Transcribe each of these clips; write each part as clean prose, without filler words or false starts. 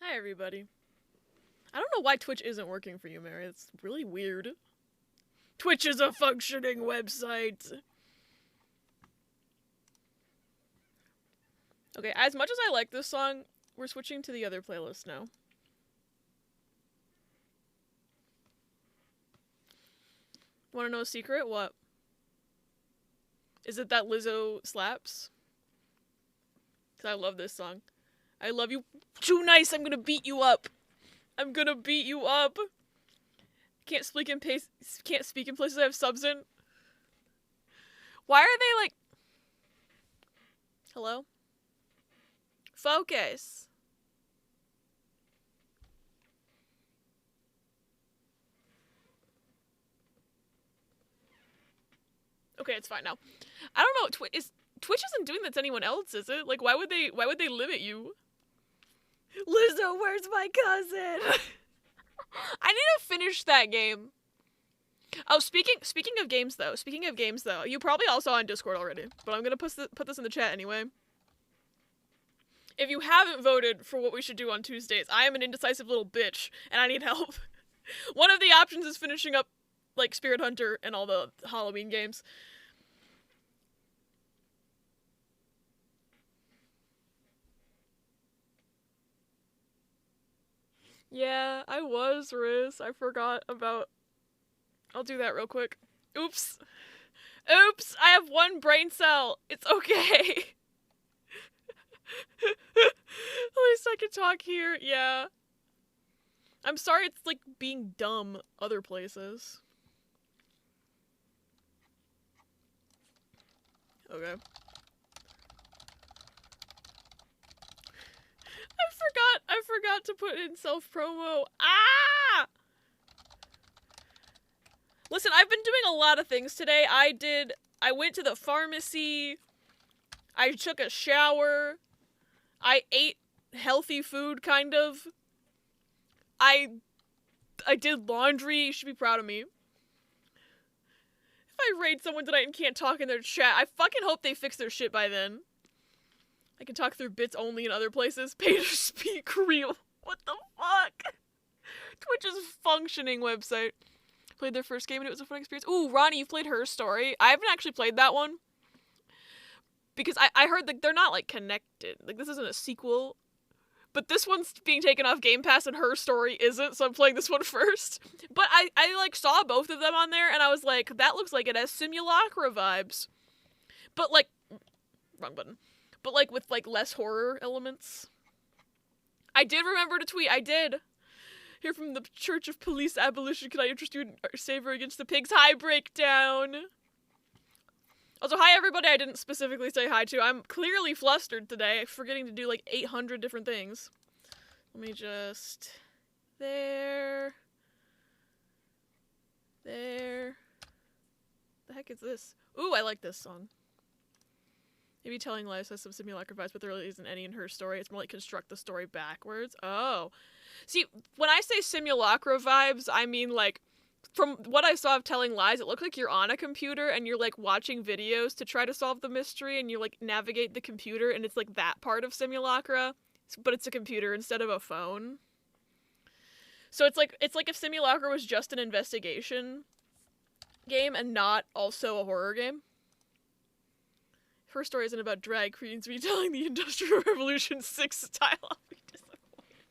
Hi, everybody. I don't know why Twitch isn't working for you, Mary. It's really weird. Twitch is a functioning website. Okay, as much as I like this song, we're switching to the other playlist now. Wanna know a secret? What? Is it that Lizzo slaps? 'Cause I love this song. I love you too nice, I'm gonna beat you up. I'm gonna beat you up. Can't speak in places I have subs in. Why are they like... Hello? Focus. Okay, it's fine now. I don't know, Twitch isn't doing that to anyone else, is it? Like, why would they limit you? Lizzo, where's my cousin? I need to finish that game. Oh, speaking of games though, you probably all saw on Discord already, but I'm gonna put this in the chat anyway. If you haven't voted for what we should do on Tuesdays, I am an indecisive little bitch, and I need help. One of the options is finishing up, like, Spirit Hunter and all the Halloween games. Yeah, I was, Riz. I forgot about... I'll do that real quick. Oops. Oops! I have one brain cell! It's okay! At least I can talk here, yeah. I'm sorry it's, like, being dumb other places. Okay. I to put in self-promo. Ah! Listen, I've been doing a lot of things today. I went to the pharmacy. I took a shower. I ate healthy food, kind of. I did laundry. You should be proud of me. If I raid someone tonight and can't talk in their chat, I fucking hope they fix their shit by then. I can talk through bits only in other places. Pay to speak real. What the fuck? Twitch's functioning website. Played their first game and it was a fun experience. Ooh, Ronnie, you've played Her Story. I haven't actually played that one. Because I heard that they're not, like, connected. Like, this isn't a sequel. But this one's being taken off Game Pass and Her Story isn't, so I'm playing this one first. But I like, saw both of them on there, and I was like, that looks like it has Simulacra vibes. But, like, wrong button. But, like, with, like, less horror elements. I did remember to tweet, I did. Here from the Church of Police Abolition, can I interest you in our Savior Against the Pigs? Hi, Breakdown! Also, hi everybody I didn't specifically say hi to. I'm clearly flustered today, forgetting to do like 800 different things. Let me just... There. The heck is this? Ooh, I like this song. Maybe Telling Lies has some simulacra vibes, but there really isn't any in Her Story. It's more like construct the story backwards. Oh. See, when I say simulacra vibes, I mean like... From what I saw of Telling Lies, it looked like you're on a computer and you're, like, watching videos to try to solve the mystery and you, like, navigate the computer and it's, like, that part of Simulacra, but it's a computer instead of a phone. So it's like if Simulacra was just an investigation game and not also a horror game. Her Story isn't about drag queens retelling the Industrial Revolution 6 style. I'll be disappointed.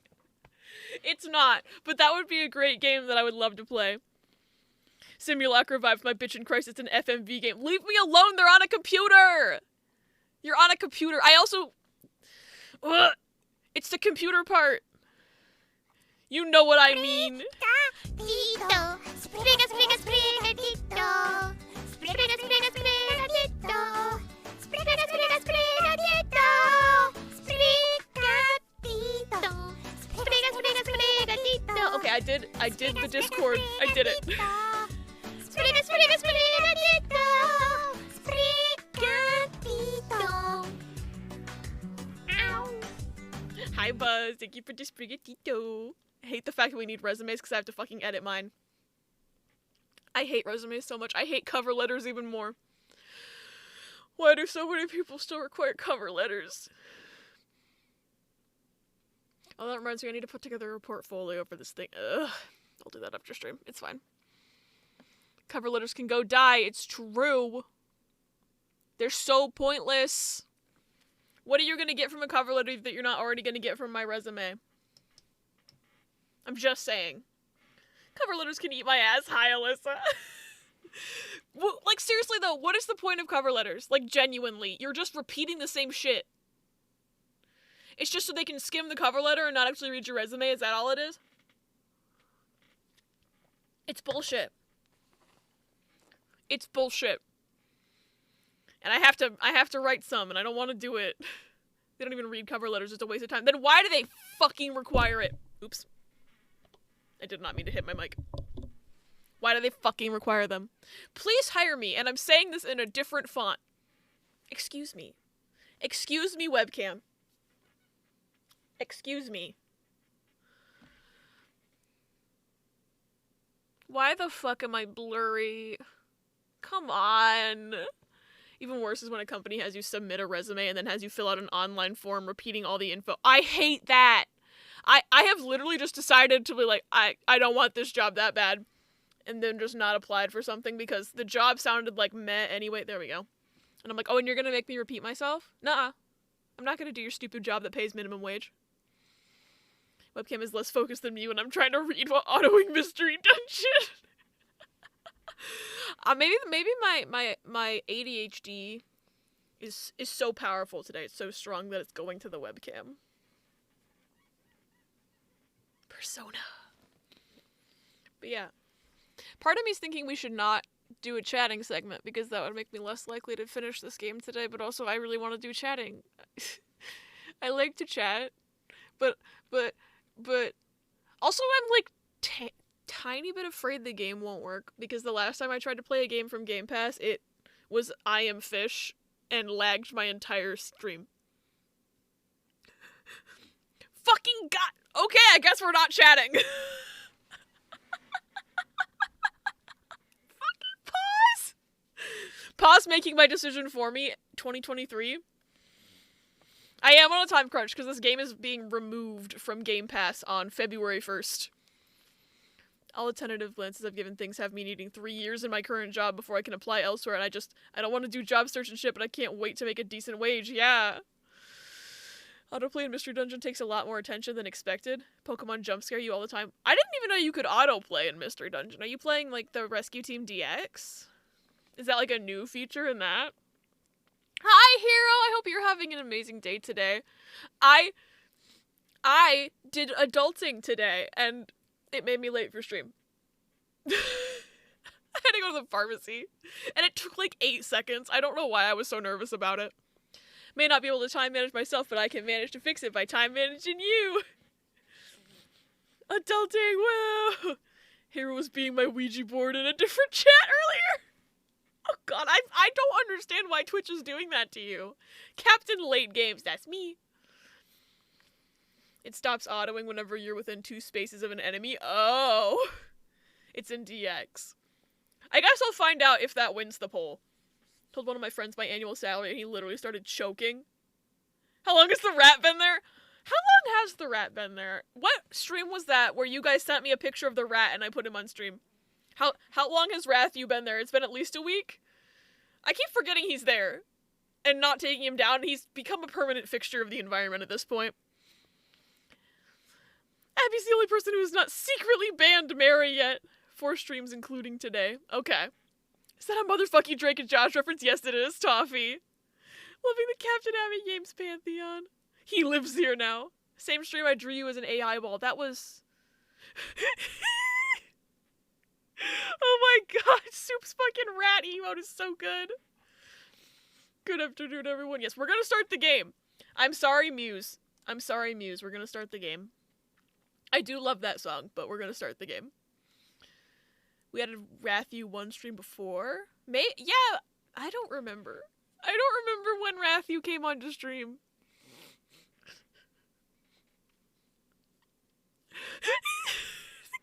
It's not, but that would be a great game that I would love to play. Simulacra vibes, my bitch in Christ, it's an FMV game. Leave me alone, they're on a computer! You're on a computer. I also... Ugh, it's the computer part. You know what I mean. Okay, I did the Discord. I did it. Hi Buzz, thank you for the Sprigatito. I hate the fact that we need resumes because I have to fucking edit mine. I hate resumes so much. I hate cover letters even more. Why do so many people still require cover letters? Oh, that reminds me, I need to put together a portfolio for this thing. Ugh. I'll do that after stream. It's fine. Cover letters can go die. It's true. They're so pointless. What are you going to get from a cover letter that you're not already going to get from my resume? I'm just saying. Cover letters can eat my ass. Hi, Alyssa. Well, like, seriously, though, what is the point of cover letters? Like, genuinely. You're just repeating the same shit. It's just so they can skim the cover letter and not actually read your resume? Is that all it is? It's bullshit. It's bullshit. And I have to write some, and I don't want to do it. They don't even read cover letters, it's a waste of time. Then why do they fucking require it? Oops. I did not mean to hit my mic. Why do they fucking require them? Please hire me, and I'm saying this in a different font. Excuse me. Excuse me, webcam. Excuse me. Why the fuck am I blurry? Come on. Even worse is when a company has you submit a resume and then has you fill out an online form repeating all the info. I hate that. I have literally just decided to be like, I don't want this job that bad. And then just not applied for something because the job sounded like meh anyway. There we go. And I'm like, oh, and you're going to make me repeat myself? Nuh-uh. I'm not going to do your stupid job that pays minimum wage. Webcam is less focused than me when I'm trying to read while autoing Mystery Dungeon. Maybe my ADHD is so powerful today. It's so strong that it's going to the webcam. Persona. But yeah. Part of me is thinking we should not do a chatting segment because that would make me less likely to finish this game today, but also I really want to do chatting. I like to chat, but Also, I'm like tiny bit afraid the game won't work because the last time I tried to play a game from Game Pass, it was I Am Fish and lagged my entire stream. Fucking god. Okay, I guess we're not chatting. Fucking pause. Pause making my decision for me. 2023. I am on a time crunch because this game is being removed from Game Pass on February 1st. All the tentative glances I've given things have me needing 3 years in my current job before I can apply elsewhere, and I don't want to do job search and shit, but I can't wait to make a decent wage, yeah. Autoplay in Mystery Dungeon takes a lot more attention than expected. Pokemon jump scare you all the time. I didn't even know you could autoplay in Mystery Dungeon. Are you playing, like, the Rescue Team DX? Is that, like, a new feature in that? Hi, Hero! I hope you're having an amazing day today. I did adulting today, and it made me late for stream. I had to go to the pharmacy, and it took like 8 seconds. I don't know why I was so nervous about it. May not be able to time manage myself, but I can manage to fix it by time managing you. Adulting, woo! Hero was being my Ouija board in a different chat earlier. Oh god, I don't understand why Twitch is doing that to you. Captain Late Games, that's me. It stops autoing whenever you're within 2 spaces of an enemy. Oh. It's in DX. I guess I'll find out if that wins the poll. Told one of my friends my annual salary and he literally started choking. How long has the rat been there? How long has the rat been there? What stream was that where you guys sent me a picture of the rat and I put him on stream? How long has Rathu been there? It's been at least a week? I keep forgetting he's there and not taking him down. He's become a permanent fixture of the environment at this point. Abby's the only person who has not secretly banned Mary yet. 4 streams including today. Okay. Is that a motherfucking Drake and Josh reference? Yes, it is, Toffee. Loving the Captain Abby Games Pantheon. He lives here now. Same stream I drew you as an AI ball. That was... Oh my god, Soup's fucking rat emote is so good. Good afternoon, everyone. Yes, we're gonna start the game. I'm sorry, Muse. I'm sorry, Muse. We're gonna start the game. I do love that song, but we're gonna start the game. We had a Rathu 1 stream before. Yeah, I don't remember. I don't remember when Rathu came on to stream.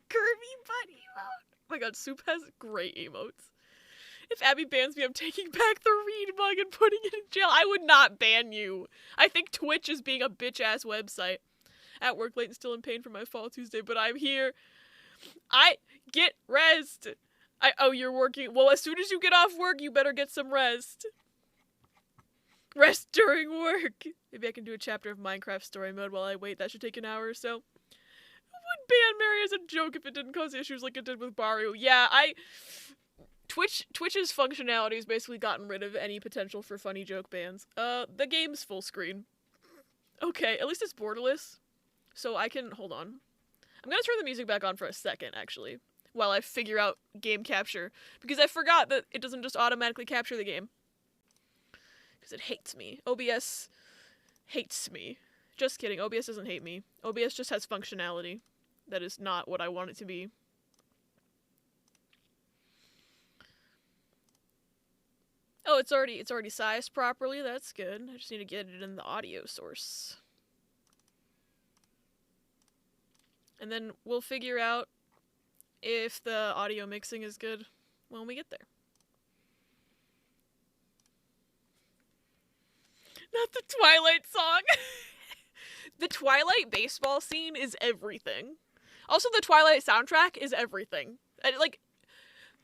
Kirby butt emote. Oh my god, Soup has great emotes. If Abby bans me, I'm taking back the read mug and putting it in jail. I would not ban you. I think Twitch is being a bitch-ass website. At work late and still in pain for my fall Tuesday, but I'm here. I get rest. Oh, you're working. Well, as soon as you get off work, you better get some rest. Rest during work. Maybe I can do a chapter of Minecraft story mode while I wait. That should take an hour or so. Would ban Mary as a joke if it didn't cause issues like it did with Baru. Yeah, Twitch's functionality has basically gotten rid of any potential for funny joke bans. The game's full screen. Okay, at least it's borderless. So I can, hold on. I'm gonna turn the music back on for a second, actually, while I figure out game capture. Because I forgot that it doesn't just automatically capture the game. Because it hates me. OBS hates me. Just kidding, OBS doesn't hate me. OBS just has functionality. That is not what I want it to be. Oh, it's already sized properly. That's good. I just need to get it in the audio source. And then we'll figure out if the audio mixing is good when we get there. Not the Twilight song. The Twilight baseball scene is everything. Also, the Twilight soundtrack is everything. Like,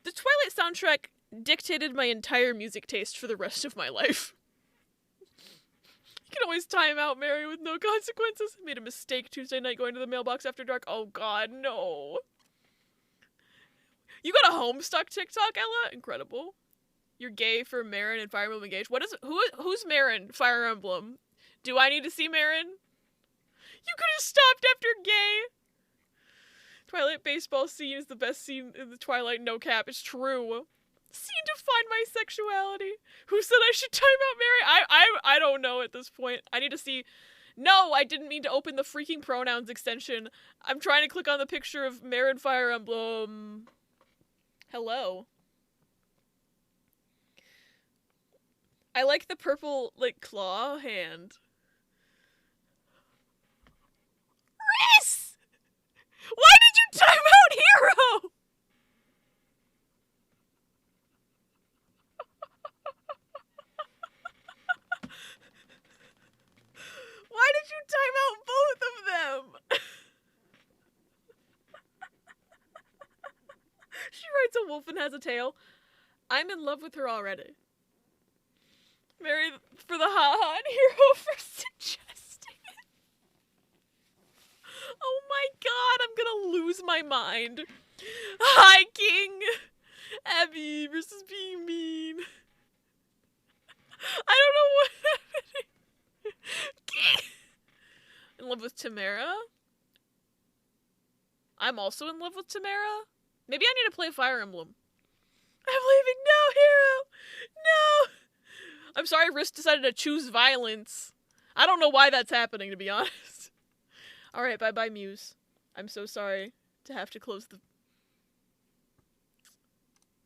the Twilight soundtrack dictated my entire music taste for the rest of my life. You can always time out Mary with no consequences. Made a mistake Tuesday night going to the mailbox after dark. Oh god, no. You got a Homestuck TikTok, Ella? Incredible. You're gay for Marin and Fire Emblem Engage. Who's Marin, Fire Emblem? Do I need to see Marin? You could have stopped after gay. Twilight baseball scene is the best scene in the Twilight, no cap. It's true. Scene to find my sexuality. Who said I should time out Mary? I don't know at this point. I need to see No, I didn't mean to open the freaking pronouns extension. I'm trying to click on the picture of Mare and Fire Emblem. Hello. I like the purple, like, claw hand. Riss! Why did you time out Hero? Why did you time out both of them? She writes a wolf and has a tail. I'm in love with her already. Mary for the ha-ha and Hero for suggesting it. Oh my god, I'm gonna lose my mind. Hi, King! Abby versus being mean. I don't know what happened. King! In love with Tamara? I'm also in love with Tamara? Maybe I need to play Fire Emblem. I'm leaving. No, Hero! No! I'm sorry Risk decided to choose violence. I don't know why that's happening, to be honest. Alright, bye-bye, Muse. I'm so sorry to have to close the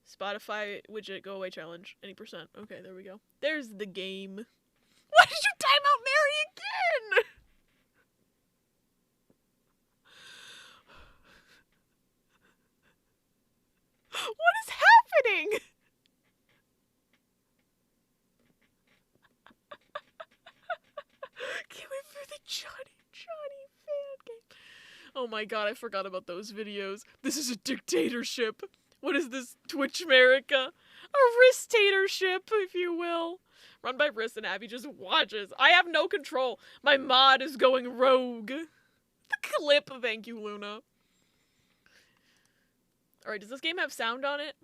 Spotify widget go away challenge. Any percent. Okay, there we go. There's the game. Why did you time out Mary again? What is happening? Can't wait for the Johnny fan game. Oh my god, I forgot about those videos. This is a dictatorship. What is this, Twitch America? A risk-tatorship, if you will. Run by Risk and Abby just watches. I have no control. My mod is going rogue. The clip, thank you, Luna. Alright, does this game have sound on it?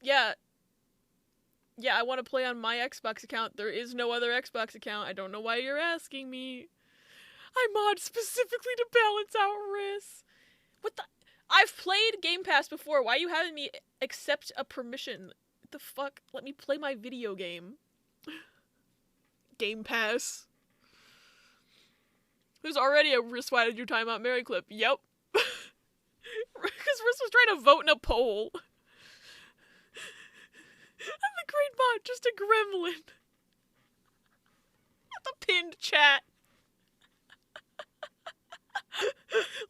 Yeah. Yeah, I want to play on my Xbox account. There is no other Xbox account. I don't know why you're asking me. I mod specifically to balance out Risk. What the? I've played Game Pass before. Why are you having me accept a permission? What the fuck? Let me play my video game. Game Pass. There's already a Risk, why did you time out Mary clip? Yep. Because Risk was trying to vote in a poll. I'm a great bot, just a gremlin. The pinned chat.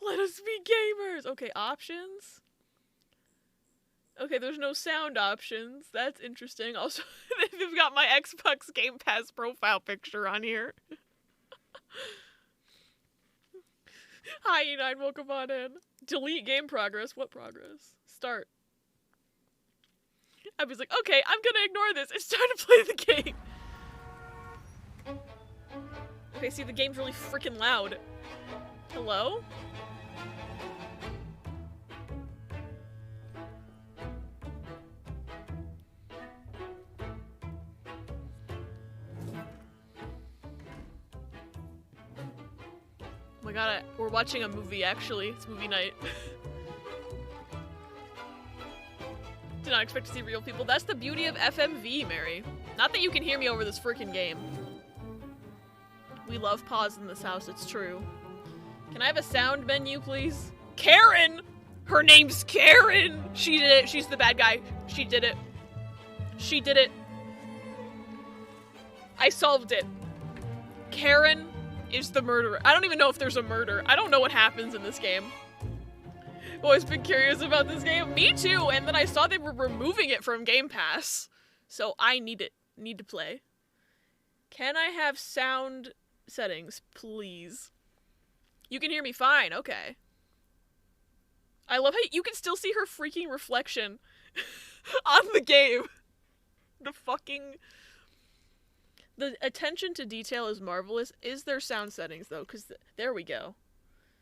Let us be gamers. Okay, options. Okay, there's no sound options. That's interesting. Also, they've got my Xbox Game Pass profile picture on here. Hi, E9, welcome on in. Delete game progress. What progress? Start. I was like, okay, I'm gonna ignore this. It's time to play the game. Okay, see, the game's really freaking loud. Hello? Oh my god, we're watching a movie, actually. It's movie night. Did not expect to see real people. That's the beauty of FMV, Mary. Not that you can hear me over this freaking game. We love pause in this house, it's true. Can I have a sound menu, please? Karen! Her name's Karen! She did it. She's the bad guy. She did it. She did it. I solved it. Karen is the murderer. I don't even know if there's a murder. I don't know what happens in this game. I've always been curious about this game. Me too, and then I saw they were removing it from Game Pass. So I need it. Need to play. Can I have sound settings, please? You can hear me fine, okay. I love how you can still see her freaking reflection on the game. The fucking... The attention to detail is marvelous. Is there sound settings, though? Because there we go.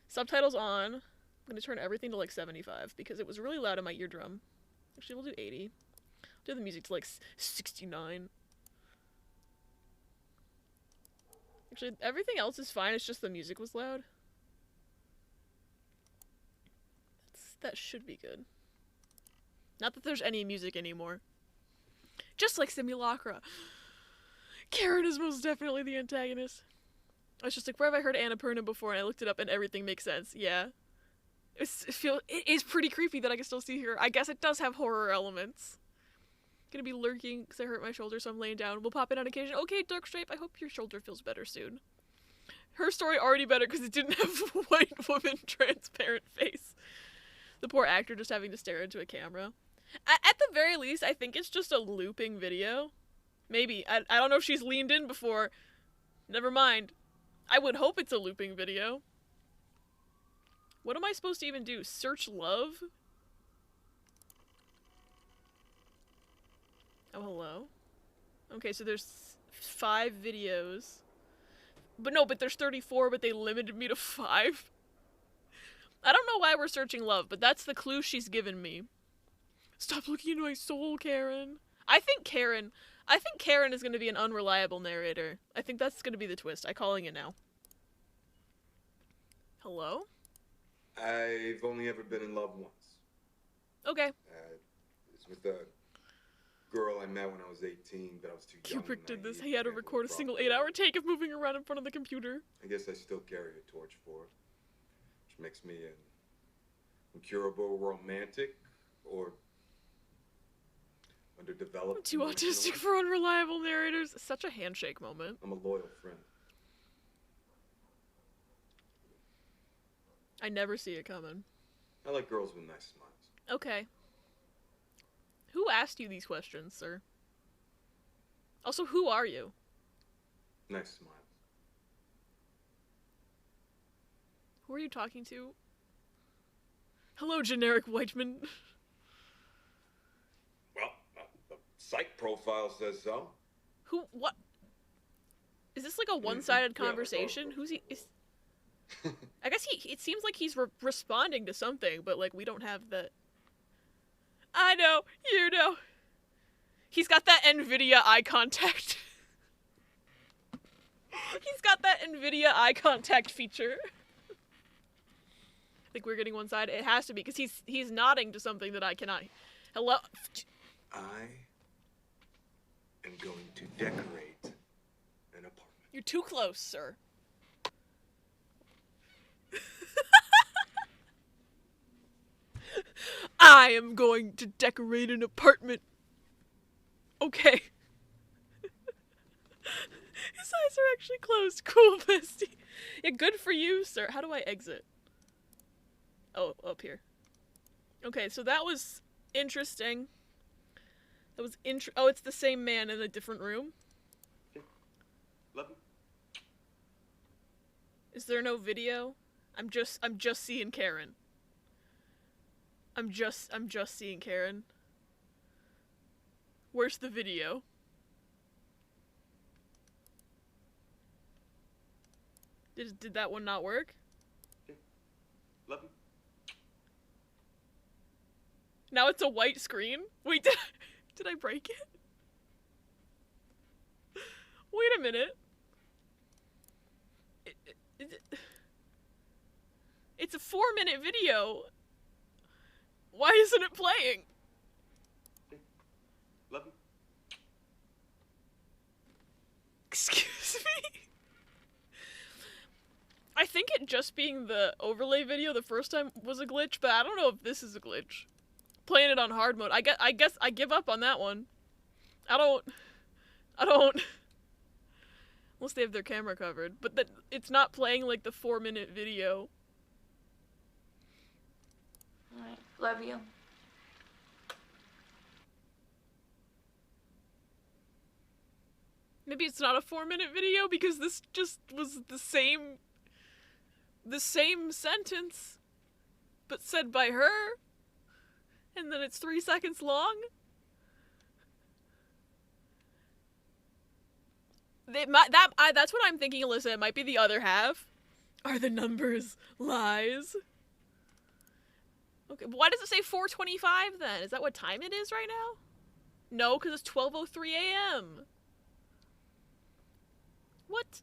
Subtitles on. I'm going to turn everything to, like, 75, because it was really loud in my eardrum. Actually, we'll do 80. Do the music to, like, 69. Actually, everything else is fine. It's just the music was loud. That should be good. Not that there's any music anymore. Just like Simulacra. Karen is most definitely the antagonist. I was just like, where have I heard Annapurna before? And I looked it up and everything makes sense. Yeah. It is pretty creepy that I can still see her. I guess it does have horror elements. Gonna be lurking because I hurt my shoulder, so I'm laying down. We'll pop in on occasion. Okay, Darkstripe, I hope your shoulder feels better soon. Her story already better because it didn't have white woman transparent face. The poor actor just having to stare into a camera. At the very least, I think it's just a looping video. Maybe. I don't know if she's leaned in before. Never mind. I would hope it's a looping video. What am I supposed to even do? Search love? Oh, hello? Okay, so there's 5 videos. But there's 34, but they limited me to 5. I don't know why we're searching love, but that's the clue she's given me. Stop looking into my soul, Karen. I think Karen is going to be an unreliable narrator. I think that's going to be the twist. I'm calling it now. Hello? I've only ever been in love once. Okay. It's with a girl I met when I was 18, but I was too young. Kubrick did this. He had to record a single 8-hour take of moving around in front of the computer. I guess I still carry a torch for it, which makes me an incurable romantic or underdeveloped. I'm too autistic for unreliable narrators. Such a handshake moment. I'm a loyal friend. I never see it coming. I like girls with nice smiles. Okay. Who asked you these questions, sir? Also, who are you? Nice smiles. Who are you talking to? Hello, generic Whiteman. Well, the psych profile says so. Who? What? Is this like a one-sided conversation? Who's he? I guess it seems like he's responding to something, but like we don't have the... I know, you know. He's got that NVIDIA eye contact. He's got that NVIDIA eye contact feature. I think we're getting one side. It has to be, because he's nodding to something that I cannot... Hello? I am going to decorate an apartment. You're too close, sir. I am going to decorate an apartment. Okay. His eyes are actually closed. Cool, bestie. Yeah, good for you, sir. How do I exit? Oh, up here. Okay, so that was interesting. That was oh, it's the same man in a different room. Love you. Is there no video? I'm just seeing Karen. I'm just seeing Karen. Where's the video? Did that one not work? Love you. Now it's a white screen? Wait, did I break it? Wait a minute. It's a 4-minute video. Why isn't it playing? Love you. Excuse me? I think it just being the overlay video the first time was a glitch, but I don't know if this is a glitch. Playing it on hard mode. I guess I give up on that one. I don't... Unless they have their camera covered. But it's not playing like the 4-minute video. Alright, love you. Maybe it's not a 4-minute video because this just was the same sentence, but said by her, and then it's 3 seconds long. That's what I'm thinking, Alyssa. It might be the other half. Are the numbers lies? Okay, why does it say 4:25 then? Is that what time it is right now? No, because it's 12:03 a.m. What?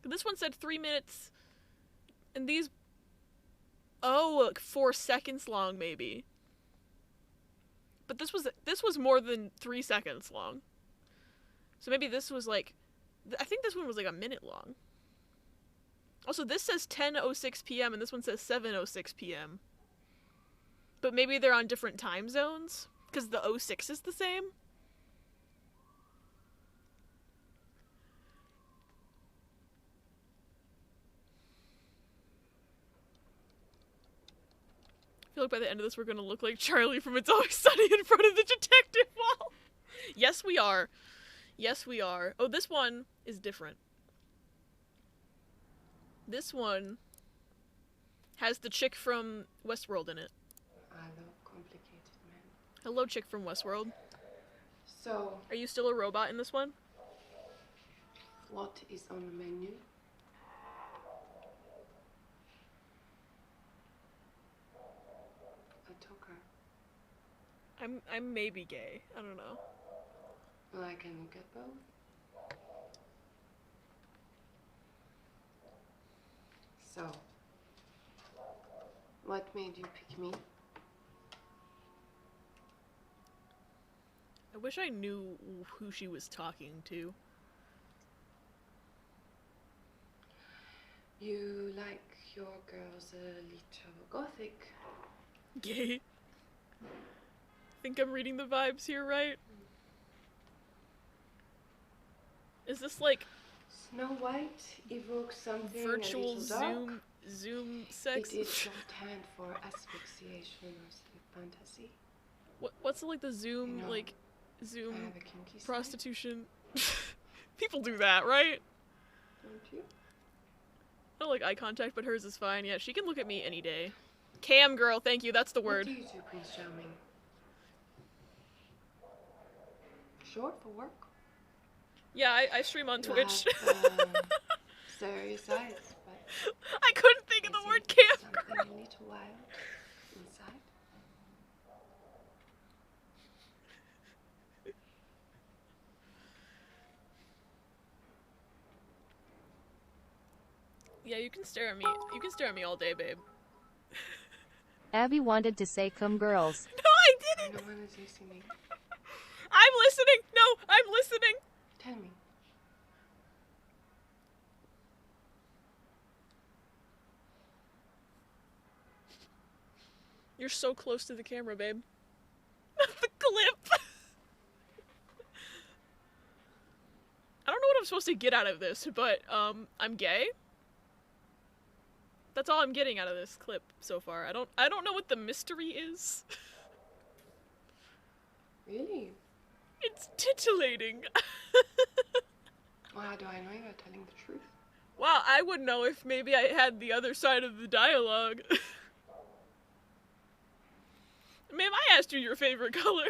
This one said 3 minutes, and these... Oh, like 4 seconds long, maybe. But this was more than 3 seconds long. So maybe this was like, I think this one was like a minute long. Also, this says 10:06 p.m. and this one says 7:06 p.m. But maybe they're on different time zones because the 06 is the same. I feel like by the end of this we're gonna look like Charlie from It's Always Sunny in front of the detective wall. Yes, we are. Yes, we are. Oh, this one is different. This one has the chick from Westworld in it. I love complicated men. Hello, chick from Westworld. So, Are you still a robot in this one? what is on the menu? A talker. I'm maybe gay. I don't know. Well, I can look at both. So, what made you pick me? I wish I knew who she was talking to. You like your girls a little gothic. Gay. Think I'm reading the vibes here, right? Is this like Snow White evokes something a virtual little dark. Zoom sex? It is shorthand for asphyxiation or sleep fantasy. What's like the Zoom, You know, like I Zoom have a kinky side, prostitution? People do that, right? don't you? I don't like eye contact, but hers is fine. Yeah, she can look at me any day. Cam girl, thank you. That's the What word. do you do, Prince Charming? Short for work? Yeah, I stream on You Twitch. have, serious eyes, but I couldn't think of I the see word cam girl. something a little wild inside. Yeah, you can stare at me. You can stare at me all day, babe. Abby wanted to say come girls. No, I didn't. No one is listening. I'm listening. No, I'm listening. Tell me. You're so close to the camera, babe. The clip. I don't know what I'm supposed to get out of this, but I'm gay. That's all I'm getting out of this clip so far. I don't know what the mystery is. Really? It's titillating. Well, how do I know you're telling the truth? Wow, I would know if maybe I had the other side of the dialogue. Ma'am, I asked you your favorite color.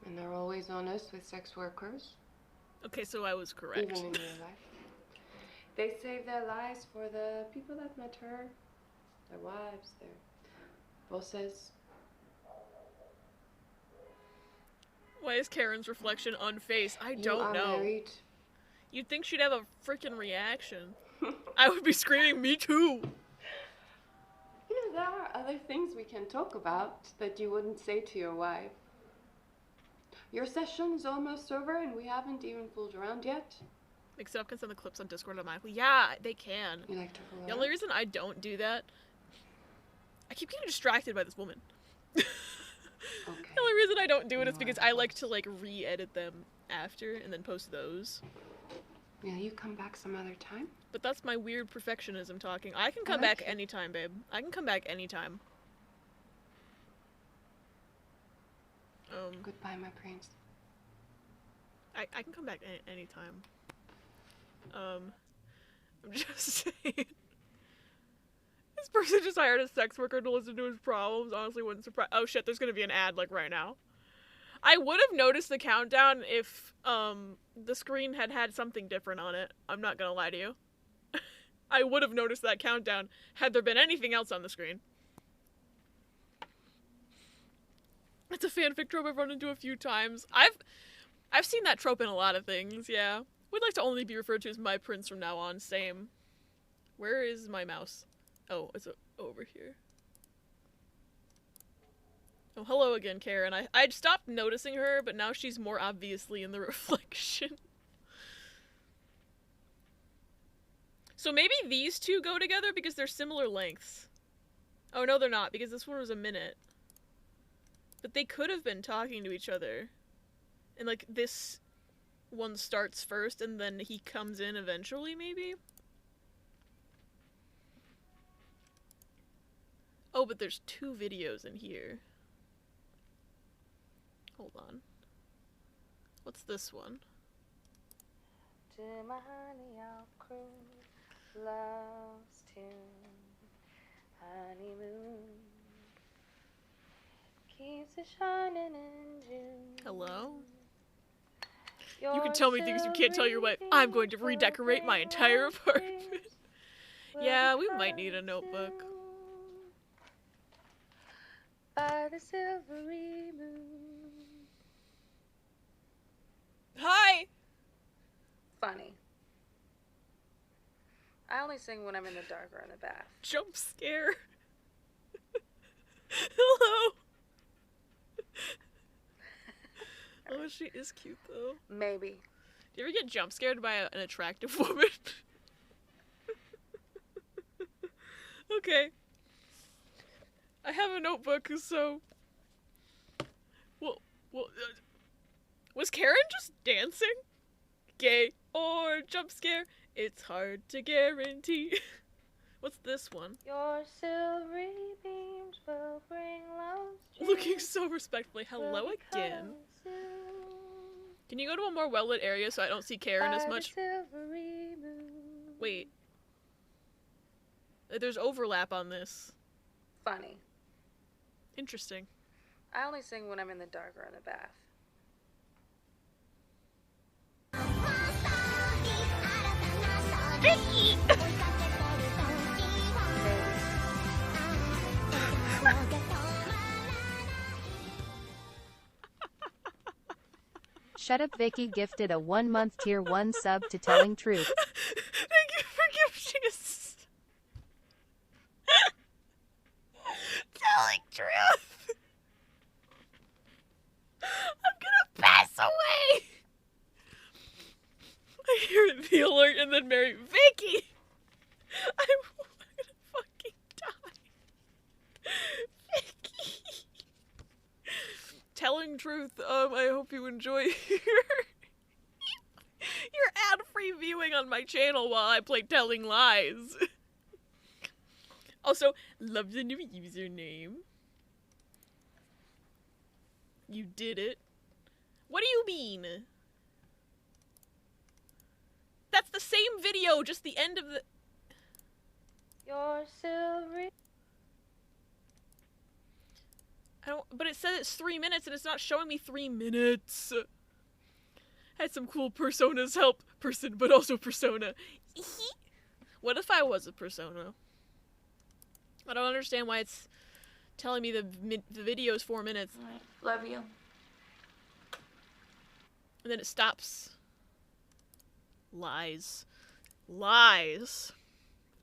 Men are always honest with sex workers, Okay, so I was correct. even in real life. They save their lives for the people that matter, their wives, their bosses. Why is Karen's reflection unfazed? I You don't are know. married. You'd think she'd have a freaking reaction. I would be screaming, me too. You know, there are other things we can talk about that you wouldn't say to your wife. Your session's almost over and we haven't even fooled around yet. Except can send the clips on Discord automatically. Yeah, they can. You like to fool The around? only reason I don't do that, I keep getting distracted by this woman. Okay. The only reason I don't do it is You because are I like close. to like re-edit them after and then post those. Will you come back some other time? But that's my weird perfectionism talking. I can I come like back it. anytime, babe. I can come back anytime. Goodbye, my prince. I can come back anytime. I'm just saying. This person just hired a sex worker to listen to his problems. Honestly, wouldn't surprise. Oh shit, there's gonna be an ad like right now. I would have noticed the countdown if the screen had something different on it. I'm not gonna lie to you. I would have noticed that countdown had there been anything else on the screen. It's a fanfic trope I've run into a few times. I've seen that trope in a lot of things, yeah. Would like to only be referred to as my prince from now on. Same. Where is my mouse? Oh, it's over here. Oh, hello again, Karen. I'd stopped noticing her, but now she's more obviously in the reflection. So maybe these two go together because they're similar lengths. Oh, no, they're not, because this one was a minute. But they could have been talking to each other. And, like, this one starts first, and then he comes in eventually, maybe? Oh, but there's 2 videos in here. Hold on. What's this one? To my honey, I'll cruise, love's tune, honeymoon, keeps it shining in June. Hello? You can tell me things you can't tell your wife. I'm going to redecorate my entire apartment. Yeah, we might need a notebook. By the silvery moon. Hi! Funny. I only sing when I'm in the dark or in the bath. Jump scare. Hello. Oh, she is cute though. Maybe. Do you ever get jump scared by an attractive woman? Okay. I have a notebook, so... Well, was Karen just dancing? Gay or jump scare? It's hard to guarantee. What's this one? Your silvery beams will bring love's Looking so respectfully. Hello again. Can you go to a more well-lit area so I don't see Karen as much? Wait. There's overlap on this. Funny. Interesting. I only sing when I'm in the dark or in the bath. Vicky! Shut up, Vicky gifted a 1-month tier 1 sub to Telling Truth. Thank you for gifting us. Telling truth. I'm gonna pass away. I hear the alert and then Mary, Vicky! I'm gonna fucking die. Vicky! Telling truth, I hope you enjoy your ad-free viewing on my channel while I play Telling Lies. Also, love the new username. You did it. What do you mean? That's the same video, just the end of the... Your silvery... But it says it's 3 minutes and it's not showing me 3 minutes. Had some cool personas help person, but also persona. What if I was a persona? I don't understand why it's telling me the video is 4 minutes. Alright, love you. And then it stops. Lies. Lies.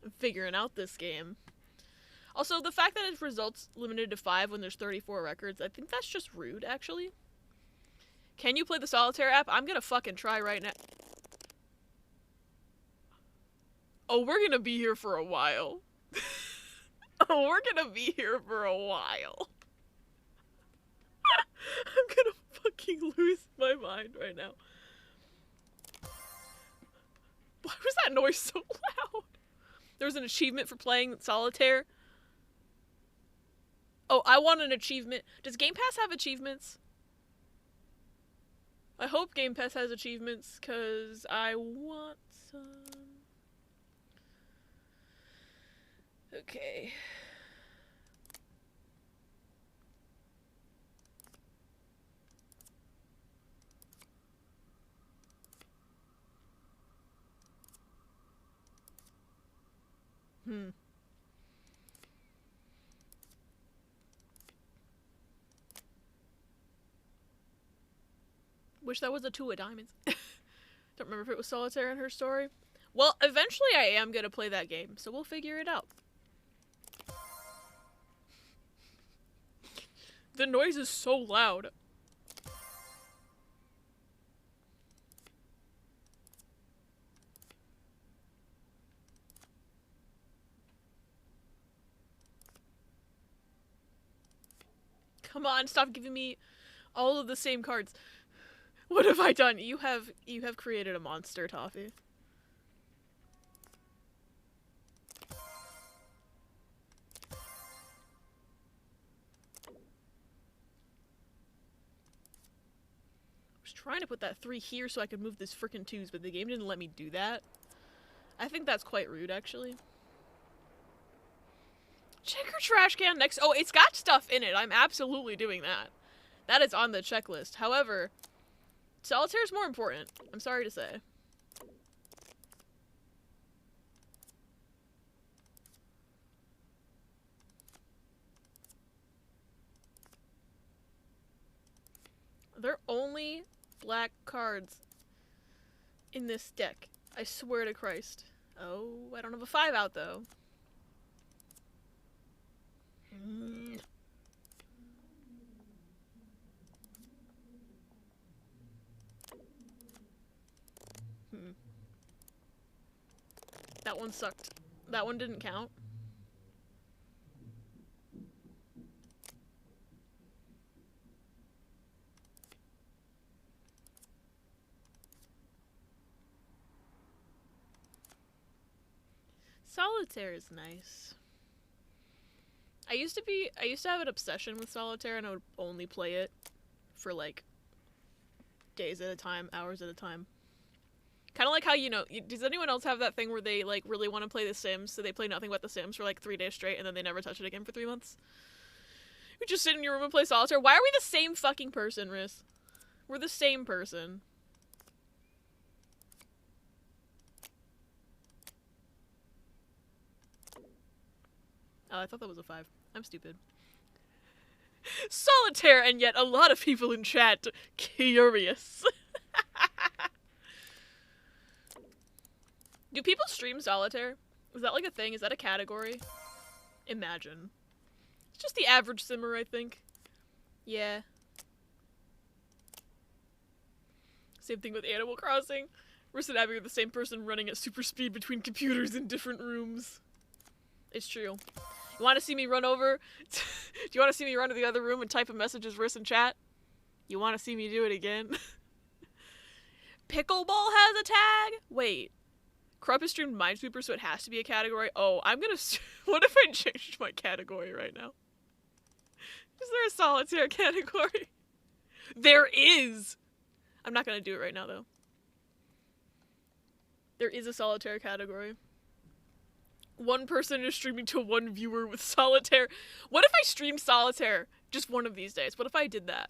I'm figuring out this game. Also, the fact that its results limited to 5 when there's 34 records, I think that's just rude, actually. Can you play the Solitaire app? I'm gonna fucking try right now. Oh, we're gonna be here for a while. Oh, we're gonna be here for a while. I'm gonna fucking lose my mind right now. Why was that noise so loud? There was an achievement for playing Solitaire. Oh, I want an achievement. Does Game Pass have achievements? I hope Game Pass has achievements, because I want some. Okay. Wish that was a 2 of diamonds. Don't remember if it was solitaire in her story. Well, eventually I am gonna play that game, so we'll figure it out. The noise is so loud. Come on, stop giving me all of the same cards. What have I done? You have created a monster, Toffee. I was trying to put that 3 here so I could move this frickin' 2s, but the game didn't let me do that. I think that's quite rude, actually. Check your trash can next. Oh, it's got stuff in it. I'm absolutely doing that. That is on the checklist. However, solitaire is more important. I'm sorry to say. They're only black cards in this deck. I swear to Christ. Oh, I don't have a 5 out, though. That one sucked. That one didn't count. Solitaire is nice. I used to have an obsession with solitaire, and I would only play it for like days at a time, hours at a time. Kind of like how, you know, does anyone else have that thing where they like really want to play The Sims, so they play nothing but The Sims for like 3 days straight, and then they never touch it again for 3 months? We just sit in your room and play solitaire. Why are we the same fucking person, Riz? We're the same person. Oh, I thought that was a 5. I'm stupid. Solitaire, and yet a lot of people in chat curious. Do people stream solitaire? Is that like a thing? Is that a category? Imagine. It's just the average simmer, I think. Yeah. Same thing with Animal Crossing. Riss and Abby are the same person running at super speed between computers in different rooms. It's true. You want to see me run over? Do you want to see me run to the other room and type a message as Riss in chat? You want to see me do it again? Pickleball has a tag? Wait. Krupp has streamed Minesweeper, so it has to be a category? Oh, I'm gonna... What if I changed my category right now? Is there a solitaire category? There is! I'm not gonna do it right now, though. There is a solitaire category. 1 person is streaming to 1 viewer with solitaire. What if I streamed solitaire just one of these days? What if I did that?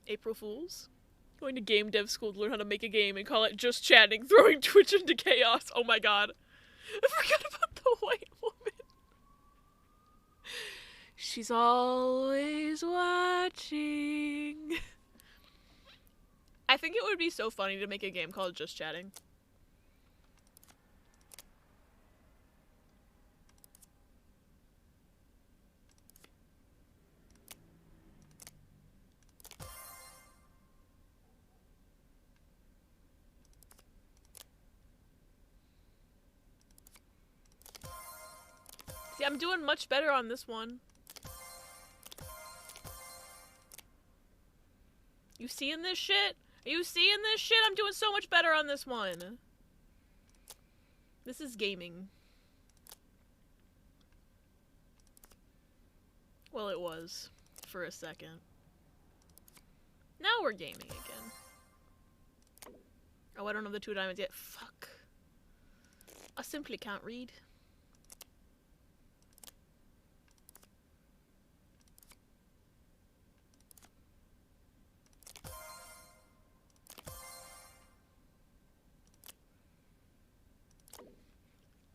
April Fools? Going to game dev school to learn how to make a game and call it just chatting, throwing Twitch into chaos. Oh my god. I forgot about the white woman. She's always watching. I think it would be so funny to make a game called Just Chatting. See, I'm doing much better on this one. You seeing this shit? Are you seeing this shit? I'm doing so much better on this one. This is gaming. Well, it was. For a second. Now we're gaming again. Oh, I don't have the 2 diamonds yet. Fuck. I simply can't read.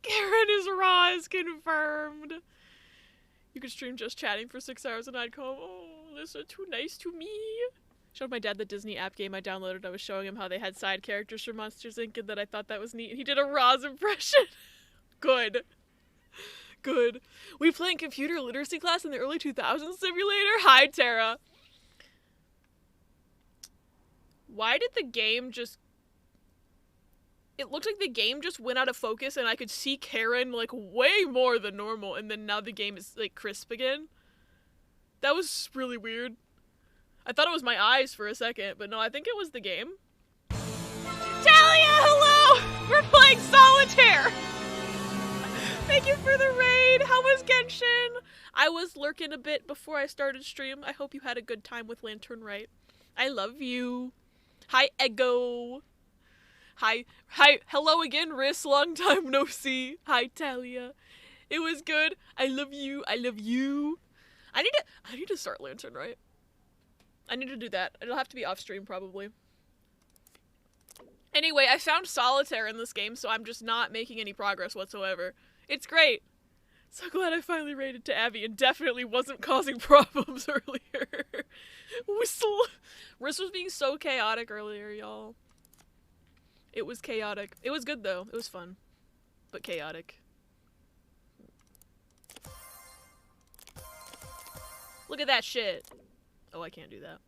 Karen is raw is confirmed. You could stream Just Chatting for 6 hours and I'd call, oh, Lisa, too nice to me. Showed my dad the Disney app game I downloaded. I was showing him how they had side characters for Monsters Inc. and that I thought that was neat. He did a Roz impression. Good. Good. We played computer literacy class in the early 2000s simulator. Hi, Tara. Why did the game just... It looked like the game just went out of focus and I could see Karen, like, way more than normal, and then now the game is, like, crisp again. That was really weird. I thought it was my eyes for a second, but no, I think it was the game. Talia, hello! We're playing solitaire! Thank you for the raid! How was Genshin? I was lurking a bit before I started stream. I hope you had a good time with Lantern Right. I love you. Hi, Ego. Hi, hello again, Riss. Long time no see. Hi, Talia. It was good. I love you. I love you. I need to start Lantern Right. I need to do that. It'll have to be off stream probably. Anyway, I found solitaire in this game, so I'm just not making any progress whatsoever. It's great. So glad I finally raided to Abby and definitely wasn't causing problems earlier. Whistle. Riss was being so chaotic earlier, y'all. It was chaotic. It was good though. It was fun. But chaotic. Look at that shit. Oh, I can't do that.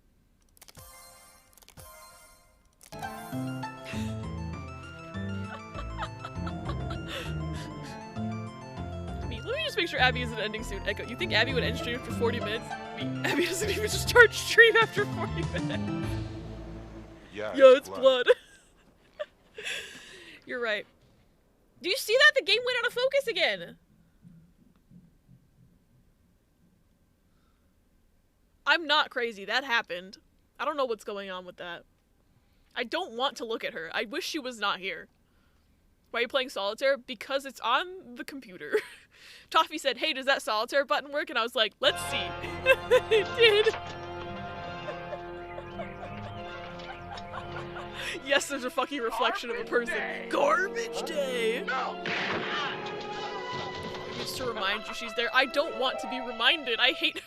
Let me just make sure Abby isn't ending soon. Echo, you think Abby would end stream after 40 minutes? Abby doesn't even start stream after 40 minutes. Yeah. Yo, it's blood. You're right. Do you see that? The game went out of focus again. I'm not crazy. That happened. I don't know what's going on with that. I don't want to look at her. I wish she was not here. Why are you playing solitaire? Because it's on the computer. Toffee said, hey, does that solitaire button work? And I was like, let's see. It did. Yes, there's a fucking reflection of a person. Garbage day! No! Just to remind you she's there. I don't want to be reminded. I hate...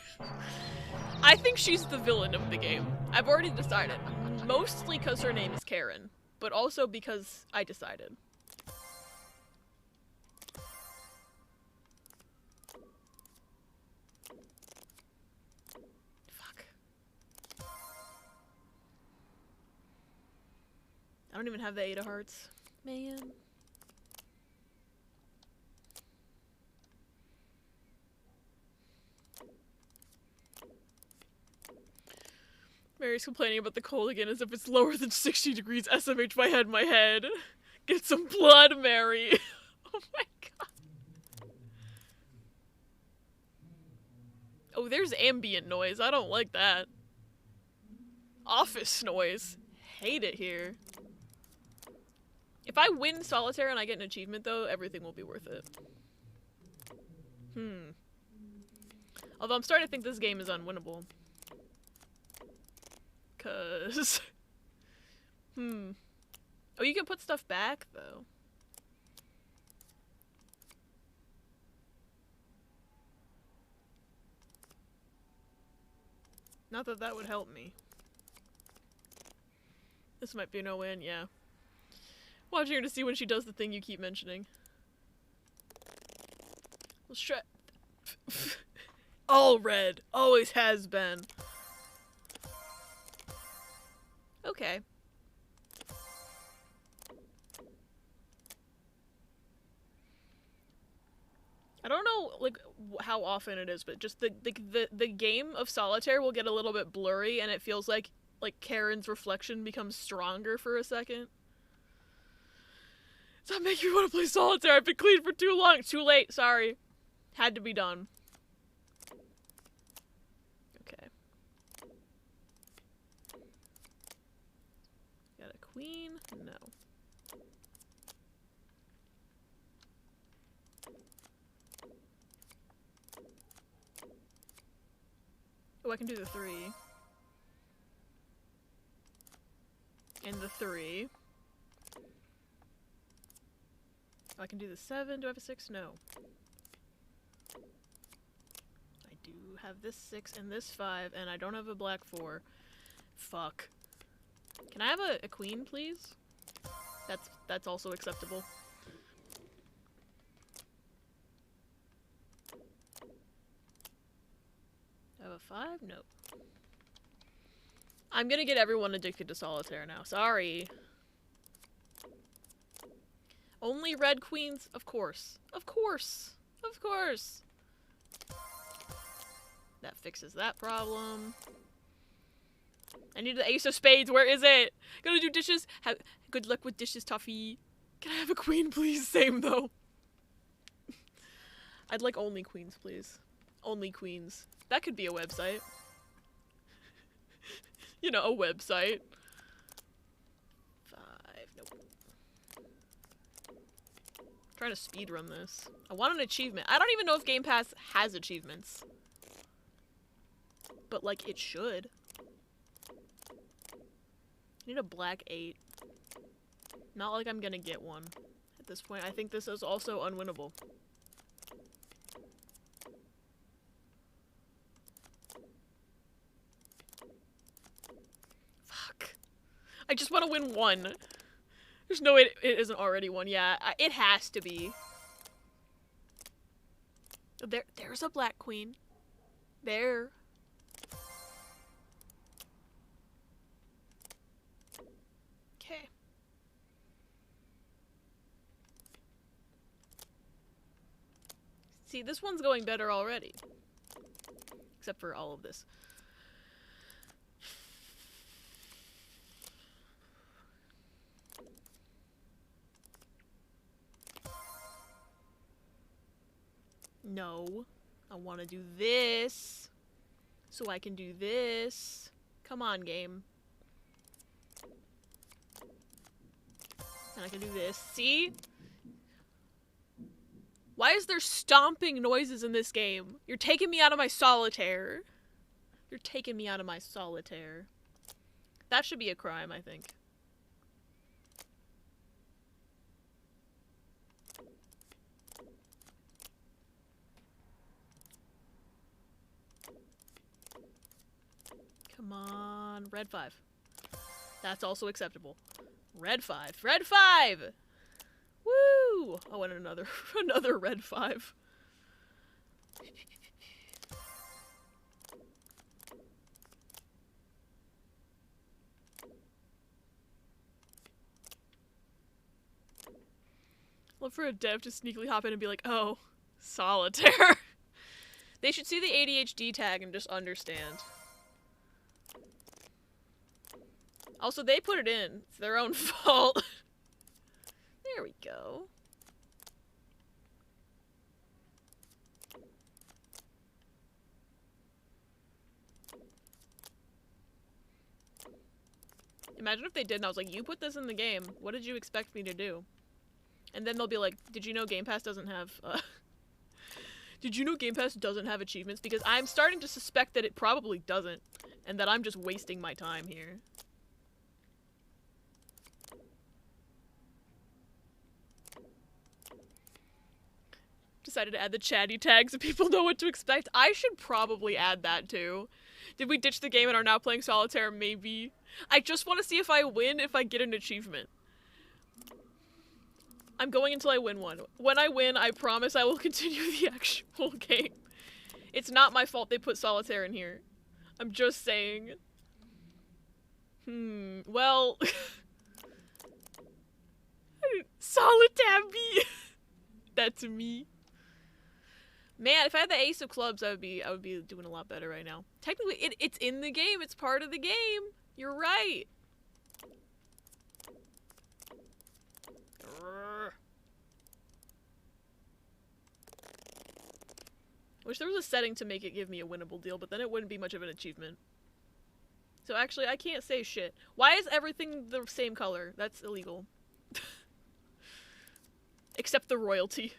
I think she's the villain of the game. I've already decided. Mostly because her name is Karen, but also because I decided. Fuck. I don't even have the 8 of hearts. Man. Mary's complaining about the cold again as if it's lower than 60 degrees SMH my head. Get some blood, Mary. Oh my god. Oh, there's ambient noise. I don't like that. Office noise. Hate it here. If I win solitaire and I get an achievement though, everything will be worth it. Although I'm starting to think this game is unwinnable. Cause... Oh, you can put stuff back, though. Not that that would help me. This might be a no-win, yeah. Watching her to see when she does the thing you keep mentioning. Let's try... All red. Always has been. Okay. I don't know, like, how often it is, but just the game of solitaire will get a little bit blurry, and it feels like Karen's reflection becomes stronger for a second. Does that make you want to play solitaire? I've been clean for too long. Too late. Sorry. Had to be done. Okay. Got a queen? No. Oh, I can do the 3. And the 3. Oh, I can do the 7. Do I have a 6? No. I do have this 6 and this 5, and I don't have a black 4. Fuck. Can I have a queen, please? That's also acceptable. I have a 5? Nope. I'm gonna get everyone addicted to solitaire now. Sorry. Only red queens? Of course. Of course. Of course. That fixes that problem. I need the ace of spades. Where is it? Gotta do dishes. Good luck with dishes, Toffee. Can I have a queen, please? Same, though. I'd like only queens, please. Only queens. That could be a website. You know, a website. 5. Nope. Trying to speedrun this. I want an achievement. I don't even know if Game Pass has achievements. But, like, it should. I need a black 8. Not like I'm gonna get one. At this point, I think this is also unwinnable. Fuck. I just want to win one. There's no way it isn't already one. Yeah, it has to be. There's a black queen. There. Okay. See, this one's going better already. Except for all of this. No. I want to do this. So I can do this. Come on, game. And I can do this. See? Why is there stomping noises in this game? You're taking me out of my solitaire. You're taking me out of my solitaire. That should be a crime, I think. Come on. Red 5. That's also acceptable. Red 5. Red 5! Woo! Oh, and another red 5. Love for a dev to sneakily hop in and be like, oh, solitaire. They should see the ADHD tag and just understand. Also, they put it in. It's their own fault. There we go. Imagine if they did and I was like, you put this in the game. What did you expect me to do? And then they'll be like, did you know Game Pass doesn't have, did you know Game Pass doesn't have achievements? Because I'm starting to suspect that it probably doesn't. And that I'm just wasting my time here. Decided to add the chatty tag so people know what to expect. I should probably add that too. Did we ditch the game and are now playing solitaire? Maybe. I just want to see if I win if I get an achievement. I'm going until I win one. When I win, I promise I will continue the actual game. It's not my fault they put solitaire in here. I'm just saying. Well... solitaire B! That's me. Man, if I had the ace of clubs, I would be doing a lot better right now. Technically, it's in the game. It's part of the game. You're right. Wish there was a setting to make it give me a winnable deal, but then it wouldn't be much of an achievement. So actually, I can't say shit. Why is everything the same color? That's illegal. Except the royalty.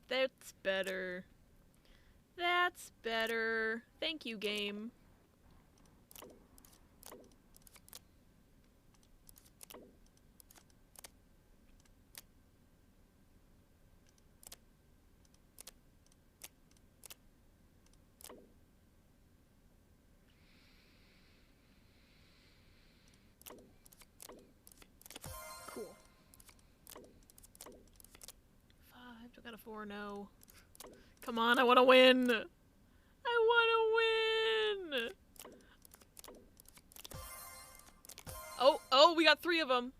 That's better. That's better. Thank you, game. Cool. 5. I got a 4. No. Come on, I want to win. I want to win. Oh, we got 3 of them.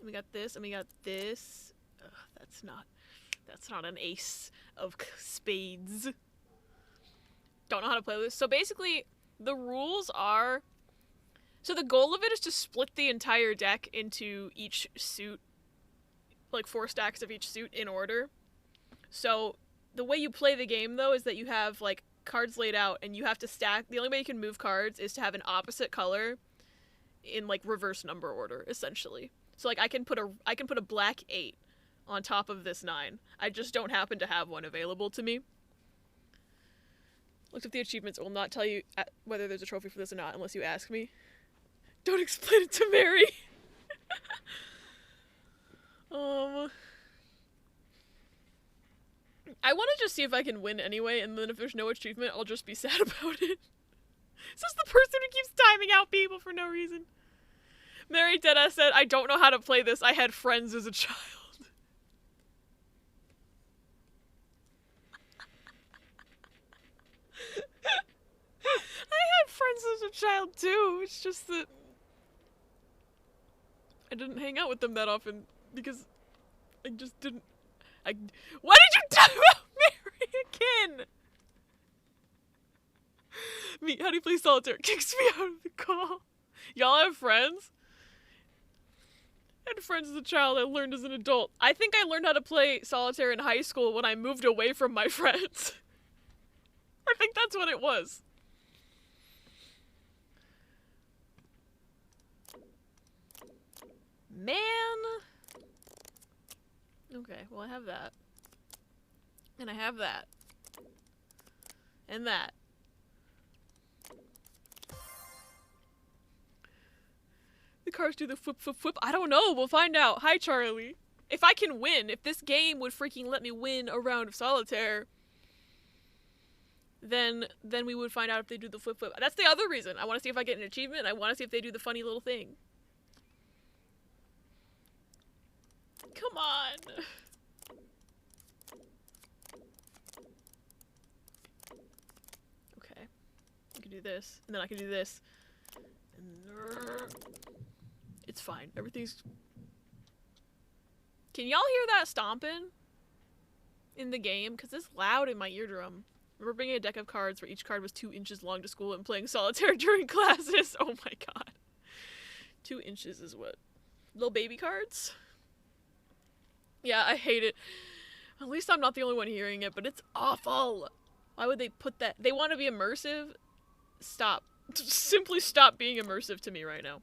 We got this, and we got this. Ugh, that's not an ace of spades. Don't know how to play this. So basically, the rules are... So the goal of it is to split the entire deck into each suit. Like 4 stacks of each suit in order. So the way you play the game, though, is that you have, like, cards laid out, and you have to stack... The only way you can move cards is to have an opposite color in, like, reverse number order, essentially. So, like, I can put a black 8 on top of this 9. I just don't happen to have one available to me. Looked up the achievements. I will not tell you whether there's a trophy for this or not unless you ask me. Don't explain it to Mary. I want to just see if I can win anyway, and then if there's no achievement, I'll just be sad about it. Is this the person who keeps timing out people for no reason? Mary Deadass said, I don't know how to play this. I had friends as a child. I had friends as a child too. It's just that I didn't hang out with them that often because I just didn't. Why did you talk about Mary again? Me, how do you play solitaire? Kicks me out of the call. Y'all have friends? I had friends as a child. I learned as an adult. I think I learned how to play solitaire in high school when I moved away from my friends. I think that's what it was. Man. Okay, well I have that. And I have that. And that. The cars do the flip, flip, flip. I don't know. We'll find out. Hi, Charlie. If I can win, if this game would freaking let me win a round of solitaire, then we would find out if they do the flip, flip. That's the other reason. I want to see if I get an achievement. I want to see if they do the funny little thing. Come on. Okay. I can do this, and then I can do this. And it's fine. Everything's... Can y'all hear that stomping in the game? Because it's loud in my eardrum. I remember bringing a deck of cards where each card was 2 inches long to school and playing solitaire during classes. Oh my god. 2 inches is what? Little baby cards? Yeah, I hate it. At least I'm not the only one hearing it, but it's awful. Why would they put that? They want to be immersive? Stop. Simply stop being immersive to me right now.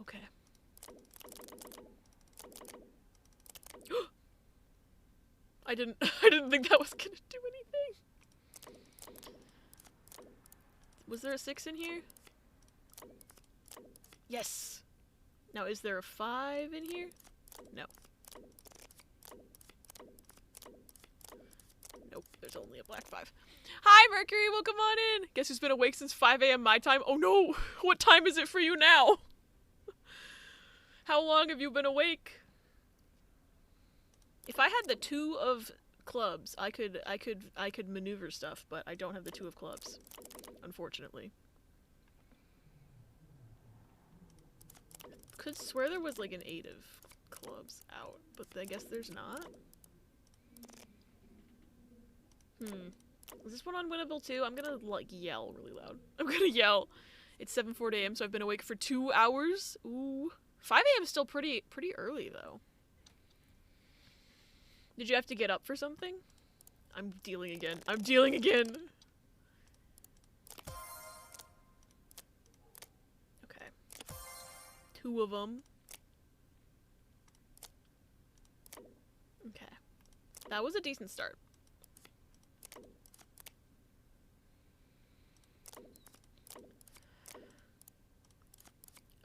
Okay. I didn't think that was gonna do anything. Was there a 6 in here? Yes! Now, is there a 5 in here? No. Nope, there's only a black 5. Hi, Mercury! Welcome on in! Guess who's been awake since 5 a.m. my time? Oh no! What time is it for you now? How long have you been awake? If I had the 2 of clubs, I could maneuver stuff, but I don't have the 2 of clubs, unfortunately. Could swear there was like an 8 of clubs out, but I guess there's not. Is this one unwinnable too? I'm gonna like yell really loud. I'm gonna yell. It's 7:40 a.m. so I've been awake for 2 hours. Ooh. 5 a.m. is still pretty early though. Did you have to get up for something? I'm dealing again. I'm dealing again! Okay. 2 of them. Okay. That was a decent start.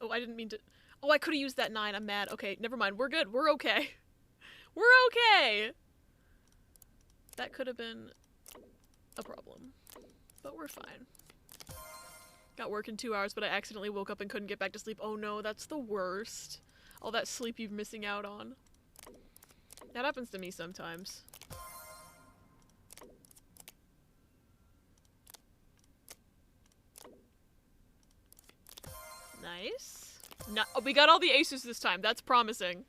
Oh, I didn't mean to. Oh, I could have used that 9. I'm mad. Okay, never mind. We're good. We're okay. We're okay. That could have been a problem. But we're fine. Got work in 2 hours, but I accidentally woke up and couldn't get back to sleep. Oh no, that's the worst. All that sleep you're missing out on. That happens to me sometimes. Nice. No, oh, we got all the aces this time. That's promising.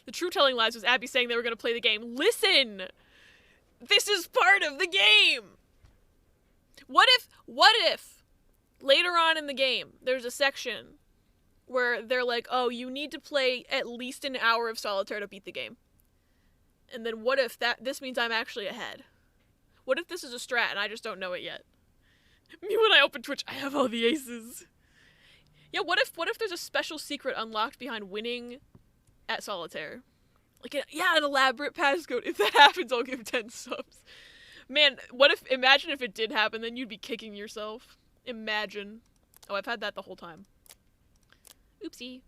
The true telling lies was Abby saying they were going to play the game. Listen! This is part of the game! What if, later on in the game, there's a section where they're like, oh, you need to play at least an hour of solitaire to beat the game. And then what if this means I'm actually ahead? What if this is a strat and I just don't know it yet? Me when I open Twitch, I have all the aces. Yeah, what if there's a special secret unlocked behind winning at solitaire? Like, an elaborate passcode. If that happens, I'll give 10 subs. Man, imagine if it did happen, then you'd be kicking yourself. Imagine. Oh, I've had that the whole time. Oopsie.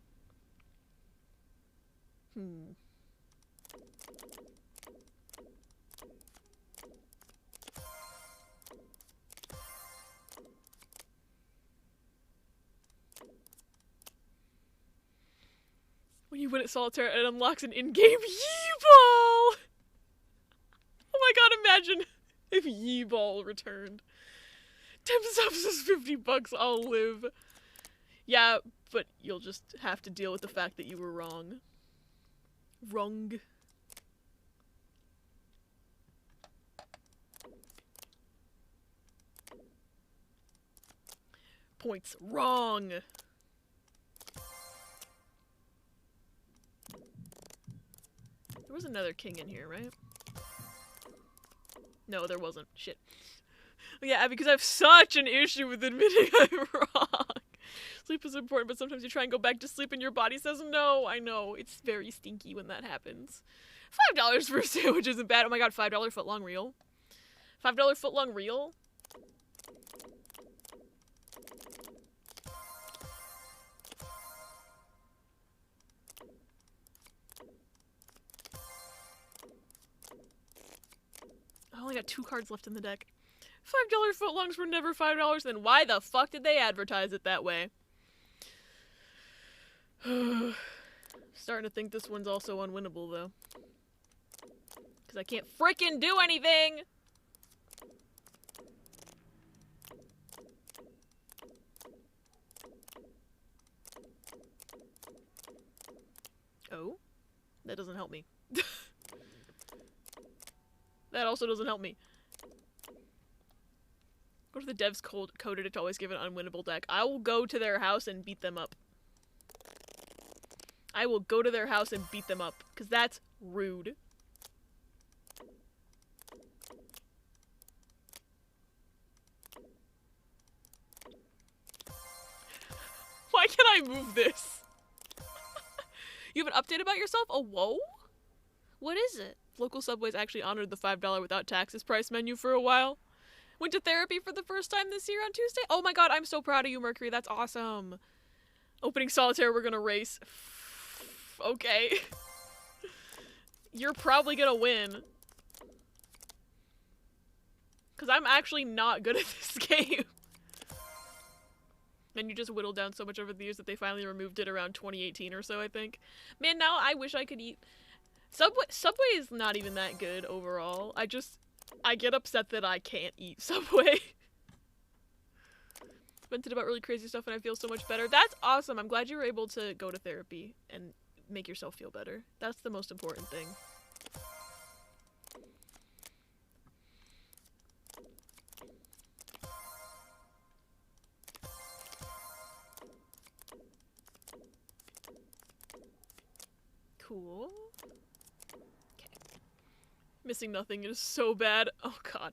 When you win at solitaire, it unlocks an in-game Yee-Ball! Oh my god, imagine if Yee-Ball returned. 10 subs is $50, I'll live. Yeah, but you'll just have to deal with the fact that you were wrong. Wrong. Points wrong. There was another king in here, right? No, there wasn't. Shit. Yeah, because I have such an issue with admitting I'm wrong. Sleep is important, but sometimes you try and go back to sleep and your body says no. I know. It's very stinky when that happens. $5 for a sandwich isn't bad. Oh my god, $5 footlong reel? $5 footlong reel? I only got 2 cards left in the deck. $5 footlongs were never $5, then why the fuck did they advertise it that way? Starting to think this one's also unwinnable, though. Because I can't frickin' do anything! Oh? That doesn't help me. That also doesn't help me. Go to the devs coded it to always give an unwinnable deck. I will go to their house and beat them up. I will go to their house and beat them up. Because that's rude. Why can't I move this? You have an update about yourself? A whoa? What is it? Local Subways actually honored the $5 without taxes price menu for a while. Went to therapy for the first time this year on Tuesday. Oh my god, I'm so proud of you, Mercury. That's awesome. Opening solitaire, we're gonna race. Okay. You're probably gonna win. Because I'm actually not good at this game. And you just whittled down so much over the years that they finally removed it around 2018 or so, I think. Man, now I wish I could eat... Subway is not even that good overall. I get upset that I can't eat Subway. Vented about really crazy stuff and I feel so much better. That's awesome. I'm glad you were able to go to therapy and make yourself feel better. That's the most important thing. Cool. Missing nothing is so bad. Oh god.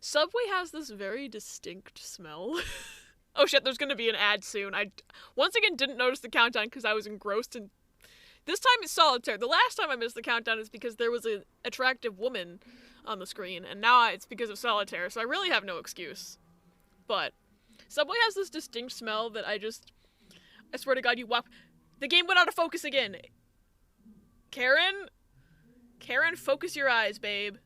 Subway has this very distinct smell. Oh shit, there's gonna be an ad soon. I once again didn't notice the countdown because I was engrossed in... This time it's solitaire. The last time I missed the countdown is because there was an attractive woman on the screen, and now it's because of solitaire, so I really have no excuse. But Subway has this distinct smell that I swear to God, you walk. The game went out of focus again. Karen? Karen, focus your eyes, babe.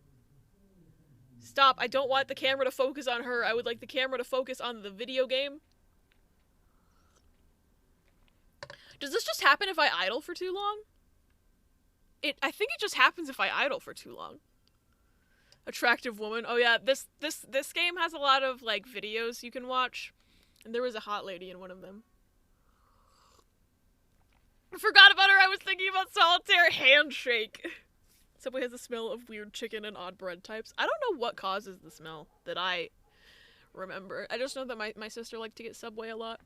Stop. I don't want the camera to focus on her. I would like the camera to focus on the video game. Does this just happen if I idle for too long? I think it just happens if I idle for too long. Attractive woman. Oh yeah, this game has a lot of like videos you can watch. And there was a hot lady in one of them. I forgot about her. I was thinking about solitaire. Handshake. Subway has the smell of weird chicken and odd bread types. I don't know what causes the smell that I remember. I just know that my sister liked to get Subway a lot.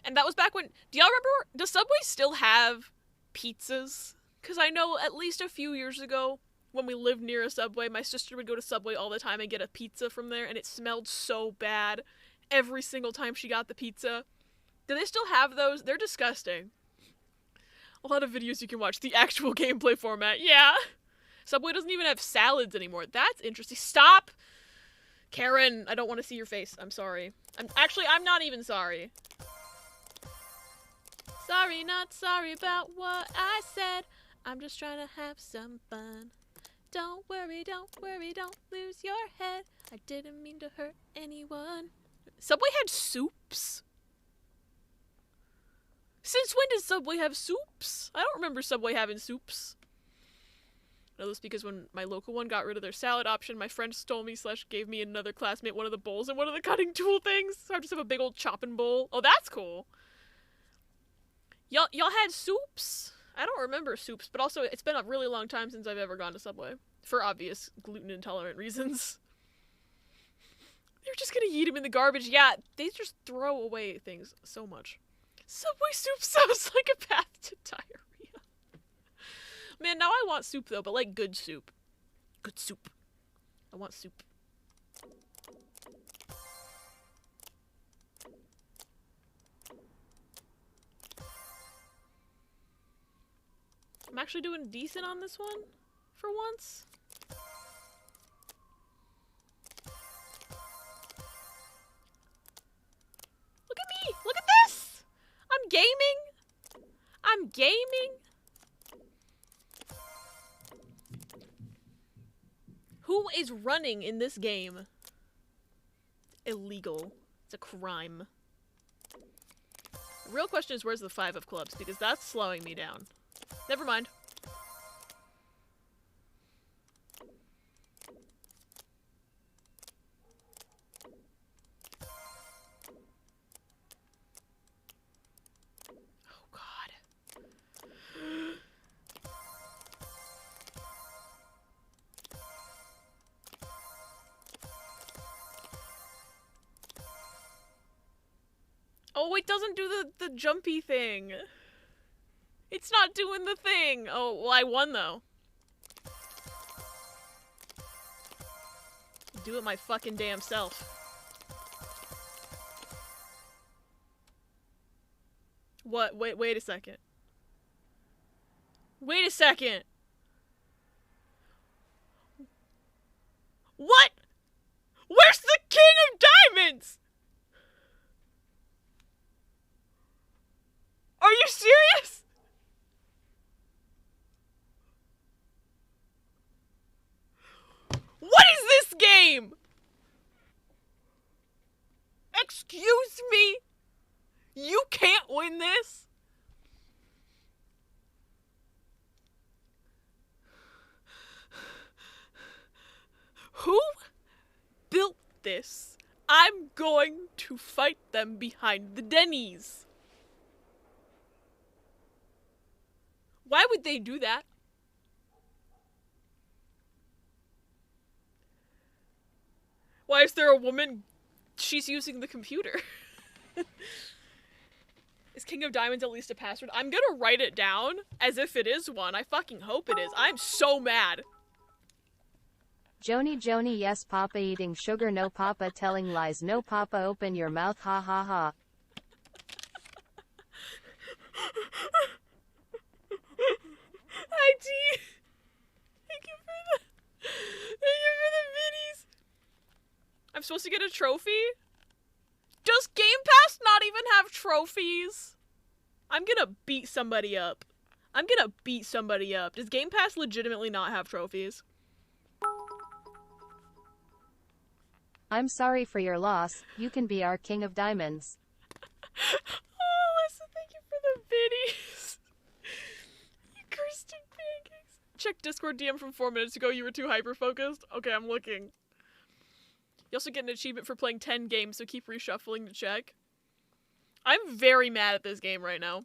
And that was back when... Do y'all remember... Does Subway still have pizzas? Because I know at least a few years ago, when we lived near a Subway, my sister would go to Subway all the time and get a pizza from there, and it smelled so bad every single time she got the pizza. Do they still have those? They're disgusting. A lot of videos you can watch. The actual gameplay format. Yeah. Subway doesn't even have salads anymore. That's interesting. Stop! Karen, I don't want to see your face. I'm sorry. I'm not even sorry. Sorry, not sorry about what I said. I'm just trying to have some fun. Don't worry, don't lose your head. I didn't mean to hurt anyone. Subway had soups? Since when did Subway have soups? I don't remember Subway having soups. I know this because when my local one got rid of their salad option, my friend stole me / gave me another classmate one of the bowls and one of the cutting tool things. So I just have a big old chopping bowl. Oh, that's cool. Y'all had soups? I don't remember soups, but also it's been a really long time since I've ever gone to Subway. For obvious gluten intolerant reasons. They're just gonna eat them in the garbage. Yeah, they just throw away things so much. Subway soup sounds like a path to diarrhea. Man, now I want soup though, but like good soup. Good soup. I want soup. I'm actually doing decent on this one, for once. Look at me! Look at this! I'm gaming! I'm gaming! Who is running in this game? Illegal. It's a crime. The real question is where's the 5 of clubs, because that's slowing me down. Never mind. Oh God. Oh, it doesn't do the jumpy thing. It's not doing the thing! Oh, well, I won, though. Do it my fucking damn self. What? Wait a second. Wait a second! What? Where's the King of Diamonds? Are you serious? What is this game? Excuse me? You can't win this? Who built this? I'm going to fight them behind the Denny's. Why would they do that? Why is there a woman? She's using the computer. Is King of Diamonds at least a password? I'm gonna write it down as if it is one. I fucking hope it is. I'm so mad. Joni, yes papa eating sugar, no papa telling lies, no papa open your mouth, ha ha ha. Hi T. Thank you for the minis. I'm supposed to get a trophy? Does Game Pass not even have trophies? I'm gonna beat somebody up. I'm gonna beat somebody up. Does Game Pass legitimately not have trophies? I'm sorry for your loss. You can be our king of diamonds. Oh, listen, thank you for the biddies. You cursed pancakes. Check Discord DM from 4 minutes ago. You were too hyper-focused. Okay, I'm looking. You also get an achievement for playing 10 games, so keep reshuffling to check. I'm very mad at this game right now.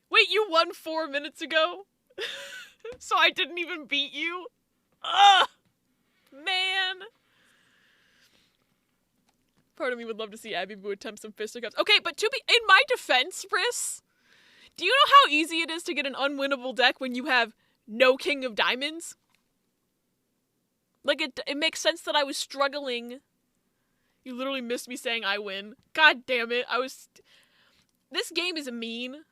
Wait, you won 4 minutes ago? So I didn't even beat you? Ugh! Man! Part of me would love to see Abby Boo attempt some fisticuffs. Okay, but in my defense, Briss, do you know how easy it is to get an unwinnable deck when you have no King of Diamonds? Like, it makes sense that I was struggling. You literally missed me saying I win. God damn it, this game is mean.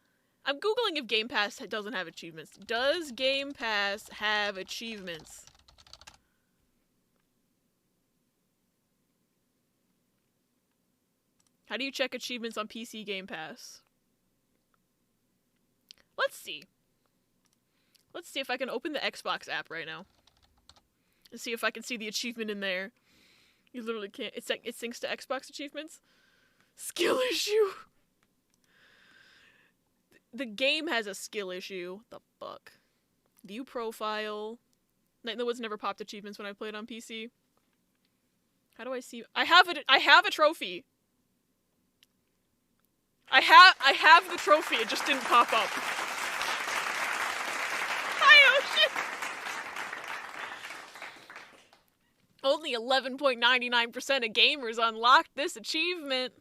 I'm googling if Game Pass doesn't have achievements. Does Game Pass have achievements? How do you check achievements on PC Game Pass? Let's see. Let's see if I can open the Xbox app right now. And see if I can see the achievement in there. You literally can't. It syncs to Xbox achievements. Skill issue. The game has a skill issue. The fuck. View profile. Night in the Woods never popped achievements when I played on PC. How do I see? I have a trophy. I have the trophy. It just didn't pop up. Hi, Ocean. Only 11.99% of gamers unlocked this achievement.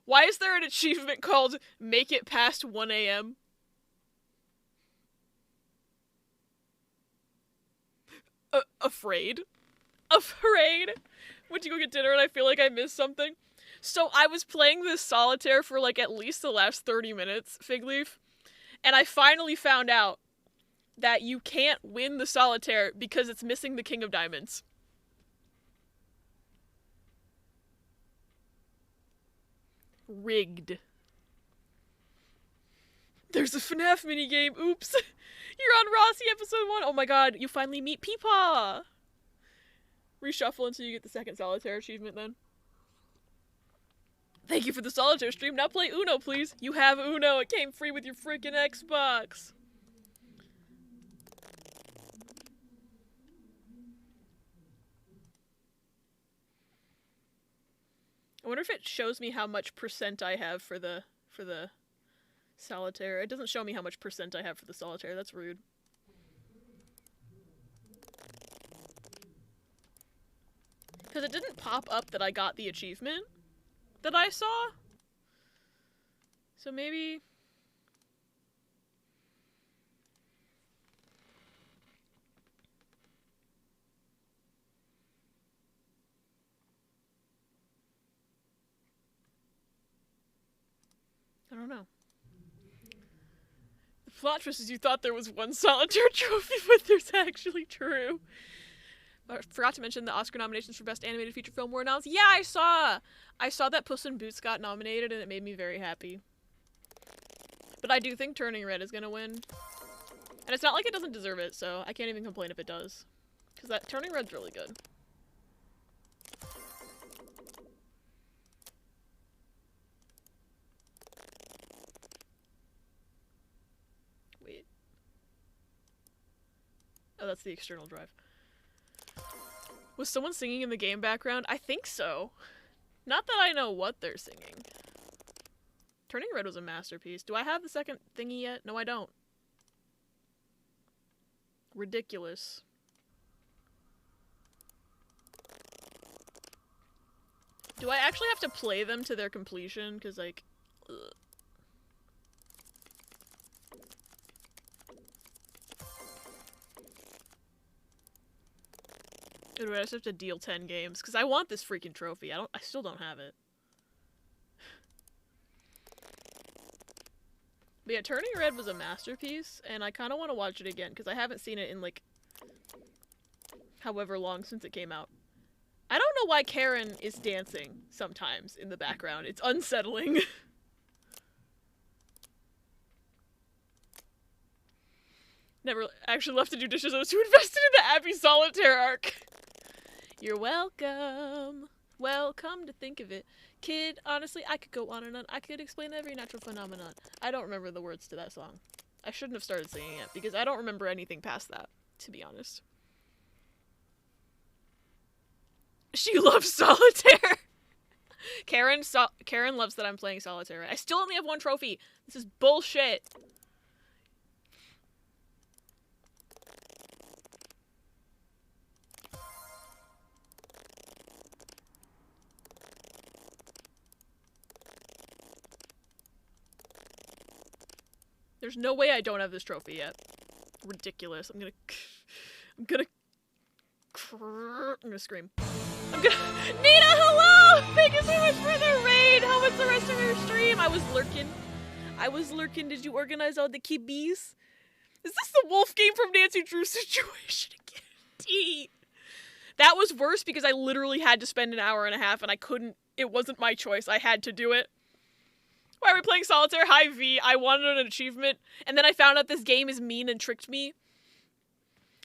Why is there an achievement called Make It Past 1 a.m.? Afraid? Afraid? Went to go get dinner and I feel like I missed something. So I was playing this solitaire for like at least the last 30 minutes, Figleaf, and I finally found out that you can't win the solitaire because it's missing the King of Diamonds. Rigged. There's a FNAF minigame, oops. You're on Rossi episode 1. Oh my god, you finally meet Peepaw. Reshuffle until you get the second solitaire achievement then. Thank you for the solitaire stream. Now play Uno, please. You have Uno. It came free with your freaking Xbox. I wonder if it shows me how much percent I have for the solitaire. It doesn't show me how much percent I have for the solitaire. That's rude. Because it didn't pop up that I got the achievement that I saw. So maybe... I don't know. The plot twist is you thought there was one solitaire trophy, but there's actually true. I forgot to mention the Oscar nominations for Best Animated Feature Film were announced. Yeah, I saw that Puss in Boots got nominated, and it made me very happy. But I do think Turning Red is gonna win. And it's not like it doesn't deserve it, so I can't even complain if it does. Because that Turning Red's really good. Wait. Oh, that's the external drive. Was someone singing in the game background? I think so. Not that I know what they're singing. Turning Red was a masterpiece. Do I have the second thingy yet? No, I don't. Ridiculous. Do I actually have to play them to their completion? Because, like, ugh. Or do I just have to deal 10 games? Because I want this freaking trophy. I still don't have it. But yeah, Turning Red was a masterpiece, and I kind of want to watch it again, because I haven't seen it in, like, however long since it came out. I don't know why Karen is dancing sometimes in the background. It's unsettling. Never actually left to do dishes. I was too invested in the Abby Solitaire arc. You're welcome. Welcome to think of it. Kid, honestly, I could go on and on. I could explain every natural phenomenon. I don't remember the words to that song. I shouldn't have started singing it because I don't remember anything past that, to be honest. She loves solitaire. Karen loves that I'm playing solitaire. I still only have 1 trophy. This is bullshit. There's no way I don't have this trophy yet. Ridiculous. I'm gonna scream. Nina, hello! Thank you so much for the raid! How was the rest of your stream? I was lurking. Did you organize all the kibbies? Is this the wolf game from Nancy Drew's situation again? T. That was worse because I literally had to spend an hour and a half and I couldn't. It wasn't my choice. I had to do it. Why are we playing solitaire? Hi, V. I wanted an achievement. And then I found out this game is mean and tricked me.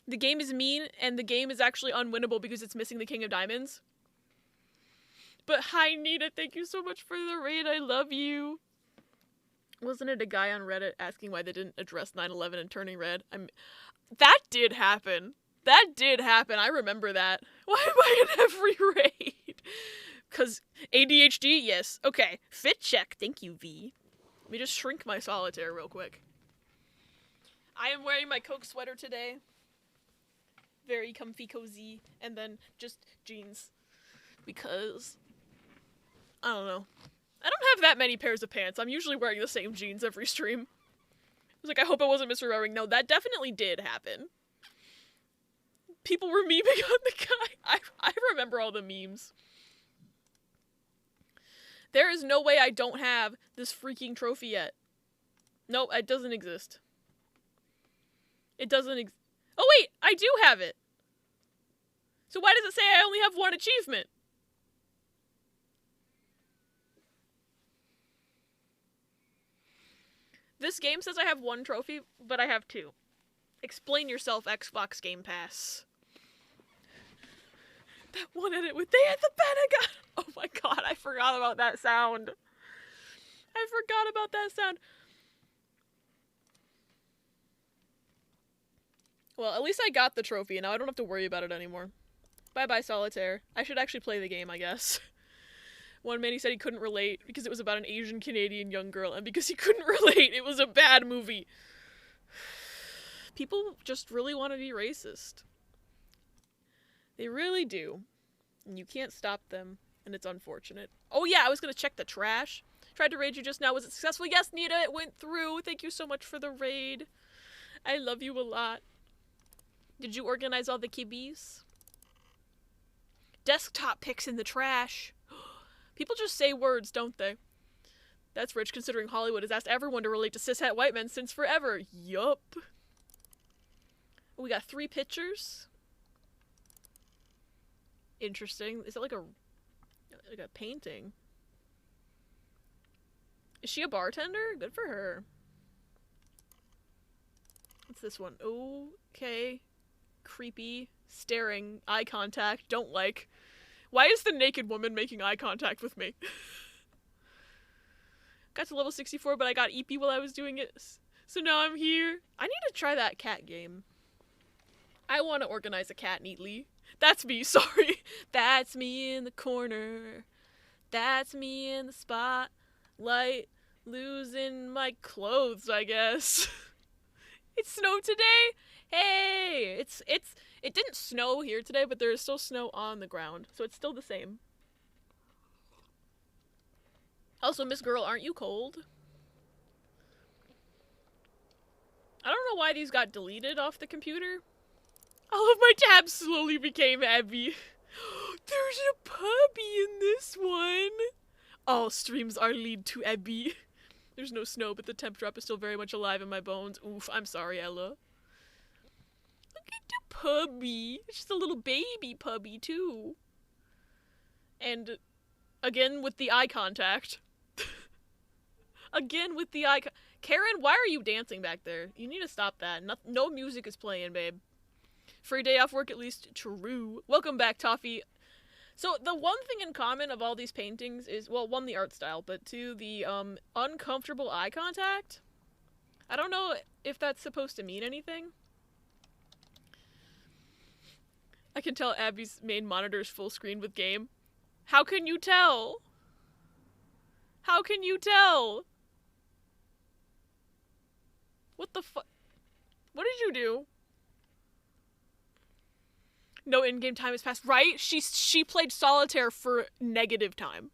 The game is mean, and the game is actually unwinnable because it's missing the King of Diamonds. But hi, Nina. Thank you so much for the raid. I love you. Wasn't it a guy on Reddit asking why they didn't address 9/11 and turning red? That did happen. I remember that. Why am I in every raid? Because ADHD? Yes. Okay. Fit check. Thank you, V. Let me just shrink my solitaire real quick. I am wearing my Coke sweater today. Very comfy, cozy. And then just jeans. Because, I don't know. I don't have that many pairs of pants. I'm usually wearing the same jeans every stream. I was like, I hope I wasn't misremembering. No, that definitely did happen. People were memeing on the guy. I remember all the memes. There is no way I don't have this freaking trophy yet. No, it doesn't exist. It doesn't exist. Oh wait, I do have it. So why does it say I only have 1 achievement? This game says I have 1 trophy, but I have 2. Explain yourself, Xbox Game Pass. That one edit with they at the Pentagon. Oh my god, I forgot about that sound. Well, at least I got the trophy, and now I don't have to worry about it anymore. Bye-bye, Solitaire. I should actually play the game, I guess. One man, he said he couldn't relate because it was about an Asian Canadian young girl, and because he couldn't relate, it was a bad movie. People just really want to be racist. They really do. And you can't stop them, and it's unfortunate. Oh yeah, I was gonna check the trash. Tried to raid you just now. Was it successful? Yes, Nita, it went through. Thank you so much for the raid. I love you a lot. Did you organize all the kibbies? Desktop pics in the trash. People just say words, don't they? That's rich considering Hollywood has asked everyone to relate to cishet white men since forever. Yup. We got 3 pictures. Interesting. Is that like a painting? Is she a bartender? Good for her. What's this one? Okay. Creepy. Staring. Eye contact. Don't like. Why is the naked woman making eye contact with me? Got to level 64, but I got EP while I was doing it. So now I'm here. I need to try that cat game. I want to organize a cat neatly. That's me, sorry. That's me in the corner. That's me in the spotlight. Losing my clothes, I guess. It snowed today? Hey! It didn't snow here today, but there is still snow on the ground, so it's still the same. Also, Miss Girl, aren't you cold? I don't know why these got deleted off the computer. All of my tabs slowly became heavy. There's a puppy in this one. All streams are lead to Abby. There's no snow, but the temp drop is still very much alive in my bones. Oof, I'm sorry, Ella. Look at the puppy. It's just a little baby puppy, too. And again with the eye contact. Again with the eye Karen, why are you dancing back there? You need to stop that. No music is playing, babe. Free day off work at least. True. Welcome back, Toffee. So the one thing in common of all these paintings is, well, one, the art style, but two, the uncomfortable eye contact. I don't know if that's supposed to mean anything. I can tell Abby's main monitor is full screen with game. How can you tell? How can you tell? What the fuck? What did you do? No in-game time has passed. Right? She played solitaire for negative time.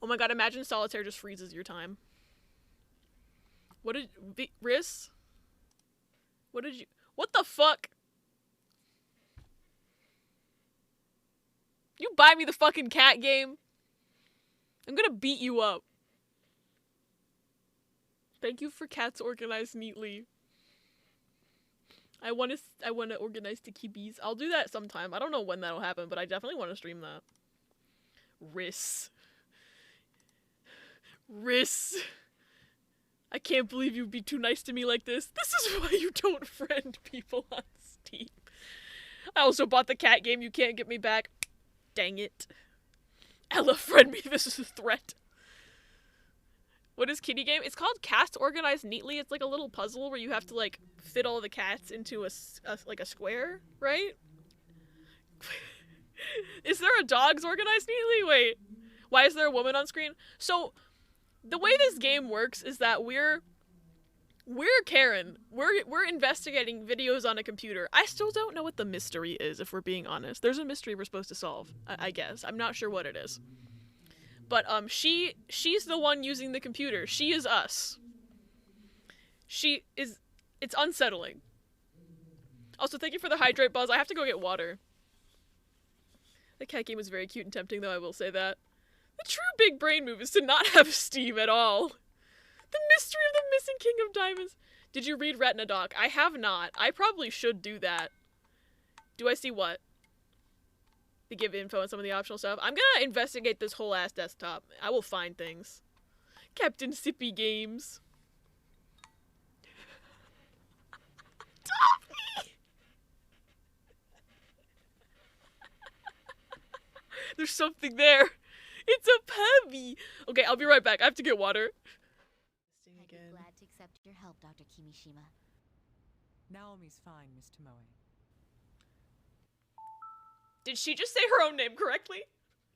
Oh my god, imagine solitaire just freezes your time. What did... Riss? What did you... What the fuck? You buy me the fucking cat game? I'm gonna beat you up. Thank you for cats organized neatly. I want to organize the kibis. I'll do that sometime. I don't know when that'll happen, but I definitely want to stream that. Riss. Riss. I can't believe you'd be too nice to me like this. This is why you don't friend people on Steam. I also bought the cat game. You can't get me back. Dang it. Ella, friend me. This is a threat. What is kitty game? It's called Cats Organized Neatly. It's like a little puzzle where you have to like fit all the cats into a square, right? Is there a dogs organized neatly? Wait. Why is there a woman on screen? So the way this game works is that we're Karen. We're investigating videos on a computer. I still don't know what the mystery is, if we're being honest. There's a mystery we're supposed to solve, I guess. I'm not sure what it is. But she's the one using the computer. She is us. It's unsettling. Also, thank you for the hydrate, Buzz. I have to go get water. The cat game was very cute and tempting, though, I will say that. The true big brain move is to not have Steam at all. The mystery of the missing King of Diamonds. Did you read Retina Doc? I have not. I probably should do that. Do I see what? To give info on some of the optional stuff. I'm gonna investigate this whole ass desktop. I will find things. Captain Sippy Games. Toffee! There's something there. It's a puppy. Okay, I'll be right back. I have to get water. I'd be glad to accept your help, Dr. Kimishima. Naomi's fine, Miss Tomoe. Did she just say her own name correctly?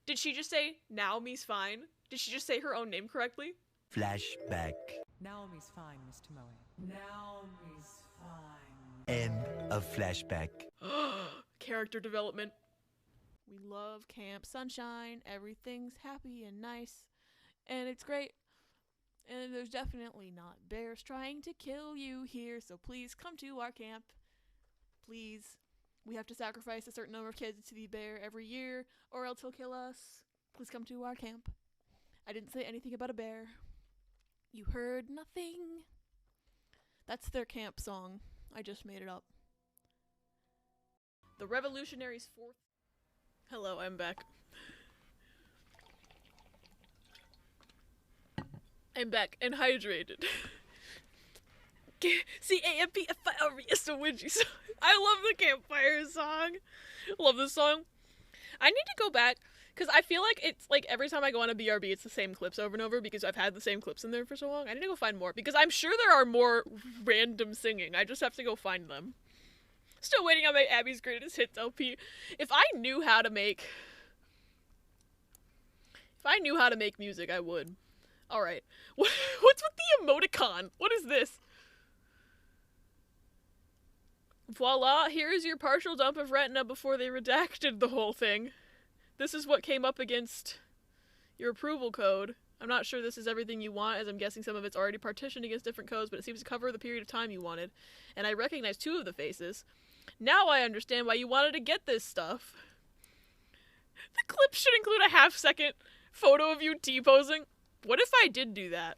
Did she just say, Naomi's fine? Did she just say her own name correctly? Flashback. Naomi's fine, Miss Tomoe. Naomi's fine. End of flashback. Character development. We love Camp Sunshine. Everything's happy and nice. And it's great. And there's definitely not bears trying to kill you here, so please come to our camp. Please. We have to sacrifice a certain number of kids to the bear every year, or else he'll kill us. Please come to our camp. I didn't say anything about a bear. You heard nothing. That's their camp song. I just made it up. The Revolutionaries' fourth... Hello, I'm back. I'm back and hydrated. C-A-M-P-F-I-R-E-S, the Ouija song. I love the campfire song. Love this song. I need to go back, because I feel like it's like every time I go on a BRB, it's the same clips over and over, because I've had the same clips in there for so long. I need to go find more, because I'm sure there are more random singing. I just have to go find them. Still waiting on my Abby's Greatest Hits LP. If I knew how to make music, I would. Alright. What's with the emoticon? What is this? Voila, here's your partial dump of Retina before they redacted the whole thing. This is what came up against your approval code. I'm not sure this is everything you want, as I'm guessing some of it's already partitioned against different codes, but it seems to cover the period of time you wanted. And I recognize 2 of the faces. Now I understand why you wanted to get this stuff. The clip should include a half-second photo of you T-posing. What if I did do that?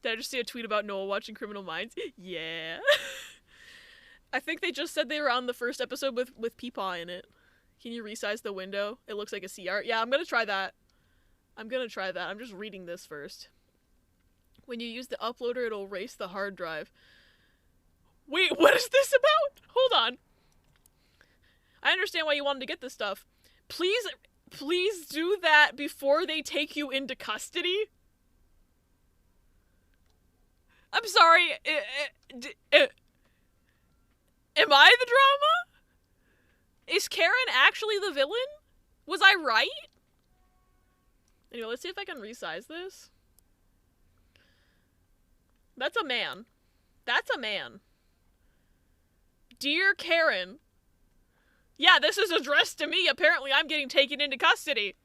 Did I just see a tweet about Noah watching Criminal Minds? Yeah. I think they just said they were on the first episode with Peepaw in it. Can you resize the window? It looks like a CR. Yeah, I'm gonna try that. I'm just reading this first. When you use the uploader, it'll erase the hard drive. Wait, what is this about? Hold on. I understand why you wanted to get this stuff. Please do that before they take you into custody. I'm sorry. Am I the drama? Is Karen actually the villain? Was I right? Anyway, let's see if I can resize this. That's a man. That's a man. Dear Karen. Yeah, this is addressed to me. Apparently I'm getting taken into custody.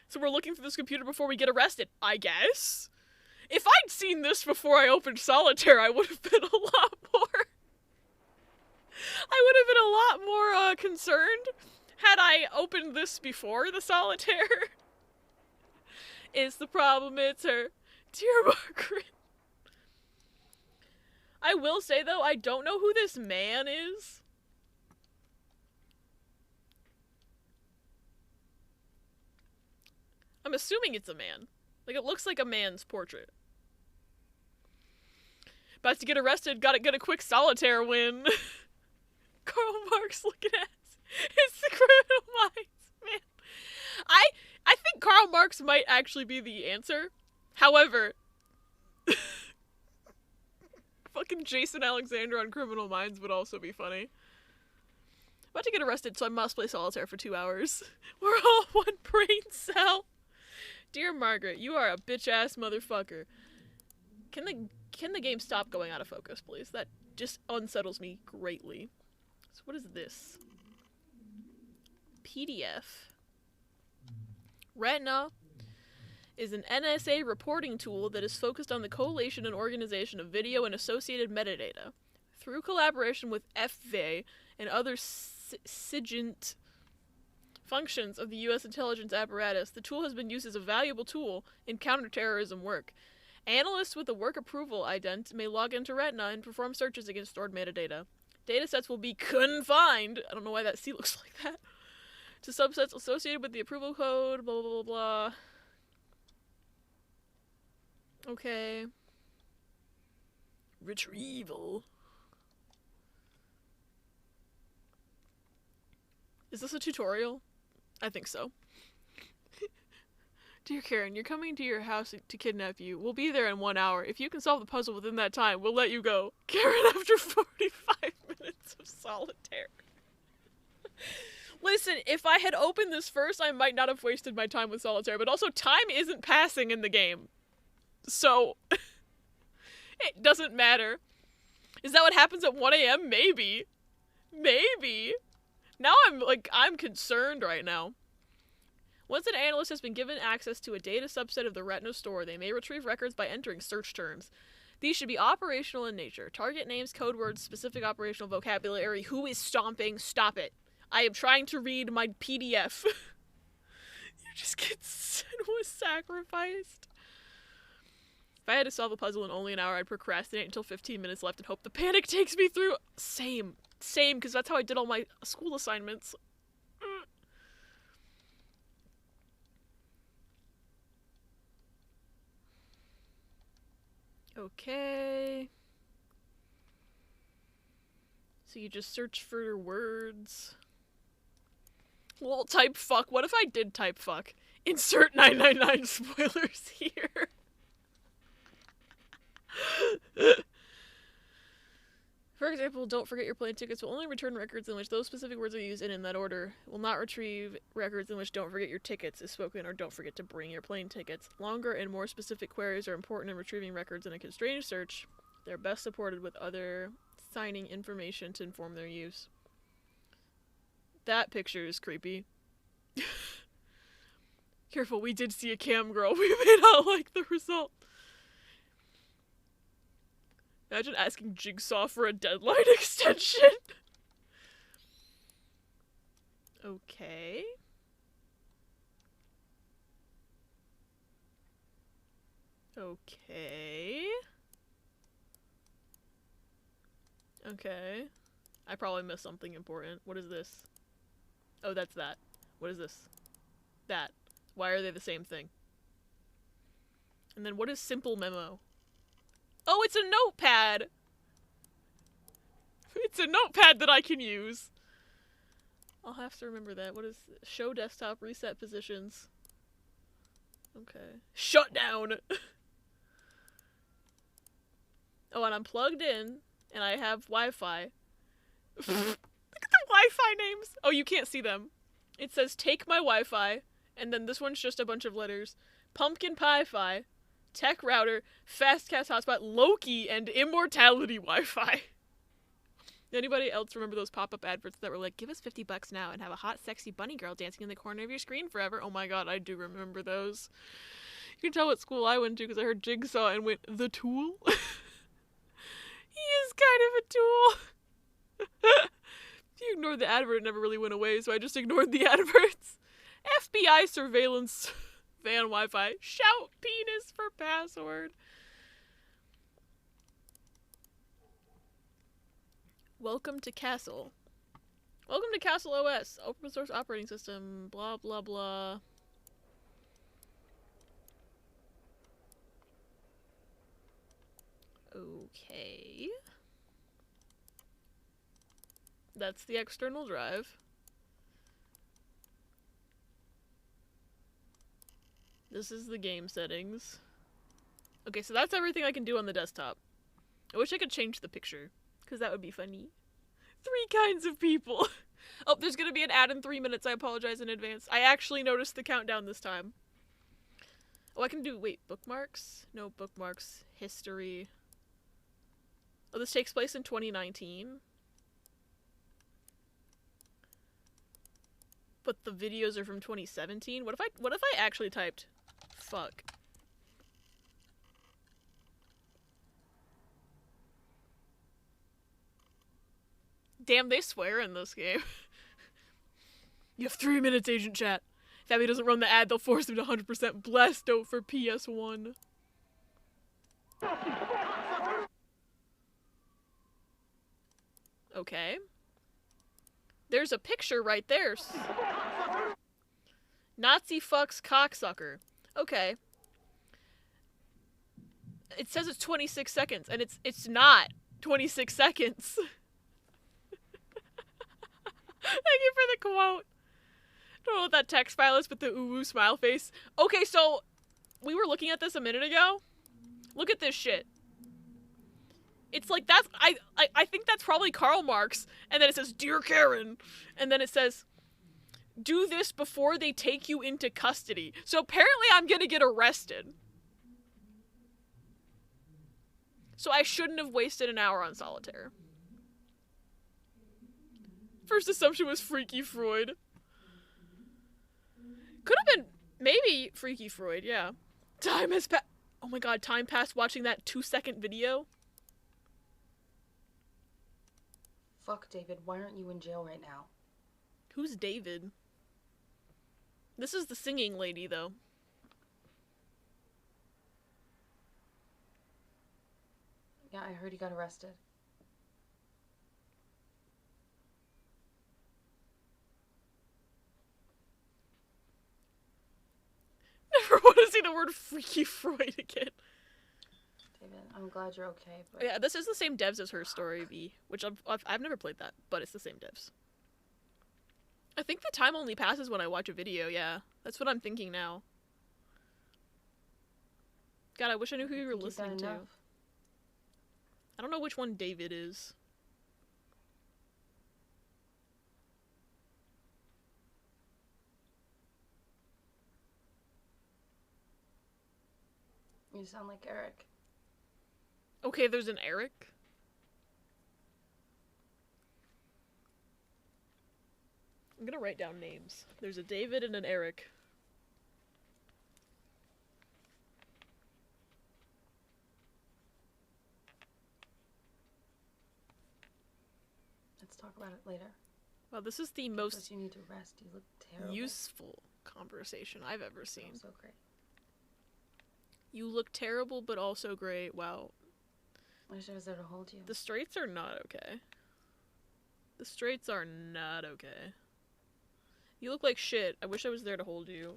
So we're looking for this computer before we get arrested, I guess? If I'd seen this before I opened Solitaire, I would have been a lot more... concerned had I opened this before the Solitaire. Is the problem it's her. Dear Margaret. I will say, though, I don't know who this man is. I'm assuming it's a man. Like, it looks like a man's portrait. About to get arrested, gotta get a quick Solitaire win. Karl Marx looking at us. It's the Criminal Minds, man. I think Karl Marx might actually be the answer. However, fucking Jason Alexander on Criminal Minds would also be funny. About to get arrested, so I must play Solitaire for 2 hours. We're all one brain cell. Dear Margaret, you are a bitch-ass motherfucker. Can the game stop going out of focus, please? That just unsettles me greatly. So what is this? PDF. Retina is an NSA reporting tool that is focused on the collation and organization of video and associated metadata. Through collaboration with FVA and other SIGINT functions of the U.S. intelligence apparatus, the tool has been used as a valuable tool in counterterrorism work. Analysts with a work approval ident may log into Retina and perform searches against stored metadata. Datasets will be confined, I don't know why that C looks like that, to subsets associated with the approval code, blah, blah, blah, blah. Okay. Retrieval. Is this a tutorial? I think so. Dear Karen, you're coming to your house to kidnap you. We'll be there in 1 hour. If you can solve the puzzle within that time, we'll let you go. Karen, after 45 minutes of Solitaire. Listen, if I had opened this first, I might not have wasted my time with Solitaire, but also time isn't passing in the game. So, it doesn't matter. Is that what happens at 1 a.m.? Maybe. Maybe. Now I'm concerned right now. Once an analyst has been given access to a data subset of the Retina store, they may retrieve records by entering search terms. These should be operational in nature. Target names, code words, specific operational vocabulary. Who is stomping? Stop it. I am trying to read my PDF. You just get was sacrificed. If I had to solve a puzzle in only an hour, I'd procrastinate until 15 minutes left and hope the panic takes me through. Same, because that's how I did all my school assignments. Okay. So you just search for words. Well, type fuck. What if I did type fuck? Insert 999 spoilers here. For example, don't forget your plane tickets will only return records in which those specific words are used and in that order. Will not retrieve records in which don't forget your tickets is spoken or don't forget to bring your plane tickets. Longer and more specific queries are important in retrieving records in a constrained search. They're best supported with other signing information to inform their use. That picture is creepy. Careful, we did see a cam girl. We may not like the result. Imagine asking Jigsaw for a deadline extension. Okay. Okay. Okay. I probably missed something important. What is this? Oh, that's that. What is this? That. Why are they the same thing? And then what is simple memo? Oh, it's a notepad! It's a notepad that I can use. I'll have to remember that. What is show desktop reset positions? Okay. Shut down! Oh, and I'm plugged in, and I have Wi-Fi. Look at the Wi-Fi names! Oh, you can't see them. It says, take my Wi-Fi, and then this one's just a bunch of letters. Pumpkin Pie-Fi, Tech Router, Fastcast Hotspot, Loki, and Immortality Wi-Fi. Anybody else remember those pop-up adverts that were like, give us $50 now and have a hot, sexy bunny girl dancing in the corner of your screen forever? Oh my god, I do remember those. You can tell what school I went to because I heard Jigsaw and went, the tool? He is kind of a tool. If you ignored the advert, it never really went away, so I just ignored the adverts. FBI surveillance van Wi-Fi. Shout penis for password. Welcome to Castle. Welcome to Castle OS. Open source operating system. Blah, blah, blah. Okay. That's the external drive. This is the game settings. Okay, so that's everything I can do on the desktop. I wish I could change the picture, because that would be funny. 3 kinds of people. Oh, there's gonna be an ad in 3 minutes. I apologize in advance. I actually noticed the countdown this time. Oh, I can do, wait, bookmarks? No bookmarks. History. Oh, this takes place in 2019. But the videos are from 2017? What if I actually typed fuck? Damn, they swear in this game. You have 3 minutes, Agent Chat. If Abby doesn't run the ad, they'll force him to 100% Blasto for PS1. Okay. There's a picture right there. Nazi fucks cocksucker. Okay. It says it's 26 seconds, and it's not 26 seconds. Thank you for the quote. Don't know what that text file is, but the ooh smile face. Okay, so we were looking at this a minute ago. Look at this shit. It's like, that's, I think that's probably Karl Marx, and then it says, Dear Karen, and then it says, do this before they take you into custody. So apparently I'm gonna get arrested. So I shouldn't have wasted an hour on solitaire. First assumption was Freaky Freud. Could have been, maybe Freaky Freud, yeah. Time has passed. Oh my god, time passed watching that 2-second video. Fuck, David, why aren't you in jail right now? Who's David? This is the singing lady, though. Yeah, I heard he got arrested. Never want to see the word Freaky Freud again. David, I'm glad you're okay, but... Yeah, this is the same devs as Her Story V, which I've never played that, but it's the same devs. I think the time only passes when I watch a video, yeah. That's what I'm thinking now. God, I wish I knew who you were listening to. I don't know which one David is. You sound like Eric. Okay, there's an Eric. I'm gonna write down names. There's a David and an Eric. Let's talk about it later. Well, this is the most you need to rest. You look terrible. useful conversation I've ever seen. So great. You look terrible, but also great. Wow. I wish I was there to hold you. The straights are not okay. The straights are not okay. You look like shit. I wish I was there to hold you.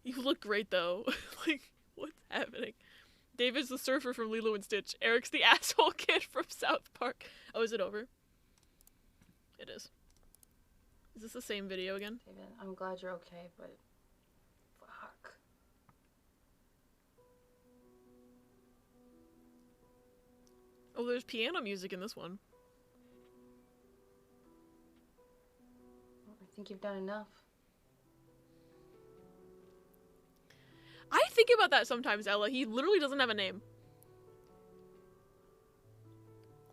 You look great though. Like, what's happening? David's the surfer from Lilo and Stitch. Eric's the asshole kid from South Park. Oh, is it over? It is. Is this the same video again? David, I'm glad you're okay, but fuck. Oh, there's piano music in this one. I think you've done enough. I think about that sometimes, Ella. He literally doesn't have a name.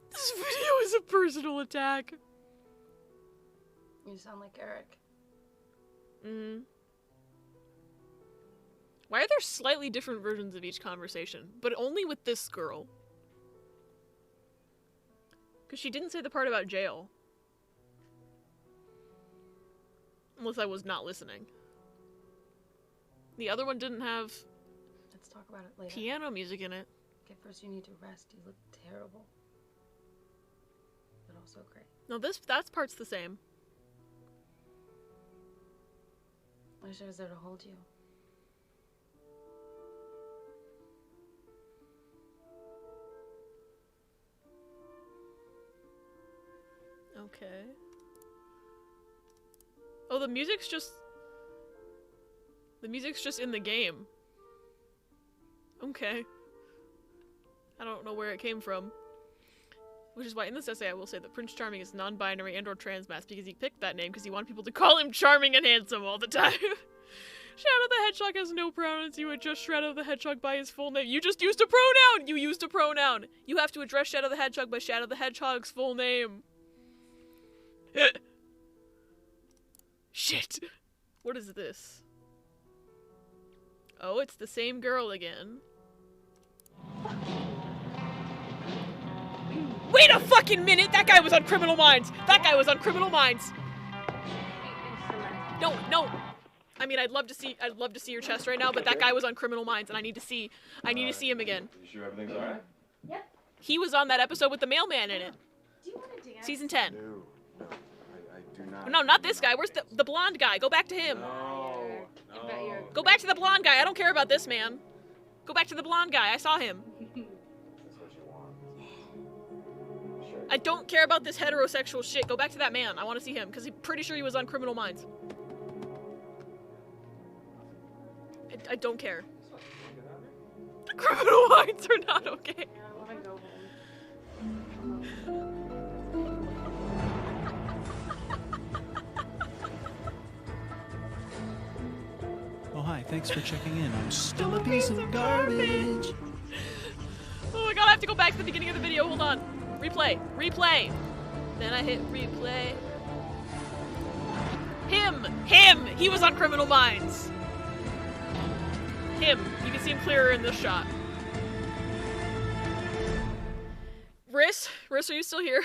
This video is a personal attack. You sound like Eric. Mm-hmm. Why are there slightly different versions of each conversation? But only with this girl. Because she didn't say the part about jail. Unless I was not listening. The other one didn't have Let's talk about it later. piano music in it. Okay, first you need to rest. You look terrible. But also great. No, that part's the same. I wish I was there to hold you. Okay. Oh, the music's just in the game. Okay. I don't know where it came from. Which is why in this essay I will say that Prince Charming is non-binary and or transmask because he picked that name because he wanted people to call him charming and handsome all the time. Shadow the Hedgehog has no pronouns. You address Shadow the Hedgehog by his full name. You just used a pronoun! You used a pronoun! You have to address Shadow the Hedgehog by Shadow the Hedgehog's full name. Shit! What is this? Oh, it's the same girl again. Wait a fucking minute! That guy was on Criminal Minds! That guy was on Criminal Minds! No, no! I mean, I'd love to see your chest right now, but that guy was on Criminal Minds, and I need to see him again. You sure everything's alright? Yep. He was on that episode with the mailman in it. Do you want to dance? Season 10. No, I do not. No, not this guy. Where's the blonde guy? Go back to him. No, I bet you're- Go back to the blonde guy. I don't care about this man. Go back to the blonde guy. I saw him. That's what you want. Sure. I don't care about this heterosexual shit. Go back to that man. I want to see him, because I'm pretty sure he was on Criminal Minds. I don't care. The Criminal Minds are not okay. Yeah, I want to go Oh, hi, thanks for checking in. I'm still a piece of garbage. Oh my god, I have to go back to the beginning of the video. Hold on. Replay. Replay. Then I hit replay. Him! He was on Criminal Minds. Him. You can see him clearer in this shot. Riss, are you still here?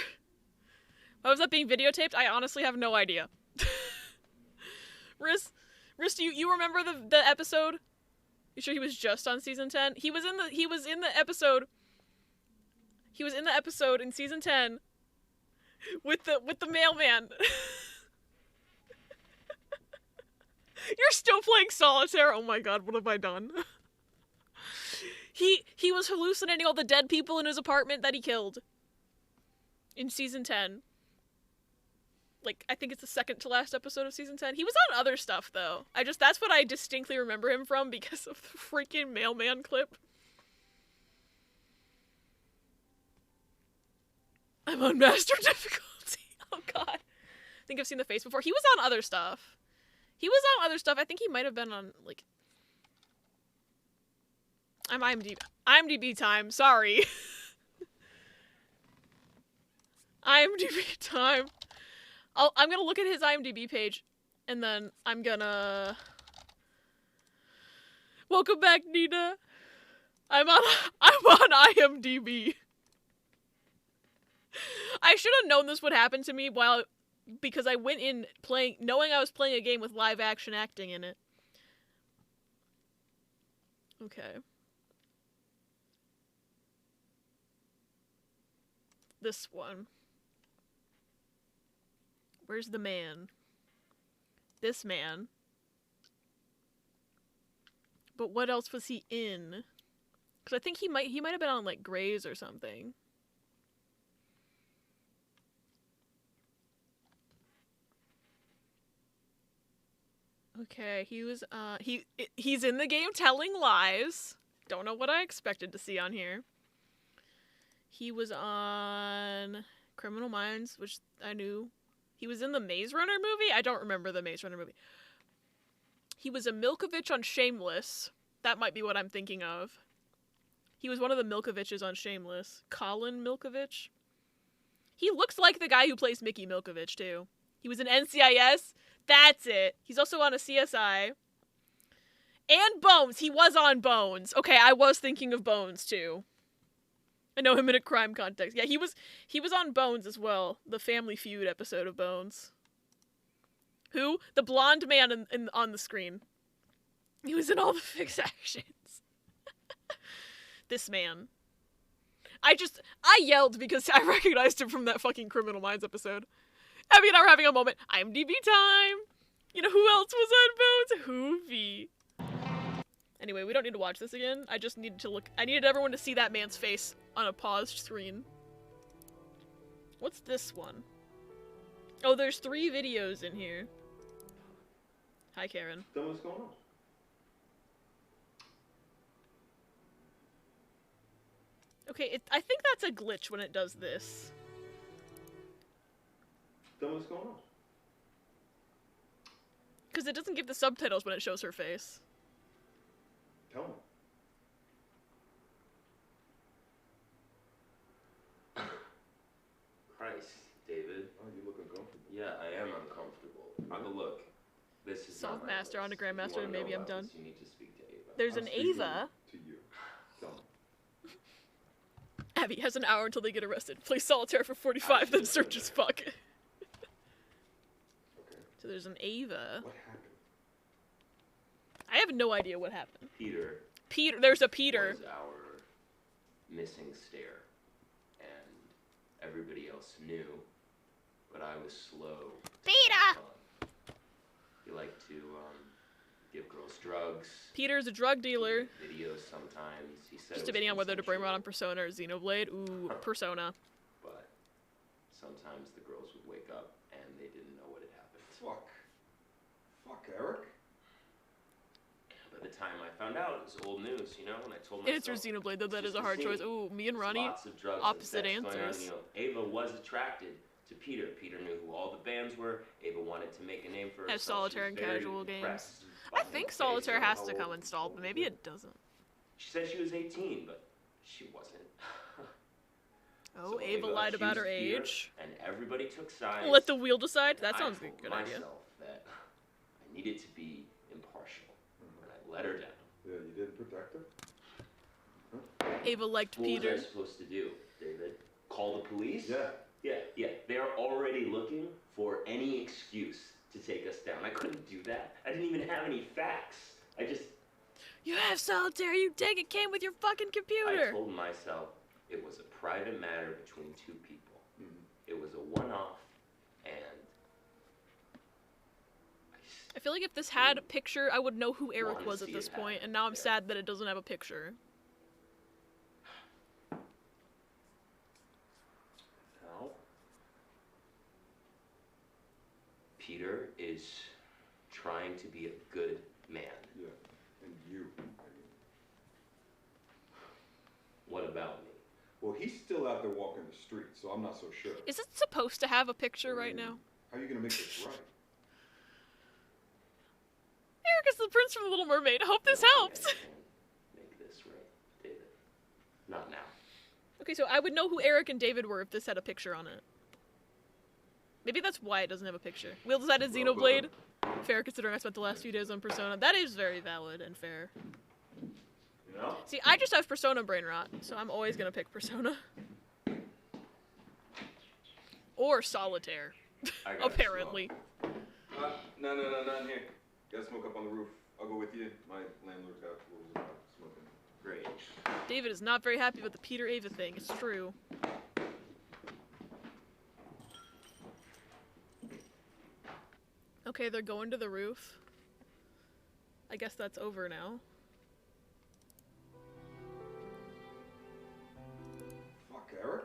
Why was that being videotaped? I honestly have no idea. Riss, do you remember the episode? You sure he was just on season 10? He was in the episode in season 10 with the mailman. You're still playing solitaire? Oh my god, what have I done? He was hallucinating all the dead people in his apartment that he killed. In season 10. Like, I think it's the second to last episode of season 10. He was on other stuff, though. That's what I distinctly remember him from because of the freaking mailman clip. I'm on master difficulty. Oh god. I think I've seen the face before. He was on other stuff. I think he might have been on, like... I'm IMDb time. Sorry. IMDb time. I'm gonna look at his IMDb page, and then I'm gonna... Welcome back, Nina. I'm on IMDb. I should have known this would happen to me because I went in knowing I was playing a game with live action acting in it. Okay. This one. Where's the man? This man. But what else was he in? Because I think he might have been on like Grey's or something. Okay, he was he's in the game Telling Lies. Don't know what I expected to see on here. He was on Criminal Minds, which I knew. He was in the Maze Runner movie? I don't remember the Maze Runner movie. He was a Milkovich on Shameless. That might be what I'm thinking of. He was one of the Milkoviches on Shameless. Colin Milkovich. He looks like the guy who plays Mickey Milkovich, too. He was in NCIS. That's it. He's also on a CSI. And Bones. He was on Bones. Okay, I was thinking of Bones, too. I know him in a crime context. Yeah, he was on Bones as well. The Family Feud episode of Bones. Who? The blonde man on the screen. He was in all the Fix actions. This man. I yelled because I recognized him from that fucking Criminal Minds episode. Abby and I were having a moment. IMDb time! You know who else was on Bones? Hoovy. Anyway, we don't need to watch this again. I just needed to look. I needed everyone to see that man's face on a paused screen. What's this one? Oh, there's 3 videos in here. Hi, Karen. Then what's going on? Okay, I think that's a glitch when it does this. Then what's going on? Because it doesn't give the subtitles when it shows her face. Tell me. Christ, David. Oh, you look uncomfortable. Yeah, I am uncomfortable. Have a look. This is Soft not my Master place. onto If you Grandmaster, wanna and maybe know I'm about done. this, you need to speak to Ava. There's an Ava. To you. Tell me. Abby has an hour until they get arrested. Plays solitaire for 45, then searches fuck. Okay. So there's an Ava. What happened? I have no idea what happened. Peter. There's a Peter. Was our missing stare, and everybody else knew, but I was slow. Peter! He liked to give girls drugs. Peter's a drug dealer. Videos sometimes. He said Just it was debating on whether to bring her on consensual, Persona or Xenoblade. Ooh, Persona. but sometimes the girls would wake up and they didn't know what had happened. Fuck, Eric. By the time I found out, it was old news, you know, and I told myself. Answer Xenoblade, though that it's is a just hard the choice. scene. Ooh, me and There's Ronnie, lots of drugs and opposite sex going on, answers. you know. Ava was attracted to Peter. Peter knew who all the bands were. Ava wanted to make a name for herself. As solitaire She was and very casual games. impressed. I think Okay, solitaire so has how to old- come installed, but maybe it doesn't. She said she was 18, but she wasn't. Oh, So Ava lied about her accused Peter, age. And everybody took sides. Let the wheel decide? and That sounds I like a told good idea. myself that I needed to be impartial, and I let her down. Yeah, you didn't protect her? Ava liked What Peter. was I supposed to do, David? Call the police? Yeah. Yeah. They're already looking for any excuse to take us down. I couldn't do that. I didn't even have any facts. I just... You have solitaire, you dig, it came with your fucking I computer. told myself it was a private matter between 2 people. Mm-hmm. It was a one-off, and... I feel like if this had a picture, I would know who Eric Wanna was at see this it point, happen. and now I'm Yeah. sad that it doesn't have a picture. Now, Peter is trying to be a good man. Yeah. And you. What about me? Well, he's still out there walking the street, so I'm not so sure. Is it supposed to have a picture right now? How are you gonna make this right? Eric is the prince from The Little Mermaid. I hope this I don't helps. think I can make this right, David. Not now. Okay, so I would know who Eric and David were if this had a picture on it. Maybe that's why it doesn't have a picture. Wheel decided Xenoblade. Fair considering I spent the last few days on Persona. That is very valid and fair. You know? See, I just have Persona brain rot, so I'm always gonna pick Persona. Or Solitaire. I gotta Apparently. No, not in here. Gotta smoke up on the roof. I'll go with you. My landlord's got rules about smoking. Great. David is not very happy with the Peter Ava thing. It's true. Okay, they're going to the roof. I guess that's over now. Fuck, Eric.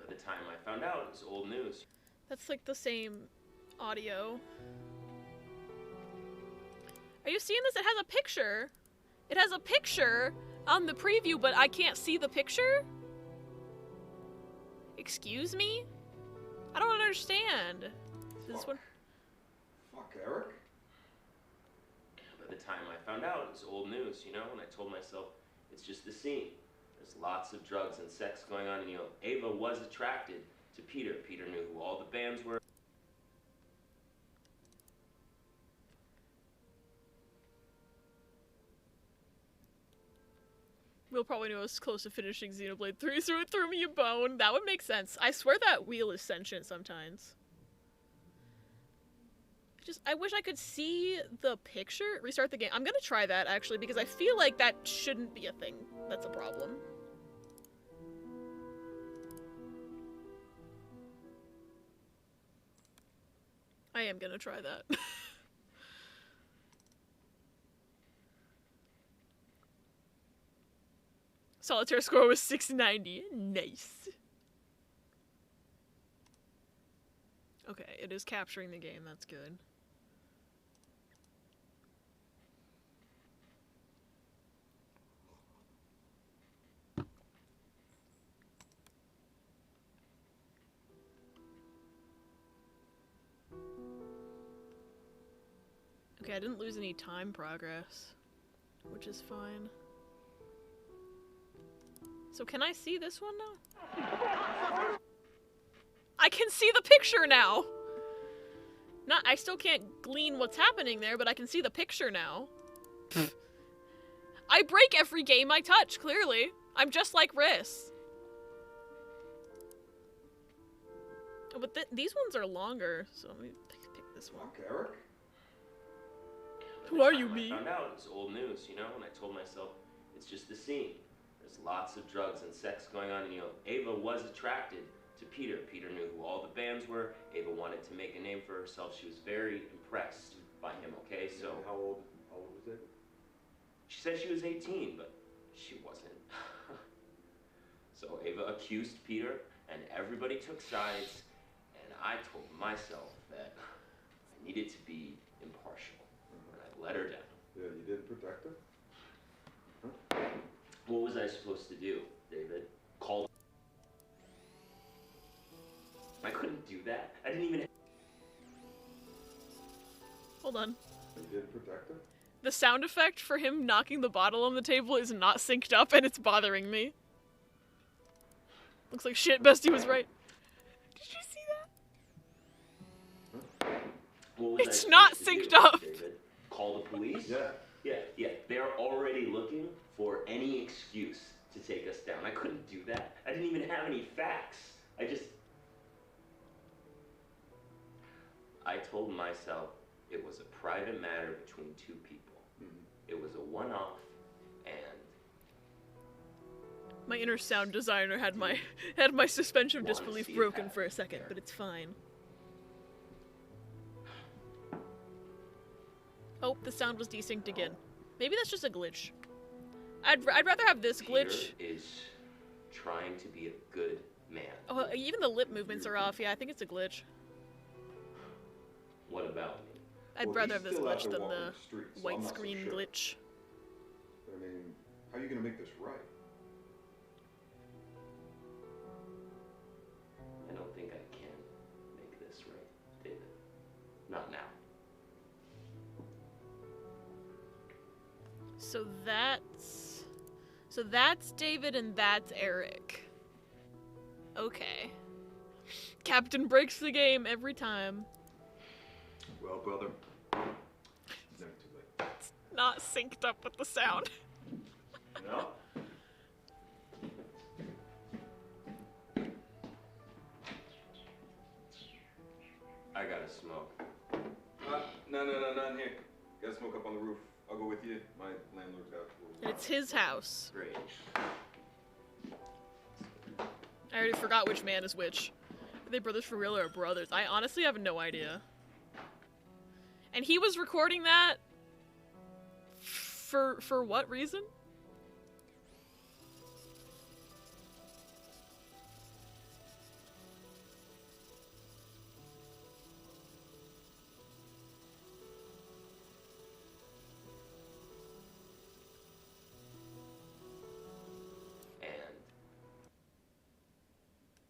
By the time I found out, it was old news. That's like the same audio. Are you seeing this? It has a picture. It has a picture on the preview, but I can't see the picture? Excuse me? I don't understand. This one. Fuck, Eric. By the time I found out, it was old news, you know, and I told myself, it's just the scene. There's lots of drugs and sex going on, and you know, Ava was attracted to Peter. Peter knew who all the bands were. We'll probably know it's close to finishing Xenoblade 3, so it threw me a bone. That would make sense. I swear that wheel is sentient sometimes. I wish I could see the picture. Restart the game. I'm gonna try that, actually, because I feel like that shouldn't be a thing. That's a problem. I am gonna try that. Solitaire score was 690. Nice. Okay, it is capturing the game. That's good. Okay, I didn't lose any time progress, which is fine. So can I see this one now? I can see the picture now! I still can't glean what's happening there, but I can see the picture now. I break every game I touch, clearly. I'm just like Riss. Oh, but these ones are longer, so let me pick this one. Fuck, Eric. Who are you, me? I found out it was old news, you know, and I told myself, it's just the scene. There's lots of drugs and sex going on, and you know, Ava was attracted to Peter. Peter knew who all the bands were. Ava wanted to make a name for herself. She was very impressed by him, okay? So How old was it? she said she was 18, but she wasn't. So Ava accused Peter, and everybody took sides, and I told myself that I needed to be impartial, and I let her down. Yeah, you didn't protect her? What was I supposed to do, David? Call? I couldn't do that. I didn't even... Hold on. You didn't protect her? The sound effect for him knocking the bottle on the table is not synced up, and it's bothering me. Looks like shit, Bestie was right. Did you see that? What was It's I not supposed to synced do, up. David? Call the police? Yeah. Yeah. They're already looking for any excuse to take us down. I couldn't do that. I didn't even have any facts. I told myself it was a private matter between two people. It was a one-off, and My inner sound designer had my suspension of disbelief broken for a second, but it's fine. Oh, the sound was desynced again. Maybe that's just a glitch. I'd rather have this glitch. Peter is trying to be a good man. Oh, even the lip movements are off. Yeah, I think it's a glitch. What about me? I'd rather have this still out glitch there than walking the streets, so white I'm not so screen sure. glitch. I mean, how are you gonna make this right? I don't think I can make this right, David. Not now. So that's David and that's Eric. Okay. Captain breaks the game every time. Well, brother, it's never too late. It's not synced up with the sound. No? I gotta smoke. No, not in here. Gotta smoke up on the roof. I'll go with you. My landlord's got And it's his house. Great. I already forgot which man is which. Are they brothers for real or brothers? I honestly have no idea. And he was recording that for what reason?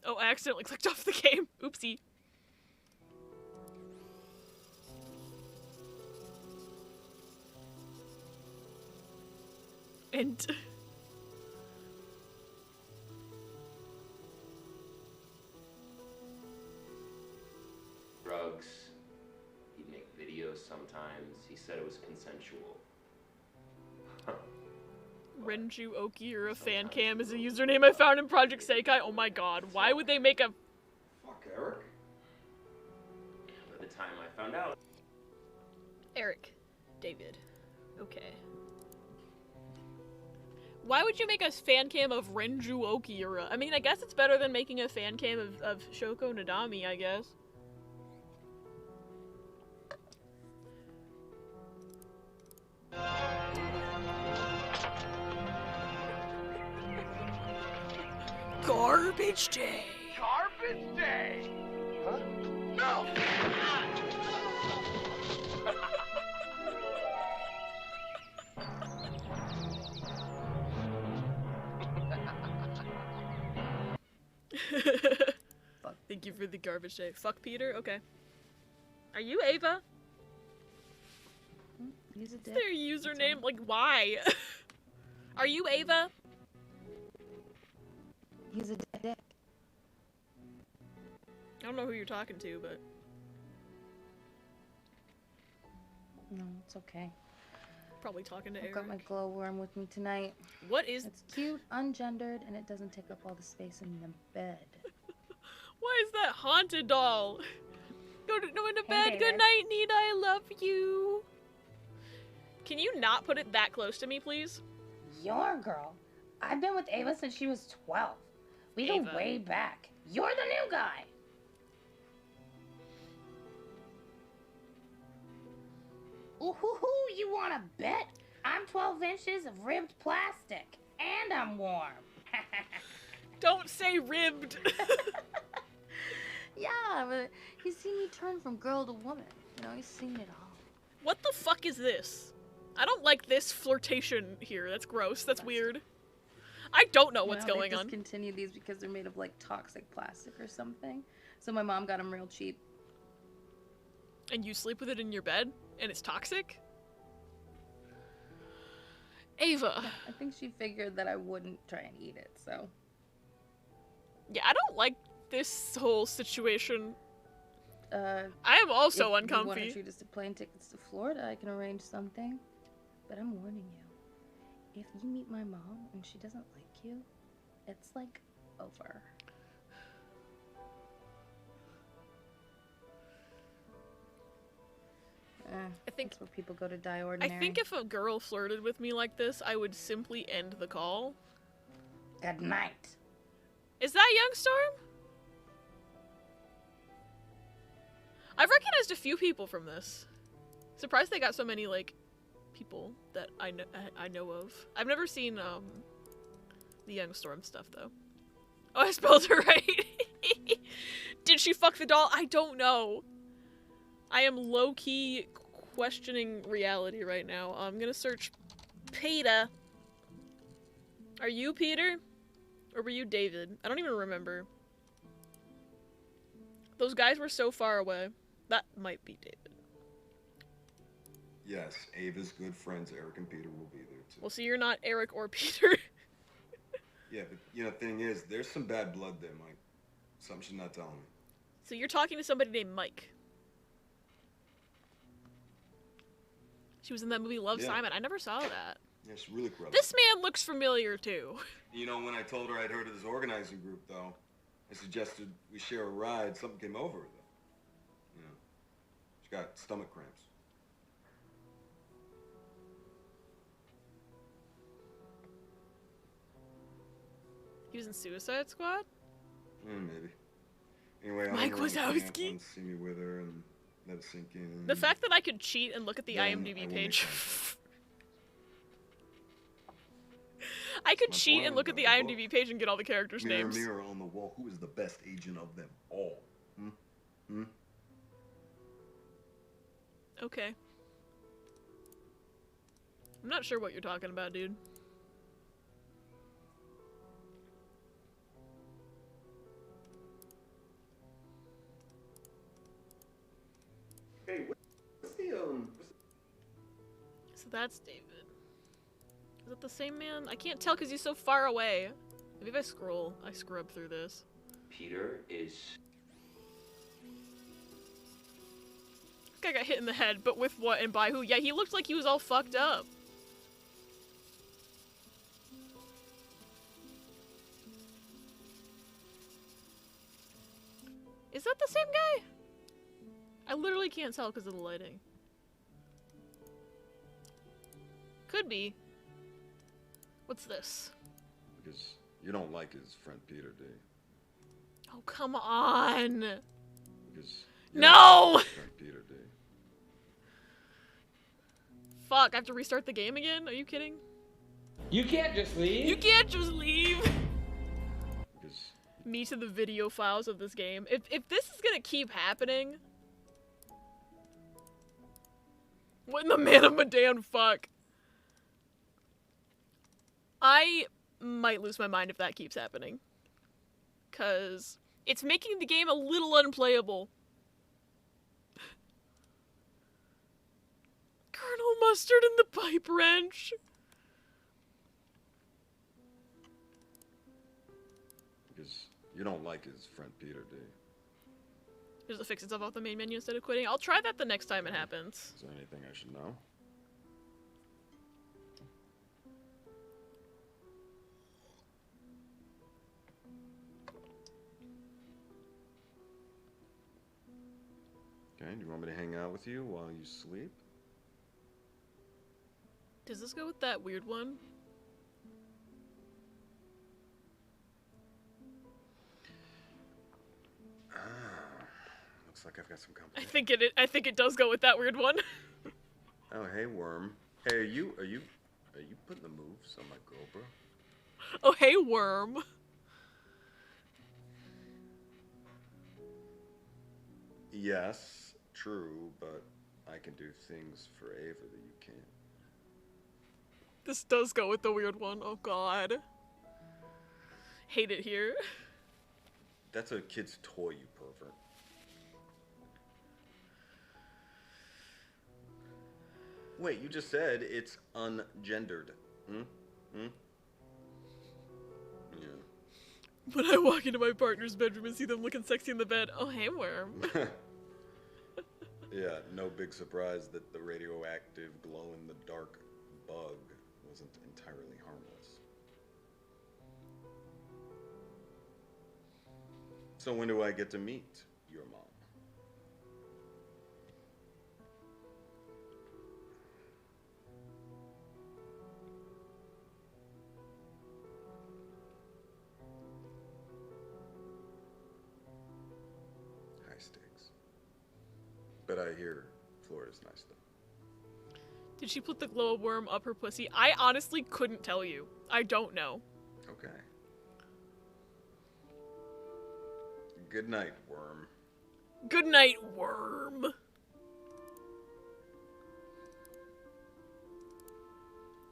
Oh, I accidentally clicked off the game. Oopsie. And drugs. He'd make videos sometimes. He said it was consensual. Renju Okiura fan cam is a username I found in Project Sekai. Oh my god, why would they make a... Fuck, Eric. By the time I found out... Eric. David. Okay. Why would you make a fan cam of Renju Okiura? I mean, I guess it's better than making a fan cam of Shoko Nadami, I guess. Garbage day! Garbage day! Huh? No! Fuck. Thank you for the garbage day. Fuck Peter? Okay. Are you Ava? He's a dick. Their username? Like, why? Are you Ava? He's a dick. I don't know who you're talking to, but... No, it's okay. Probably talking to I've Eric. got my glowworm with me tonight. What is... It's cute, ungendered, and it doesn't take up all the space in the bed. Why is that haunted doll? Go to Hey, bed. David. Good night, Nita. I love you. Can you not put it that close to me, please? Your girl. I've been with Ava since she was 12. We go Ava. way back. You're the new guy. Ooh, hoo, hoo, you want to bet? I'm 12 inches of ribbed plastic, and I'm warm. Don't say ribbed. Yeah, but he's seen me turn from girl to woman. You know, he's seen it all. What the fuck is this? I don't like this flirtation here. That's gross. That's weird. I don't know what's going They on. discontinued these because they're made of like toxic plastic or something. So my mom got them real cheap. And you sleep with it in your bed? And it's toxic? Ava. Yeah, I think she figured that I wouldn't try and eat it, so. Yeah, I don't like this whole situation. I am also if you want uncomfy. to treat us to plane tickets to Florida, I can arrange something. But I'm warning you. If you meet my mom and she doesn't like you, it's like over. I think that's where people go to die ordinary. I think if a girl flirted with me like this, I would simply end the call. Good night. Is that Youngstorm? I've recognized a few people from this. Surprised they got so many, like, people that I know of. I've never seen, the Youngstorm stuff, though. Oh, I spelled it right. Did she fuck the doll? I don't know. I am low-key questioning reality right now. I'm gonna search Peter. Are you Peter? Or were you David? I don't even remember. Those guys were so far away. That might be David. Yes, Ava's good friends, Eric and Peter, will be there too. Well, so you're not Eric or Peter. Yeah, but you know, the thing is, there's some bad blood there, Mike. Something she's not telling me. So you're talking to somebody named Mike. She was in that movie Love, Yeah. Simon. I never saw that. Yeah, she's really corrupt. This man looks familiar, too. You know, when I told her I'd heard of this organizing group, though, I suggested we share a ride. Something came over her, though. You know, she got stomach cramps. He was in Suicide Squad? Maybe. Anyway, Mike I'll Wazowski? see me with her, and let it sink in. The fact that I could cheat and look at the Then I IMDb will page. make I could my cheat and point look at the about the IMDb page and get all the characters' Mirror, names. mirror on the wall, who is the best agent of them all? Hmm? Hmm? Okay. I'm not sure what you're talking about, dude. Hey, what's the So that's David. Is it the same man? I can't tell because he's so far away. Maybe if I scroll, I scrub through this. Peter is... This guy got hit in the head, but with what and by who? Yeah, he looked like he was all fucked up. Is that the same guy? I literally can't tell because of the lighting. Could be. What's this? Because you don't like his friend Peter, do you? Oh, come on! Because No! his friend Peter, do you? Fuck, I have to restart the game again? Are you kidding? You can't just leave. You can't just leave! Because Me to the video files of this game. If this is gonna keep happening... What in the man of Medan fuck? I might lose my mind if that keeps happening. 'Cause it's making the game a little unplayable. Colonel Mustard and the pipe wrench. because you don't like his friend Peter, do you? There's a fix itself off the main menu instead of quitting. I'll try that the next time it happens. Is there anything I should know? Okay, do you want me to hang out with you while you sleep? Does this go with that weird one? Looks like I've got some company. I think it does go with that weird one. Oh, hey, Worm. Hey, are you putting the moves on my girl, bro? Oh, hey, Worm. Yes, true, but I can do things for Ava that you can't. This does go with the weird one. Oh, God. Hate it here. That's a kid's toy, you pervert. Wait, you just said it's ungendered. Hmm? Hmm? Yeah. When I walk into my partner's bedroom and see them looking sexy in the bed, oh, hey, Worm. Yeah, no big surprise that the radioactive glow-in-the-dark bug wasn't entirely harmless. So when do I get to meet your mom? High stakes. But I hear Florida's nice though. Did she put the glow worm up her pussy? I honestly couldn't tell you. I don't know. Okay. Good night, Worm. Good night, Worm.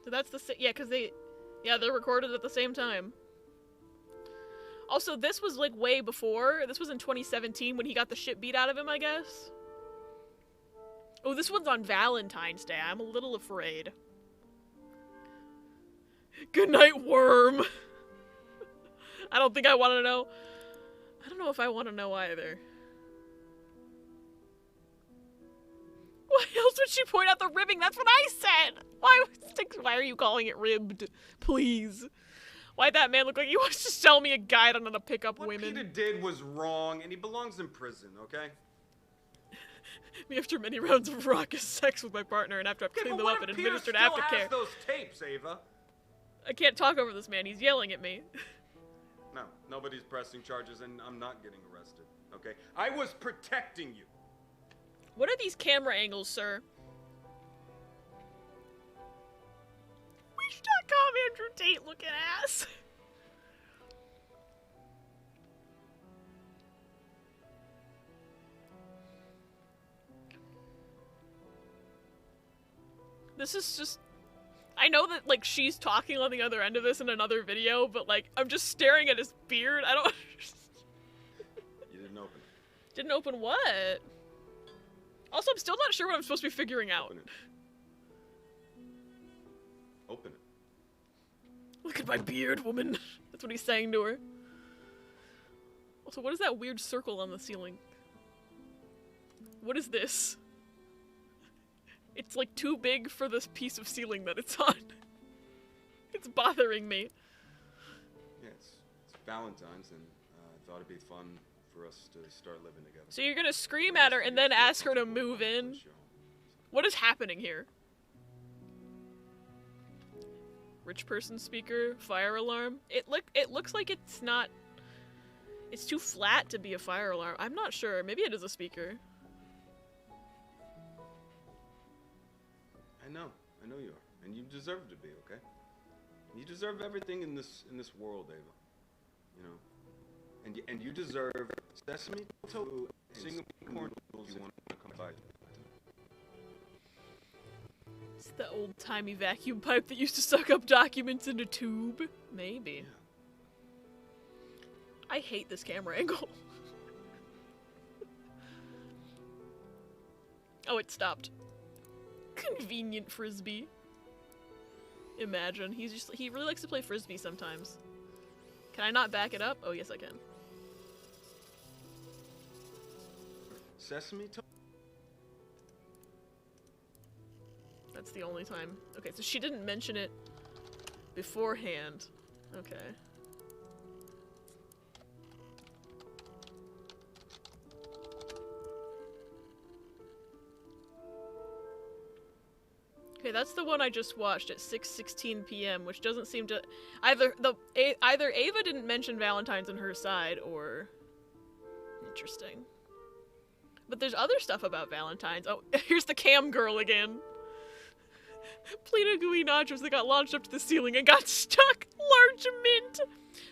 So that's the yeah, because they're recorded at the same time. Also, this was like way before. This was in 2017 when he got the shit beat out of him, I guess. Oh, this one's on Valentine's Day. I'm a little afraid. Good night, Worm. I don't think I want to know. I don't know if I want to know either. Why else would she point out the ribbing? That's what I said! Why are you calling it ribbed? Please. Why'd that man look like he wants to sell me a guide on how to pick up women? What Peter did was wrong, and he belongs in prison, okay? Me after many rounds of raucous sex with my partner, and after I've cleaned them up and administered aftercare. Has those tapes, Ava? I can't talk over this man. He's yelling at me. No, nobody's pressing charges, and I'm not getting arrested, okay? I was protecting you. What are these camera angles, sir? Wish.com Andrew Tate looking ass. This is just... I know that, like, she's talking on the other end of this in another video, but, like, I'm just staring at his beard. I don't... You didn't open it. Didn't open what? Also, I'm still not sure what I'm supposed to be figuring out. Open it. Open it. Look at my beard, woman. That's what he's saying to her. Also, what is that weird circle on the ceiling? What is this? It's like too big for this piece of ceiling that it's on. It's bothering me. Yeah, it's Valentine's, and I thought it'd be fun for us to start living together. So you're gonna scream at her and then ask her to move in? What is happening here? Rich person speaker, fire alarm. It looks like it's not... It's too flat to be a fire alarm. I'm not sure. Maybe it is a speaker. I know you are, and you deserve to be, okay? You deserve everything in this world, Ava. You know, and you deserve sesame tofu, Singapore noodles you want to come by. It's the old-timey vacuum pipe that used to suck up documents in a tube. Maybe. Yeah. I hate this camera angle. Oh, it stopped. Convenient frisbee. Imagine. He really likes to play frisbee sometimes. Can I not back it up? Oh, yes I can. Sesame tofu. That's the only time. Okay, so she didn't mention it beforehand. Okay. Okay, that's the one I just watched at 6:16 p.m., which doesn't seem to... Either Ava didn't mention Valentine's on her side, or... Interesting. But there's other stuff about Valentine's. Oh, here's the cam girl again. Play-Doh gooey nachos that got launched up to the ceiling and got stuck. Large mint.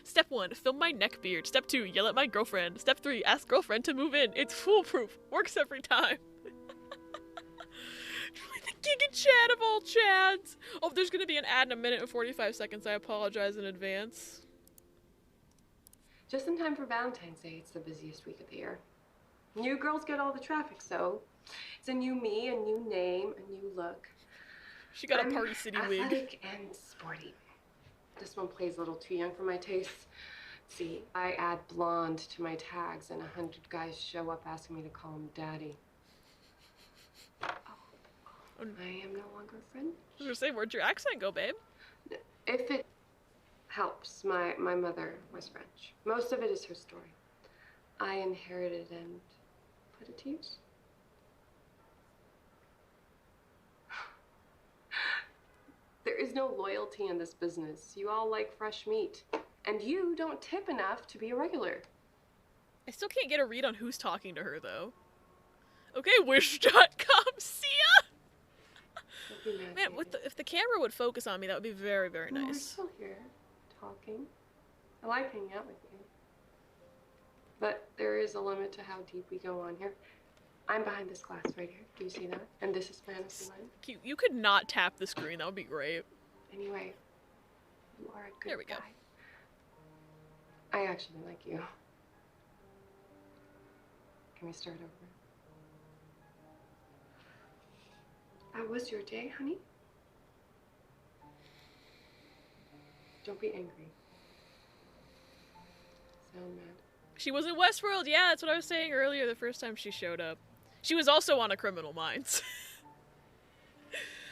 Step 1, film my neck beard. Step 2, yell at my girlfriend. Step 3, ask girlfriend to move in. It's foolproof. Works every time. Giga chat of all chads. Oh, there's gonna be an ad in 1 minute and 45 seconds. I apologize in advance. Just in time for Valentine's Day. It's the busiest week of the year. New girls get all the traffic, so it's a new me, a new name, a new look. She got a Party City wig. Athletic and sporty. This one plays a little too young for my taste. See, I add blonde to my tags, and 100 guys show up asking me to call him daddy. I am no longer a friend. I was gonna say, where'd your accent go, babe? If it helps, my mother was French. Most of it is her story. I inherited and put it to use. There is no loyalty in this business. You all like fresh meat. And you don't tip enough to be a regular. I still can't get a read on who's talking to her, though. Okay, wish.com, see ya! Man, if the camera would focus on me, that would be very, very nice. We're still here, talking. I like hanging out with you. But there is a limit to how deep we go on here. I'm behind this glass right here. Do you see that? And this is fantasy land. You could not tap the screen. That would be great. Anyway, you are a good There we go. guy. I actually like you. Can we start over? How was your day, honey? Don't be angry. Sound mad. She was in Westworld. Yeah, that's what I was saying earlier the first time she showed up. She was also on a Criminal Minds.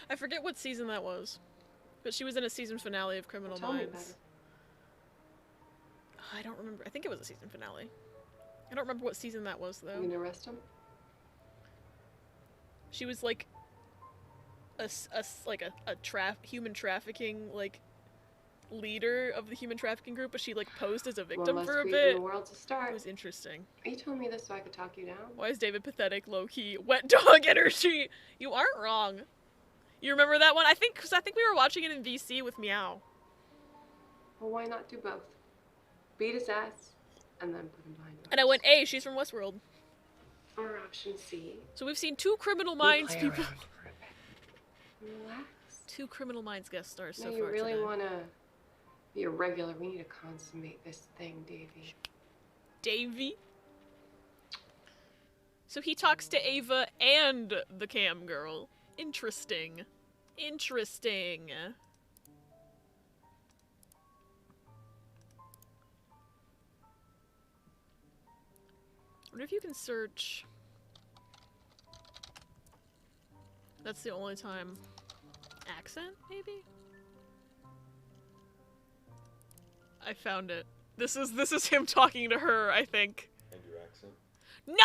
I forget what season that was. But she was in a season finale of Criminal Tell me about Minds. it. I don't remember. I think it was a season finale. I don't remember what season that was, though. You gonna arrest him? She was like a human trafficking, like, leader of the human trafficking group, but she like posed as a victim One less for a creep bit. in the world to start. It was interesting. You told me this so I could talk you down. Why is David pathetic, low-key, wet dog energy? You aren't wrong. You remember that one? I think we were watching it in VC with Meow. Well, why not do both? Beat his ass, and then put him behind bars. And I went, hey, she's from Westworld. Or option C. So we've seen 2 Criminal Minds play people. around for a bit. Relax. 2 Criminal Minds guest stars so No, far you really today. want to be a regular. We need to consummate this thing, Davy. Davy? So he talks to Ava and the cam girl. Interesting. Interesting. I wonder if you can search. That's the only time. Accent, maybe? I found it. This is him talking to her, I think. And your accent? No!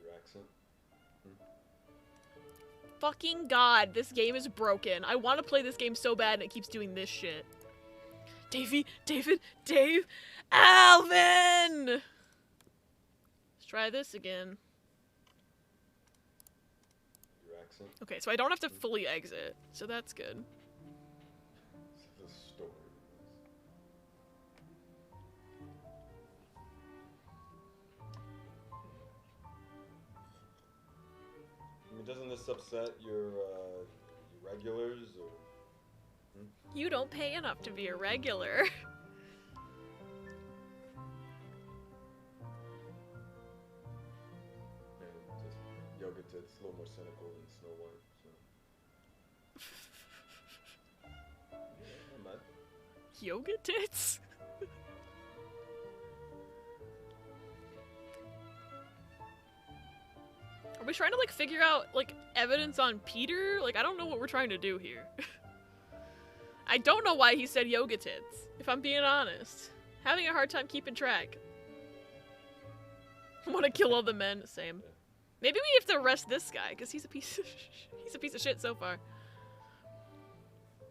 Your accent? Fucking god, this game is broken. I want to play this game so bad and it keeps doing this shit. Davey, David, Dave, Alvin! Let's try this again. Your accent? Okay, so I don't have to fully exit, so that's good. This is a story. I mean, doesn't this upset your regulars or? You don't pay enough to be a regular. And just yoga tits, a little more cynical than Snow White. So. Yeah, not bad. Yoga tits? Are we trying to like figure out like evidence on Peter? Like I don't know what we're trying to do here. I don't know why he said yoga tits, if I'm being honest. Having a hard time keeping track. Want to kill all the men? Same. Maybe we have to arrest this guy because he's a piece of shit so far.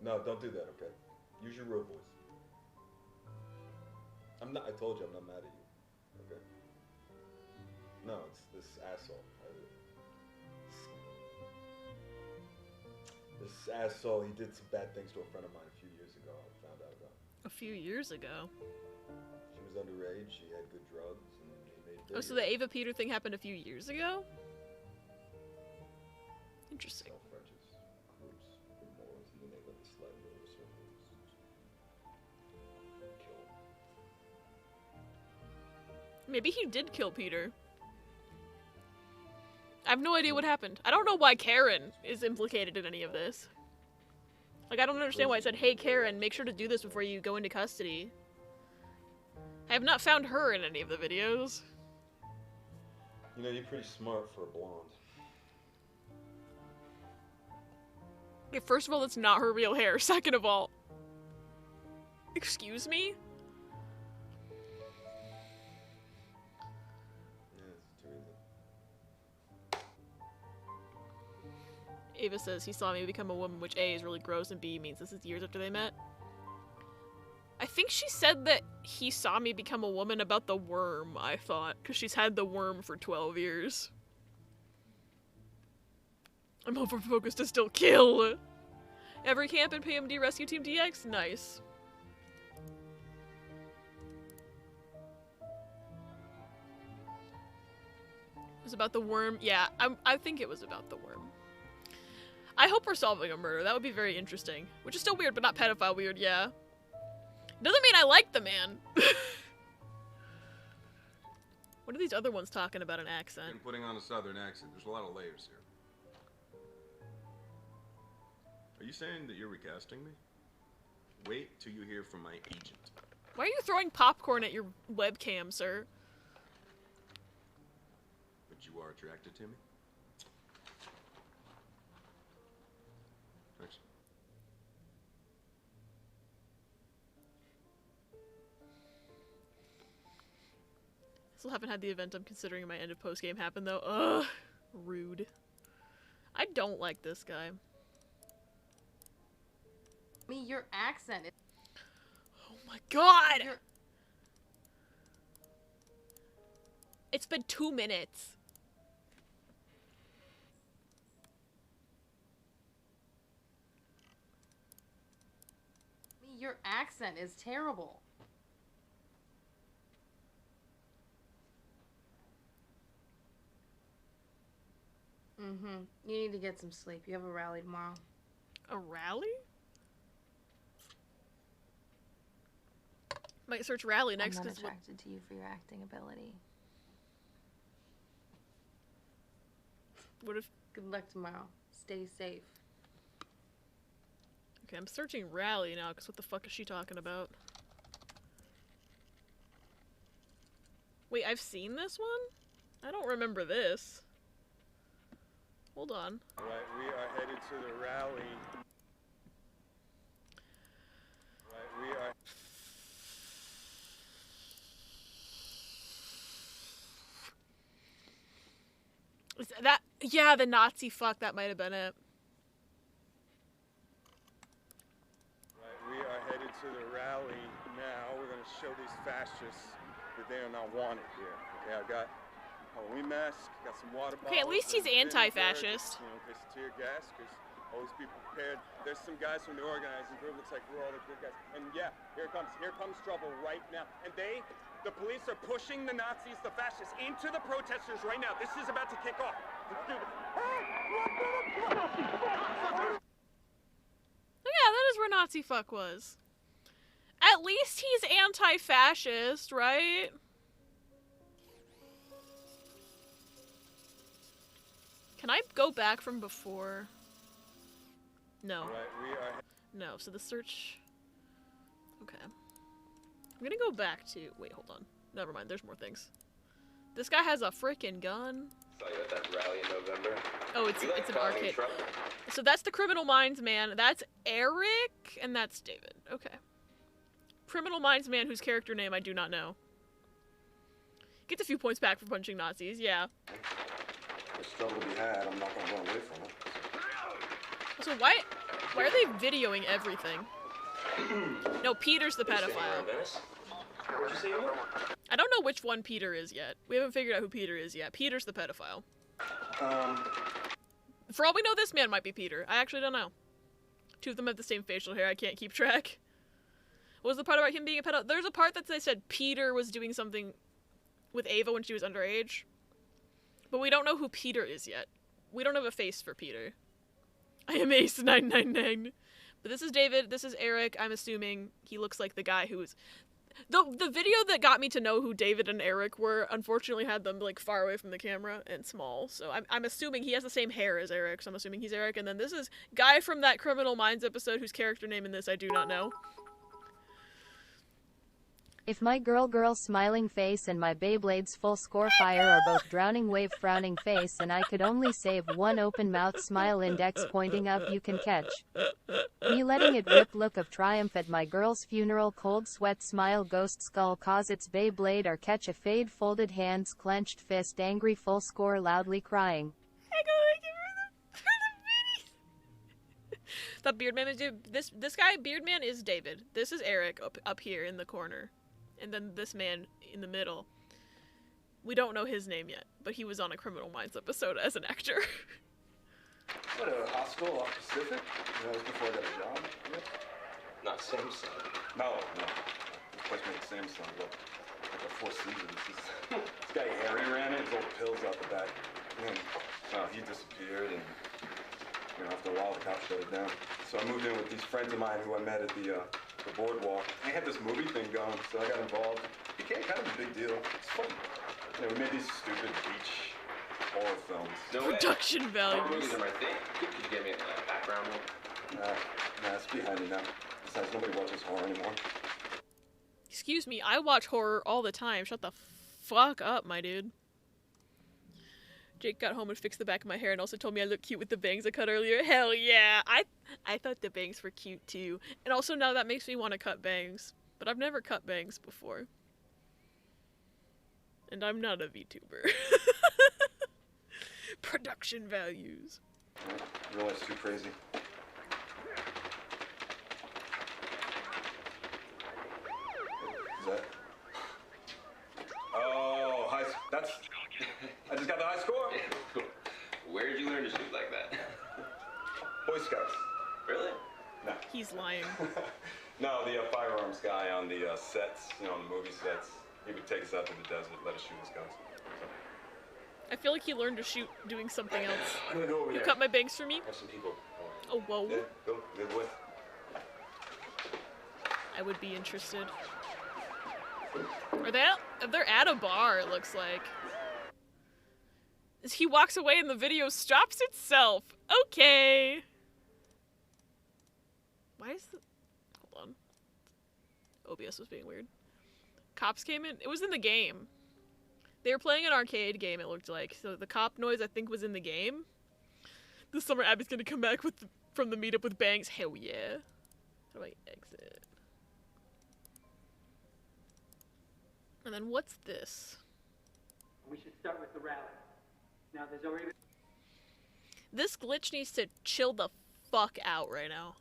No, don't do that, okay? Use your real voice. I told you I'm not mad at you, okay? No, it's this asshole. This asshole, he did some bad things to a friend of mine a few years ago. I found out about. A few years ago. She was underage, she had good drugs, and he made Oh, so the Ava Peter thing happened a few years ago? Interesting. Self-righteous groups with morals, and then they let the slide go to circles. Kill him. Maybe he did kill Peter. I have no idea what happened. I don't know why Karen is implicated in any of this. Like, I don't understand why I said, hey Karen, make sure to do this before you go into custody. I have not found her in any of the videos. You know, you're pretty smart for a blonde. Okay, first of all, that's not her real hair. Second of all... Excuse me? Ava says he saw me become a woman, which A is really gross and B means this is years after they met. I think she said that he saw me become a woman about the worm, I thought, because she's had the worm for 12 years. I'm over-focused to still kill. Every camp in PMD Rescue Team DX? Nice. It was about the worm? Yeah, I think it was about the worm. I hope we're solving a murder. That would be very interesting. Which is still weird, but not pedophile weird, yeah. Doesn't mean I like the man. What are these other ones talking about an accent? And putting on a southern accent. There's a lot of layers here. Are you saying that you're recasting me? Wait till you hear from my agent. Why are you throwing popcorn at your webcam, sir? But you are attracted to me? Thanks. Still haven't had the event I'm considering in my end of post game happen though. Ugh, rude. I don't like this guy. Me, your accent is... Oh my god! It's been 2 minutes. Me, your accent is terrible. Mm-hmm. You need to get some sleep. You have a rally tomorrow. A rally? Might search rally next. I'm not 'cause attracted to you for your acting ability. What if? Good luck tomorrow. Stay safe. Okay, I'm searching rally now, because what the fuck is she talking about? Wait, I've seen this one? I don't remember this. Hold on. Right, we are headed to the rally. Right, we are... Is that... Yeah, the Nazi fuck, that might have been it. Right, we are headed to the rally now. We're going to show these fascists that they are not wanted here. Okay, I got Halloween mask, got some water bottles. Okay, at least he's and anti-fascist. vinegar, you know, in case of tear gas, because always be prepared. There's some guys from the organizing group. Looks like we're all the good guys. And yeah, here comes trouble right now. And the police are pushing the Nazis, the fascists, into the protesters right now. This is about to kick off. Let's do this. Yeah, that is where Nazi fuck was. At least he's anti-fascist, right? Can I go back from before? No. Right, we are... No, so the search... Okay. I'm gonna go back to... Wait, hold on. Never mind, there's more things. This guy has a freaking gun. Saw you at that rally in November. Oh, it's an arcade. So that's the Criminal Minds man. That's Eric, and that's David. Okay. Criminal Minds man whose character name I do not know. Gets a few points back for punching Nazis, yeah. There's trouble to be had. I'm not gonna run away from it. So why are they videoing everything? No, Peter's the pedophile. What'd you say you were? I don't know which one Peter is yet. We haven't figured out who Peter is yet. Peter's the pedophile. For all we know, this man might be Peter. I actually don't know. Two of them have the same facial hair. I can't keep track. What was the part about him being a pedophile? There's a part that they said Peter was doing something with Ava when she was underage. But we don't know who Peter is yet. We don't have a face for Peter. I am Ace999. But this is David, this is Eric. I'm assuming he looks like the guy who was... The video that got me to know who David and Eric were, unfortunately had them, like, far away from the camera and small. So I'm assuming he has the same hair as Eric, so I'm assuming he's Eric. And then this is guy from that Criminal Minds episode whose character name in this I do not know. If my girl smiling face and my Beyblade's full score fire are both drowning wave frowning face and I could only save one open mouth smile index pointing up you can catch. Me letting it rip look of triumph at my girl's funeral cold sweat smile ghost skull cause its Beyblade or catch a fade folded hands clenched fist angry full score loudly crying. That Beardman is this guy Beardman is David. This is Eric up here in the corner. And then this man in the middle. We don't know his name yet, but he was on a Criminal Minds episode as an actor. What, a hospital off Pacific? That was before I got a job? Yeah. Not Samsung. No. This place made Samsung, but like a Four Seasons. This guy Harry ran it, his old pills out the back. And he disappeared, and after a while the cops shut it down. So I moved in with these friends of mine who I met at the boardwalk. They had this movie thing going, so I got involved. It became kind of a big deal. It's fun. We made these stupid beach horror films. No Production way. values. Horror movies are my thing. Could you get me a background one? Nah, it's behind me now. Besides, nobody watches horror anymore. Excuse me, I watch horror all the time. Shut the fuck up, my dude. Jake got home and fixed the back of my hair and also told me I look cute with the bangs I cut earlier. Hell yeah! I thought the bangs were cute too. And also now that makes me want to cut bangs. But I've never cut bangs before. And I'm not a VTuber. Production values. Real life's too crazy. That's. I just got the high score. Where did you learn to shoot like that? Boy Scouts. Really? No. He's lying. No, the firearms guy on the sets, you know, on the movie sets, he would take us out to the desert, let us shoot his guns. I feel like he learned to shoot doing something else. I'm gonna go over You there. cut my bangs for me? Have some people. Oh, whoa. Yeah, go. Good boy. I would be interested. They're at a bar, it looks like. As he walks away and the video stops itself. Okay. Why is the... Hold on. OBS was being weird. Cops came in. It was in the game. They were playing an arcade game, it looked like. So the cop noise, I think, was in the game. This summer, Abby's gonna come back from the meetup with bangs. Hell yeah. How do I exit? And then what's this? We should start with the rally. Now there's already... This glitch needs to chill the fuck out right now.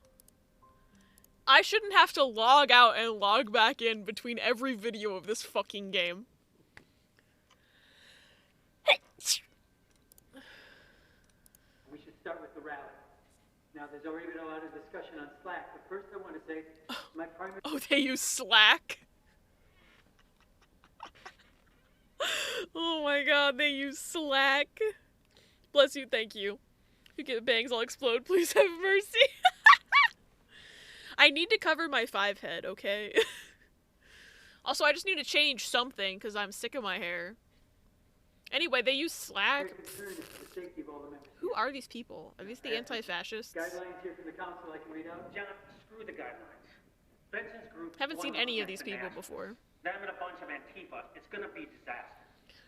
I shouldn't have to log out and log back in between every video of this fucking game. We should start with the rally. Now there's already been a lot of discussion on Slack, but first I want to say my primary... Oh, they use Slack? Oh my god, they use Slack. Bless you, thank you. You get bangs, I'll explode. Please have mercy. I need to cover my 5 head, okay? Also, I just need to change something, because I'm sick of my hair. Anyway, they use Slack. Who are these people? Are these the anti-fascists? Guidelines here from the council I can read out. John, screw the guidelines. Benson's group... Haven't seen any of these people before. Them and a bunch of Antifa. It's gonna be disaster.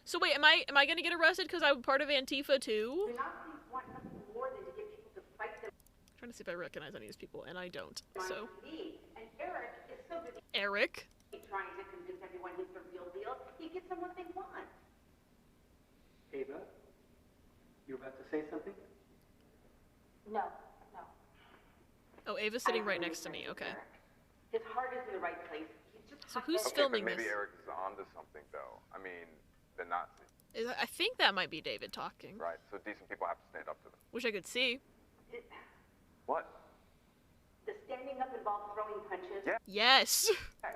So wait, am I gonna get arrested because I'm part of Antifa too? The Nazis want nothing more than to get people to fight them. I'm trying to see if I recognize any of these people, and I don't. So. And Eric is so busy. Eric? Trying to convince everyone he's the real deal. He gives them what they want. Ava, you about to say something? No. Oh, Ava's sitting right next to me. Okay. His heart is in the right place. He's just so who's filming but maybe this? Eric is onto something, though. I mean, the Nazis. I think that might be David talking. Right, so decent people have to stand up to them. Wish I could see. What? The standing up involves throwing punches. Yeah. Yes.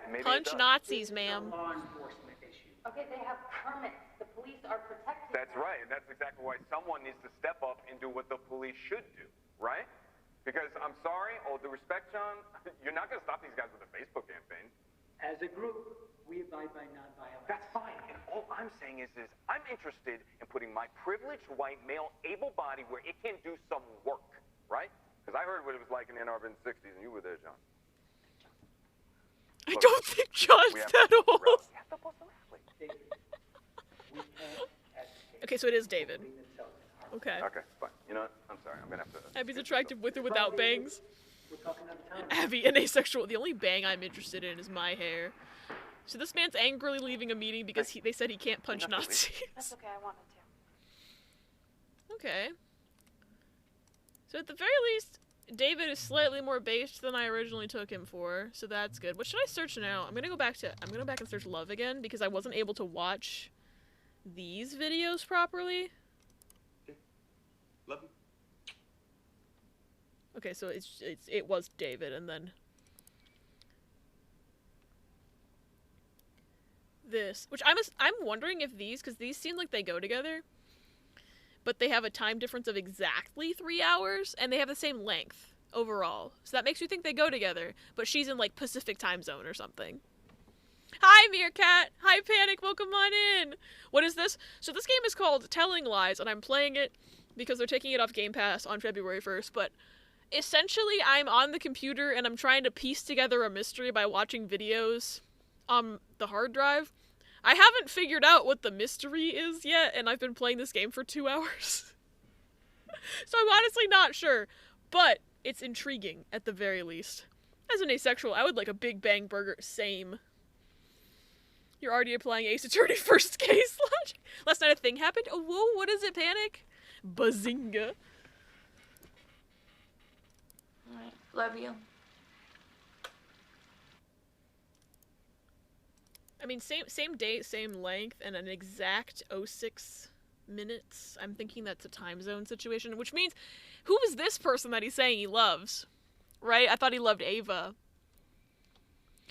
Maybe Punch Nazis, ma'am. Law enforcement issue. Okay, they have permits. The police are protected. That's right, and that's exactly why someone needs to step up and do what the police should do, right? Because I'm sorry, all due respect, John, you're not going to stop these guys with a Facebook campaign. As a group, we abide by nonviolence. That's fine, and all I'm saying is I'm interested in putting my privileged white male able body where it can do some work, right? Because I heard what it was like in Ann Arbor in the 60s, and you were there, John. I don't think John's that old. Okay, so it is David. Okay. Okay, fine. You know what? I'm sorry. I'm gonna have to... Abby's attractive with or without bangs. Abby, an asexual. The only bang I'm interested in is my hair. So this man's angrily leaving a meeting because they said he can't punch Nazis. That's okay, I wanted to. Okay. So at the very least, David is slightly more based than I originally took him for, so that's good. What should I search now? I'm gonna go back and search love again because I wasn't able to watch these videos properly. Love you. Okay, so it was David, and then this, which I'm wondering if because these seem like they go together, but they have a time difference of exactly 3 hours, and they have the same length overall. So that makes you think they go together, but she's in like Pacific time zone or something. Hi, Meerkat! Hi, Panic! Welcome on in! What is this? So this game is called Telling Lies, and I'm playing it because they're taking it off Game Pass on February 1st, but essentially I'm on the computer and I'm trying to piece together a mystery by watching videos on the hard drive. I haven't figured out what the mystery is yet, and I've been playing this game for 2 hours. So I'm honestly not sure, but it's intriguing at the very least. As an asexual, I would like a Big Bang Burger. Same. You're already applying Ace Attorney first case logic. Last night a thing happened. Oh, whoa, what is it, Panic? Bazinga. Alright, love you. mean, same date, same length, and an exact 06 minutes. I'm thinking that's a time zone situation, which means, who is this person that he's saying he loves? Right? I thought he loved Ava.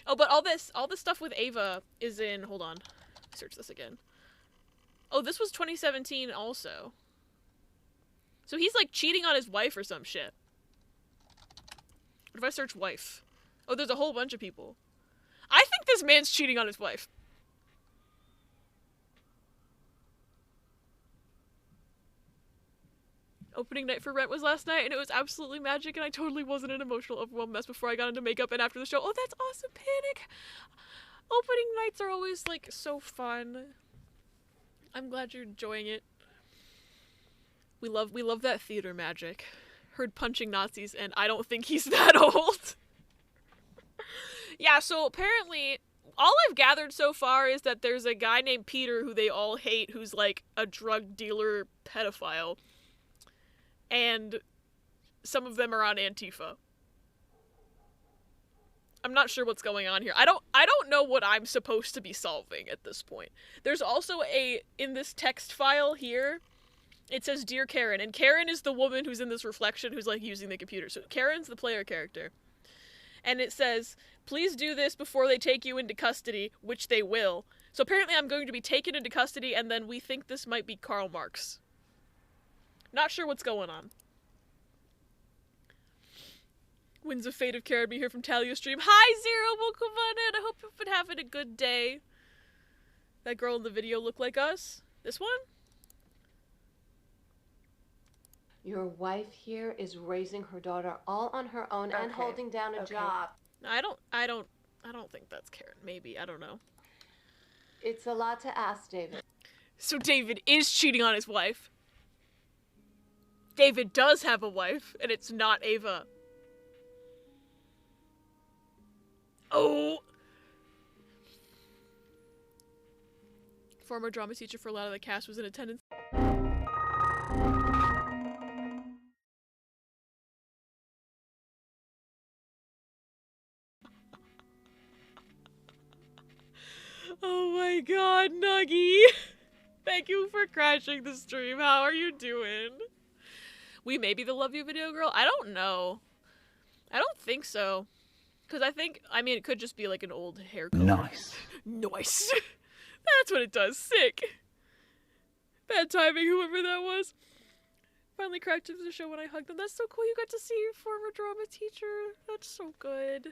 Oh, but all this stuff with Ava is in, hold on, search this again. Oh, this was 2017 also. So he's like cheating on his wife or some shit. What if I search wife? Oh, there's a whole bunch of people. I think this man's cheating on his wife. Opening night for Rent was last night, and it was absolutely magic, and I totally wasn't an emotional, overwhelmed mess before I got into makeup and after the show. Oh, that's awesome, Panic! Opening nights are always, like, so fun. I'm glad you're enjoying it. We love that theater magic. Heard punching Nazis, and I don't think he's that old. Yeah, so apparently, all I've gathered so far is that there's a guy named Peter who they all hate, who's like a drug dealer pedophile. And some of them are on Antifa. I'm not sure what's going on here. I don't know what I'm supposed to be solving at this point. There's also in this text file here, it says, Dear Karen, and Karen is the woman who's in this reflection who's like using the computer. So Karen's the player character. And it says, please do this before they take you into custody, which they will. So apparently I'm going to be taken into custody, and then we think this might be Karl Marx. Not sure what's going on. Winds of Fate of Karen be here from Talia Stream. Hi, Zero! Welcome on in! I hope you've been having a good day. That girl in the video looked like us. This one? Your wife here is raising her daughter all on her own and holding down a job. I don't think that's Karen. Maybe. I don't know. It's a lot to ask, David. So David is cheating on his wife. David does have a wife, and it's not Ava. Oh! Former drama teacher for a lot of the cast was in attendance. Oh my god, Nuggy! Thank you for crashing the stream. How are you doing? We may be the Love You video girl? I don't know. I don't think so. Because I mean, it could just be like an old hair color. Nice. Nice. That's what it does. Sick. Bad timing, whoever that was. Finally cracked into the show when I hugged them. That's so cool. You got to see your former drama teacher. That's so good.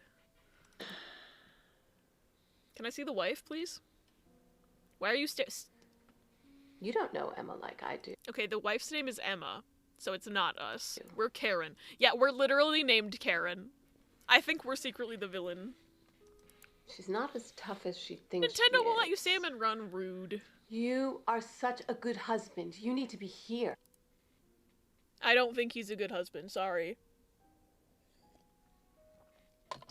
Can I see the wife, please? Why are you You don't know Emma like I do. Okay, the wife's name is Emma, so it's not us. We're Karen. Yeah, we're literally named Karen. I think we're secretly the villain. She's not as tough as she thinks Nintendo won't let you salmon run. Rude. You are such a good husband. You need to be here. I don't think he's a good husband. Sorry.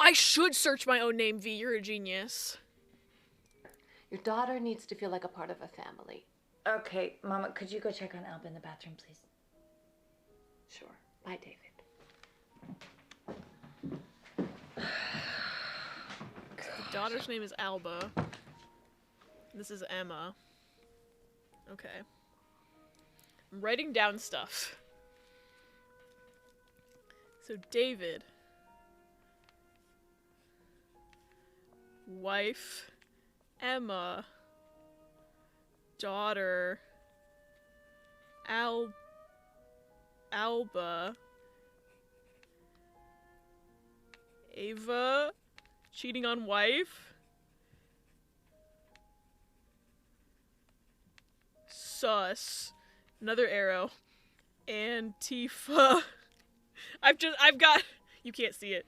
I should search my own name, V. You're a genius. Your daughter needs to feel like a part of a family. Okay, Mama, could you go check on Alba in the bathroom, please? Sure. Bye, David. The daughter's name is Alba. This is Emma. Okay. I'm writing down stuff. So David. Wife. Emma. Daughter. Alba. Ava. Cheating on wife. Sus. Another arrow. Antifa. I've got, you can't see it.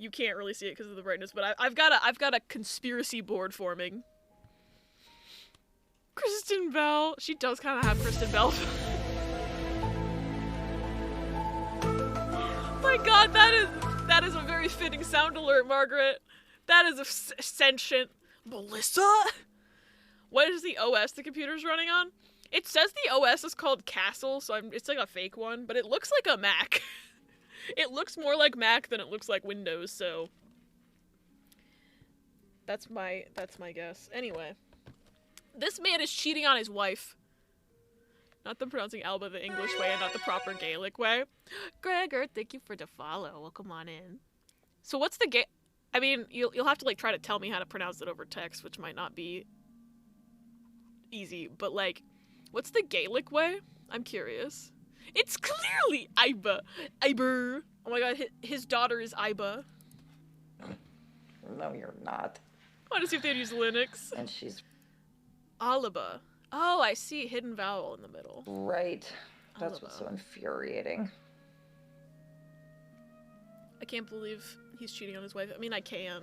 You can't really see it because of the brightness, but I've got a conspiracy board forming. Kristen Bell. She does kind of have Kristen Bell. My god, that is a very fitting sound alert, Margaret. That is a sentient Melissa. What is the OS the computer's running on? It says the OS is called Castle, so it's like a fake one, but it looks like a Mac. It looks more like Mac than it looks like Windows, so. That's my guess. Anyway. This man is cheating on his wife. Not them pronouncing Alba the English way and not the proper Gaelic way. Gregor, thank you for the follow. Welcome on in. So what's the I mean, you'll have to like try to tell me how to pronounce it over text, which might not be easy, but like, what's the Gaelic way? I'm curious. It's clearly Iba. Iber. Oh my god, his daughter is Iba. No, you're not. I want to see if they'd use Linux. And she's... Alaba. Oh, I see. Hidden vowel in the middle. Right. That's Alaba. what's so infuriating. I can't believe he's cheating on his wife. I mean, I can.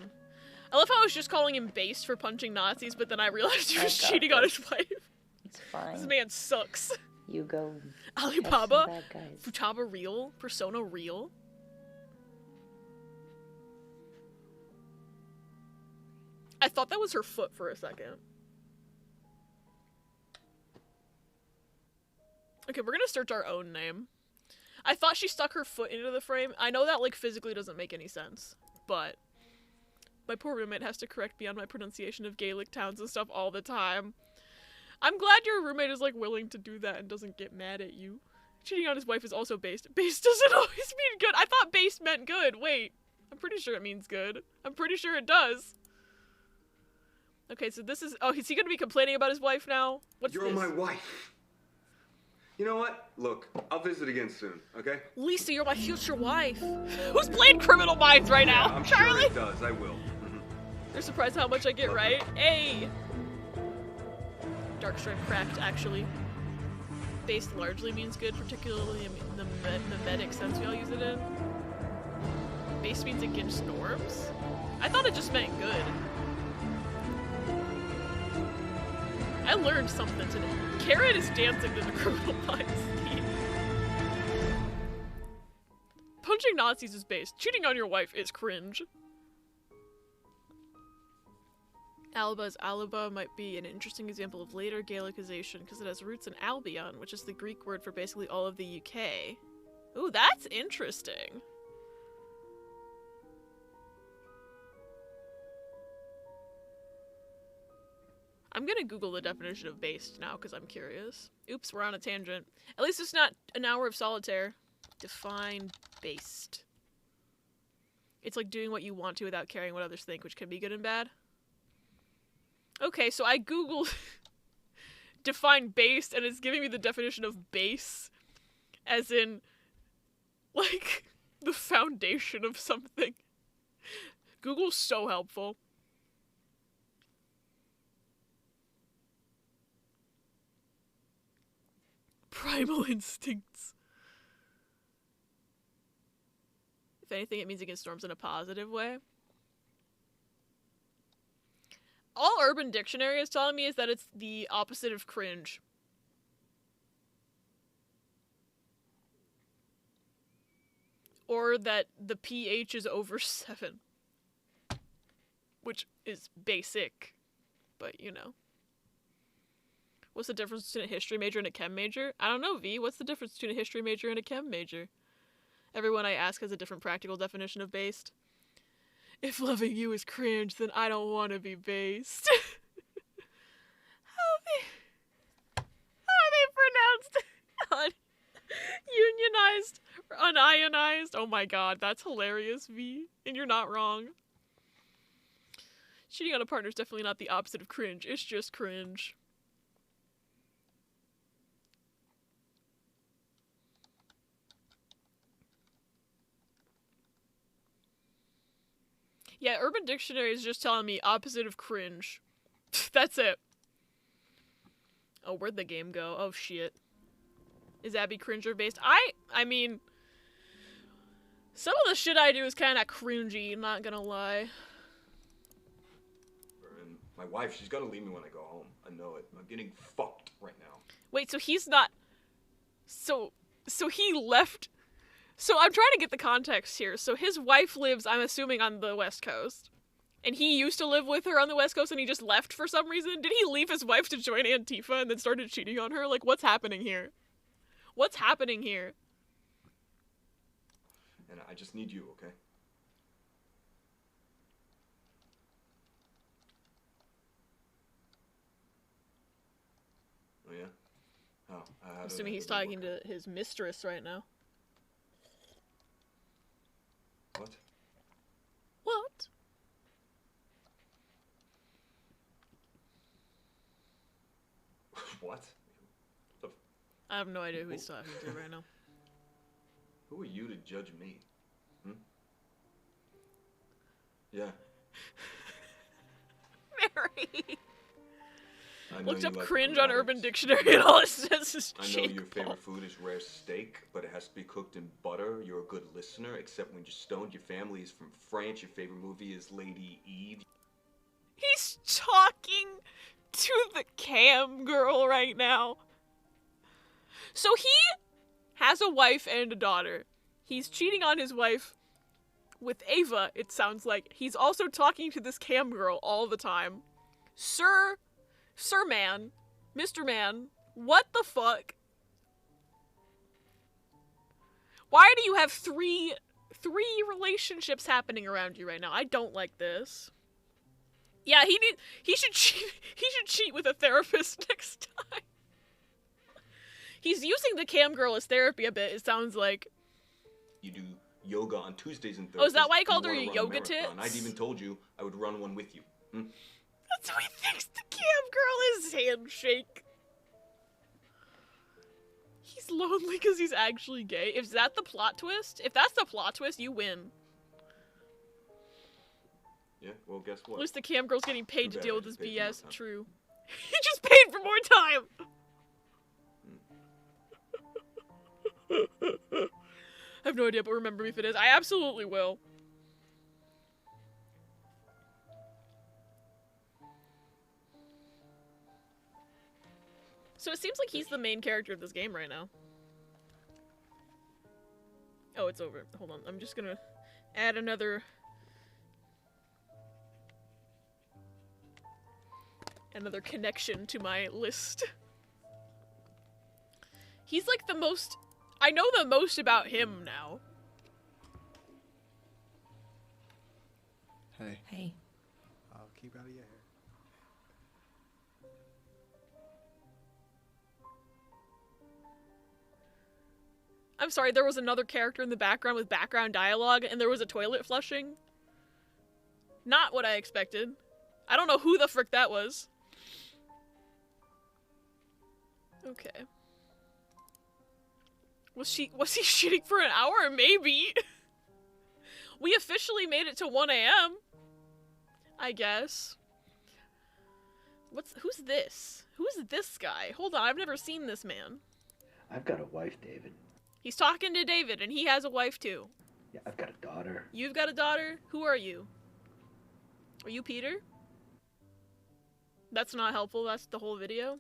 I love how I was just calling him based for punching Nazis, but then I realized he was cheating on his wife. It's fine. This man sucks. You go. Alibaba? Bad guys. Futaba real? Persona real? I thought that was her foot for a second. Okay, we're gonna search our own name. I thought she stuck her foot into the frame. I know that, like, physically doesn't make any sense, but my poor roommate has to correct me on my pronunciation of Gaelic towns and stuff all the time. I'm glad your roommate is, like, willing to do that and doesn't get mad at you. Cheating on his wife is also based. Based doesn't always mean good. I thought based meant good. Wait, I'm pretty sure it means good. I'm pretty sure it does. Okay, so this is... Oh, is he gonna be complaining about his wife now? What's You're this? my wife. You know what? Look, I'll visit again soon, okay? Lisa, you're my future wife. Who's playing Criminal Minds right now? I'm Charlie? sure it does. I will. They're surprised how much I get right. Hey! Darkstripe cracked, actually. Based largely means good, particularly in the mimetic sense we all use it in. Base means against norms? I thought it just meant good. I learned something today. Karen is dancing to the Criminal Minds theme. Punching Nazis is based. Cheating on your wife is cringe. Alba's Alaba might be an interesting example of later Gaelicization because it has roots in Albion, which is the Greek word for basically all of the UK. Ooh, that's interesting. I'm gonna Google the definition of based now because I'm curious. Oops, we're on a tangent. At least it's not an hour of solitaire. Define based. It's like doing what you want to without caring what others think, which can be good and bad. Okay, so I Googled define based and it's giving me the definition of base as in like the foundation of something. Google's so helpful. Primal instincts. If anything, it means against norms in a positive way. All Urban Dictionary is telling me is that it's the opposite of cringe. Or that the pH is over 7. Which is basic. But, you know. What's the difference between a history major and a chem major? I don't know, V. What's the difference between a history major and a chem major? Everyone I ask has a different practical definition of based. If loving you is cringe, then I don't want to be based. How are they pronounced? Unionized or unionized? Oh my god, that's hilarious, V. And you're not wrong. Cheating on a partner is definitely not the opposite of cringe. It's just cringe. Yeah, Urban Dictionary is just telling me opposite of cringe. That's it. Oh, where'd the game go? Oh, shit. Is Abby cringer based? I mean, some of the shit I do is kind of cringy, not gonna lie. And my wife, she's gotta leave me when I go home. I know it. I'm getting fucked right now. Wait, so he's not... So he left... So I'm trying to get the context here. So his wife lives, I'm assuming, on the West Coast. And he used to live with her on the West Coast and he just left for some reason? Did he leave his wife to join Antifa and then started cheating on her? Like, what's happening here? What's happening here? And I just need you, okay? I'm assuming he's talking to his mistress right now. What? What? What? I have no idea who he's talking to right now. Who are you to judge me? Hmm? Yeah. Mary. I know Looked you up like cringe on Pilates. Urban Dictionary and all it says is I know Jake your Paul. favorite food is rare steak, but it has to be cooked in butter. You're a good listener, except when you're stoned. Your family is from France. Your favorite movie is Lady Eve. He's talking to the cam girl right now. So he has a wife and a daughter. He's cheating on his wife with Ava, it sounds like. He's also talking to this cam girl all the time. Sir Man, Mr. Man, what the fuck? Why do you have three relationships happening around you right now? I don't like this. Yeah, he should cheat with a therapist next time. He's using the cam girl as therapy a bit, it sounds like. You do yoga on Tuesdays and Thursdays. Oh, is that why he called You her wanna run a yoga marathon. tits? I'd even told you I would run one with you. Hmm? That's who he thinks the cam girl is. Handshake. He's lonely because he's actually gay. Is that the plot twist? If that's the plot twist, you win. Yeah, well, guess what? At least the cam girl's getting paid Too to bad deal I with his just paid for more BS. time. True. He just paid for more time! I have no idea, but remember me if it is. I absolutely will. So it seems like he's the main character of this game right now. Oh, it's over. Hold on. I'm just gonna add another connection to my list. He's like the most... I know the most about him now. Hey. Hey. I'll keep out of your hair. I'm sorry, there was another character in the background with background dialogue, and there was a toilet flushing. Not what I expected. I don't know who the frick that was. Okay. Was he shitting for an hour? Maybe. We officially made it to 1 a.m. I guess. Who's this? Who's this guy? Hold on, I've never seen this man. I've got a wife, David. He's talking to David, and he has a wife too. Yeah, I've got a daughter. You've got a daughter? Who are you? Are you Peter? That's not helpful, that's the whole video.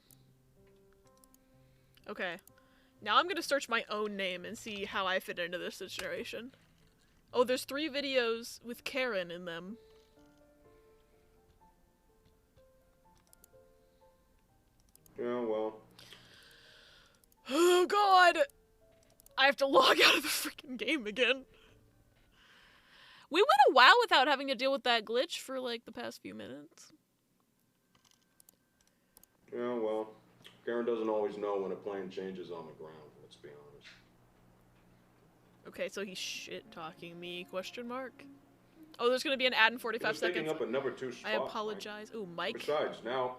Okay. Now I'm gonna search my own name and see how I fit into this situation. Oh, there's 3 videos with Karen in them. Yeah, well. Oh god! I have to log out of the freaking game again. We went a while without having to deal with that glitch for like the past few minutes. Yeah, well. Karen doesn't always know when a plane changes on the ground, let's be honest. Okay, so he's shit-talking me, question mark? Oh, there's gonna be an ad in 45 seconds. Picking up a number 2 spot, I apologize. Ooh, Mike. Besides, now,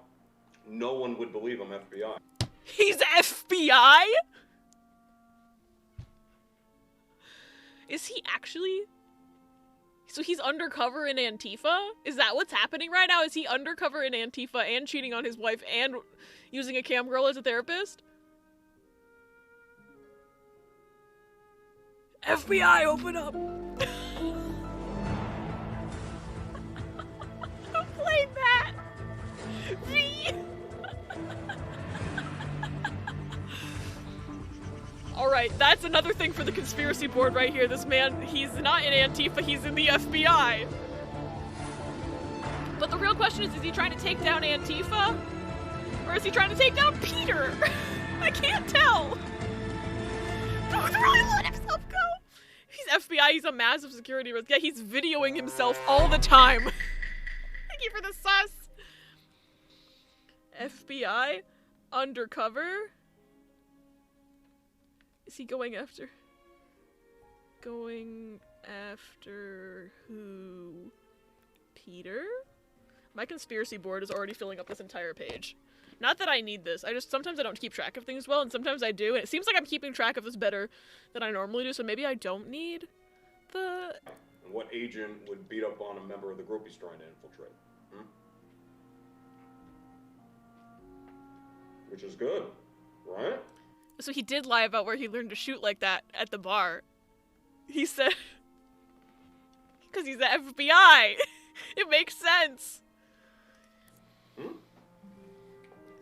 no one would believe I'm FBI. He's FBI? Is he actually? So he's undercover in Antifa? Is that what's happening right now? Is he undercover in Antifa and cheating on his wife and using a cam girl as a therapist? FBI, open up! Who played that? V! Alright, that's another thing for the conspiracy board right here. This man, he's not in Antifa, he's in the FBI. But the real question is he trying to take down Antifa? Or is he trying to take down Peter? I can't tell. Don't really let himself go. He's FBI, he's a massive security risk. Yeah, he's videoing himself all the time. Thank you for the sus. FBI, undercover. Is he going after? Going after who? Peter? My conspiracy board is already filling up this entire page. Not that I need this, sometimes I don't keep track of things well, and sometimes I do, and it seems like I'm keeping track of this better than I normally do, so maybe I don't need the... And what agent would beat up on a member of the group he's trying to infiltrate? Which is good, right? So he did lie about where he learned to shoot like that at the bar. He said... Because he's the FBI! It makes sense!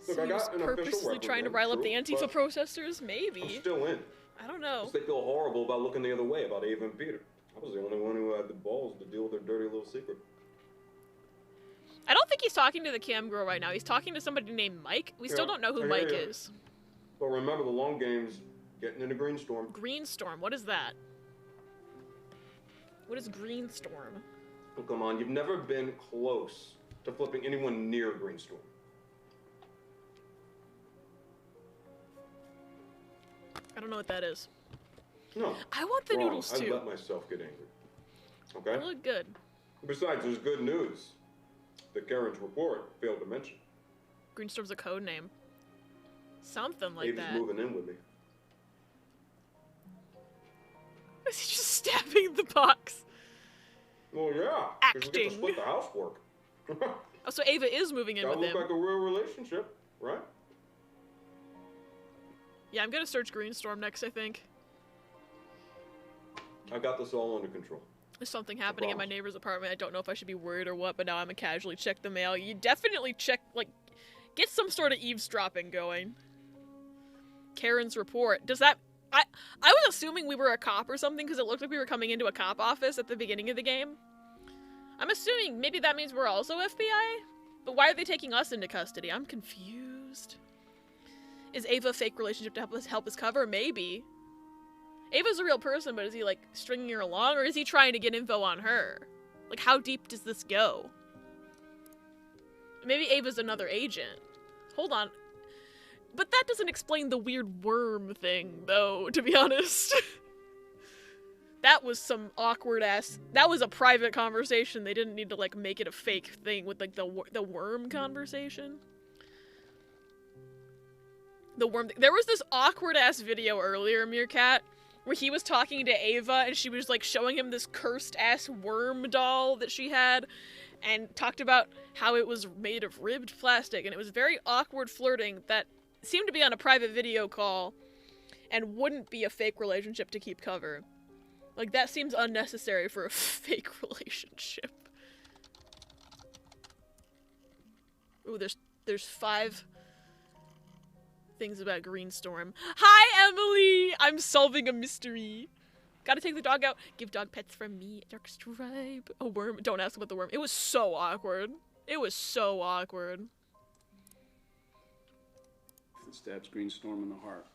Look, So I he was got an official purposely record, trying to man, rile up the true, Antifa but protesters? Maybe. I'm still in. I don't know. Because they feel horrible about looking the other way about Ava and Peter. I was the only one who had the balls to deal with their dirty little secret. I don't think he's talking to the cam girl right now. He's talking to somebody named Mike. We still don't know who Mike is. But remember, the long game's getting into Greenstorm. Greenstorm, what is that? What is Greenstorm? Oh, come on, you've never been close to flipping anyone near Greenstorm. I don't know what that is. No. I want the wrong. noodles too. I let myself get angry. Okay? They look good. Besides, there's good news that Karen's report failed to mention. Greenstorm's a code name. Something like Ava's that. moving in with me. Is he just stabbing the box? Well, yeah. 'Cause we get to split the housework. Oh, so Ava is moving in That with look him. like a real relationship, right? Yeah, I'm gonna search Greenstorm next, I think. I got this all under control. There's something happening in my neighbor's apartment. I don't know if I should be worried or what, but now I'm gonna casually check the mail. You definitely check, like, get some sort of eavesdropping going. Karen's report. Does that... I was assuming we were a cop or something because it looked like we were coming into a cop office at the beginning of the game. I'm assuming maybe that means we're also FBI? But why are they taking us into custody? I'm confused. Is Ava a fake relationship to help us cover? Maybe. Ava's a real person, but is he, like, stringing her along? Or is he trying to get info on her? Like, how deep does this go? Maybe Ava's another agent. Hold on. But that doesn't explain the weird worm thing, though, to be honest. That was some awkward-ass... That was a private conversation. They didn't need to, like, make it a fake thing with, like, the worm conversation. The worm... There was this awkward-ass video earlier, Meerkat, where he was talking to Ava, and she was, like, showing him this cursed-ass worm doll that she had, and talked about how it was made of ribbed plastic, and it was very awkward flirting that seemed to be on a private video call, and wouldn't be a fake relationship to keep cover. Like, that seems unnecessary for a fake relationship. Ooh, there's 5 things about Greenstorm. Hi, Emily! I'm solving a mystery. Gotta take the dog out. Give dog pets from me. Dark stripe. A worm. Don't ask about the worm. It was so awkward. It was so awkward. It stabs Greenstorm in the heart.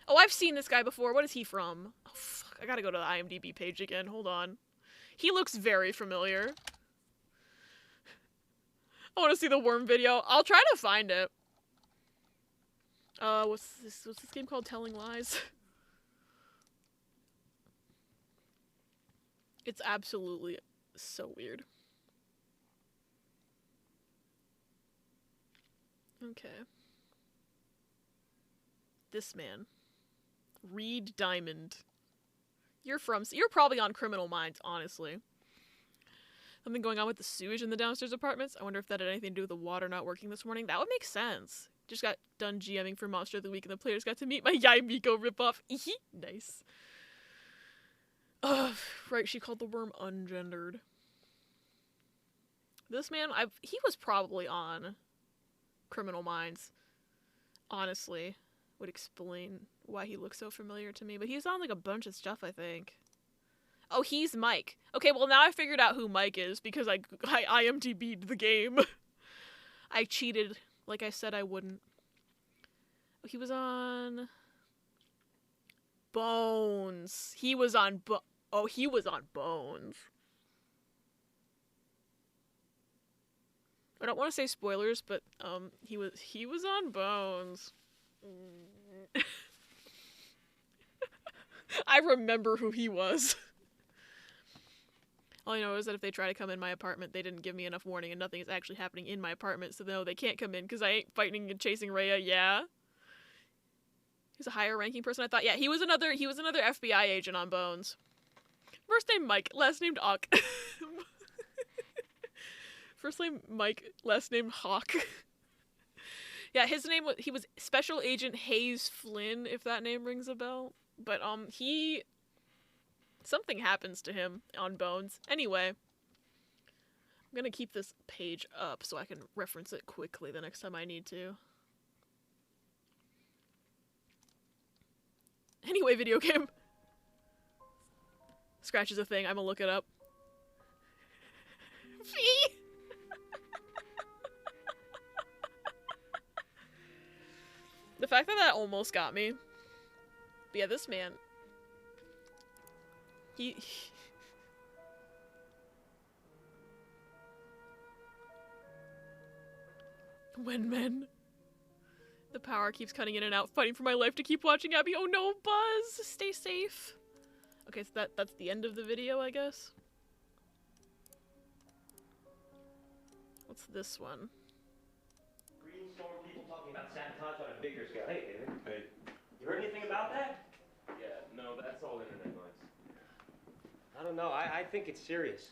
Oh, I've seen this guy before. What is he from? Oh, fuck. I gotta go to the IMDb page again. Hold on. He looks very familiar. I want to see the worm video. I'll try to find it. What's this game called? Telling Lies? It's absolutely so weird. Okay. This man. Reed Diamond. You're probably on Criminal Minds, honestly. Something going on with the sewage in the downstairs apartments? I wonder if that had anything to do with the water not working this morning. That would make sense. Just got done GMing for Monster of the Week and the players got to meet my Yai Miko ripoff. Nice. Ugh, right, she called the worm ungendered. This man, he was probably on Criminal Minds. Honestly. Would explain why he looks so familiar to me. But he's on like a bunch of stuff, I think. Oh, he's Mike. Okay, well now I figured out who Mike is because I IMDb'd the game. I cheated like I said I wouldn't. Oh, he was on Bones. He was on he was on Bones. I don't want to say spoilers, but he was on Bones. I remember who he was. All I know is that if they try to come in my apartment, they didn't give me enough warning and nothing is actually happening in my apartment, so no, they can't come in because I ain't fighting and chasing Rhea, yeah? He's a higher ranking person, I thought. Yeah, he was another FBI agent on Bones. First name Mike, last name Hawk. First name Mike, last name Hawk. Yeah, his name was, he was Special Agent Hayes Flynn, if that name rings a bell. But, something happens to him on Bones. Anyway, I'm gonna keep this page up so I can reference it quickly the next time I need to. Anyway, video game. Scratch is a thing, I'm gonna look it up. Fee! The fact that that almost got me. But yeah, this man. He... When men... The power keeps cutting in and out, fighting for my life to keep watching Abby. Oh no, Buzz! Stay safe. Okay, so that's the end of the video, I guess. What's this one? Green Storm people talking about sabotage on a bigger scale. Hey, David. Hey. You heard anything about that? Yeah, no, that's all internet noise. I don't know. I think it's serious.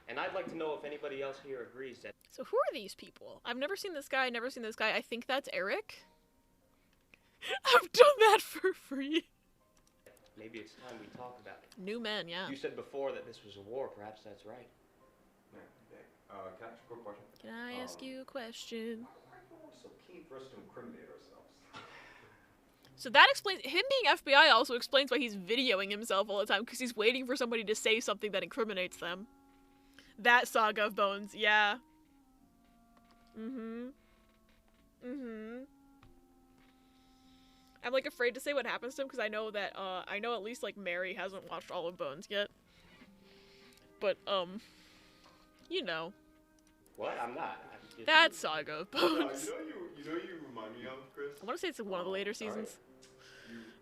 And I'd like to know if anybody else here agrees that... So who are these people? I've never seen this guy, never seen this guy. I think that's Eric. I've done that for free. Maybe it's time we talk about it. New men, yeah. You said before that this was a war. Perhaps that's right. Can I ask a quick question? Can I ask you a question? Why are you always so keen for us to incriminate ourselves? So that explains, him being FBI also explains why he's videoing himself all the time, because he's waiting for somebody to say something that incriminates them. That Saga of Bones, yeah. Mm-hmm. Mm-hmm. I'm, like, afraid to say what happens to him, because I know that, I know at least, like, Mary hasn't watched all of Bones yet. But, you know. What? I'm not. That Saga of Bones. You know you remind me of, Chris? I want to say it's one of the later seasons.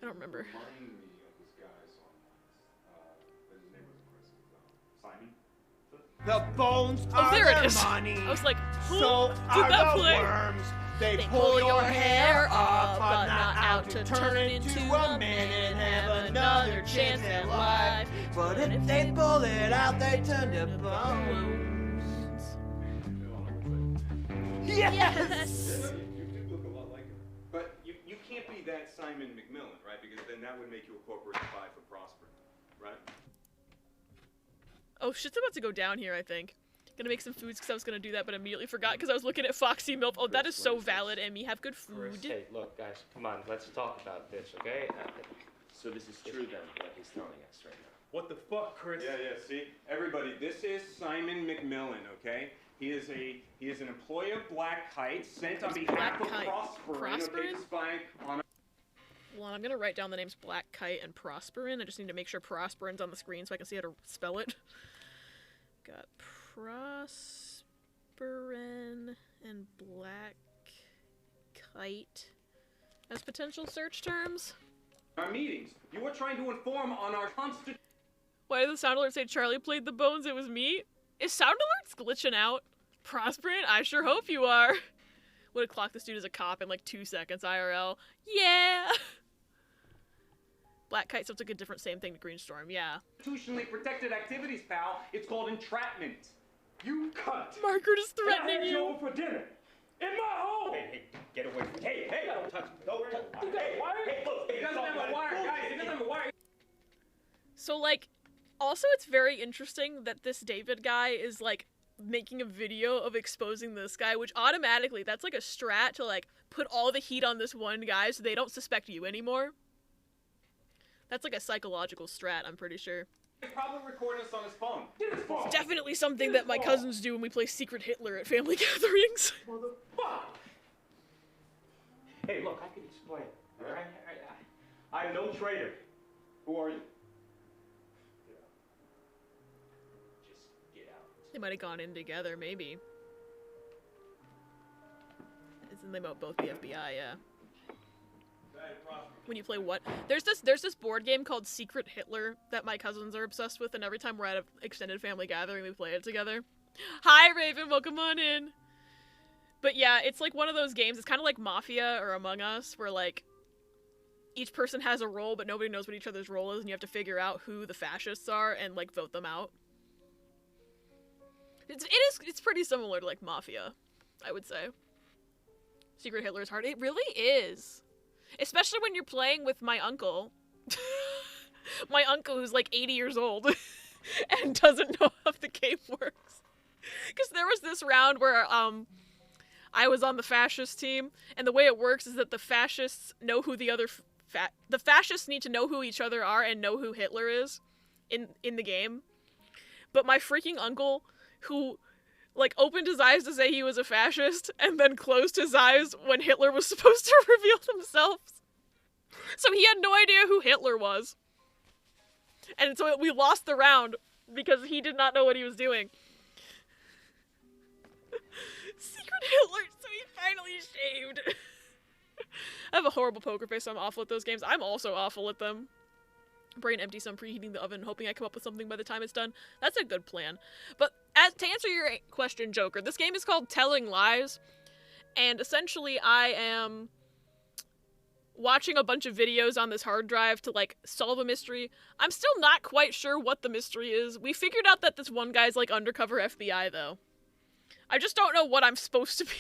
I don't remember. You remind me of this guy I saw but his name wasn't Chris. Simon? The bones Oh, are there it the is. money. I was like, So did are that the play? worms. They pull your hair up, but not out to turn it into a man and have another chance at life. But if they pull it out, they turn to bones. Yes! You do look a lot like him. But you can't be that Simon McMillan, right? Because then that would make you a corporate spy for prospering, right? Oh, shit's about to go down here, I think. Gonna make some foods because I was gonna do that, but immediately forgot because I was looking at Foxy Milk. Oh, that is so valid, Emmy. Have good food. Hey, look, guys, come on. Let's talk about this, okay? So this is true then, what he's telling us right now. What the fuck, Chris? Yeah, see? Everybody, this is Simon McMillan, okay? He is an employee of Black Kite, sent on behalf of Prosperin, okay, to spy on a... Well, I'm gonna write down the names Black Kite and Prosperin. I just need to make sure Prosperin's on the screen so I can see how to spell it. Got Prosperin and Black Kite as potential search terms. Our meetings. You were trying to inform on our constant... Why did the sound alert say Charlie played the bones? It was me? Is sound alerts glitching out? Prosperin? I sure hope you are. Would have clocked this dude as a cop in like 2 seconds IRL. Yeah! Black Kite sounds like a different same thing to Green Storm, yeah. Constitutionally protected activities, pal. It's called entrapment. You cunt. Margaret is threatening I had you. over for dinner. In my home! Hey, get away from me. Hey, don't touch me. Don't touch me. Hey, look, he doesn't have a wire, guys. He doesn't have a wire. So, like, also it's very interesting that this David guy is, like, making a video of exposing this guy, which automatically, that's like a strat to, like, put all the heat on this one guy so they don't suspect you anymore. That's like a psychological strat, I'm pretty sure. He's probably recording us on his phone. Get his phone. It's definitely something that my cousins do when we play Secret Hitler at family gatherings. Motherfucker. Hey, look, I can explain. All right? I'm no traitor. Who are you? Just get out. They might have gone in together, maybe. Isn't they might both be FBI, yeah. When you play what? There's this board game called Secret Hitler that my cousins are obsessed with, and every time we're at an extended family gathering, we play it together. Hi, Raven, welcome on in. But yeah, it's like one of those games. It's kind of like Mafia or Among Us, where like each person has a role, but nobody knows what each other's role is, and you have to figure out who the fascists are and like vote them out. It's pretty similar to like Mafia, I would say. Secret Hitler is hard. It really is. Especially when you're playing with my uncle. My uncle who's like 80 years old and doesn't know how the game works. Because there was this round where I was on the fascist team, and the way it works is that the fascists know who the other the fascists need to know who each other are and know who Hitler is in the game. But my freaking uncle, who like opened his eyes to say he was a fascist and then closed his eyes when Hitler was supposed to reveal himself. So he had no idea who Hitler was. And so we lost the round because he did not know what he was doing. Secret Hitler, so he finally shaved. I have a horrible poker face, so I'm awful at those games. I'm also awful at them. Brain empty, so I'm preheating the oven, hoping I come up with something by the time it's done. That's a good plan. But to answer your question, Joker, this game is called Telling Lies, and essentially I am watching a bunch of videos on this hard drive to, like, solve a mystery. I'm still not quite sure what the mystery is. We figured out that this one guy's, like, undercover FBI, though. I just don't know what I'm supposed to be.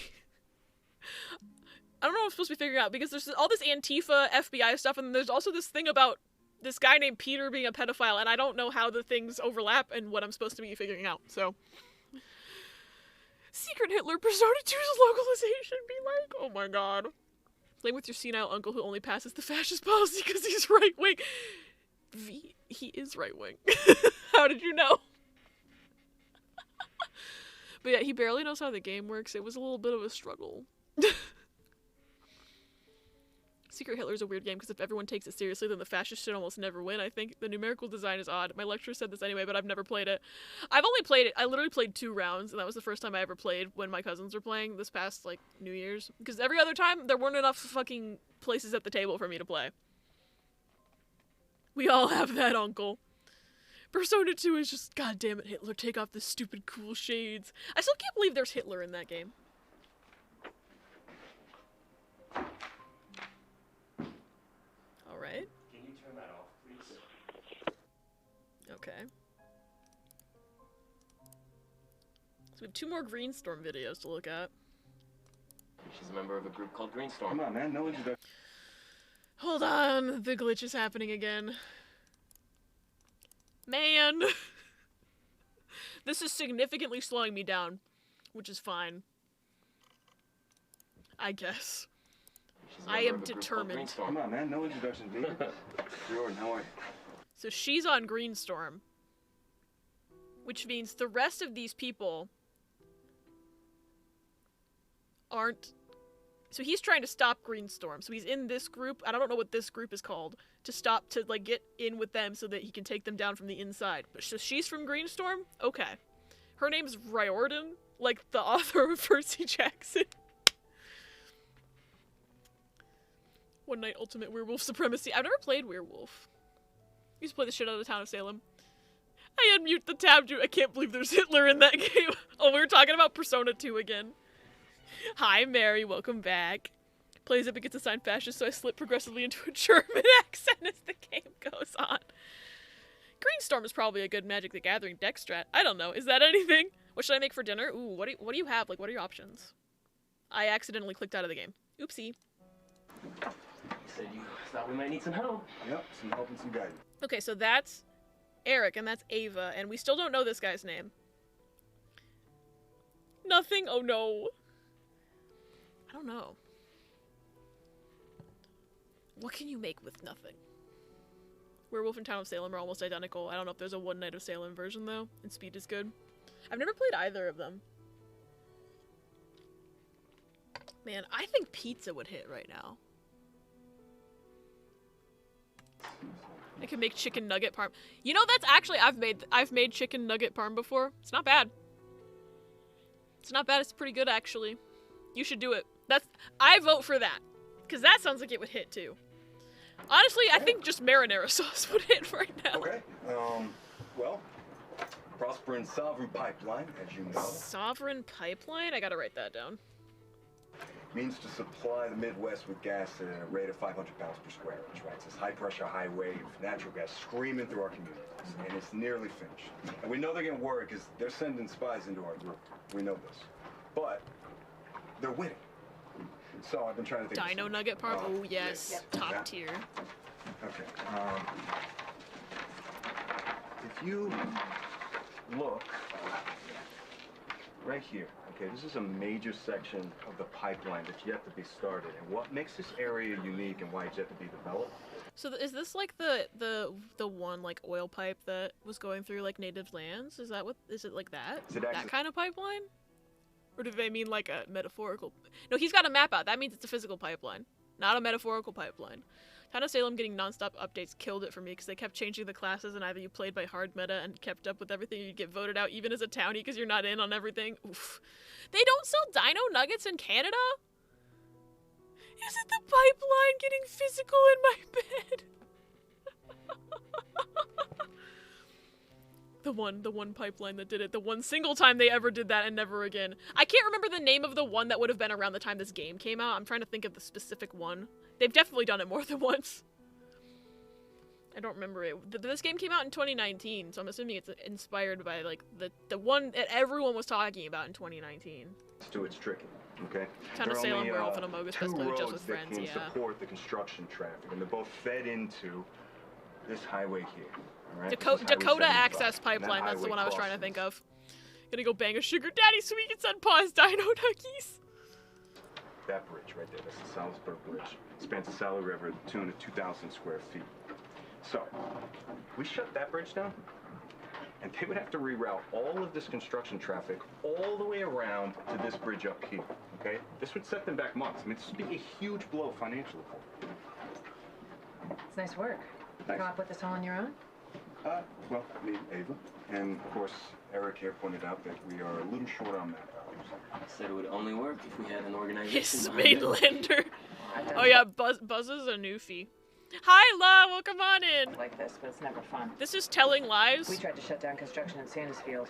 I don't know what I'm supposed to be figuring out, because there's all this Antifa FBI stuff, and then there's also this thing about this guy named Peter being a pedophile, and I don't know how the things overlap and what I'm supposed to be figuring out, so. Secret Hitler, Persona 2's localization be like, oh my god. Playing with your senile uncle who only passes the fascist policy because he's right-wing. He is right-wing. How did you know? But yeah, he barely knows how the game works. It was a little bit of a struggle. Secret Hitler is a weird game because if everyone takes it seriously, then the fascists should almost never win. I think the numerical design is odd. My lecturer said this anyway, but I've never played it. I've only played it, I literally played 2 rounds, and that was the first time I ever played when my cousins were playing this past, like, New Year's. Because every other time, there weren't enough fucking places at the table for me to play. We all have that uncle. Persona 2 is just, god damn it, Hitler, take off the stupid cool shades. I still can't believe there's Hitler in that game. Alright. Can you turn that off, please? Okay. So we have 2 more Greenstorm videos to look at. She's a member of a group called Greenstorm. Come on, man, no introduction. Hold on, the glitch is happening again. Man! This is significantly slowing me down, which is fine. I guess. I am determined. Come on, man, no introduction, dude. Sure, no way. So she's on Greenstorm, which means the rest of these people aren't. So he's trying to stop Greenstorm. So he's in this group. I don't know what this group is called. To like get in with them so that he can take them down from the inside. But so she's from Greenstorm? Okay. Her name's Riordan, like the author of Percy Jackson. One Night Ultimate Werewolf Supremacy. I've never played Werewolf. I used to play the shit out of Town of Salem. I unmute the tab, dude. I can't believe there's Hitler in that game. Oh, we were talking about Persona 2 again. Hi, Mary. Welcome back. Plays up and gets assigned fascist, so I slip progressively into a German accent as the game goes on. Greenstorm is probably a good Magic the Gathering deck strat. I don't know. Is that anything? What should I make for dinner? Ooh, what do you have? Like, what are your options? I accidentally clicked out of the game. Oopsie. You said you thought we might need some help. Yep, some help and some guidance. Okay, so that's Eric, and that's Ava, and we still don't know this guy's name. Nothing? Oh no. I don't know. What can you make with nothing? Werewolf and Town of Salem are almost identical. I don't know if there's a One Night of Salem version, though, and speed is good. I've never played either of them. Man, I think pizza would hit right now. I can make chicken nugget parm. You know, that's actually, I've made chicken nugget parm before. It's not bad. It's not bad, it's pretty good, actually. You should do it. I vote for that. Because that sounds like it would hit, too. Honestly, I think just marinara sauce would hit right now. Okay. Well, Prosper and Sovereign Pipeline, as you know, Sovereign Pipeline? I gotta write that down. means to supply the Midwest with gas at a rate of 500 pounds per square inch, right? It's this high-pressure, high-wave natural gas screaming through our communities, and it's nearly finished. And we know they're getting worried because they're sending spies into our group. We know this. But they're winning. So I've been trying to think. Dino Nugget Park? Oh, yes. Top tier. Okay. If you look right here, okay, this is a major section of the pipeline that's yet to be started. And what makes this area unique and why it's yet to be developed? So is this like the one like oil pipe that was going through like native lands? Is that what? Is it like that? Is it That actually- kind of pipeline? Or do they mean like a metaphorical? No, he's got a map out. That means it's a physical pipeline, not a metaphorical pipeline. Town of Salem getting non-stop updates killed it for me because they kept changing the classes, and either you played by hard meta and kept up with everything, or you'd get voted out even as a townie because you're not in on everything. Oof. They don't sell dino nuggets in Canada? Is it the pipeline getting physical in my bed? The one pipeline that did it. The one single time they ever did that and never again. I can't remember the name of the one that would have been around the time this game came out. I'm trying to think of the specific one. They've definitely done it more than once. I don't remember it. This game came out in 2019, so I'm assuming it's inspired by like the one that everyone was talking about in 2019. It's tricky, okay? Town of There are Salem, only, where Elf and Amogus two best known just roads with that friends, can yeah. support the construction traffic, and they're both fed into this highway here. All right? This is Highway Dakota 75, Access and that Pipeline, that's the highway one I was trying to crosses. think of. Gonna go bang a sugar daddy sweet and said pause dino nuggies. That bridge right there, that's the Salisbury Bridge. Spans the Sally River at the tune of 2,000 square feet. So, we shut that bridge down, and they would have to reroute all of this construction traffic all the way around to this bridge up here, okay? This would set them back months. I mean, this would be a huge blow financially for them. It's nice work. You come up with this all on your own? Well, me, Ava, and of course, Eric here pointed out that we are a little short on manpower. Said it would only work if we had an organization. Yes, behind it. Mainlander. Oh yeah, Buzz is a newfie. Hi, La, welcome on in. Like this, but it's never fun. This is Telling Lies. We tried to shut down construction in Sandusfield.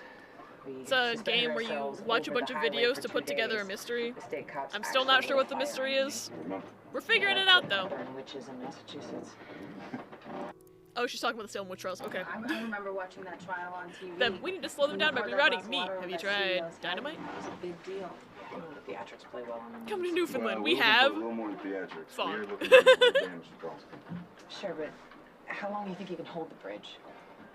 It's a game where you watch a bunch of videos to put together a mystery. I'm still not sure what the mystery is. We're figuring it out though. Witches in Massachusetts. Oh, she's talking about the Salem witch trials. Okay. I remember watching that trial on TV. Then we need to slow them down by rerouting me. Have you tried dynamite? It was a big deal. The theatrics play well on Come to Newfoundland. Well, We we're looking have. for a little more than theatrics. Fun. We're looking for more damage control. Sure, but how long do you think you can hold the bridge?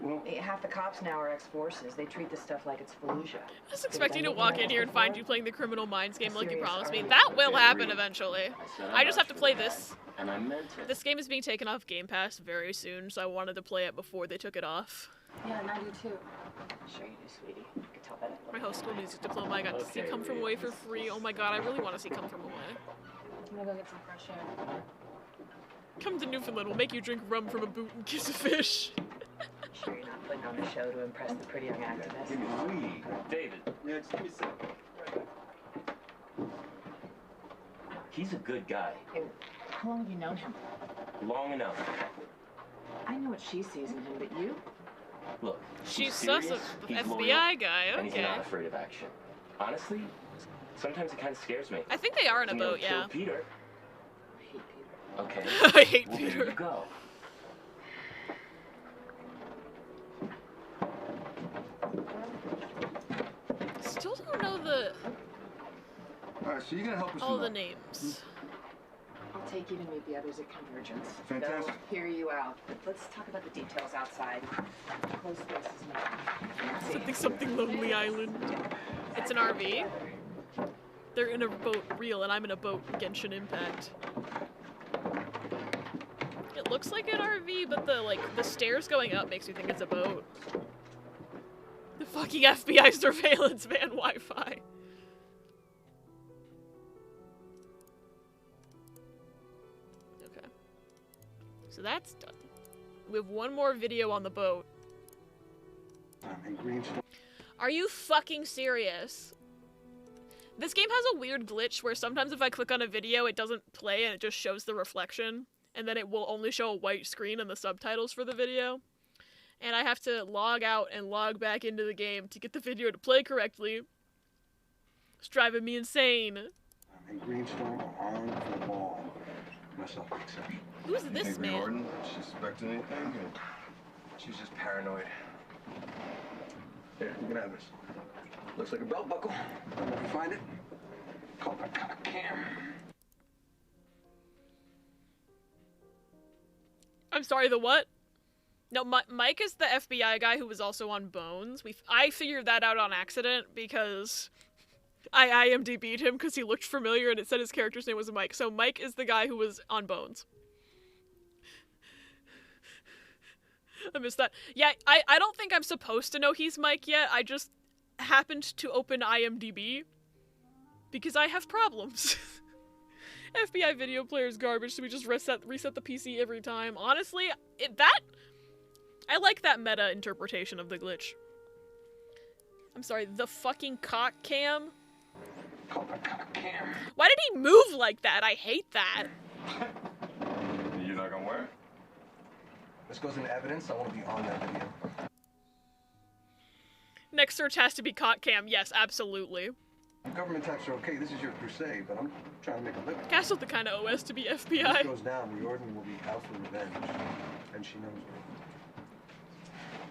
Well, half the cops now are ex-forces. They treat this stuff like it's Fallujah. I was expecting to walk in here and find you playing the Criminal Minds game like you promised me. That will happen eventually. I just have to play this. And I meant it. This game is being taken off Game Pass very soon, so I wanted to play it before they took it off. Yeah, and I do too. Sure you do, sweetie. I can tell that. My high school music diploma, I got to see Come From Away for free. Oh my god, I really want to see Come From Away. I'm gonna go get some fresh air. Come to Newfoundland, we'll make you drink rum from a boot and kiss a fish. Sure you're not putting on a show to impress the pretty young activist. David. Yeah, just give me a second. He's a good guy. Hey, how long have you known him? Long enough. I know what she sees in him, but you? Look, She's serious, sus of he's FBI loyal, guy, and he's okay. not afraid of action. Honestly, sometimes it kind of scares me. I think they are in a You know, boat, kill yeah. Peter. Okay. I hate well, Peter. There you go. Still don't know the All right, so you're gonna help us. all in the that. names. I'll take you to meet the others at Convergence. Fantastic. They'll hear you out. But let's talk about the details outside. Close spaces now. Something Lonely Island. It's an RV. They're in a boat real, and I'm in a boat Genshin Impact. It looks like an RV, but the stairs going up makes me think it's a boat. The fucking FBI surveillance van Wi-Fi. Okay. So that's done. We have one more video on the boat. Are you fucking serious? This game has a weird glitch where sometimes if I click on a video, it doesn't play and it just shows the reflection. and then it will only show a white screen and the subtitles for the video. And I have to log out and log back into the game to get the video to play correctly. It's driving me insane. And Greenstorm on for the ball. Myself an exception. Who's this man? Jordan, she suspecting anything? She's just paranoid. Here, you can have this. Looks like a belt buckle. If you find it, call my cam. I'm sorry, the what? No, Mike is the FBI guy who was also on Bones. I figured that out on accident because I IMDb'd him because he looked familiar and it said his character's name was Mike. So Mike is the guy who was on Bones. I missed that. Yeah, I don't think I'm supposed to know he's Mike yet. I just happened to open IMDb because I have problems. FBI video player is garbage, so we just reset the PC every time. Honestly, I like that meta interpretation of the glitch. I'm sorry, the fucking cock cam? Why did he move like that? I hate that. You're not gonna wear it? This goes into evidence. I want to be on that video. Next search has to be cock cam. Yes, absolutely. Government types are okay. This is your crusade, but I'm trying to make a living. Castle's the kind of OS to be If FBI. this goes down, Riordan will be out for revenge, and she knows it.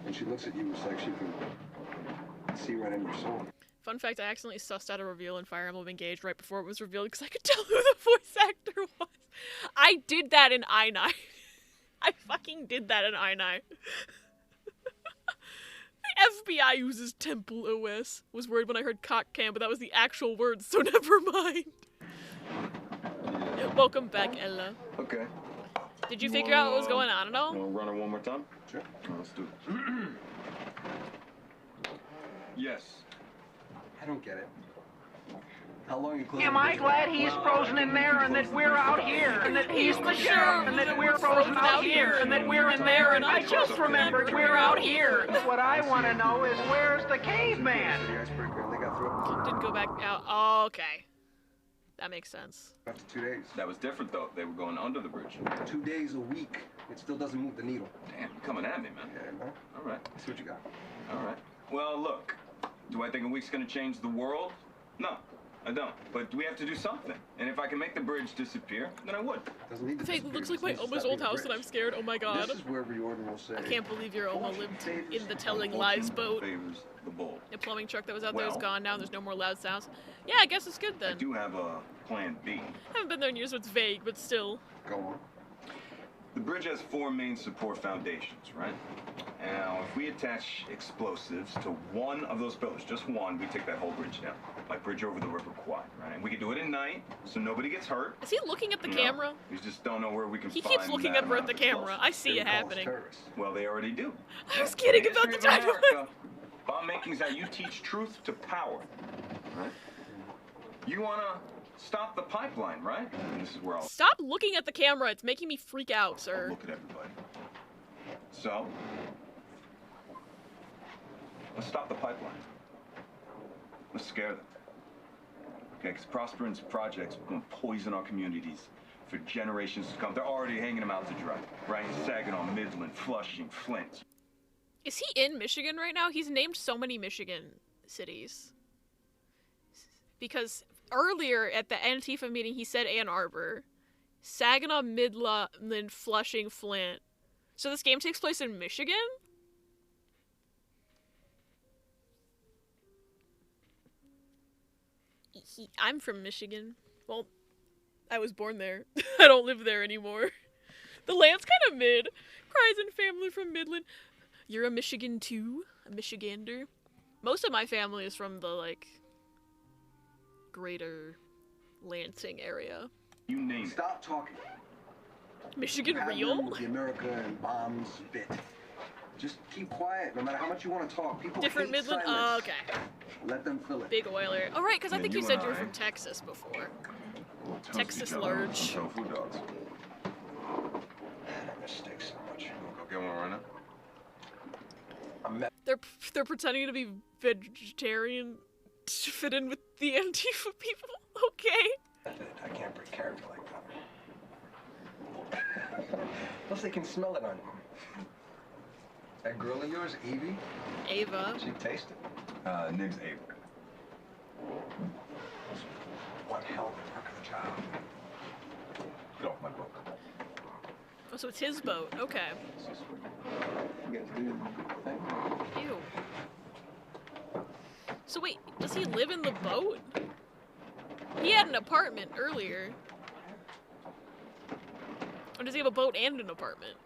When she looks at you, it's like she can see right in your soul. Fun fact, I accidentally sussed out a reveal in Fire Emblem Engaged right before it was revealed because I could tell who the voice actor was. I did that in I9. I fucking did that in I9. The FBI uses Temple OS. Was worried when I heard cock cam, but that was the actual words, so never mind. Welcome back, Ella. Okay. Did you figure out what was going on at all? Want to run it one more time? Sure. Let's do it. Yes. I don't get it. How long are you closing? Am I glad he's frozen in there and that we're out here and that he's the sheriff and that we're frozen out here and that we're in there and I just remembered we're out here. What I want to know is where's the caveman? Didn't go back out. Oh, okay. That makes sense. After 2 days. That was different though. They were going under the bridge. 2 days a week. It still doesn't move the needle. Damn, you're coming at me, man. Yeah, man. All right. Let's see what you got. All right. Well, look. Do I think a week's gonna change the world? No, I don't. But we have to do something. And if I can make the bridge disappear, then I would. Doesn't need to Fake looks like my Oma's old house and I'm scared. Oh my god. This is where Riordan will say. I can't believe your Oma lived in the telling lies boat. Favors the bold. The plumbing truck that was out there is Well- gone now. There's no more loud sounds. Yeah, I guess it's good I then. do have a plan B. Haven't been there in years, so it's vague, but still. Go on. The bridge has 4 main support foundations, right? Now, if we attach explosives to one of those pillars, just one, we take that whole bridge down. Like bridge over the River Kwai, right? And we can do it at night, so nobody gets hurt. Is he looking at the No, camera? We just don't know where we can He find keeps looking that up at amount the of camera. I explosives. see it happening. Well, they already do. I was kidding In the about the history of dynamite. America, bomb making is how you teach truth to power, right? You wanna stop the pipeline, right? And this is where I'll Stop looking at the camera. It's making me freak out, sir. look at everybody. So, let's stop the pipeline. Let's scare them. Okay, because Prosperance Project's gonna poison our communities for generations to come. They're already hanging them out to dry, right? Saginaw, Midland, Flushing, Flint. Is he in Michigan right now? He's named so many Michigan cities. Because earlier at the Antifa meeting, he said Ann Arbor. Saginaw, Midland, Flushing, Flint. So this game takes place in Michigan? I'm from Michigan. Well, I was born there. I don't live there anymore. The land's kind of mid. Cries and family from Midland. You're a Michigan too? A Michigander? Most of my family is from the, like, greater Lansing area. You name it. Stop talking. Michigan You had real? them with the America and bombs bit. Just keep quiet. No matter how much you want to talk, people Different hate Midland? silence. Oh, okay. Let them fill it. Big oil area. Oh, right, because I Yeah, think you you said and you were I from Texas before. We'll toast Texas each other over large. some tofu dogs. I miss steak so much. Go get one right now. They're pretending to be vegetarian to fit in with the Antifa people. Okay. I can't break character like that. Plus, they can smell it on you. That girl of yours, Evie? Ava. She tasted. Nig's Ava. One hell of a work of the job. Get off my book. Oh, so it's his boat. Okay. You guys do the thing. Ew. So wait, does he live in the boat? He had an apartment earlier. Or does he have a boat and an apartment?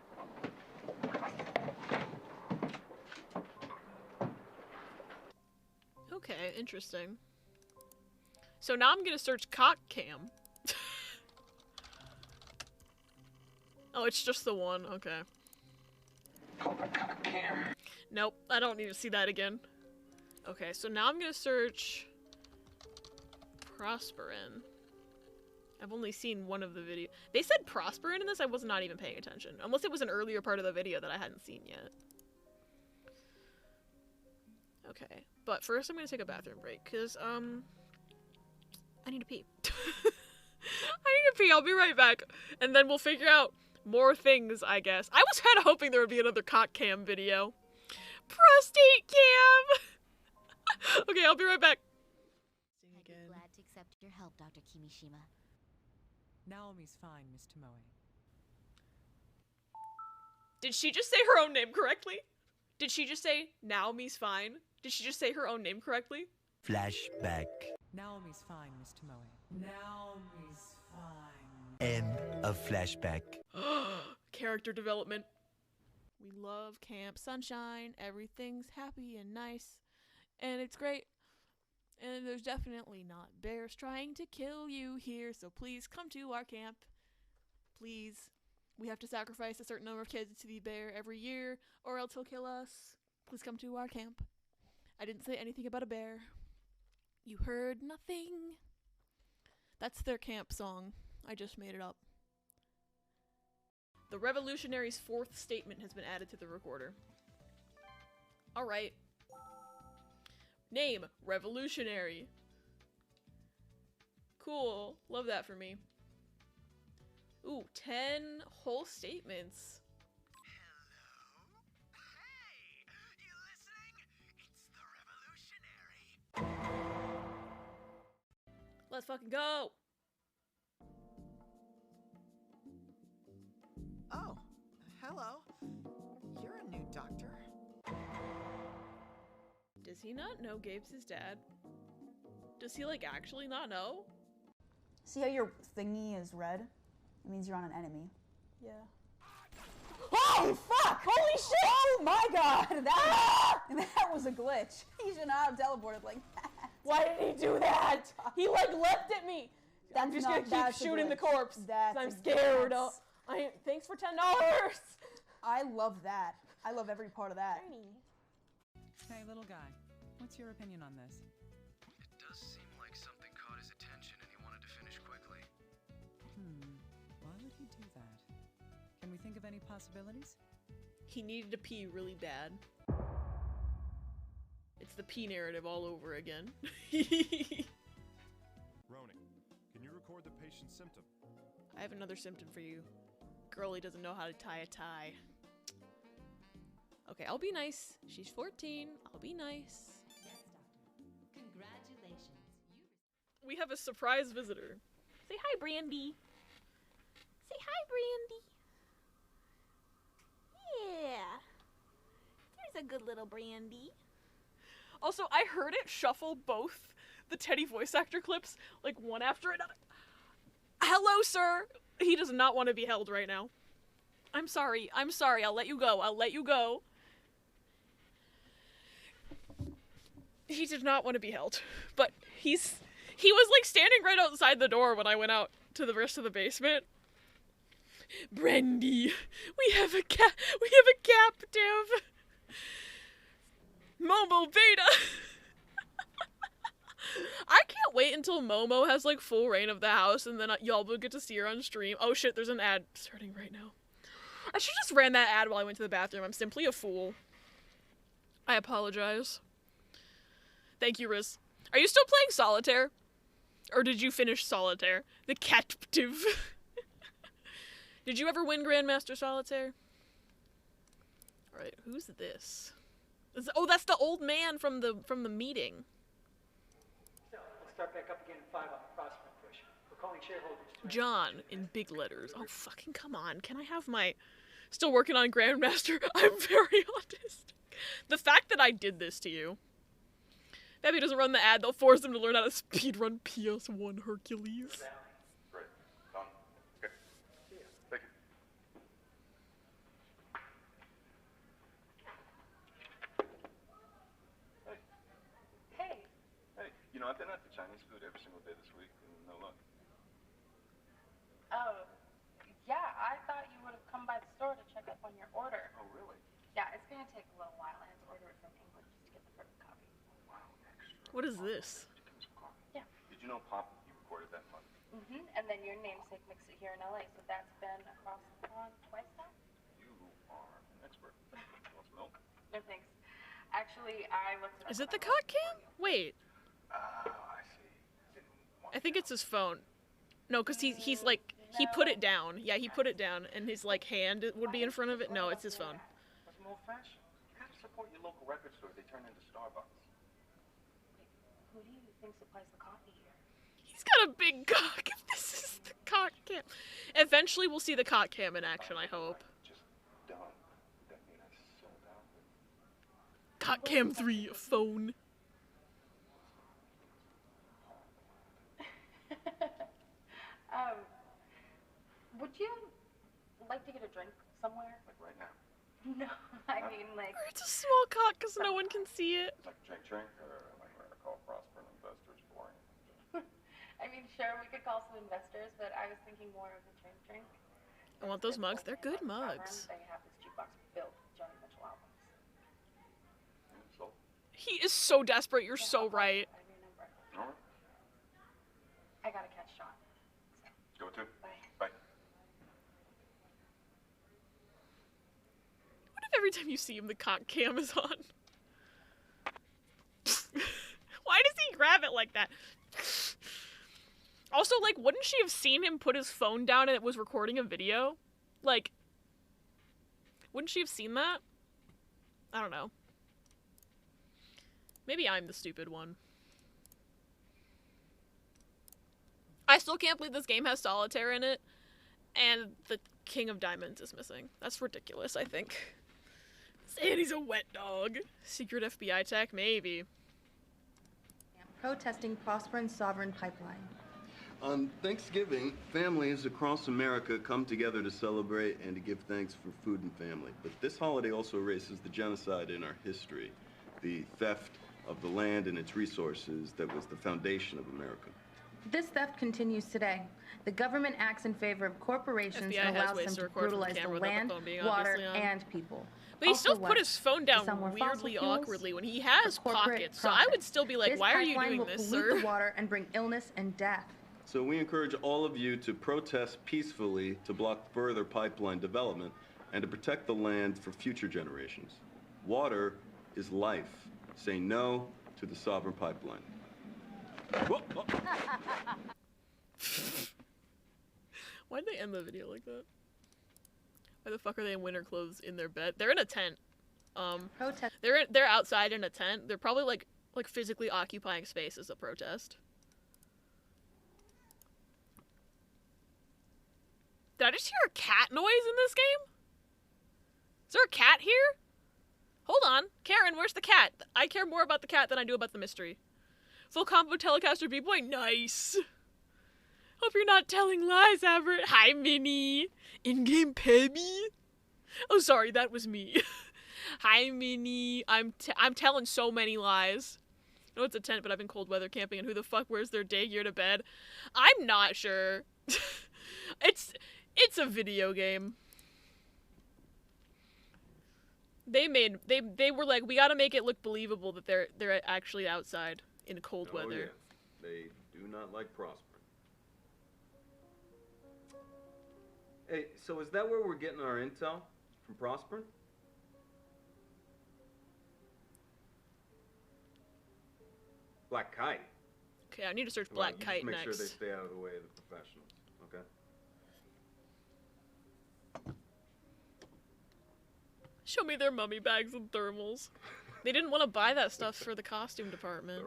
Okay, interesting. So now I'm gonna search cock cam. Oh, it's just the one. Okay. Nope, I don't need to see that again. Okay, so now I'm gonna search Prosperin. I've only seen one of the video. They said Prosperin in this, I was not even paying attention. Unless it was an earlier part of the video that I hadn't seen yet. Okay, but first I'm gonna take a bathroom break, because, I need to pee. I need to pee, I'll be right back. And then we'll figure out more things, I guess. I was kind of hoping there would be another cock cam video. Prostate cam! Okay, I'll be right back. I'd be glad to accept your help, Dr. Kimishima. Naomi's fine, Miss Tomoe. Did she just say her own name correctly? Did she just say, Naomi's fine? Did she just say her own name correctly? Flashback. Naomi's fine, Miss Tomoe. Naomi's fine. End of flashback. Character development. We love Camp Sunshine. Everything's happy and nice. And it's great. And there's definitely not bears trying to kill you here, so please come to our camp. Please. We have to sacrifice a certain number of kids to the bear every year, or else he'll kill us. Please come to our camp. I didn't say anything about a bear. You heard nothing. That's their camp song. I just made it up. The Revolutionary's fourth statement has been added to the recorder. Alright. Name, Revolutionary. Cool. Love that for me. Ooh, 10 whole statements. Let's fucking go! Oh, hello. You're a new doctor. Does he not know Gabe's his dad? Does he, like, actually not know? See how your thingy is red? It means you're on an enemy. Yeah. Oh, fuck! Holy shit! Oh my god! That was a glitch. He should not have teleported like that. Why did he do that? He, like, leapt at me! I'm just gonna keep shooting the corpse. I'm scared. Thanks for $10! I love that. I love every part of that. Hey, little guy. What's your opinion on this? It does seem like something caught his attention and he wanted to finish quickly. Why would he do that? Can we think of any possibilities? He needed to pee really bad. It's the pee narrative all over again. Ronan, can you record the patient's symptom? I have another symptom for you. Girlie doesn't know how to tie a tie. Okay, I'll be nice. She's 14. I'll be nice. Yes, Doctor. Congratulations. We have a surprise visitor. Say hi, Brandy. Say hi, Brandy. Yeah. There's a good little Brandy. Also, I heard it shuffle both the Teddy voice actor clips, like, one after another. Hello, sir. He does not want to be held right now. I'm sorry. I'm sorry. I'll let you go. I'll let you go. He did not want to be held, but he was, like, standing right outside the door when I went out to the rest of the basement. Brandy, we have a captive. Momo Beta. I can't wait until Momo has, like, full reign of the house, and then y'all will get to see her on stream. Oh shit, there's an ad starting right now. I should just ran that ad while I went to the bathroom. I'm simply a fool. I apologize. Thank you, Riz. Are you still playing Solitaire? Or did you finish Solitaire? The captive. Did you ever win Grandmaster Solitaire? Alright, who's this? Oh, that's the old man from the meeting. So, we'll start back up again at 5 on the prospect push. We're calling shareholders to John in big letters. Oh, fucking come on. Can I have my... Still working on Grandmaster? I'm very autistic. The fact that I did this to you. If he doesn't run the ad, they'll force him to learn how to speedrun PS1 Hercules. Great. Done. Okay. See ya. Thank you. Hey. Hey, you know, I've been at the Chinese food every single day this week, and no luck. Oh, yeah, I thought you would have come by the store to check up on your order. Oh, really? Yeah, it's gonna take a little while. I had to order it from England just to get the perfect copy. Wow, extra. What is this? Yeah. Did you know Pop, you recorded that month? Mm-hmm. And then your namesake mixed it here in LA, so that's been across the pond twice now? You are an expert. Want some milk? No thanks. Actually, I looked it up. Is it the cock cam? Wait. Oh, I see. I think it's his phone. No, because he's like, he put it down. Yeah, he put it down, and his, like, hand would be in front of it. No, it's his phone. That's more fashion. You gotta support your local record store. They turn into Starbucks. Who do you think supplies the coffee here? He's got a big cock. If this is the cock cam. Eventually, we'll see the cock cam in action, I hope. Just done. That mean I sold out. Cock cam 3, phone. Would you like to get a drink somewhere? Like right now. No, I mean like... It's a small cock because no one can see it. Like drink, or like what I call prospering investors boring. I mean, sure, we could call some investors, but I was thinking more of a drink. I want those mugs. They're good mugs. They have this jukebox filled with Joni Mitchell albums. So, He is so desperate. You're so right. I remember. all right. I gotta catch Sean. Go to. Bye. Bye. What if every time you see him, the cock cam is on? Why does he grab it like that? Also, like, wouldn't she have seen him put his phone down and it was recording a video? Like, wouldn't she have seen that? I don't know. Maybe I'm the stupid one. I still can't believe this game has solitaire in it, and the King of Diamonds is missing. That's ridiculous, I think. And he's a wet dog. Secret FBI tech? Maybe. Protesting Prosper Sovereign Pipeline. On Thanksgiving, families across America come together to celebrate and to give thanks for food and family. But this holiday also erases the genocide in our history, the theft of the land and its resources that was the foundation of America. This theft continues today. The government acts in favor of corporations FBI and has allows ways them to to record from the brutalize the camera without the land, phone being water, obviously on. and people. But he Also still put what? his phone down Some were fossil weirdly fuels, awkwardly when he has for corporate pockets. So I would profit. still be like, This why are you pipeline doing will this, pollute sir? the water and bring illness and death. So we encourage all of you to protest peacefully to block further pipeline development and to protect the land for future generations. Water is life. Say no to the sovereign pipeline. Whoa, whoa. Why'd they end the video like that? Why the fuck are they in winter clothes in their bed? They're in a tent. Protest. They're outside in a tent. They're probably like physically occupying space as a protest. Did I just hear a cat noise in this game? Is there a cat here? Hold on. Karen, where's the cat? I care more about the cat than I do about the mystery. Full combo Telecaster B-Boy? Nice. Hope you're not telling lies, Everett. Hi, Minnie. In-game Pebby? Oh, sorry, that was me. Hi, Minnie. I'm telling so many lies. I know it's a tent, but I've been cold weather camping, and who the fuck wears their day gear to bed? I'm not sure. It's a video game. They were like, we gotta make it look believable that they're actually outside in cold weather. Yes. They do not like prospering. Hey, so is that where we're getting our intel? From prospering? Black Kite. Okay, I need to search Well, Black you Kite just make next. sure they stay out of the way of the professionals, okay? Show me their mummy bags and thermals. They didn't want to buy that stuff for the costume department.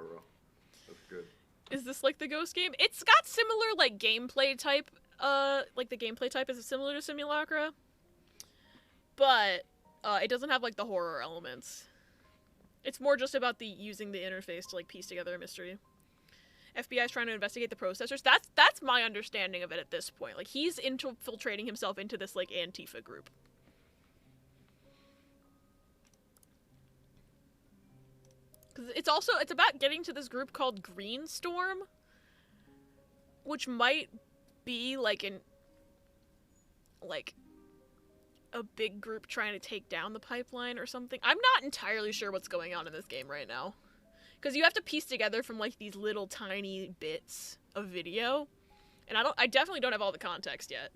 That's good. Is this like the Ghost game? It's got similar like gameplay type. Like the gameplay type is similar to Simulacra, but it doesn't have like the horror elements. It's more just about using the interface to like piece together a mystery. FBI is trying to investigate the processors. That's my understanding of it at this point. Like he's infiltrating himself into this like Antifa group. Cause it's about getting to this group called Green Storm, which might be like a big group trying to take down the pipeline or something. I'm not entirely sure what's going on in this game right now. Because you have to piece together from like these little tiny bits of video. And I definitely don't have all the context yet.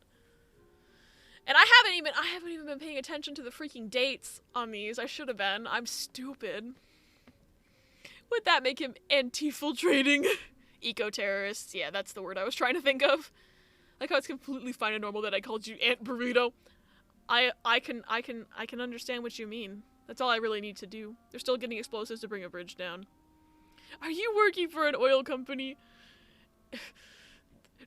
And I haven't even been paying attention to the freaking dates on these. I should have been. I'm stupid. Would that make him anti-filtrating? Eco-terrorists. Yeah, that's the word I was trying to think of. Like how it's completely fine and normal that I called you Aunt Burrito. I can understand what you mean. That's all I really need to do. They're still getting explosives to bring a bridge down. Are you working for an oil company?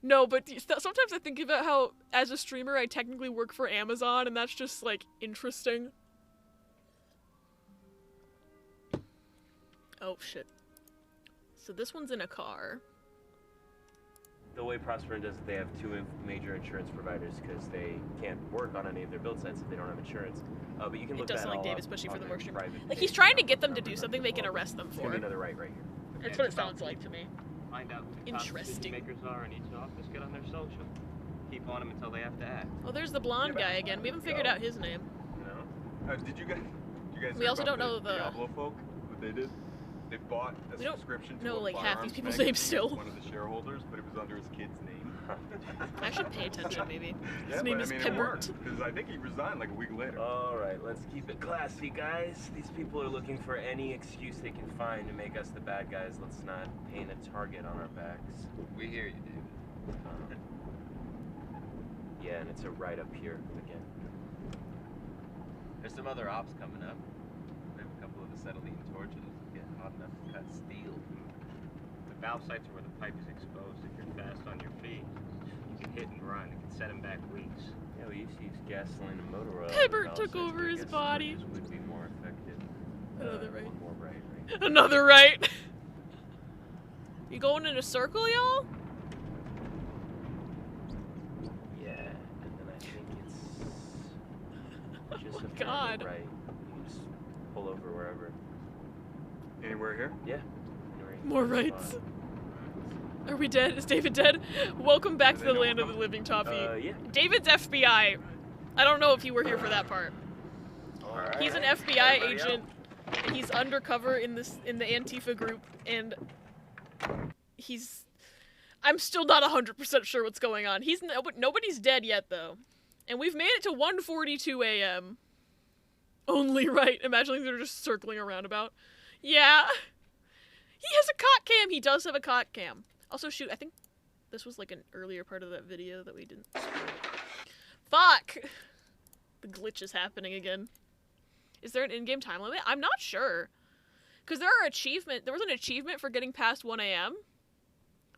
No, but sometimes I think about how, as a streamer, I technically work for Amazon, and that's just, like, interesting. Oh, shit. So this one's in a car. The way Prosperin does it, they have two major insurance providers because they can't work on any of their build sites if they don't have insurance. But you can look it doesn't that like all David's up pushing for the on work their stream. private Like, he's page. trying to get them to do something they can arrest them It's for. gonna be another right here. That's what it sounds like to me. Find out who the top decision makers are in each office. Get on their social. Keep on them until they have to act. Oh, there's the blonde guy again. We haven't figured out his name. No. Did you guys? We also don't know the Diablo folk. What they did? They bought a We don't subscription to know, a like, half these firearms people's magazine names still. with one of the shareholders, but it was under his kid's name. I should pay attention, maybe. Yeah, His name but, is I mean, Pimbert. because I think he resigned like a week later. Alright, let's keep it classy, guys. These people are looking for any excuse they can find to make us the bad guys. Let's not paint a target on our backs. We hear you, David. Yeah, and it's a right up here again. There's some other ops coming up. We have a couple of acetylene torches. Get hot enough to cut steel. The valve sites are where the pipe is exposed. If you're fast on your feet, you can hit and run. It can set them back weeks. Yeah, we used to use gasoline and motor oil. Pimbert took over his body. Would be more effective. Another right. One more right. Another right. You going in a circle, y'all? Yeah, and then I think it's just a God. right. You can just pull over wherever. Anywhere here? Yeah. More rights. Are we dead? Is David dead? Welcome back to the land of the living, Toffee. Yeah. David's FBI. I don't know if you were here for that part. He's an FBI agent, and he's undercover in the Antifa group, and I'm still not 100% sure what's going on. Nobody's dead yet, though. And we've made it to 1:42 a.m. Only right. Imagining they're just circling around about. Yeah. He has a cock cam. He does have a cock cam. Also, shoot, I think this was like an earlier part of that video that we didn't. Fuck! The glitch is happening again. Is there an in-game time limit? I'm not sure. Because there was an achievement for getting past 1 a.m.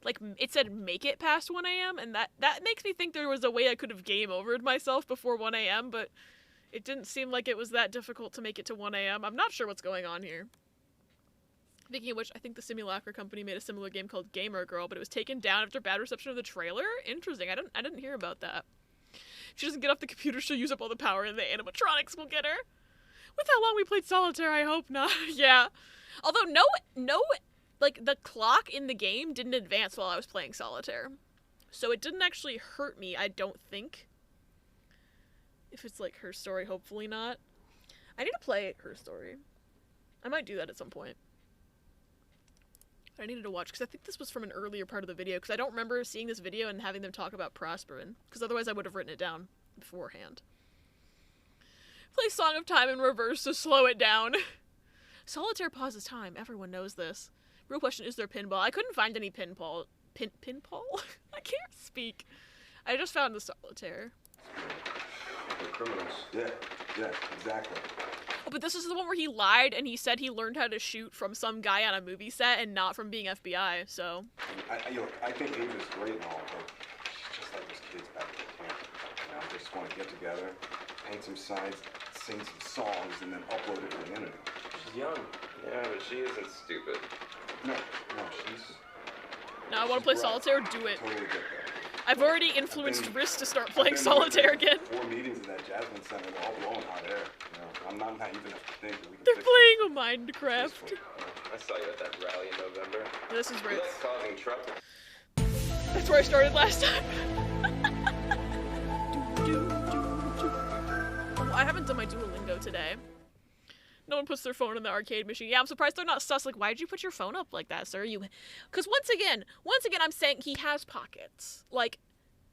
Like, it said make it past 1 a.m. And that makes me think there was a way I could have game overed myself before 1 a.m. But it didn't seem like it was that difficult to make it to 1 a.m. I'm not sure what's going on here. Speaking of which, I think the Simulacra company made a similar game called Gamer Girl, but it was taken down after bad reception of the trailer? Interesting. I didn't hear about that. If she doesn't get off the computer, she'll use up all the power and the animatronics will get her. With how long we played Solitaire, I hope not. Yeah. Although no, like, the clock in the game didn't advance while I was playing Solitaire. So it didn't actually hurt me, I don't think. If it's, like, Her Story, hopefully not. I need to play Her Story. I might do that at some point. I needed to watch, because I think this was from an earlier part of the video, because I don't remember seeing this video and having them talk about Prosperin, because otherwise I would have written it down beforehand. Play Song of Time in reverse to slow it down. Solitaire pauses time, everyone knows this. Real question, is there pinball? I couldn't find any pinball. Pinball? I can't speak. I just found the Solitaire. They're criminals. Yeah, exactly. Oh, but this is the one where he lied and he said he learned how to shoot from some guy on a movie set and not from being FBI, so. I think Ava's great and all, but she's just like those kids back at the camp. You know, they just want to get together, paint some signs, sing some songs, and then upload it to the internet. She's young. Yeah, but she isn't stupid. No, she's... No, I want to play solitaire, do it. Totally get that. I've already influenced Riz to start playing solitaire again. 4 meetings in that Jasmine Center, they're all blowing hot air. You know, I'm not naive enough to think that we can They're fix playing a Minecraft. I saw you at that rally in November. This is You Riz. like causing trouble. That's where I started last time. Oh, I haven't done my Duolingo today. No one puts their phone in the arcade machine. Yeah, I'm surprised they're not sus. Like, why did you put your phone up like that, sir? Because once again, I'm saying he has pockets. Like,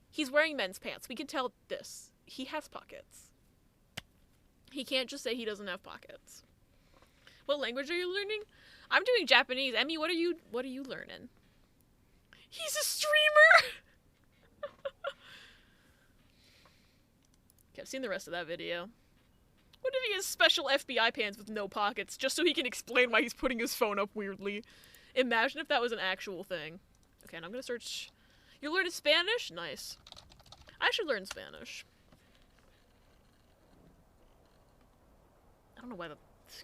he's wearing men's pants. We can tell this. He has pockets. He can't just say he doesn't have pockets. What language are you learning? I'm doing Japanese. Emmy, what are you learning? He's a streamer! Okay, I've seen the rest of that video. What if he has special FBI pants with no pockets, just so he can explain why he's putting his phone up weirdly? Imagine if that was an actual thing. Okay, and I'm gonna search... You're learning Spanish? Nice. I should learn Spanish. I don't know why the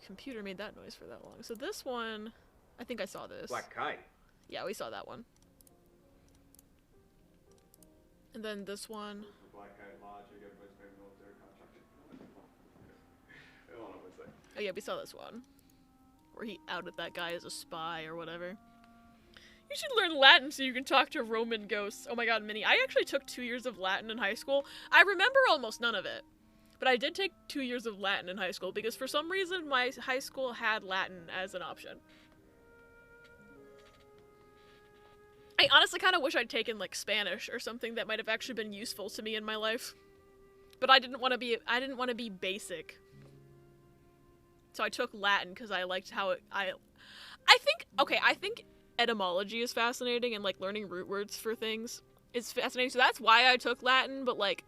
computer made that noise for that long. So this one... I think I saw this. Black Kite. Yeah, we saw that one. And then this one... Black Kite Logic, everybody's making military contract. I don't know what's that. Oh yeah, we saw this one. Where he outed that guy as a spy or whatever. You should learn Latin so you can talk to Roman ghosts. Oh my god, Minnie. I actually took 2 years of Latin in high school. I remember almost none of it. But I did take 2 years of Latin in high school because for some reason my high school had Latin as an option. I honestly kind of wish I'd taken like Spanish or something that might have actually been useful to me in my life. But I didn't want to be basic. So I took Latin because I liked how I think etymology is fascinating and like learning root words for things is fascinating. So that's why I took Latin, but like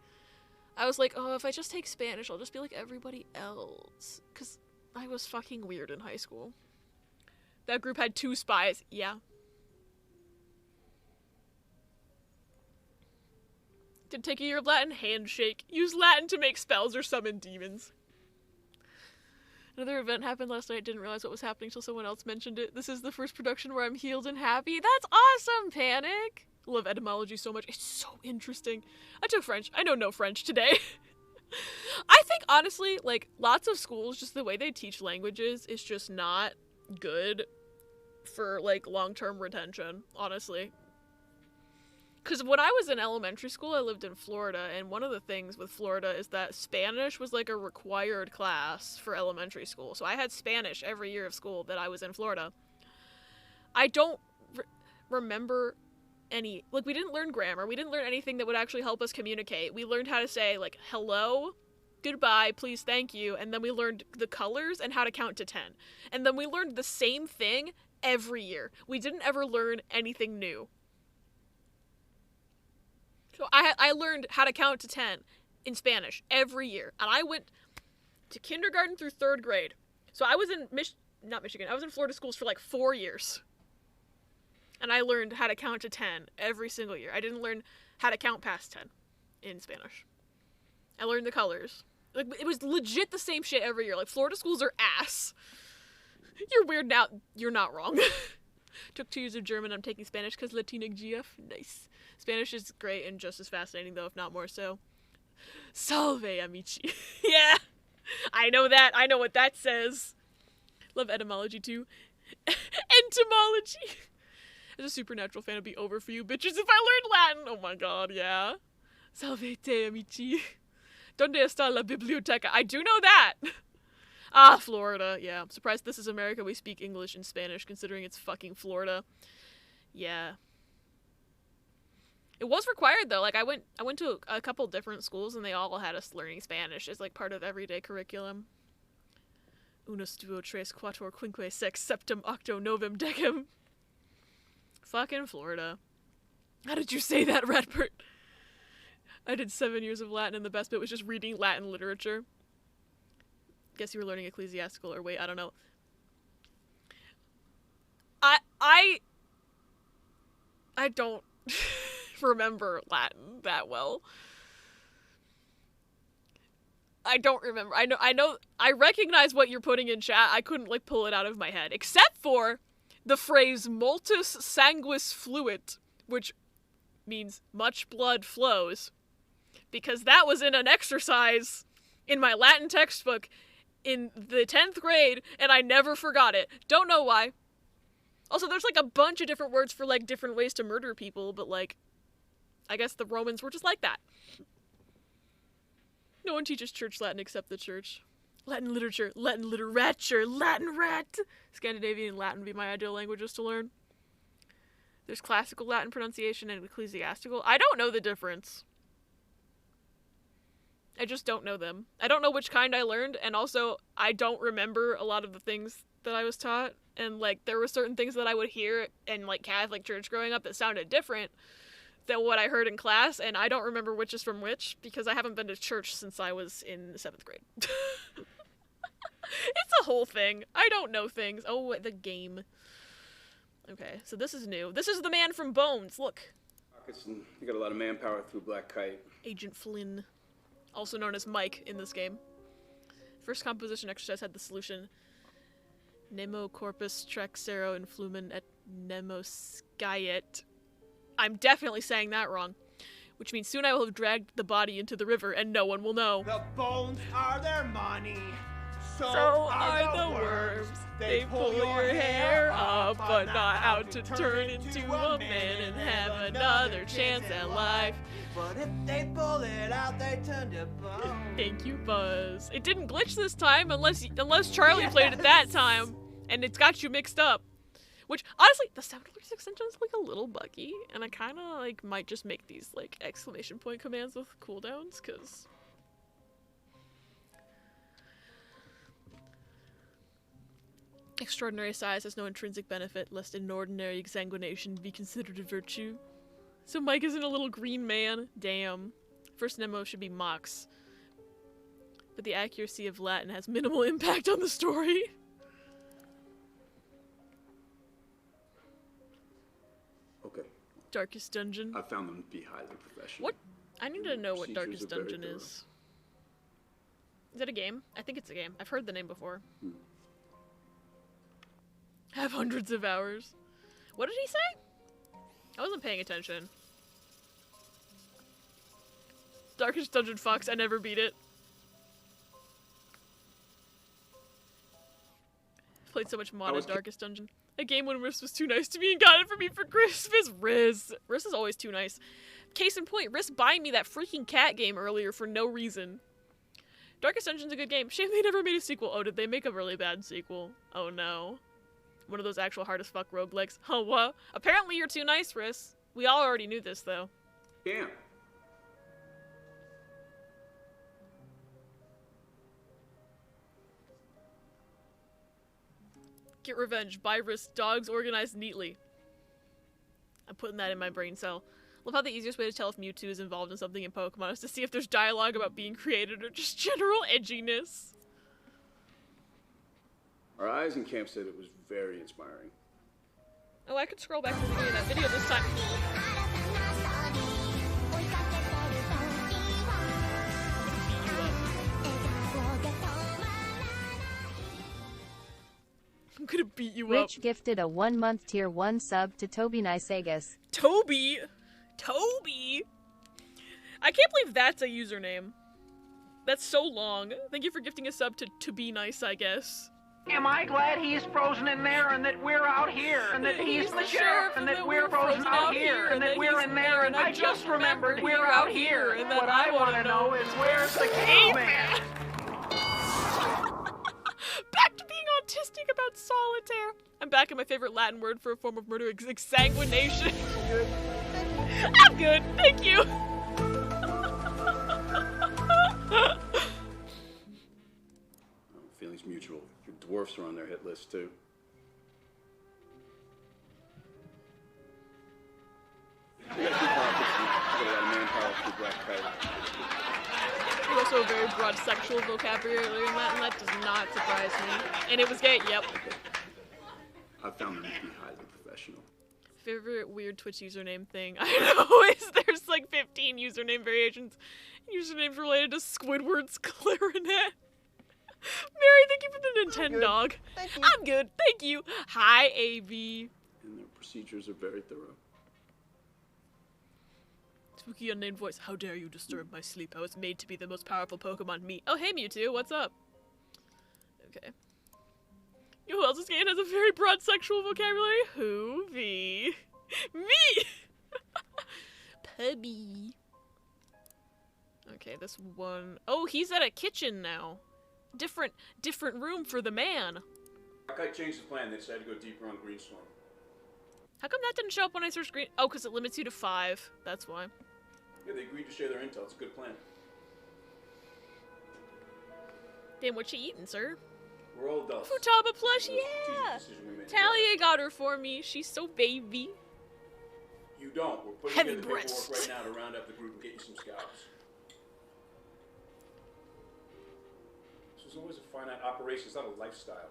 I was like, oh, if I just take Spanish, I'll just be like everybody else. Cuz I was fucking weird in high school. That group had 2 spies. Yeah. Did take a year of Latin? Handshake. Use Latin to make spells or summon demons. Another event happened last night. Didn't realize what was happening until someone else mentioned it. This is the first production where I'm healed and happy. That's awesome, Panic! Love etymology so much. It's so interesting. I took French. I know no French today. I think, honestly, like, lots of schools, just the way they teach languages is just not good for, like, long-term retention, honestly. Because when I was in elementary school, I lived in Florida, and one of the things with Florida is that Spanish was like a required class for elementary school. So I had Spanish every year of school that I was in Florida. I don't remember any, like, we didn't learn grammar. We didn't learn anything that would actually help us communicate. We learned how to say, like, hello, goodbye, please, thank you, and then we learned the colors and how to count to 10. And then we learned the same thing every year. We didn't ever learn anything new. So I learned how to count to 10 in Spanish every year. And I went to kindergarten through 3rd grade. So I was in I was in Florida schools for like 4 years. And I learned how to count to 10 every single year. I didn't learn how to count past 10 in Spanish. I learned the colors. Like, it was legit the same shit every year. Like, Florida schools are ass. You're weird now. You're not wrong. Took 2 years of German. I'm taking Spanish because Latinic GF. Nice. Spanish is great and just as fascinating, though, if not more so. Salve, amici. Yeah, I know that. I know what that says. Love etymology, too. Entomology. As a supernatural fan, it'd be over for you bitches if I learned Latin. Oh my god, yeah. Salvete, amici. Donde está la biblioteca? I do know that. Ah, Florida. Yeah, I'm surprised this is America. We speak English and Spanish, considering it's fucking Florida. Yeah. It was required, though. Like, I went to a couple different schools, and they all had us learning Spanish as, like, part of everyday curriculum. Unus, duo, tres, quattuor, quinque, sex, septem, octo, novem, decem. Fucking Florida. How did you say that, Redbert? I did 7 years of Latin, and the best bit was just reading Latin literature. Guess you were learning ecclesiastical, or wait, I don't know. I don't remember Latin that well. I don't remember. I recognize what you're putting in chat. I couldn't, like, pull it out of my head. Except for the phrase multus sanguis fluit, which means much blood flows. Because that was in an exercise in my Latin textbook in the 10th grade, and I never forgot it. Don't know why. Also, there's, like, a bunch of different words for, like, different ways to murder people, but, like, I guess the Romans were just like that. No one teaches church Latin except the church. Latin literature, Latin literature, Latin rat! Scandinavian and Latin would be my ideal languages to learn. There's classical Latin pronunciation and ecclesiastical. I don't know the difference. I just don't know them. I don't know which kind I learned, and also, I don't remember a lot of the things that I was taught. And, like, there were certain things that I would hear in, like, Catholic church growing up that sounded different than what I heard in class, and I don't remember which is from which, because I haven't been to church since I was in 7th grade. It's a whole thing. I don't know things. Oh, the game. Okay, so this is new. This is the man from Bones, look. You got a lot of manpower through Black Kite. Agent Flynn, also known as Mike in this game. First composition exercise had the solution Nemo corpus traxero in flumen et nemo sciet. I'm definitely saying that wrong. Which means soon I will have dragged the body into the river and no one will know. The bones are their money. So are the worms. They pull your hair up, but not out to turn into a man and have another chance at life. But if they pull it out, they turn to bone. Thank you, Buzz. It didn't glitch this time unless Charlie played it that time, and it's got you mixed up. Which, honestly, the sound alerts extension is, like, a little buggy, and I kind of, like, might just make these, like, exclamation point commands with cooldowns, because... Extraordinary size has no intrinsic benefit, lest inordinary exsanguination be considered a virtue. So Mike isn't a little green man? Damn. First Nemo should be Mox. But the accuracy of Latin has minimal impact on the story. Okay. Darkest Dungeon. I found them to be highly professional. What? I need to know what Procedures Darkest are very Dungeon is. Is it a game? I think it's a game. I've heard the name before. Have hundreds of hours. What did he say? I wasn't paying attention. Darkest Dungeon Fox, I never beat it. Played so much mod in Darkest Dungeon. A game when Riz was too nice to me and got it for me for Christmas. Riz is always too nice. Case in point, Riz buying me that freaking cat game earlier for no reason. Darkest Dungeon's a good game. Shame they never made a sequel. Oh, did they make a really bad sequel? Oh no. One of those actual hard as fuck roguelikes. Oh, what? Apparently you're too nice, Riz. We all already knew this, though. Yeah. Get revenge. Buy Riz. Dogs organized neatly. I'm putting that in my brain cell. Love how the easiest way to tell if Mewtwo is involved in something in Pokemon is to see if there's dialogue about being created or just general edginess. Our eyes in camp said it was very inspiring. Oh, I could scroll back to the beginning of that video this time. I'm gonna beat you up. Rich gifted a 1-month tier 1 sub to Toby Nicegas. Toby? Toby? I can't believe that's a username. That's so long. Thank you for gifting a sub to be nice, I guess. Am I glad he's frozen in there and that we're out here and that he's the sheriff and that we're frozen out here and that we're in there and I just remembered we're out here and what I want to know is where's the caveman? Back to being autistic about solitaire. I'm back at my favorite Latin word for a form of murder, exsanguination. I'm good, thank you. Feelings mutual. Your dwarfs are on their hit list too. also a very broad sexual vocabulary in that, and that does not surprise me. And it was gay, yep. I found them to be highly professional. Favorite weird Twitch username thing I know is there's like 15 username variations. Usernames related to Squidward's clarinet. Mary, thank you for the Nintendo. I'm good, thank you. Hi, AB. And their procedures are very thorough. Spooky unnamed voice. How dare you disturb my sleep? I was made to be the most powerful Pokemon. Me. Oh, hey, Mewtwo. What's up? Okay. You know who else is gay and has a very broad sexual vocabulary? Who? Me. Me! Pubby. Okay, this one. Oh, he's at a kitchen now. Different room for the man. I changed the plan. They decided to go deeper on Greenstorm. How come that didn't show up when I searched green? Oh, because it limits you to 5. That's why. Yeah, they agreed to share their intel. It's a good plan. Damn, what you eating, sir? We're all adults. Futaba plush, yeah! Talia got her for me. She's so baby. You don't. We're putting Heavy together paperwork breasts. right now to round up the group and get you some scouts. This was always a finite operation. It's not a lifestyle.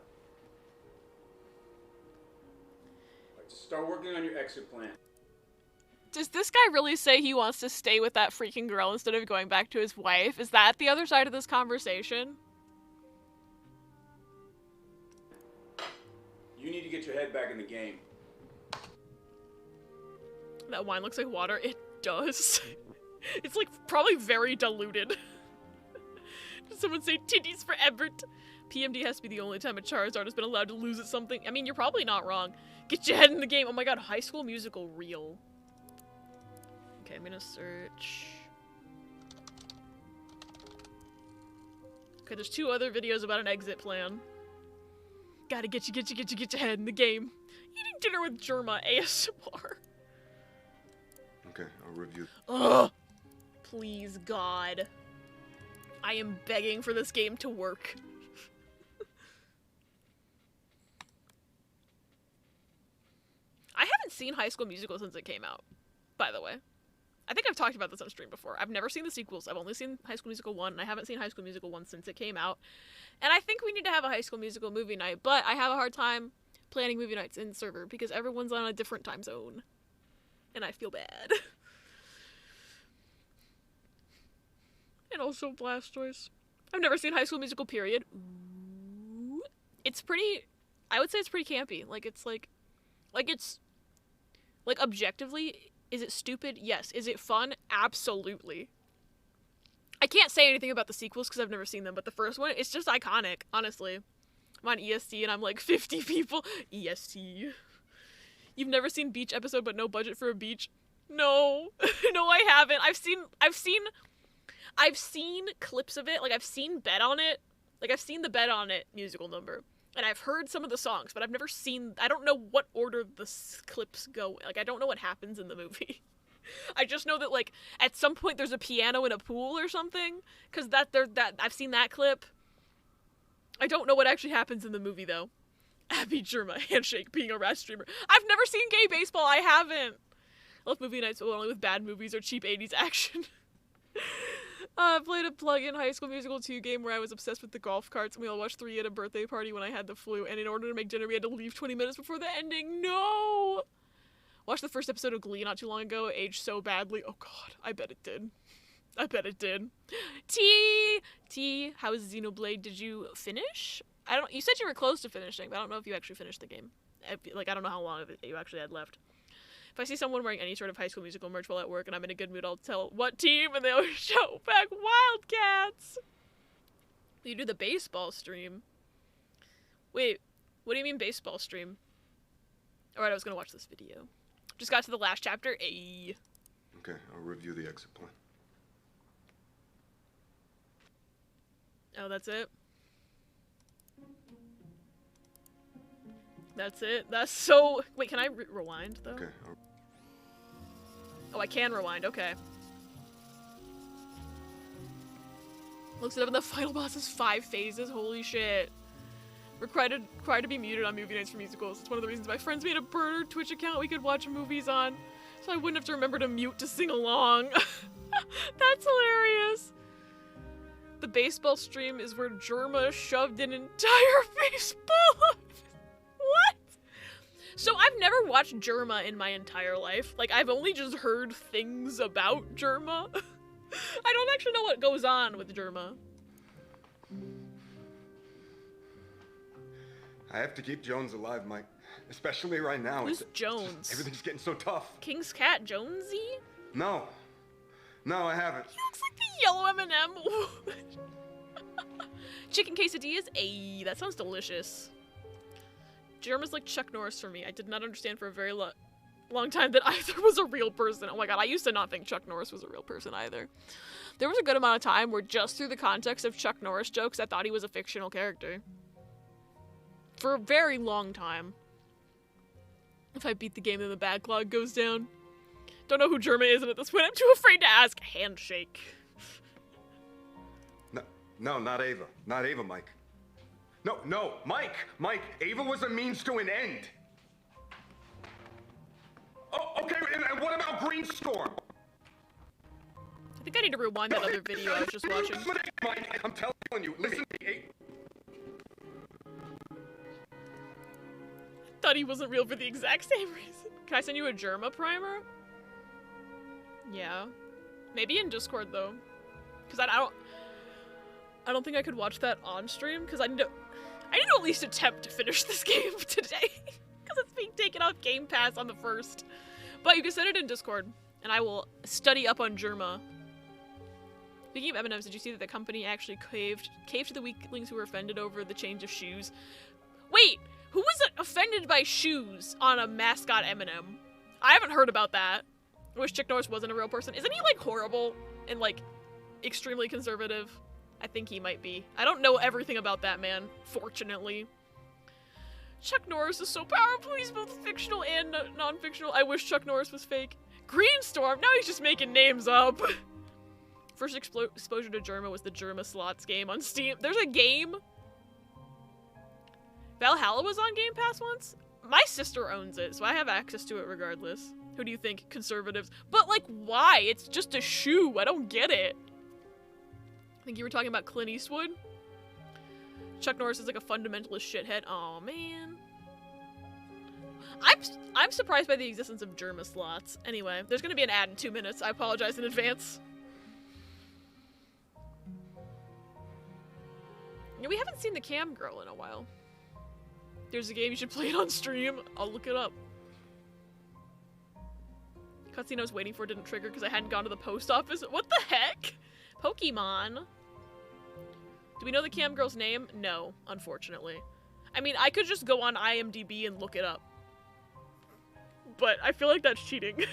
Right, just start working on your exit plan. Does this guy really say he wants to stay with that freaking girl instead of going back to his wife? Is that the other side of this conversation? You need to get your head back in the game. That wine looks like water. It does. It's like probably very diluted. Did someone say titties for Everett? PMD has to be the only time a Charizard has been allowed to lose at something. I mean, you're probably not wrong. Get your head in the game. Oh my god, High School Musical real. Okay, I'm gonna search. Okay, there's 2 other videos about an exit plan. Gotta get your head in the game. Eating dinner with Germa ASMR. Okay, I'll review. Ugh! Please, God. I am begging for this game to work. I haven't seen High School Musical since it came out, by the way. I think I've talked about this on stream before. I've never seen the sequels. I've only seen High School Musical 1, and I haven't seen High School Musical 1 since it came out. And I think we need to have a High School Musical movie night, but I have a hard time planning movie nights in server because everyone's on a different time zone. And I feel bad. And also Blastoise. I've never seen High School Musical, period. Ooh. It's pretty, I would say it's pretty campy. Like, objectively, is it stupid? Yes. Is it fun? Absolutely. I can't say anything about the sequels because I've never seen them, but the first one, it's just iconic, honestly. I'm on EST and I'm like 50 people. EST. You've never seen Beach episode but no budget for a beach? No. No, I haven't. I've seen clips of it. Like, I've seen Bet on It. Like, I've seen the Bet on It musical number. And I've heard some of the songs, but I've never seen... I don't know what order the clips go. Like, I don't know what happens in the movie. I just know that, like, at some point there's a piano in a pool or something. Because I've seen that clip. I don't know what actually happens in the movie, though. Abby Germa, handshake, being a rat streamer. I've never seen gay baseball. I haven't. I love movie nights, but only with bad movies or cheap 80s action. I played a plug-in High School Musical 2 game where I was obsessed with the golf carts, and we all watched 3 at a birthday party when I had the flu, and in order to make dinner, we had to leave 20 minutes before the ending. No! Watched the first episode of Glee not too long ago. It aged so badly. Oh god, I bet it did. I bet it did. T, how is Xenoblade? Did you finish? You said you were close to finishing, but I don't know if you actually finished the game. Like, I don't know how long of it you actually had left. If I see someone wearing any sort of High School Musical merch while at work and I'm in a good mood, I'll tell what team, and they always shout back Wildcats! You do the baseball stream. Wait, what do you mean baseball stream? Alright, I was gonna watch this video. Just got to the last chapter. Ayy. Okay, I'll review the exit plan. Oh, that's it? That's it? That's so... Wait, can I rewind, though? Okay. Oh, I can rewind. Okay. Looks it up in the final boss is 5 phases. Holy shit. Required to be muted on movie nights for musicals. It's one of the reasons my friends made a burner Twitch account we could watch movies on, so I wouldn't have to remember to mute to sing along. That's hilarious. The baseball stream is where Germa shoved an entire baseball. What? So I've never watched Germa in my entire life. Like, I've only just heard things about Germa. I don't actually know what goes on with Germa. I have to keep Jones alive, Mike. Especially right now. Who's Jones? Everything's getting so tough. King's Cat Jonesy? No. No, I haven't. He looks like the yellow M&M. Chicken quesadillas? Ayy, that sounds delicious. Germa's like Chuck Norris for me. I did not understand for a very long time that either was a real person. Oh my god, I used to not think Chuck Norris was a real person either. There was a good amount of time where just through the context of Chuck Norris jokes, I thought he was a fictional character. For a very long time. If I beat the game and the backlog goes down. Don't know who Germa is, and at this point I'm too afraid to ask. Handshake. No, not Ava. Not Ava, Mike. No, Mike! Mike, Ava was a means to an end! Oh, okay, and what about Greenstorm? I think I need to rewind that other video I was just watching. Mike, I'm telling you, listen to me. Thought he wasn't real for the exact same reason. Can I send you a Germa primer? Yeah. Maybe in Discord, though. Because I don't think I could watch that on stream, because I need to at least attempt to finish this game today. Because it's being taken off Game Pass on the 1st. But you can send it in Discord, and I will study up on Germa. Speaking of M&Ms, did you see that the company actually caved to the weaklings who were offended over the change of shoes? Wait! Who was offended by shoes on a mascot M&M? I haven't heard about that. I wish Chuck Norris wasn't a real person. Isn't he, like, horrible and, like, extremely conservative? I think he might be. I don't know everything about that man, fortunately. Chuck Norris is so powerful. He's both fictional and non-fictional. I wish Chuck Norris was fake. Greenstorm? Now he's just making names up. First exposure to Germa was the Germa Slots game on Steam. There's a game? Valhalla was on Game Pass once? My sister owns it, so I have access to it regardless. Who do you think? Conservatives. But, like, why? It's just a shoe. I don't get it. I think you were talking about Clint Eastwood. Chuck Norris is like a fundamentalist shithead. Aw, man. I'm surprised by the existence of Germa Slots. Anyway, there's gonna be an ad in 2 minutes. I apologize in advance. Yeah, we haven't seen the cam girl in a while. There's a game, you should play it on stream. I'll look it up. Cutscene I was waiting for didn't trigger because I hadn't gone to the post office. What the heck? Pokemon? Do we know the cam girl's name? No, unfortunately. I mean, I could just go on IMDb and look it up. But I feel like that's cheating.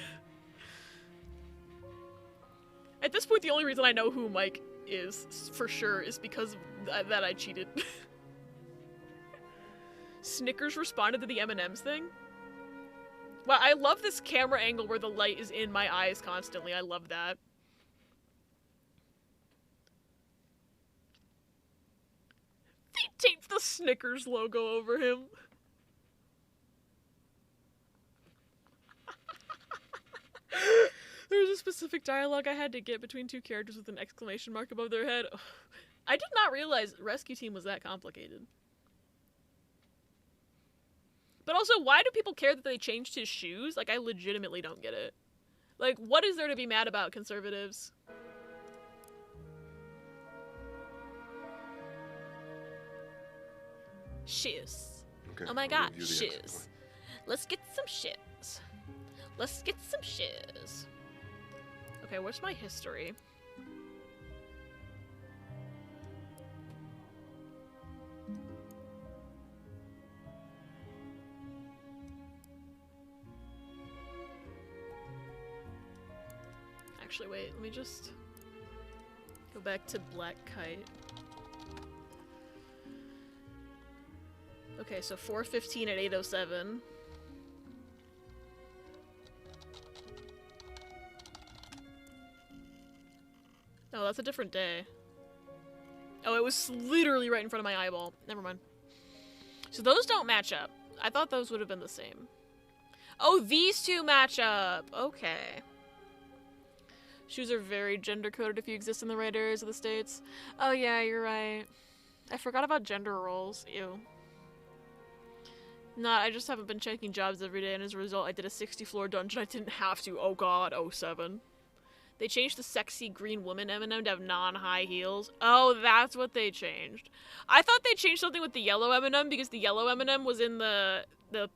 At this point, the only reason I know who Mike is, for sure, is because that I cheated. Snickers responded to the M&M's thing? Wow, I love this camera angle where the light is in my eyes constantly. I love that. They taped the Snickers logo over him. There was a specific dialogue I had to get between two characters with an exclamation mark above their head. I did not realize Rescue Team was that complicated. But also, why do people care that they changed his shoes? Like, I legitimately don't get it. Like, what is there to be mad about, conservatives? Shoes. Okay, oh my I'll god, review the exit shoes. Let's get some shoes. Let's get some shoes. Okay, where's my history? Actually, wait, let me just go back to Black Kite. Okay, so 4:15 at 8:07. Oh, that's a different day. Oh, it was literally right in front of my eyeball. Never mind. So those don't match up. I thought those would have been the same. Oh, these two match up. Okay. Shoes are very gender coded if you exist in the right areas of the States. Oh yeah, you're right. I forgot about gender roles. Ew. Nah, I just haven't been checking jobs every day, and as a result, I did a 60-floor dungeon. I didn't have to. Oh god, 07. They changed the sexy green woman M&M to have non-high heels. Oh, that's what they changed. I thought they changed something with the yellow M&M because the yellow M&M was in the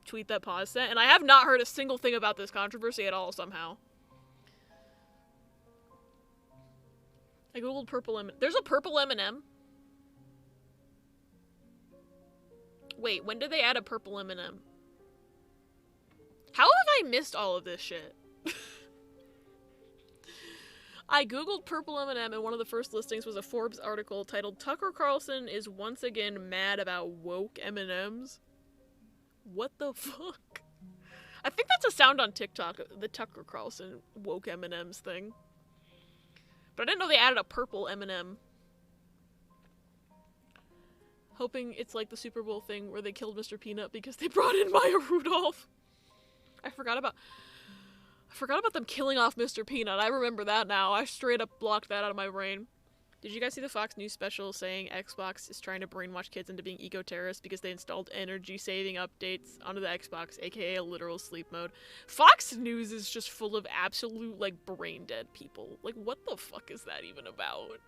tweet that Paz sent, and I have not heard a single thing about this controversy at all somehow. I googled purple M&M. There's a purple M&M? Wait, when did they add a purple M&M? How have I missed all of this shit? I googled purple M&M, and one of the first listings was a Forbes article titled "Tucker Carlson is once again mad about woke M&Ms." What the fuck? I think that's a sound on TikTok, the Tucker Carlson woke M&Ms thing. But I didn't know they added a purple M&M. Hoping it's like the Super Bowl thing where they killed Mr. Peanut because they brought in Maya Rudolph. I forgot about them killing off Mr. Peanut. I remember that now. I straight up blocked that out of my brain. Did you guys see the Fox News special saying Xbox is trying to brainwash kids into being eco-terrorists because they installed energy-saving updates onto the Xbox, aka a literal sleep mode? Fox News is just full of absolute, like, brain-dead people. Like, what the fuck is that even about?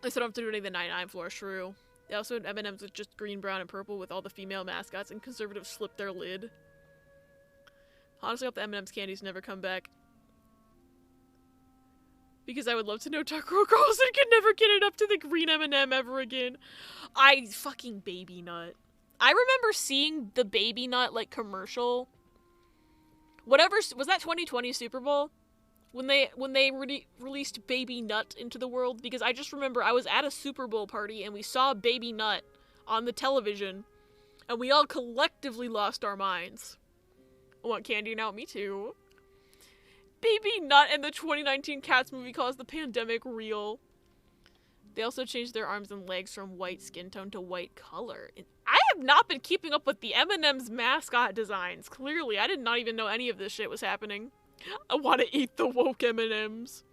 I still don't have to do any of the 99 floor shrew. They also had M&Ms with just green, brown, and purple with all the female mascots, and conservatives slipped their lid. Honestly, I hope the M&M's candies never come back. Because I would love to know Tucker Carlson could never get it up to the green M&M ever again. I fucking Baby Nut. I remember seeing the Baby Nut, like, commercial. Whatever, was that 2020 Super Bowl? When they released Baby Nut into the world? Because I just remember I was at a Super Bowl party and we saw Baby Nut on the television. And we all collectively lost our minds. I want candy now, me too. Baby Nut and the 2019 Cats movie calls the pandemic real. They also changed their arms and legs from white skin tone to white color. I have not been keeping up with the M&M's mascot designs. Clearly, I did not even know any of this shit was happening. I want to eat the woke M&Ms.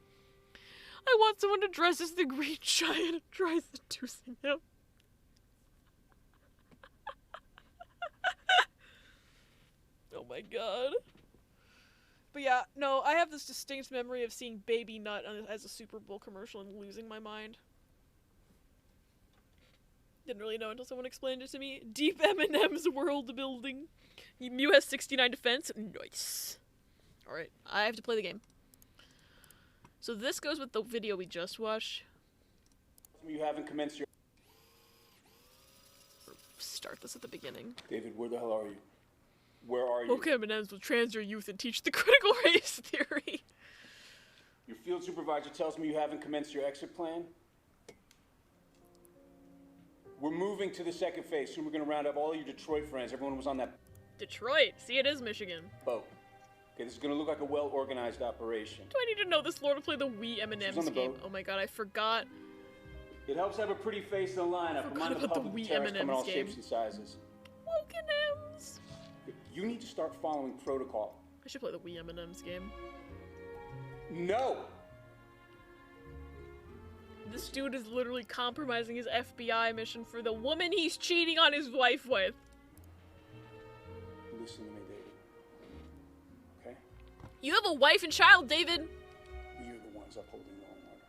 I want someone to dress as the green giant and try seducing him. Oh my god. But yeah, no, I have this distinct memory of seeing Baby Nut as a Super Bowl commercial and losing my mind. Didn't really know until someone explained it to me. Deep M&M's world building. Mew has 69 defense. Nice. Alright, I have to play the game. So this goes with the video we just watched. You haven't commenced your... Start this at the beginning. David, where the hell are you? Where are you? Woke M&Ms will trans your youth and teach the critical race theory. Your field supervisor tells me you haven't commenced your exit plan. We're moving to the second phase. Soon we're going to round up all your Detroit friends. Everyone was on that Detroit. See, it is Michigan. boat. Okay, this is going to look like a well-organized operation. Do I need to know this lore to play the Wii M&M's on the game? boat. Oh my god, I forgot. It helps have a pretty face in the lineup. Remind the about the public Wii terrorists come in all M&M's game. shapes and sizes. Woke M&M's. You need to start following protocol. I should play the Wii M&M's game. No! This dude is literally compromising his FBI mission for the woman he's cheating on his wife with. Listen to me, David. Okay? You have a wife and child, David. We are the ones upholding law and order.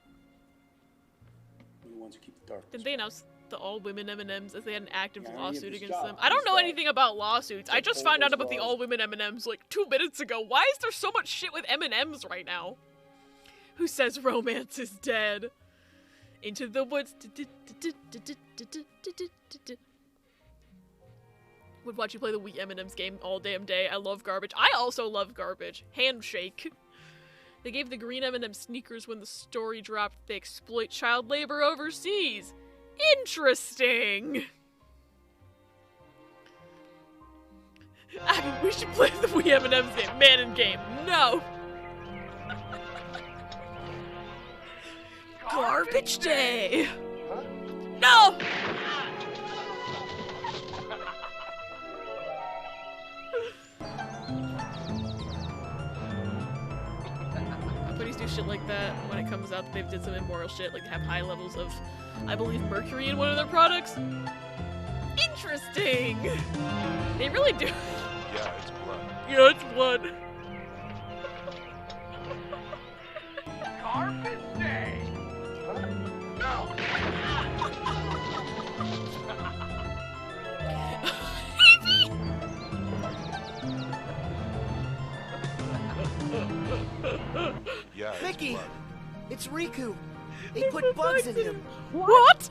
We're the ones who keep the dark. Didn't they announce the all-women M&M's as they had an active Yeah, lawsuit this against job, them? I don't this know job. anything about lawsuits. I just all found out those about the laws. all-women M&M's like 2 minutes ago. Why is there so much shit with M&M's right now? Who says romance is dead? Into the woods. Would watch you play the Wii M&M's game all damn day. I love garbage. I also love garbage. Handshake. They gave the green M&M sneakers when the story dropped they exploit child labor overseas. Interesting. I mean, we should play the Wii M&M's game. Man in game. No. Garbage day. No. do shit like that when it comes out that they've did some immoral shit, like they have high levels of, I believe, mercury in one of their products. Interesting! They really do. Yeah, it's blood. Yeah, it's blood. Carpet Day! No! Yeah, it's Mickey! blood. It's Riku! They put bugs in him! What?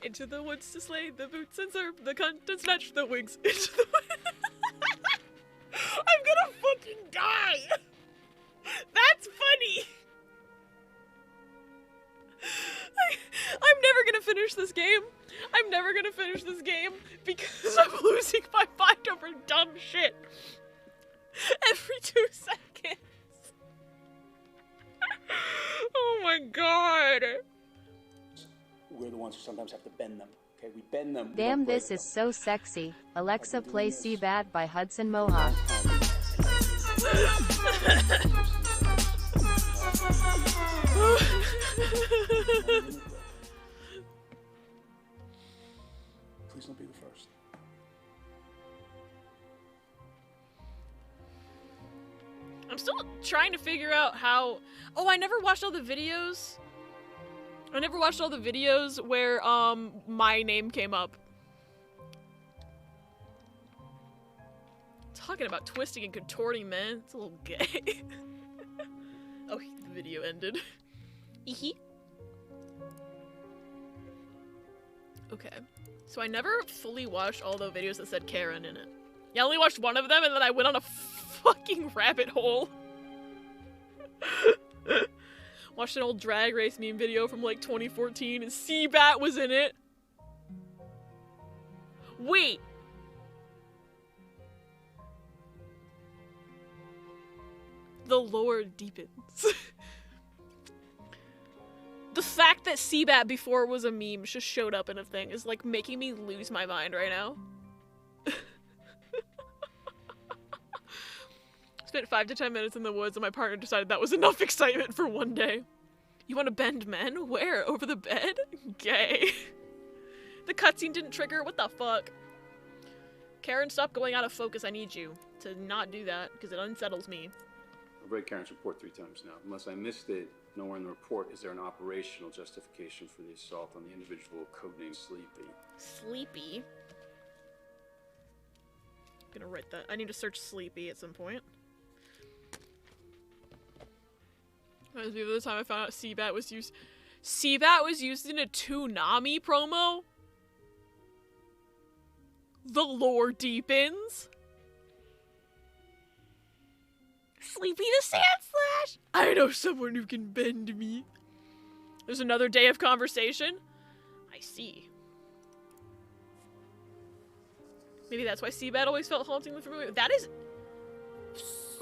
Into the woods to slay the boots and serve the cunt and snatch the wigs into the I'm gonna fucking die! That's funny! I'm never gonna finish this game. I'm never gonna finish this game because I'm losing my mind over dumb shit. Every 2 seconds. Oh my god. We're the ones who sometimes have to bend them. Okay, we bend them. we Damn, don't break this is so sexy. Alexa, play Seabat by Hudson Mohawk. Please don't be the first. I'm still trying to figure out how... Oh, I never watched all the videos. I never watched all the videos where, my name came up. Talking about twisting and contorting, man. It's a little gay. Oh, the video ended. Okay. So I never fully watched all the videos that said Karen in it. Yeah, I only watched one of them and then I went on a fucking rabbit hole. Watched an old Drag Race meme video from like 2014 and Seabat was in it. Wait. The lore deepens. The fact that Seabat before was a meme just showed up in a thing is like making me lose my mind right now. Spent 5 to 10 minutes in the woods and my partner decided that was enough excitement for one day. You want to bend men? Where? Over the bed? Gay. The cutscene didn't trigger? What the fuck? Karen, stop going out of focus. I need you to not do that because it unsettles me. I've read Karen's report 3 times now. Unless I missed it, nowhere in the report is there an operational justification for the assault on the individual codenamed Sleepy. Sleepy? I'm gonna write that. I need to search Sleepy at some point. Reminds me of the time I found out Seabat was used. Seabat was used in a Toonami promo? The lore deepens? Sleepy the Sand Slash? I know someone who can bend me. There's another day of conversation? I see. Maybe that's why Seabat always felt hauntingly familiar. That is...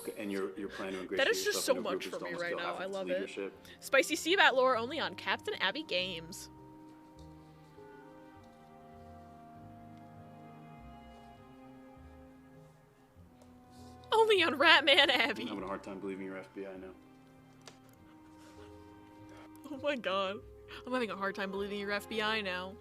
Okay, and you're planning to ingratiate That is just so yourself into a much group for me who right still now. have I love leadership. it. Spicy Seabat lore only on Captain Abby Games. Only on Ratman Abby. I'm having a hard time believing you're FBI now. Oh my god. I'm having a hard time believing you're FBI now.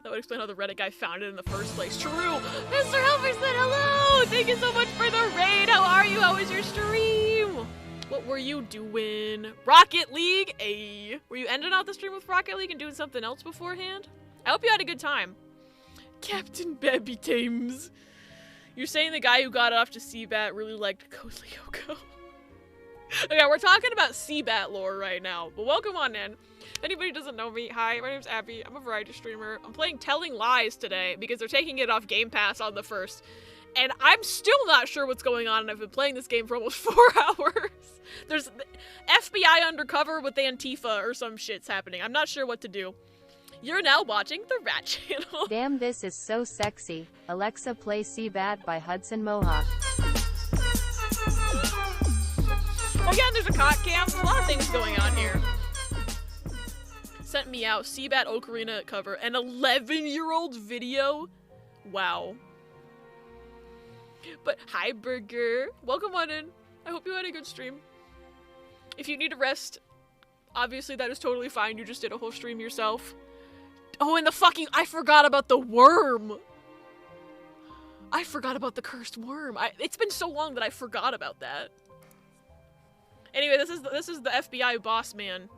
That would explain how the Reddit guy found it in the first place. True! Mr. Helper said hello! Thank you so much for the raid! How are you? How was your stream? What were you doing? Rocket League? Ayy. Were you ending out the stream with Rocket League and doing something else beforehand? I hope you had a good time. Captain Baby Tames. You're saying the guy who got off to Seabat really liked Code Lyoko. Okay, we're talking about Seabat lore right now, but welcome on in. If anybody doesn't know me, hi, my name's Abby. I'm a variety streamer. I'm playing Telling Lies today because they're taking it off Game Pass on the 1st. And I'm still not sure what's going on, and I've been playing this game for almost 4 hours. There's FBI undercover with Antifa or some shit's happening. I'm not sure what to do. You're now watching the Rat Channel. Damn, this is so sexy. Alexa, play Seabat by Hudson Mohawk. Oh yeah, there's a cot camp. There's a lot of things going on here. Sent me out. Seabat Ocarina cover. An 11-year-old video? Wow. But hi, Burger. Welcome on in. I hope you had a good stream. If you need a rest, obviously that is totally fine. You just did a whole stream yourself. Oh, and the fucking... I forgot about the worm. I forgot about the cursed worm. It's been so long that I forgot about that. Anyway, this is the FBI boss man.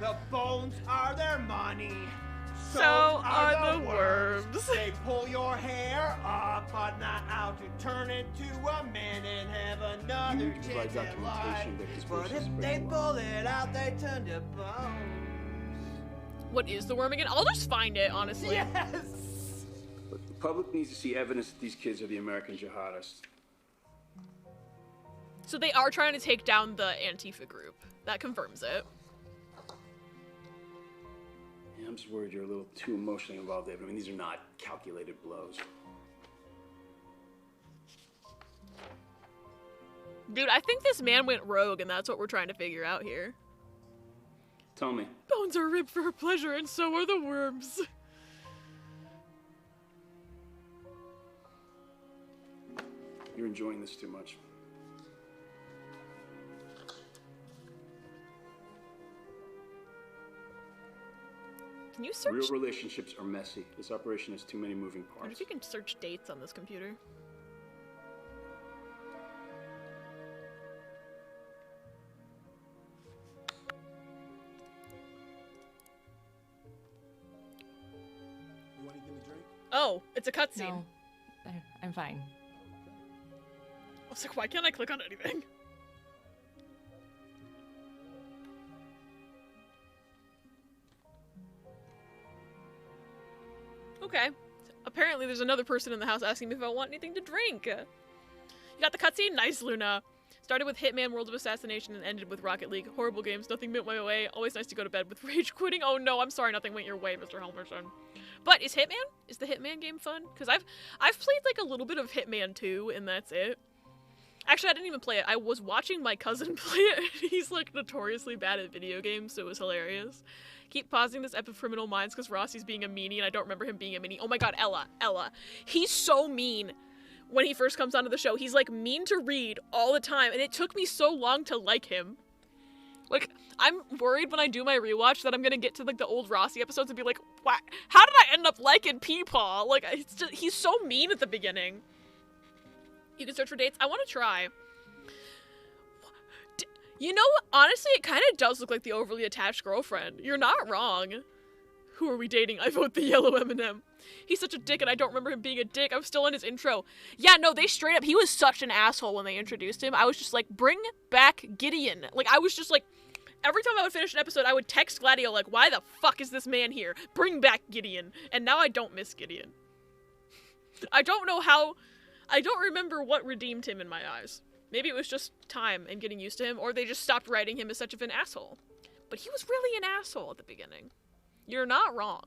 The bones are their money. So are the worms. They pull your hair up, but not out to turn into a man and have another You provide chance at life. documentation that this But person if is they breaking pull it out, they turn to bones. What is the worm again? I'll just find it, honestly. Yes! Look, the public needs to see evidence that these kids are the American jihadists. So they are trying to take down the Antifa group. That confirms it. Yeah, I'm just worried you're a little too emotionally involved, David. I mean, these are not calculated blows. Dude, I think this man went rogue, and that's what we're trying to figure out here. Tell me. Bones are ripped for her pleasure, and so are the worms. You're enjoying this too much. Can you search? Real relationships are messy. This operation has too many moving I wonder parts. if you can search dates on this computer. You want to give me a drink? Oh, it's a cutscene. No, I'm fine. I was like, why can't I click on anything? Okay. Apparently there's another person in the house asking me if I want anything to drink. You got the cutscene? Nice, Luna. Started with Hitman World of Assassination and ended with Rocket League. Horrible games, nothing went my way. Always nice to go to bed with rage quitting. Oh no, I'm sorry nothing went your way, Mr. Helmerson. But is the Hitman game fun? Because I've played like a little bit of Hitman 2 and that's it. Actually, I didn't even play it. I was watching my cousin play it. He's like notoriously bad at video games, so it was hilarious. Keep pausing this epic Criminal Minds because Rossi's being a meanie and I don't remember him being a meanie. Oh my god, Ella. He's so mean when he first comes onto the show. He's like mean to Reed all the time and it took me so long to like him. Like, I'm worried when I do my rewatch that I'm gonna get to like the old Rossi episodes and be like, what? How did I end up liking Peepaw? Like, it's just, he's so mean at the beginning. You can search for dates. I want to try. You know, honestly, it kind of does look like the overly attached girlfriend. You're not wrong. Who are we dating? I vote the yellow M&M. He's such a dick and I don't remember him being a dick. I'm still in his intro. Yeah, no, they straight up, he was such an asshole when they introduced him. I was just like, bring back Gideon. Like, I was just like, every time I would finish an episode, I would text Gladio like, why the fuck is this man here? Bring back Gideon. And now I don't miss Gideon. I don't know how... I don't remember what redeemed him in my eyes. Maybe it was just time and getting used to him, or they just stopped writing him as such of an asshole. But he was really an asshole at the beginning. You're not wrong.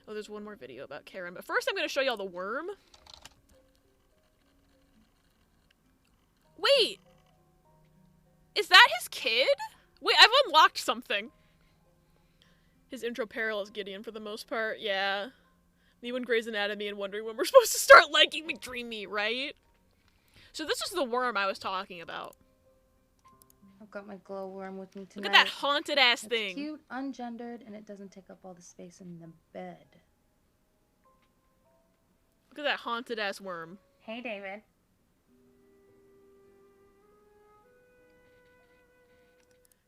Oh, there's one more video about Karen, but first I'm going to show y'all the worm. Wait! Is that his kid? Wait, I've unlocked something. His intro parallels Gideon for the most part, yeah. Me when Grey's Anatomy and wondering when we're supposed to start liking McDreamy, right? So this is the worm I was talking about. I've got my glowworm with me tonight. Look at that haunted ass It's thing. cute, ungendered, and it doesn't take up all the space in the bed. Look at that haunted ass worm. Hey, David.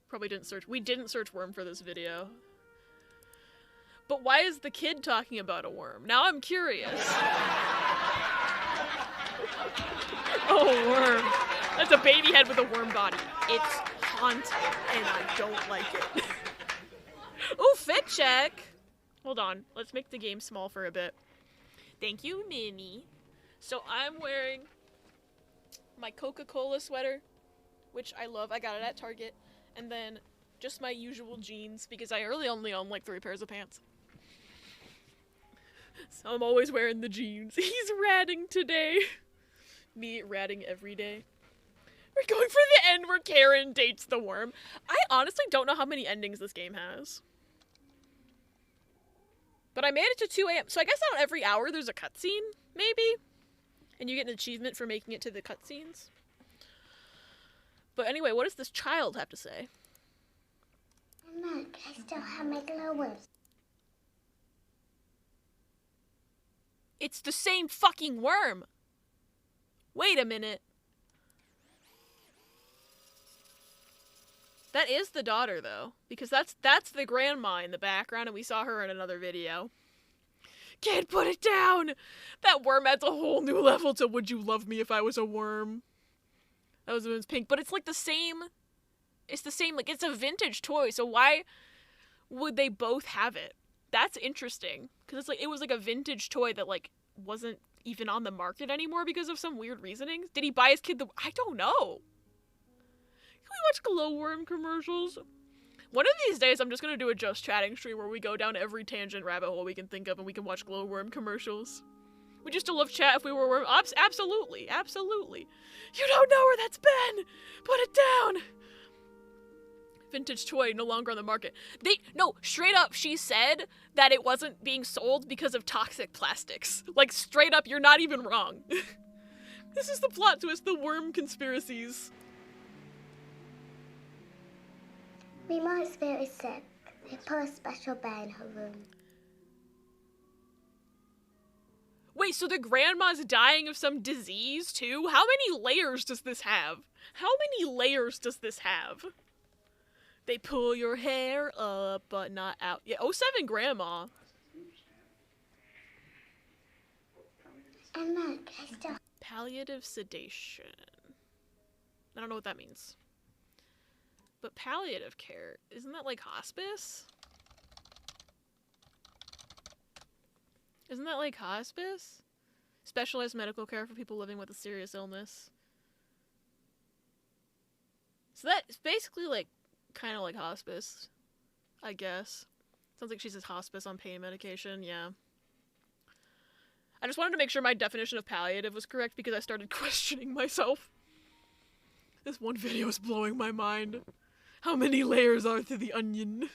Probably didn't search. We didn't search worm for this video. But why is the kid talking about a worm? Now I'm curious. Oh, worm. That's a baby head with a worm body. It's haunted, and I don't like it. Oh, fit check. Hold on. Let's make the game small for a bit. Thank you, Minnie. So I'm wearing my Coca-Cola sweater, which I love. I got it at Target. And then just my usual jeans, because I really only own like 3 pairs of pants. So I'm always wearing the jeans. He's ratting today. Me ratting every day. We're going for the end where Karen dates the worm. I honestly don't know how many endings this game has. But I made it to 2 a.m. So I guess not every hour there's a cutscene, maybe? And you get an achievement for making it to the cutscenes. But anyway, what does this child have to say? Look, I still have my glow worms. It's the same fucking worm! Wait a minute. That is the daughter, though. Because that's the grandma in the background, and we saw her in another video. Kid, put it down! That worm adds a whole new level to Would You Love Me If I Was a Worm? That was when it was pink. But it's like the same... It's the same, like, it's a vintage toy, so why would they both have it? That's interesting. Because it's like, it was like a vintage toy that, like, wasn't even on the market anymore because of some weird reasoning. Did he buy his kid the... I don't know. Can we watch glowworm commercials? One of these days, I'm just gonna do a Just Chatting stream where we go down every tangent rabbit hole we can think of and we can watch glowworm commercials. Would you still love chat if we were worm? Absolutely, absolutely. You don't know where that's been! Put it down! Vintage toy no longer on the market. No, straight up, she said that it wasn't being sold because of toxic plastics. Like, straight up, you're not even wrong. This is the plot twist, the worm conspiracies. Mima is very sick. They put a special bed in her room. Wait, so the grandma's dying of some disease, too? How many layers does this have? How many layers does this have? They pull your hair up, but not out. Yeah, 07 grandma. And look, I still... Palliative sedation. I don't know what that means. But palliative care, isn't that like hospice? Isn't that like hospice? Specialized medical care for people living with a serious illness. So that's basically like, kind of like hospice, I guess. Sounds like she's a hospice on pain medication, yeah. I just wanted to make sure my definition of palliative was correct because I started questioning myself. This one video is blowing my mind. How many layers are to the onion?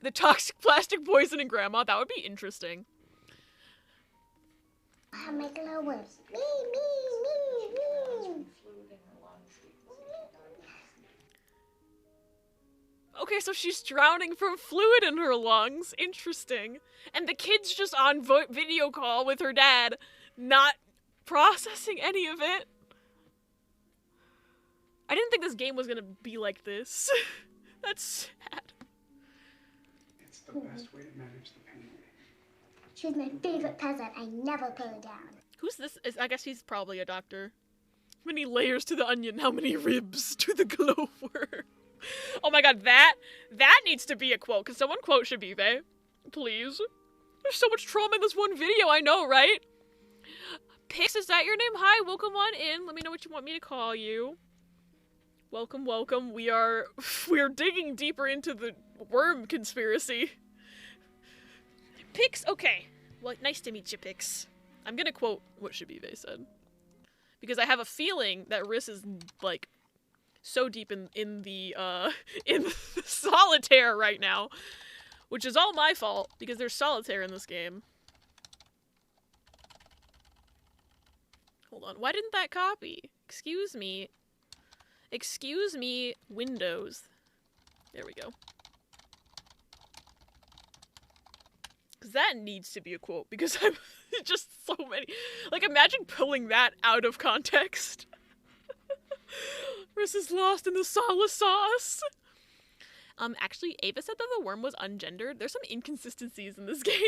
The toxic plastic poisoning grandma, that would be interesting. I have my glow worms. Me. Okay, so she's drowning from fluid in her lungs. Interesting. And the kid's just on video call with her dad, not processing any of it. I didn't think this game was gonna be like this. That's sad. It's the best way to manage the pain. She's my favorite peasant. I never put her down. Who's this? I guess he's probably a doctor. How many layers to the onion? How many ribs to the glowworm? Oh my god, that needs to be a quote. Can someone quote Shabibe? Please. There's so much trauma in this one video, I know, right? Pix, is that your name? Hi, welcome on in. Let me know what you want me to call you. Welcome, welcome. We are digging deeper into the worm conspiracy. Pix, okay. Well, nice to meet you, Pix. I'm gonna quote what Shabibe said. Because I have a feeling that Riss is, like, so deep in the solitaire right now. Which is all my fault, because there's solitaire in this game. Hold on, why didn't that copy? Excuse me. Excuse me, Windows. There we go. Because that needs to be a quote, because I'm just so many. Like, imagine pulling that out of context. Riss is lost in the solace sauce. Actually, Ava said that the worm was ungendered. There's some inconsistencies in this game. Did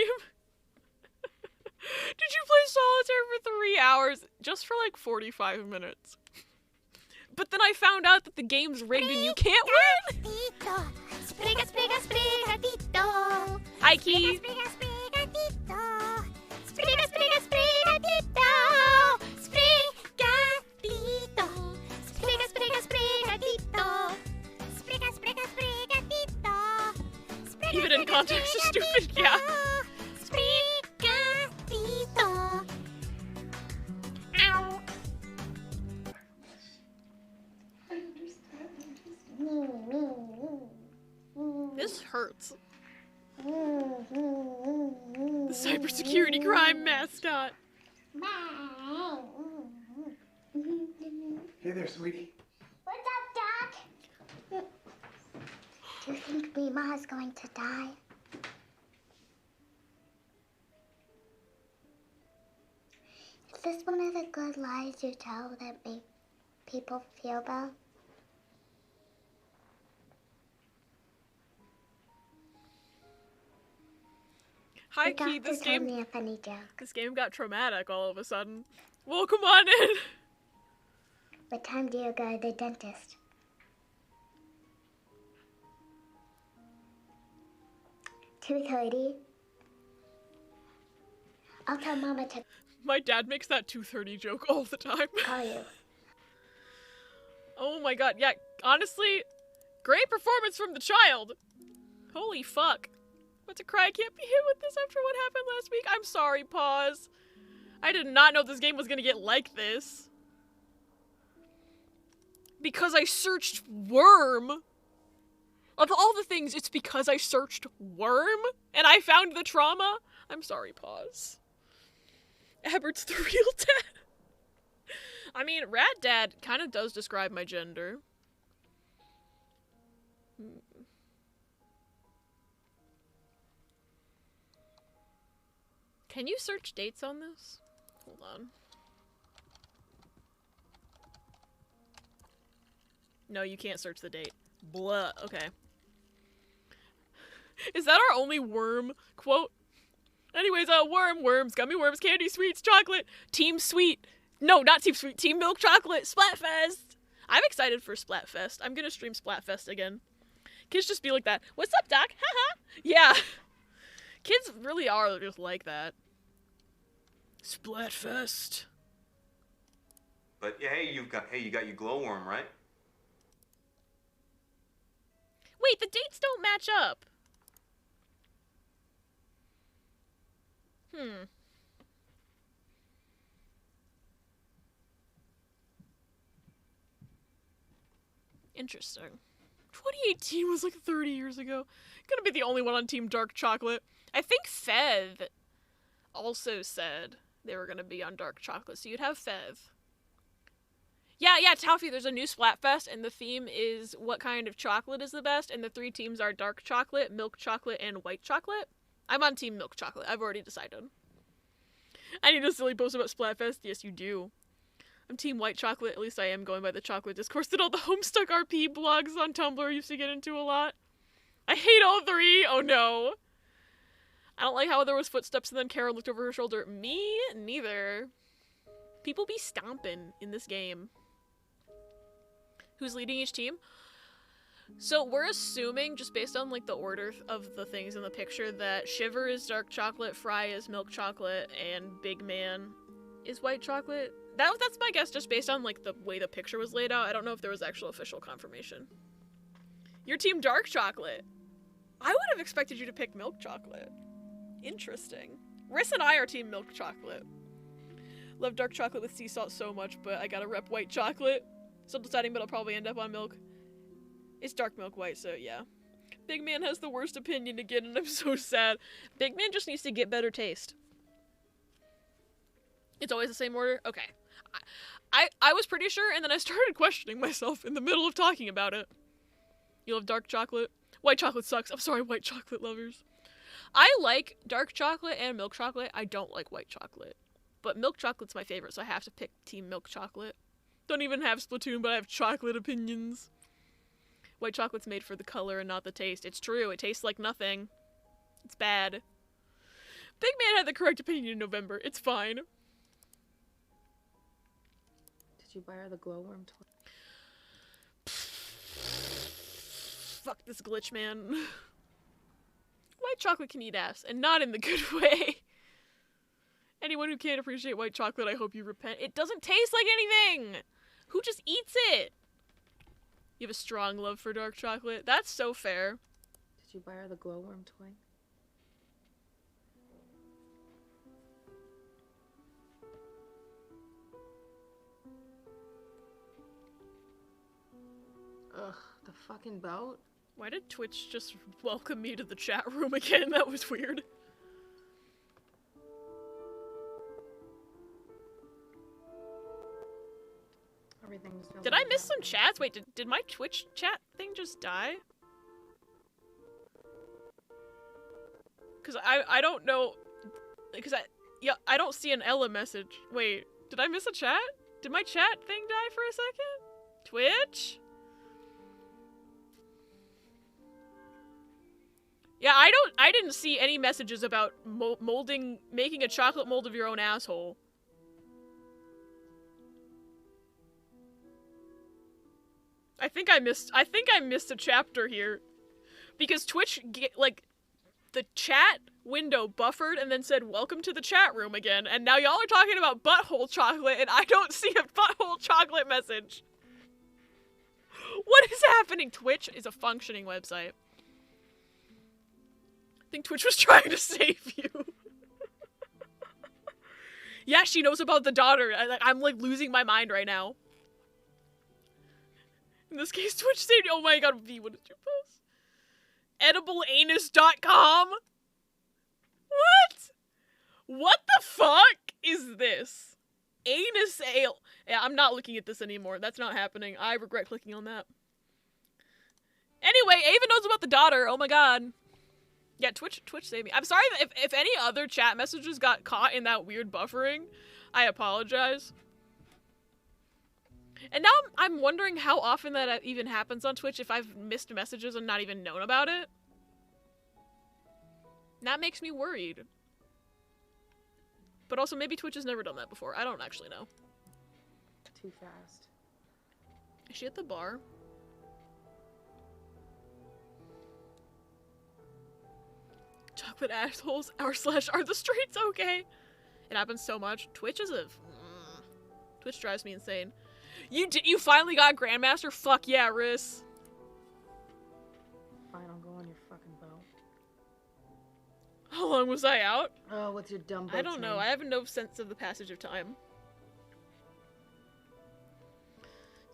you play solitaire for 3 hours? Just for like 45 minutes. But then I found out that the game's rigged and you can't win! Hi, Key! Even in context is stupid, yeah. This hurts. The cybersecurity crime mascot. Hey there, sweetie. What's up, Doc? Do you think Mima is going to die? Is this one of the good lies you tell that make people feel bad? High The key, doctor this told game. me a funny joke. This game got traumatic all of a sudden. Welcome on in. What time do you go to the dentist? $2:30. I'll tell Mama to My dad makes that 2:30 joke all the time. call you. Oh my god, yeah, honestly, great performance from the child. Holy fuck. About to cry, I can't be hit with this after what happened last week. I'm sorry, pause. I did not know this game was gonna get like this. Because I searched worm. Of all the things, it's because I searched worm and I found the trauma. I'm sorry, pause. Abert's the real dad. I mean, rat dad kind of does describe my gender. Can you search dates on this? Hold on. No, you can't search the date. Blah. Okay. Is that our only worm quote? Anyways, worms, gummy worms, candy, sweets, chocolate, team sweet. No, not team sweet, team milk chocolate, Splatfest. I'm excited for Splatfest. I'm gonna stream Splatfest again. Kids just be like that. What's up, Doc? Haha. Yeah. Kids really are just like that. Splatfest. But yeah, hey, you got your glowworm, right? Wait, the dates don't match up. Interesting. 2018 was like 30 years ago. Gonna be the only one on Team Dark Chocolate. I think Fev also said they were gonna be on Dark Chocolate, so you'd have Fev. Yeah, Taffy, there's a new Splatfest, and the theme is what kind of chocolate is the best, and the 3 teams are dark chocolate, milk chocolate, and white chocolate. I'm on Team Milk Chocolate. I've already decided. I need a silly post about Splatfest. Yes, you do. I'm Team White Chocolate. At least I am going by the chocolate discourse that all the Homestuck RP blogs on Tumblr used to get into a lot. I hate all 3. Oh no. I don't like how there was footsteps and then Kara looked over her shoulder. Me neither. People be stomping in this game. Who's leading each team? So we're assuming, just based on like the order of the things in the picture, that Shiver is dark chocolate, Fry is milk chocolate, and Big Man is white chocolate. That's my guess, just based on like the way the picture was laid out. I don't know if there was actual official confirmation. Your team dark chocolate. I would have expected you to pick milk chocolate. Interesting. Riss and I are team milk chocolate. Love dark chocolate with sea salt so much, but I gotta rep white chocolate. Still deciding, but I'll probably end up on milk. It's dark milk white, so yeah. Big Man has the worst opinion again, and I'm so sad. Big Man just needs to get better taste. It's always the same order? Okay. I was pretty sure, and then I started questioning myself in the middle of talking about it. You love dark chocolate? White chocolate sucks. I'm sorry, white chocolate lovers. I like dark chocolate and milk chocolate. I don't like white chocolate. But milk chocolate's my favorite, so I have to pick Team Milk Chocolate. Don't even have Splatoon, but I have chocolate opinions. White chocolate's made for the color and not the taste. It's true, it tastes like nothing. It's bad. Big Man had the correct opinion in November. It's fine. Did you buy her the glowworm toy? Fuck this glitch, man. White chocolate can eat ass, and not in the good way. Anyone who can't appreciate white chocolate, I hope you repent. It doesn't taste like anything! Who just eats it? You have a strong love for dark chocolate? That's so fair. Did you buy her the glowworm toy? Ugh, the fucking boat? Why did Twitch just welcome me to the chat room again? That was weird. everything just feels Did I miss some chats? Wait, did my Twitch chat thing just die? Cause I don't know, cause I don't see an Ella message. Wait, did I miss a chat? Did my chat thing die for a second? Twitch? Yeah, I didn't see any messages about making a chocolate mold of your own asshole. I think I missed a chapter here. Because Twitch, like, the chat window buffered and then said, welcome to the chat room again, and now y'all are talking about butthole chocolate and I don't see a butthole chocolate message. What is happening? Twitch is a functioning website. I think Twitch was trying to save you. Yeah, she knows about the daughter. I'm like losing my mind right now. In this case, Twitch saved you. Oh my god, V, what did you post? Edibleanus.com? What? What the fuck is this? Anus ale. Yeah, I'm not looking at this anymore. That's not happening. I regret clicking on that. Anyway, Ava knows about the daughter. Oh my god. Yeah, Twitch saved me. I'm sorry if any other chat messages got caught in that weird buffering. I apologize. And now I'm wondering how often that even happens on Twitch if I've missed messages and not even known about it. That makes me worried. But also, maybe Twitch has never done that before. I don't actually know. Too fast. Is she at the bar? Chocolate assholes, / are the streets okay? It happens so much. Twitch is Twitch drives me insane. You finally got Grandmaster? Fuck yeah, Riss. Fine, I'll go on your fucking boat. How long was I out? Oh, what's your dumb boat's I don't know. name? I have no sense of the passage of time.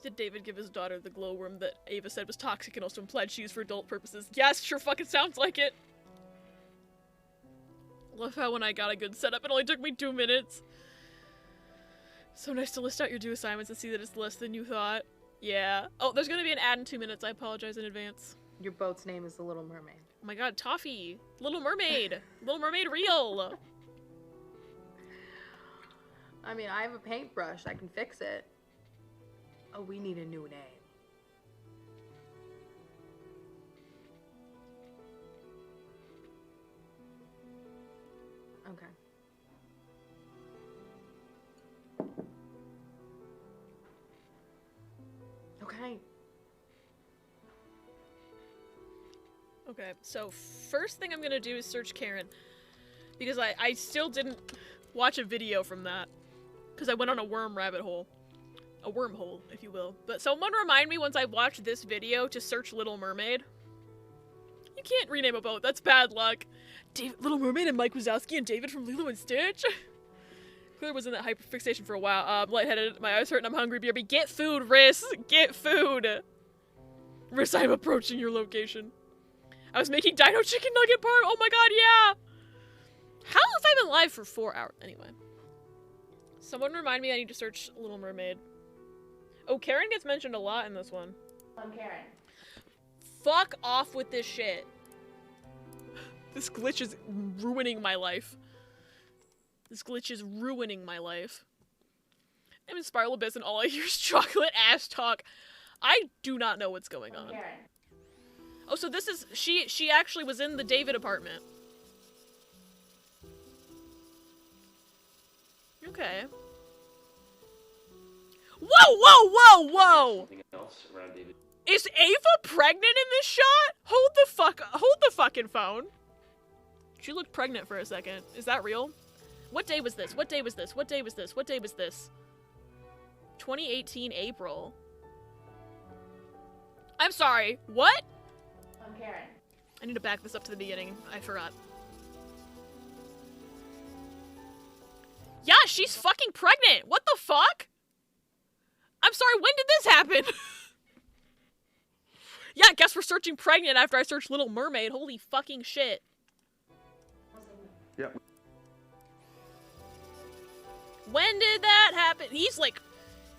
Did David give his daughter the glowworm that Ava said was toxic and also implied she used for adult purposes? Yes, sure fucking sounds like it. Love how when I got a good setup, it only took me 2 minutes. So nice to list out your due assignments and see that it's less than you thought. Yeah. Oh, there's gonna be an ad in 2 minutes. I apologize in advance. Your boat's name is the Little Mermaid. Oh my god, Toffee! Little Mermaid! Little Mermaid real! I mean, I have a paintbrush. I can fix it. Oh, we need a new name. Okay. Okay. Okay, so first thing I'm gonna do is search Karen. Because I still didn't watch a video from that. Because I went on a worm rabbit hole. A wormhole, if you will. But someone remind me once I watch this video to search Little Mermaid. You can't rename a boat, that's bad luck. Little Mermaid and Mike Wazowski and David from Lilo and Stitch? Clearly was in that hyperfixation for a while. I'm lightheaded, my eyes hurt, and I'm hungry. BRB, get food, Riss! Get food! Riss, I'm approaching your location. I was making Dino Chicken Nugget Parm. Oh my god, yeah! How have I been live for 4 hours? Anyway. Someone remind me I need to search Little Mermaid. Oh, Karen gets mentioned a lot in this one. I'm Karen. Fuck off with this shit. This glitch is ruining my life. This glitch is ruining my life. I'm in Spiral Abyss and all I hear is chocolate ass talk. I do not know what's going on. Karen. Oh, so this is... She actually was in the David apartment. Okay. Whoa, whoa, whoa, whoa! Something else around David. Is Ava pregnant in this shot? Hold the fucking phone. She looked pregnant for a second. Is that real? What day was this? What day was this? What day was this? What day was this? 2018 April. I'm sorry. What? I'm Karen. I need to back this up to the beginning. I forgot. Yeah, she's fucking pregnant. What the fuck? I'm sorry, when did this happen? Yeah, I guess we're searching pregnant after I searched Little Mermaid. Holy fucking shit. Yeah. When did that happen? He's like,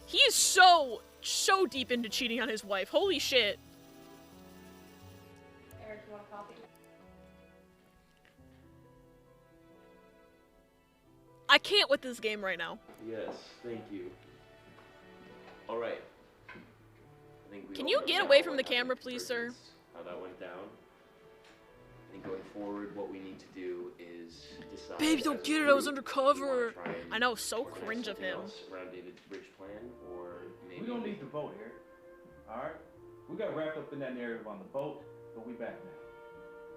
he is so so deep into cheating on his wife. Holy shit. Eric, you want coffee? I can't with this game right now. Yes, thank you. All right. I think we Can all you know get now away from what the camera, happened please, to sir? Perkins, how that went down. I think going forward, what we need to do is decide. Babe, don't as a get it. I was group undercover. if we wanna try and I know, so organize cringe of something him. else around David's bridge plan, or maybe. We don't need to vote here. Alright? We got wrapped up in that narrative on the boat, but we back now.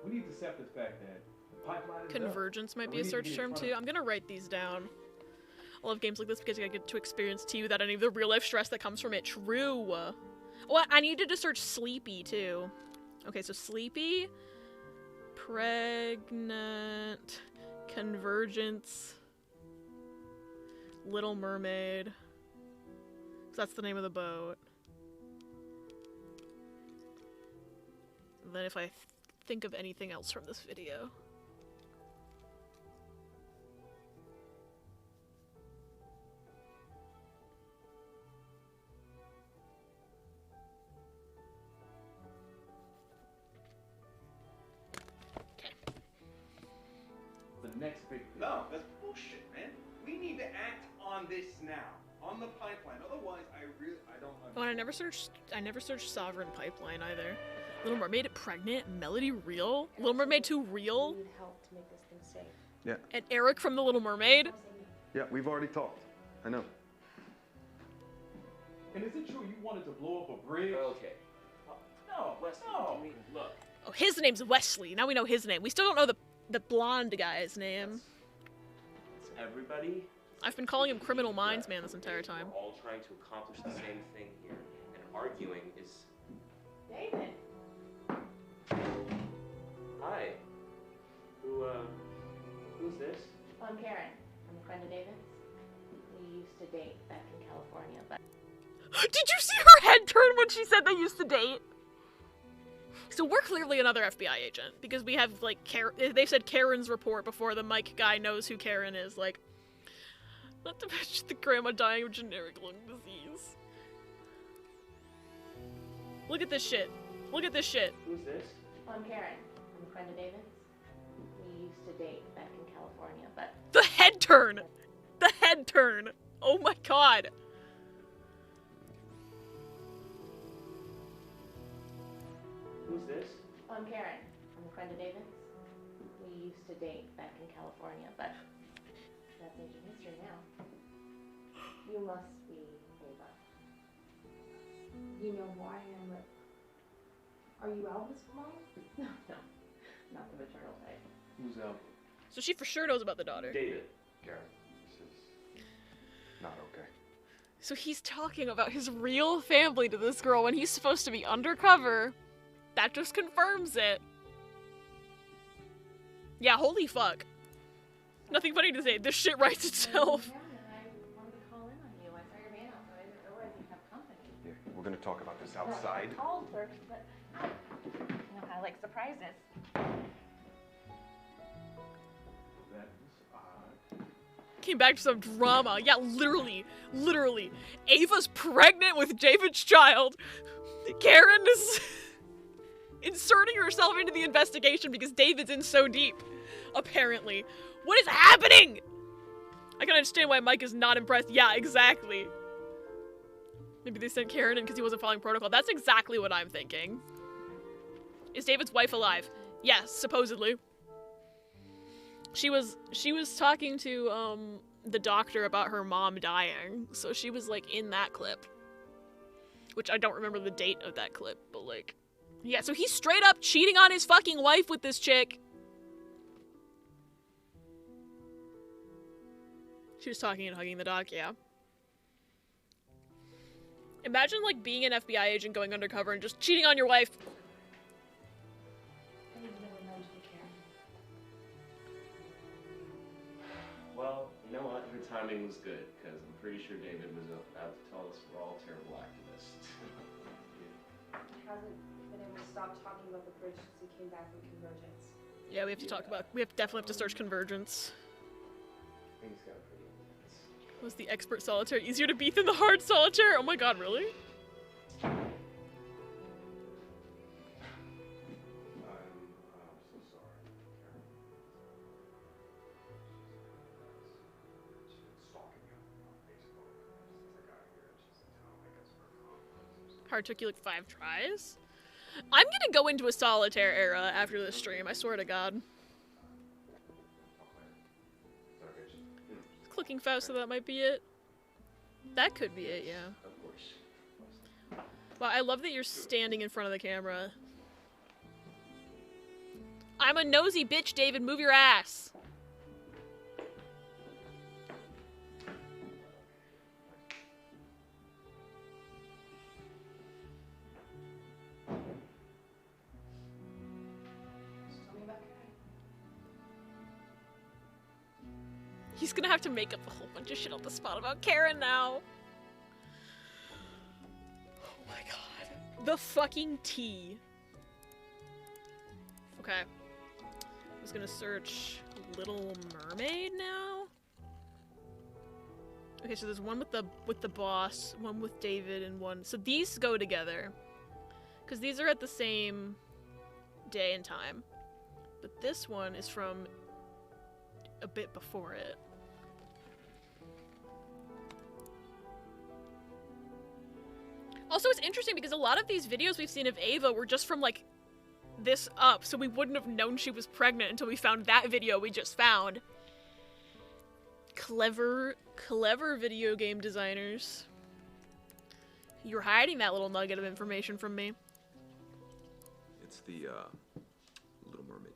We need to accept the fact that the pipeline is Convergence might and be we a need to search be in term front too. of I'm gonna write these down. I love games like this because I get to experience too that any of the real life stress that comes from it. True. Well, I needed to search sleepy too. Okay, so sleepy, pregnant, convergence, Little Mermaid. So that's the name of the boat. And then if I think of anything else from this video. the next big thing. No, that's bullshit, man. We need to act on this now, on the pipeline. Otherwise, I don't Oh, and I never searched Sovereign Pipeline either. Little Mermaid pregnant, Melody real, Little Mermaid 2 real, We need help to make this thing safe. Yeah, and Eric from the Little Mermaid. yeah, we've already talked. I know. And is it true you wanted to blow up a bridge? Okay. No, Wesley, no. I mean, look. Oh, his name's Wesley. Now we know his name. We still don't know the blonde guy's name. It's everybody. I've been calling him Criminal Minds Man this entire time. We're all trying to accomplish the same thing here, and arguing is. David. Hi. Who's this? I'm Karen. I'm a friend of David's. We used to date back in California, but... Did you see her head turn when she said they used to date? So we're clearly another FBI agent, because we have, like, they said Karen's report before the Mike guy knows who Karen is, like... Not to mention the grandma dying of generic lung disease. Look at this shit. Look at this shit. Who's this? I'm Karen. I'm a friend of David's. We used to date back in California, but... The head turn! The head turn! Oh my god! Who's this? I'm Karen. I'm a friend of David's. We used to date back in California, but that's ancient history now. You must be Ava. You know who I am, but are you Elvis' mom? No, not the maternal type. Who's Elvis? So she for sure knows about the daughter. David. Karen, this is not okay. So he's talking about his real family to this girl when he's supposed to be undercover. That just confirms it. Yeah, holy fuck. Nothing funny to say. This shit writes itself. I wanted to call in on you. I saw your van out, so I didn't realize you'd have company. Yeah, we're gonna talk about this Well, outside. I called first, but you know how I like surprises. That is odd. Came back to some drama. Yeah, literally. Ava's pregnant with David's child. Karen is inserting herself into the investigation because David's in so deep. Apparently. What is happening? I can understand why Mike is not impressed. Yeah, exactly. Maybe they sent Karen in because he wasn't following protocol. That's exactly what I'm thinking. Is David's wife alive? Yes, supposedly. She was talking to the doctor about her mom dying, so she was like in that clip. Which I don't remember the date of that clip, but like, yeah, so he's straight up cheating on his fucking wife with this chick. She was talking and hugging the dog, yeah. Imagine like being an FBI agent going undercover and just cheating on your wife. I didn't really know you care. Well, you know what? Your timing was good, because I'm pretty sure David was about to tell us we're all terrible activists. He hasn't been able to stop talking about the bridge since he came back from Convergence. Yeah, we have to talk about, definitely have to search Convergence. Things got pretty intense. Was the expert solitaire easier to beat than the hard solitaire? Oh my god, really? Hard took you like 5 tries? I'm gonna go into a solitaire era after this stream, I swear to God. Clicking fast, so that might be it. That could be it, yeah. Of course. Wow, I love that you're standing in front of the camera. I'm a nosy bitch, David. Move your ass. He's gonna have to make up a whole bunch of shit on the spot about Karen now. Oh my god. The fucking tea. Okay. I was gonna search Little Mermaid now. Okay, so there's one with the boss, one with David, and one. So these go together, because these are at the same day and time. But this one is from a bit before it. Also, it's interesting because a lot of these videos we've seen of Ava were just from like this up, so we wouldn't have known she was pregnant until we found that video we just found. Clever video game designers. You're hiding that little nugget of information from me. It's the, Little Mermaid.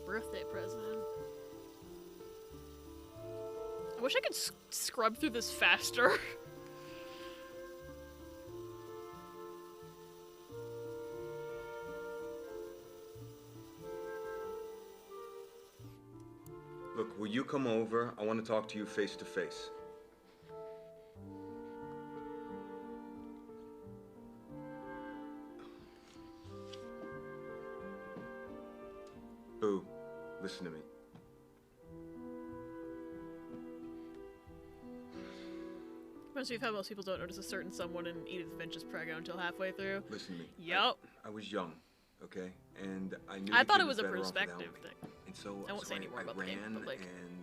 Birthday present. I wish I could scrub through this faster. Look, will you come over? I want to talk to you face to face. Boo, listen to me. Reminds me of how most people don't notice a certain someone in Edith Finch's pregnant until halfway through. Listen to me. Yup. I was young, okay? And I knew I the thought kid it was a better off perspective without me. thing. And so, I won't say any more about the game, ran but like... and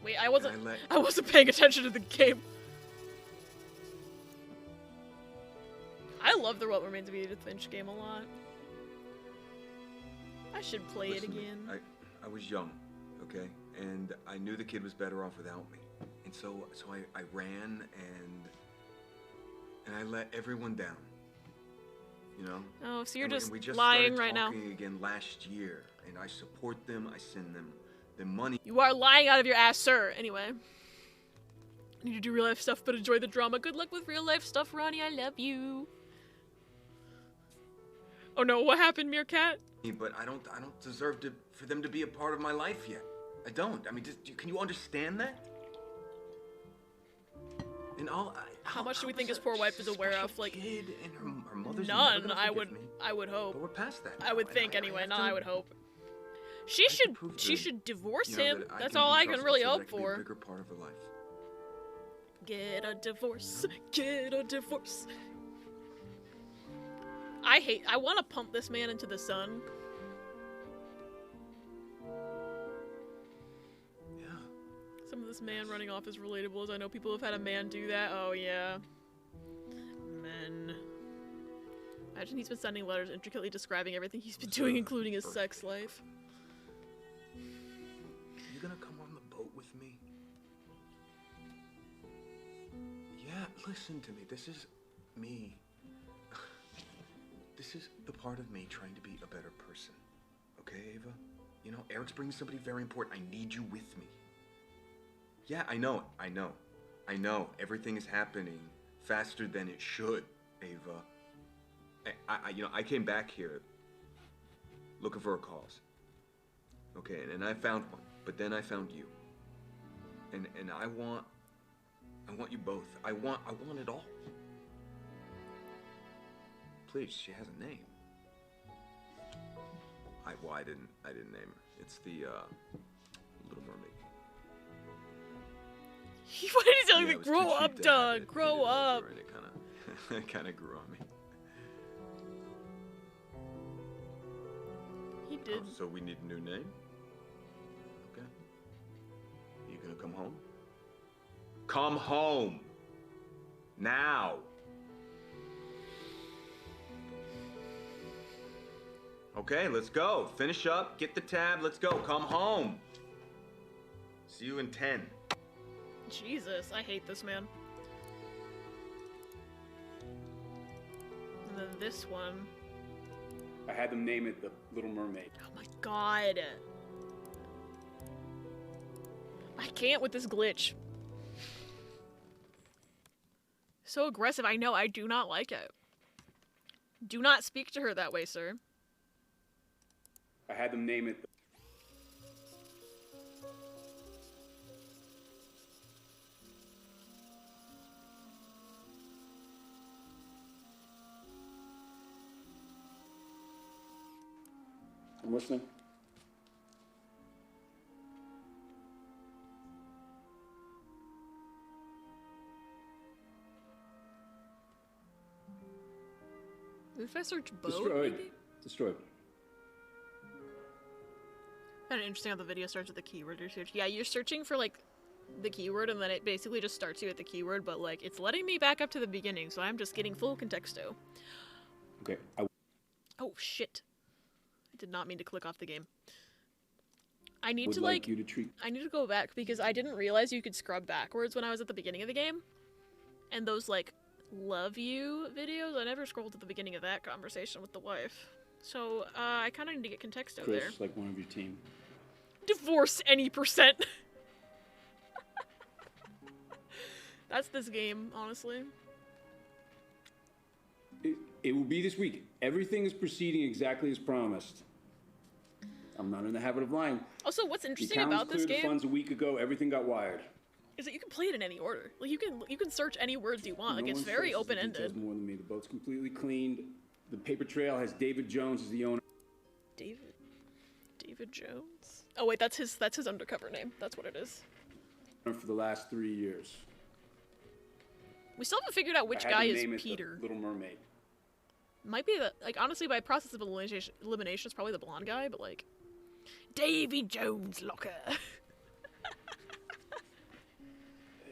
Wait, I wasn't paying attention to the game. I love the What Remains of Edith Finch game a lot. I should play it listen to me. again. I was young, okay? And I knew the kid was better off without me. And so I ran and I let everyone down. You know? Oh, so you're And just we just lying started right now. talking again last year, and I support them. I send them the money. You are lying out of your ass, sir. Anyway. I need to do real life stuff, but enjoy the drama. Good luck with real life stuff, Ronnie. I love you. Oh no, what happened, Meerkat? But I don't deserve for them to be a part of my life yet. I don't. I mean, can you understand that? And how much do we think his poor wife is aware of? Like, kid and her mother's none. never gonna forgive me. I would hope. But we're past that. I would think anyway. Not I would hope. She should divorce him. That's all I can really hope for. A bigger part of her life. Get a divorce. Get a divorce. I want to pump this man into the sun. Yeah. Some of this man running off is relatable, as I know people have had a man do that. Oh yeah. Men. Imagine he's been sending letters intricately describing everything he's been doing, including his sex life. You gonna come on the boat with me? Yeah, listen to me. This is me. This is the part of me trying to be a better person. Okay, Ava? You know, Eric's bringing somebody very important. I need you with me. Yeah, I know. I know. Everything is happening faster than it should, Ava. I came back here looking for a cause. Okay, and I found one. But then I found you. And I want you both. I want it all. Please, she has a name. I didn't name her. It's the Little Mermaid. What did he tell me? Grow up, Doug. Grow up. And it kind of grew on me. did. Oh, so we need a new name? Okay. You gonna come home? Come home! Now! Okay, let's go. Finish up, get the tab, let's go. Come home! See you in 10. Jesus, I hate this man. And then this one. I had them name it the Little Mermaid. Oh my god. I can't with this glitch. So aggressive, I know, I do not like it. Do not speak to her that way, sir. I had them name it the... I'm listening. If I search boat, Destroyed. maybe? Destroyed. Kind of interesting how the video starts with the keyword research. Yeah, you're searching for, like, the keyword, and then it basically just starts you at the keyword, but, like, it's letting me back up to the beginning, so I'm just getting full contexto. Okay. Oh, shit. I did not mean to click off the game. I need Would to, like you to treat... I need to go back, because I didn't realize you could scrub backwards when I was at the beginning of the game. And those, like, love you videos, I never scrolled to the beginning of that conversation with the wife. So, I kind of need to get contexto Chris, there. like one of your team. Divorce any percent. That's this game, honestly. It will be this week. Everything is proceeding exactly as promised. I'm not in the habit of lying. Also, what's The interesting accountants about this cleared the game funds a week ago. Everything got wired. is that you can play it in any order. Like, you can search any words you want. Like, No it's one very searches the open-ended. details more than me. The boat's completely cleaned. The paper trail has David Jones as the owner. David Jones? Oh wait, that's his undercover name. That's what it is. For the last 3 years. We still haven't figured out which I had guy them is name it the Peter. Little Mermaid. Might be the, like, honestly, by process of elimination, it's probably the blonde guy, but like, Davy Jones Locker.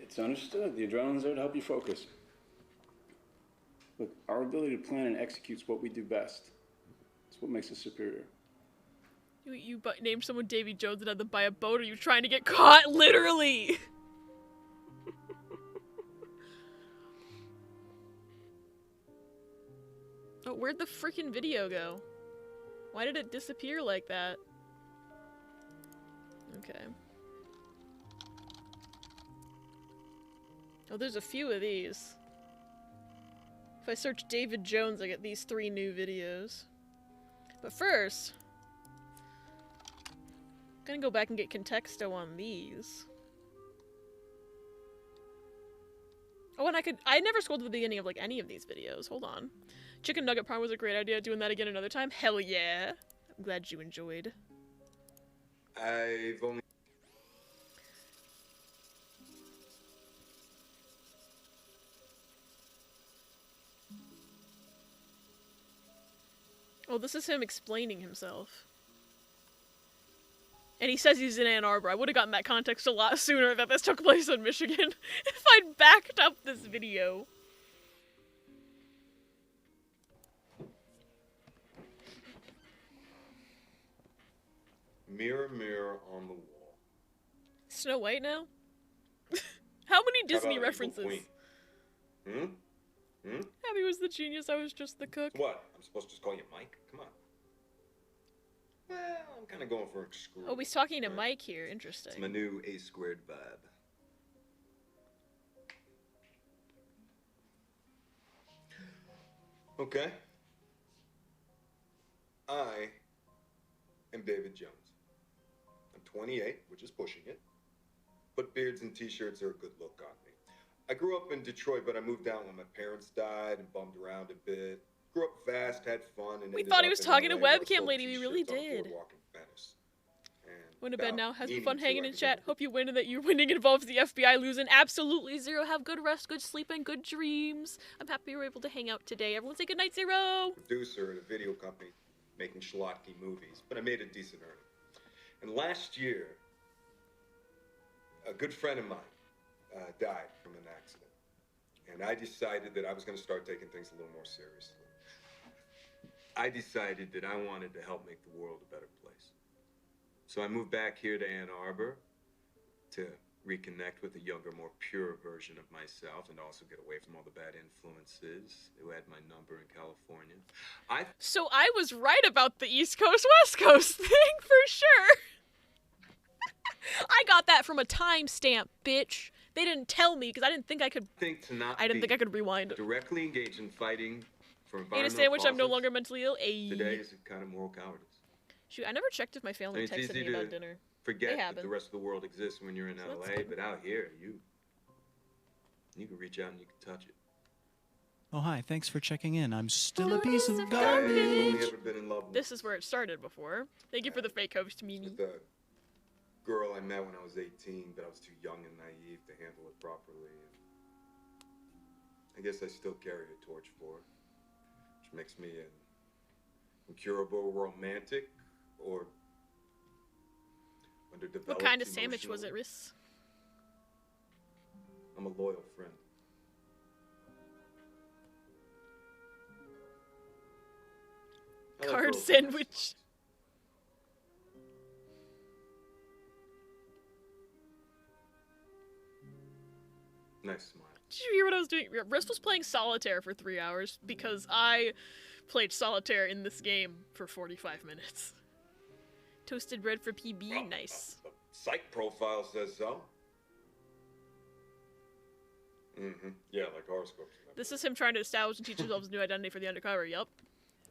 It's understood. The adrenaline's there to help you focus. Look, our ability to plan and execute is what we do best. It's what makes us superior. You named someone Davy Jones and had them buy a boat. Are you trying to get caught? Literally. Oh, where'd the freaking video go? Why did it disappear like that? Okay. Oh, there's a few of these. If I search David Jones, I get these 3 new videos. But first, I'm gonna go back and get contexto on these. Oh, and I never scrolled to the beginning of, like, any of these videos. Hold on. Chicken nugget parm was a great idea. Doing that again another time? Hell yeah. I'm glad you enjoyed. I've only... Oh, this is him explaining himself. And he says he's in Ann Arbor. I would have gotten that context a lot sooner that this took place in Michigan if I'd backed up this video. Mirror, mirror on the wall. Snow White now? How many How Disney about Evil references? Queen? Hmm? Hmm? Abby was the genius, I was just the cook. What? I'm supposed to just call you Mike? Come on. Well, I'm kind of going for a screw. Oh, he's talking to Mike here. Interesting. It's my new A squared vibe. Okay. I am David Jones. I'm 28, which is pushing it. But beards and t-shirts are a good look on me. I grew up in Detroit, but I moved out when my parents died and bummed around a bit. Grew up fast, had fun, and We ended thought he up was in talking to LA where I webcam sold lady, we really t-shirts on a did. boardwalk in Venice. Going to bed about now. Has been eating fun too, hanging I in think chat. Hope you win and that your winning involves the FBI losing. Absolutely, Zero. Have good rest, good sleep, and good dreams. I'm happy you were able to hang out today. Everyone say goodnight, Zero. Producer at a video company. making schlocky movies, but I made a decent earning. And last year, a good friend of mine died from an accident. And I decided that I was going to start taking things a little more seriously. I decided that I wanted to help make the world a better place. So I moved back here to Ann Arbor to reconnect with a younger, more pure version of myself and also get away from all the bad influences who had my number in California. So I was right about the East Coast, West Coast thing for sure. I got that from a timestamp, bitch. They didn't tell me because I didn't think I could. I didn't think I could rewind. Directly engage in fighting for Ate a environmental sandwich. I'm no causes longer mentally ill. Ayy. today is a kind of moral cowardice. Shoot, I never checked if my family It's texted easy me about to dinner. forget They that haven't. the rest of the world exists when you're in So that's LA, good. but out here, you can reach out and you can touch it. Oh, hi. Thanks for checking in. I'm still a piece of Hey, garbage. you've only ever been in love with This is where it started before. Thank you for the fake host, Mimi. the girl I met when I was 18, but I was too young and naive to handle it properly. I guess I still carry a torch for her, which makes me an incurable romantic or underdeveloped. What kind of sandwich was it, emotional. Riss? I'm a loyal friend. I like Card both. sandwich. Nice smile. Did you hear what I was doing? Riss was playing solitaire for 3 hours because I played solitaire in this game for 45 minutes. Toasted bread for PB, nice. Psych profile says so. Mm-hmm. Yeah, like horoscopes. This is him trying to establish and teach himself his new identity for the undercover, yup.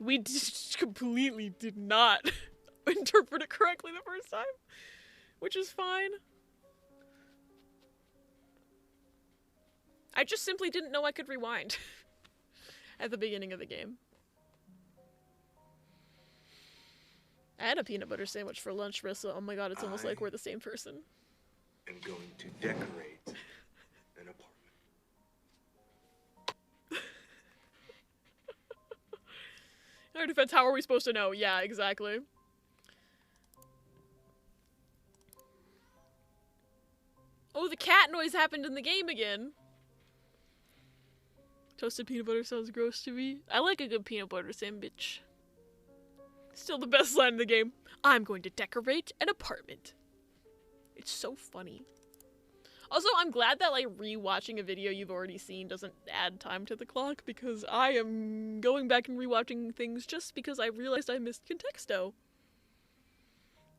We just completely did not interpret it correctly the first time, which is fine. I just simply didn't know I could rewind at the beginning of the game. I had a peanut butter sandwich for lunch, Rissa. Oh my god, it's almost like we're the same person. I'm going to decorate an apartment. In our defense, how are we supposed to know? Yeah, exactly. Oh, the cat noise happened in the game again. Toasted peanut butter sounds gross to me. I like a good peanut butter sandwich. Still the best line in the game. I'm going to decorate an apartment. It's so funny. Also, I'm glad that, like, rewatching a video you've already seen doesn't add time to the clock, because I am going back and rewatching things just because I realized I missed Contexto.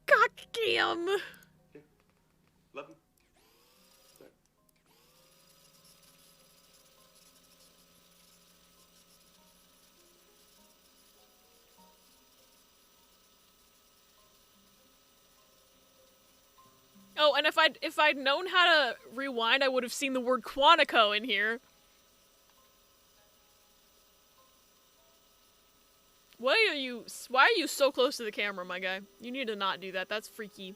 Goddamn! Love you. Oh, and if I'd known how to rewind, I would have seen the word Quantico in here. Why are you so close to the camera, my guy? You need to not do that. That's freaky.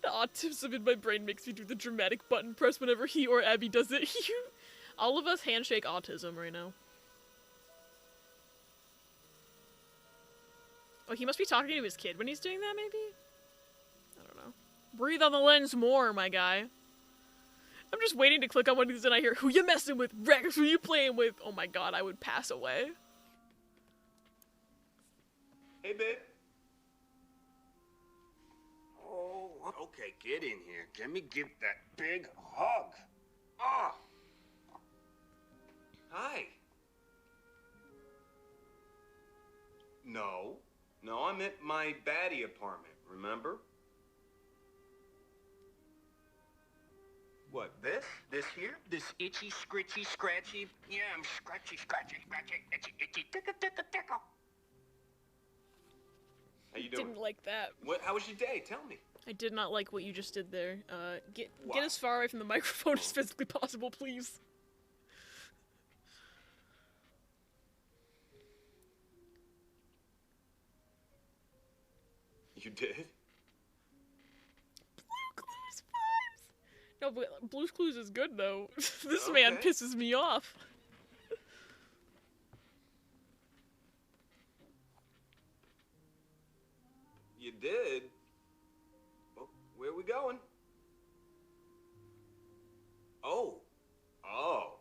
The autism in my brain makes me do the dramatic button press whenever he or Abby does it. All of us handshake autism right now. Oh, he must be talking to his kid when he's doing that, maybe? I don't know. Breathe on the lens more, my guy. I'm just waiting to click on one of these and I hear, who you messing with? Rex, who you playing with? Oh my god, I would pass away. Hey, babe. Oh, okay, get in here. Let me give that big hug. Ah. Hi. No, I'm at my baddie apartment, remember? What, this? This here? This itchy, scritchy, scratchy? Yeah, I'm scratchy, itchy, tickle, tickle, tickle. How you doing? Didn't like that. How was your day? Tell me. I did not like what you just did there. Get as far away from the microphone as physically possible, please. You did? Blue Clues vibes! No, but Blue's Clues is good, though. This man pisses me off. did. Well, where are we going? Oh. Oh.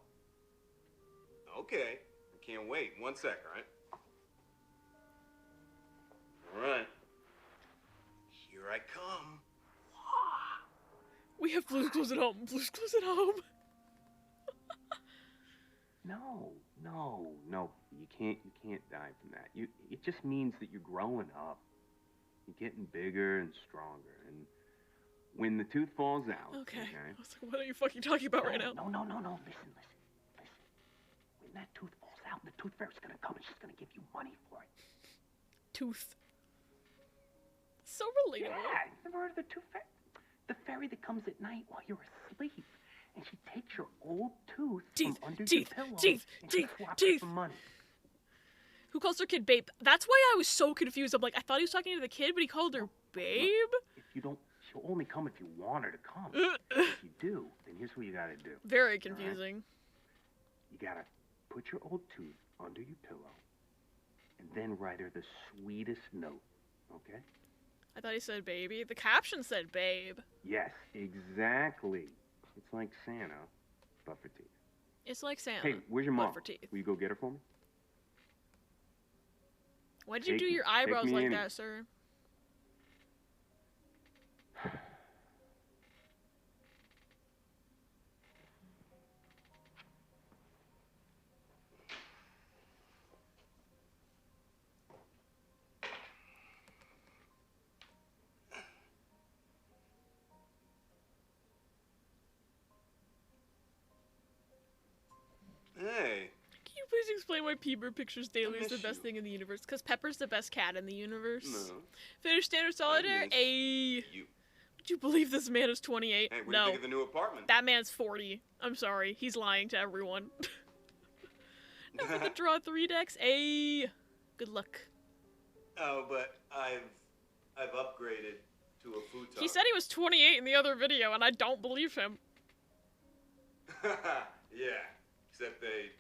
Okay. I can't wait. 1 sec, all right? All right. Here I come. We have Blue's Clues at home. Blue's Clues at home. No. You can't die from that. It just means that you're growing up. You're getting bigger and stronger. And when the tooth falls out. Okay. I was like, what are you fucking talking about right now? No. Listen. When that tooth falls out, the tooth fairy's gonna come and she's gonna give you money for it. Tooth. So relatable. Yeah, you never heard of the tooth fairy? The fairy that comes at night while you're asleep. And she takes your old tooth from under your pillow and she swaps it for money. Who calls her kid babe? That's why I was so confused. I'm like, I thought he was talking to the kid, but he called her babe? If you don't, she'll only come if you want her to come. If you do, then here's what you gotta do. Very confusing. Right? You gotta put your old tooth under your pillow and then write her the sweetest note, okay? I thought he said baby. The caption said babe. Yes, exactly. It's like Santa, but for teeth. It's like Santa. Hey, where's your but mom? for teeth. Will you go get her for me? Why'd you do your eyebrows like that, sir? Hey. Can you please explain why Peeber Pictures Daily is the best thing in the universe? Because Pepper's the best cat in the universe. No. Finish Standard Solitaire? Would you believe this man is 28? Hey, what do no. you think of the new apartment? That man's 40. I'm sorry. He's lying to everyone. Now for the draw 3 decks. Good luck. Oh, but I've upgraded to a futon. He said he was 28 in the other video, and I don't believe him. Yeah, except they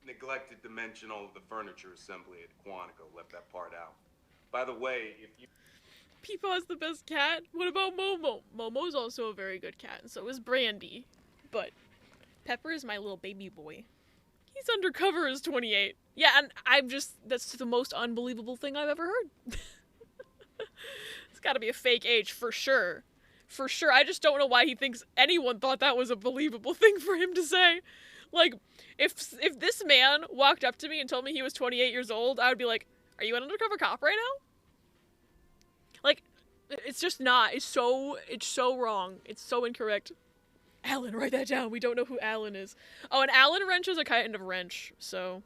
neglected to mention all of the furniture assembly at Quantico. Left that part out. By the way, if you... Peepaw's the best cat. What about Momo? Momo's also a very good cat, and so is Brandy. But Pepper is my little baby boy. He's undercover as 28. Yeah, and that's the most unbelievable thing I've ever heard. It's gotta be a fake age, for sure. For sure. I just don't know why he thinks anyone thought that was a believable thing for him to say. Like, if this man walked up to me and told me he was 28 years old, I would be like, are you an undercover cop right now? Like, it's just not. It's so wrong. It's so incorrect. Alan, write that down. We don't know who Alan is. Oh, and Alan Wrench is a kind of wrench, so...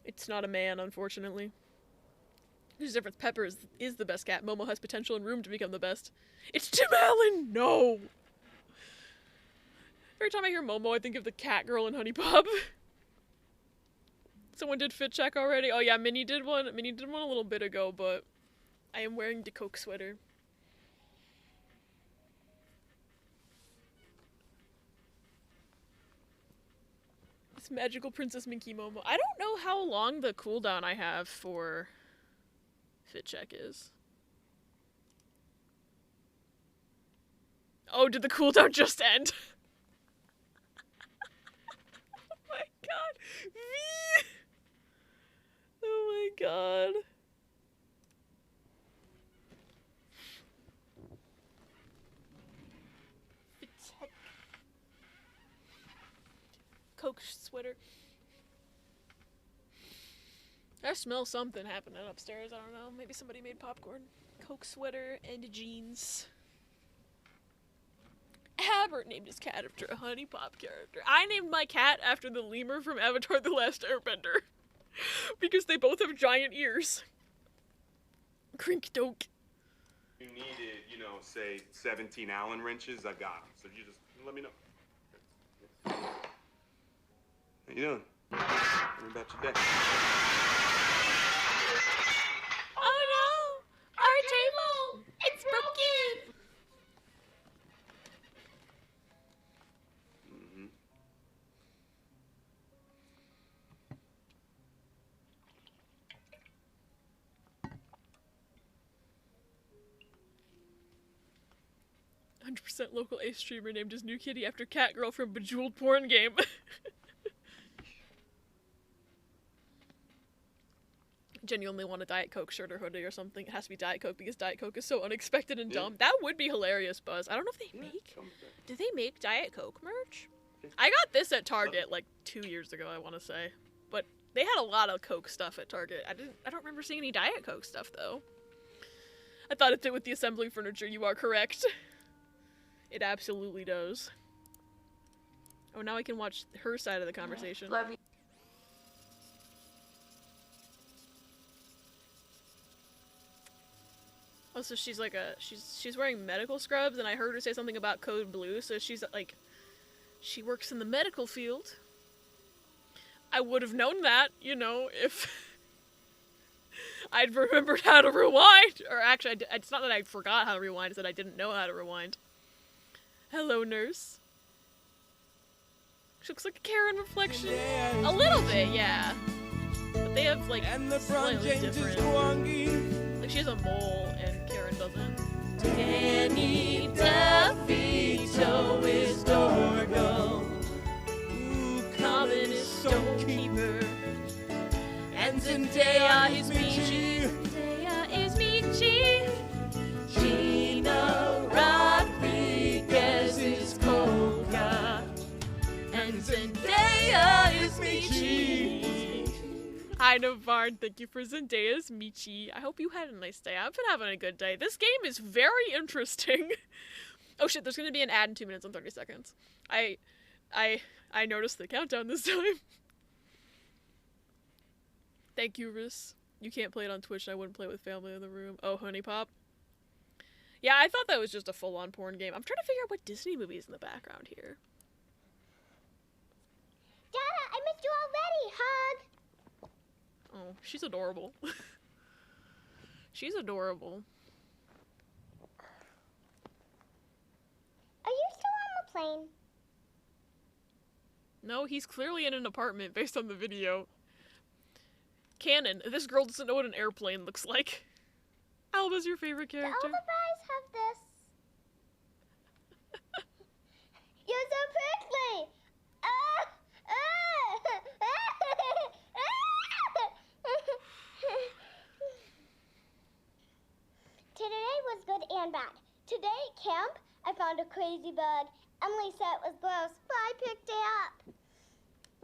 It's not a man, unfortunately. There's a difference. Pepper is the best cat. Momo has potential and room to become the best. It's Tim Allen! No! Every time I hear Momo, I think of the cat girl in Honey Pop. Someone did fit check already. Oh yeah, Minnie did one. Minnie did one a little bit ago, but I am wearing the Coke sweater. It's Magical Princess Minky Momo. I don't know how long the cooldown I have for fit check is. Oh, did the cooldown just end? Oh my god. V! Oh my god. Fit check. Coke sweater. I smell something happening upstairs. I don't know. Maybe somebody made popcorn. Coke sweater and jeans. Albert named his cat after a Honey Pop character. I named my cat after the lemur from Avatar: The Last Airbender. Because they both have giant ears. Crink doke. You needed, you know, say 17 Allen wrenches, I got them. So you just let me know. How you doing? Tell me about your day. Oh no! Our table! It's broken! 100% local ace streamer named his new kitty after cat girl from Bejeweled porn game. Genuinely want a Diet Coke shirt or hoodie or something. It has to be Diet Coke because Diet Coke is so unexpected and dumb. That would be hilarious, Buzz. I don't know if they make... Do they make Diet Coke merch? I got this at Target like 2 years ago, I want to say. But they had a lot of Coke stuff at Target. I don't remember seeing any Diet Coke stuff, though. I thought it did with the assembly furniture. You are correct. It absolutely does. Oh, now I can watch her side of the conversation. Love you. Oh, so she's like she's wearing medical scrubs, and I heard her say something about code blue, so she's like, she works in the medical field. I would have known that, you know, if I'd remembered how to rewind. Or actually, it's not that I forgot how to rewind, it's that I didn't know how to rewind. Hello, nurse. She looks like a Karen reflection. A little bit, yeah. But they have, like, slightly different. Like, she has a mole, and Karen doesn't. Danny DeVito is Dorgo. Common is Stonekeeper. And Zendaya is Michi. Zendaya is Michi. Gina Rodriguez is Koga. And Zendaya is Michi. Hi, Navarre. Thank you for Zendaya's Michi. I hope you had a nice day. I've been having a good day. This game is very interesting. Oh shit, there's gonna be an ad in 2 minutes and 30 seconds. I noticed the countdown this time. Thank you, Riss. You can't play it on Twitch, and I wouldn't play it with family in the room. Oh, Honey Pop. Yeah, I thought that was just a full-on porn game. I'm trying to figure out what Disney movie is in the background here. Dada, I missed you already. Hug. Oh, she's adorable. She's adorable. Are you still on the plane? No, he's clearly in an apartment based on the video. Canon, this girl doesn't know what an airplane looks like. Alba's your favorite character. Do all the guys have this? You're so prickly! Today was good and bad. Today at camp, I found a crazy bug. Emily said it was gross, but I picked it up.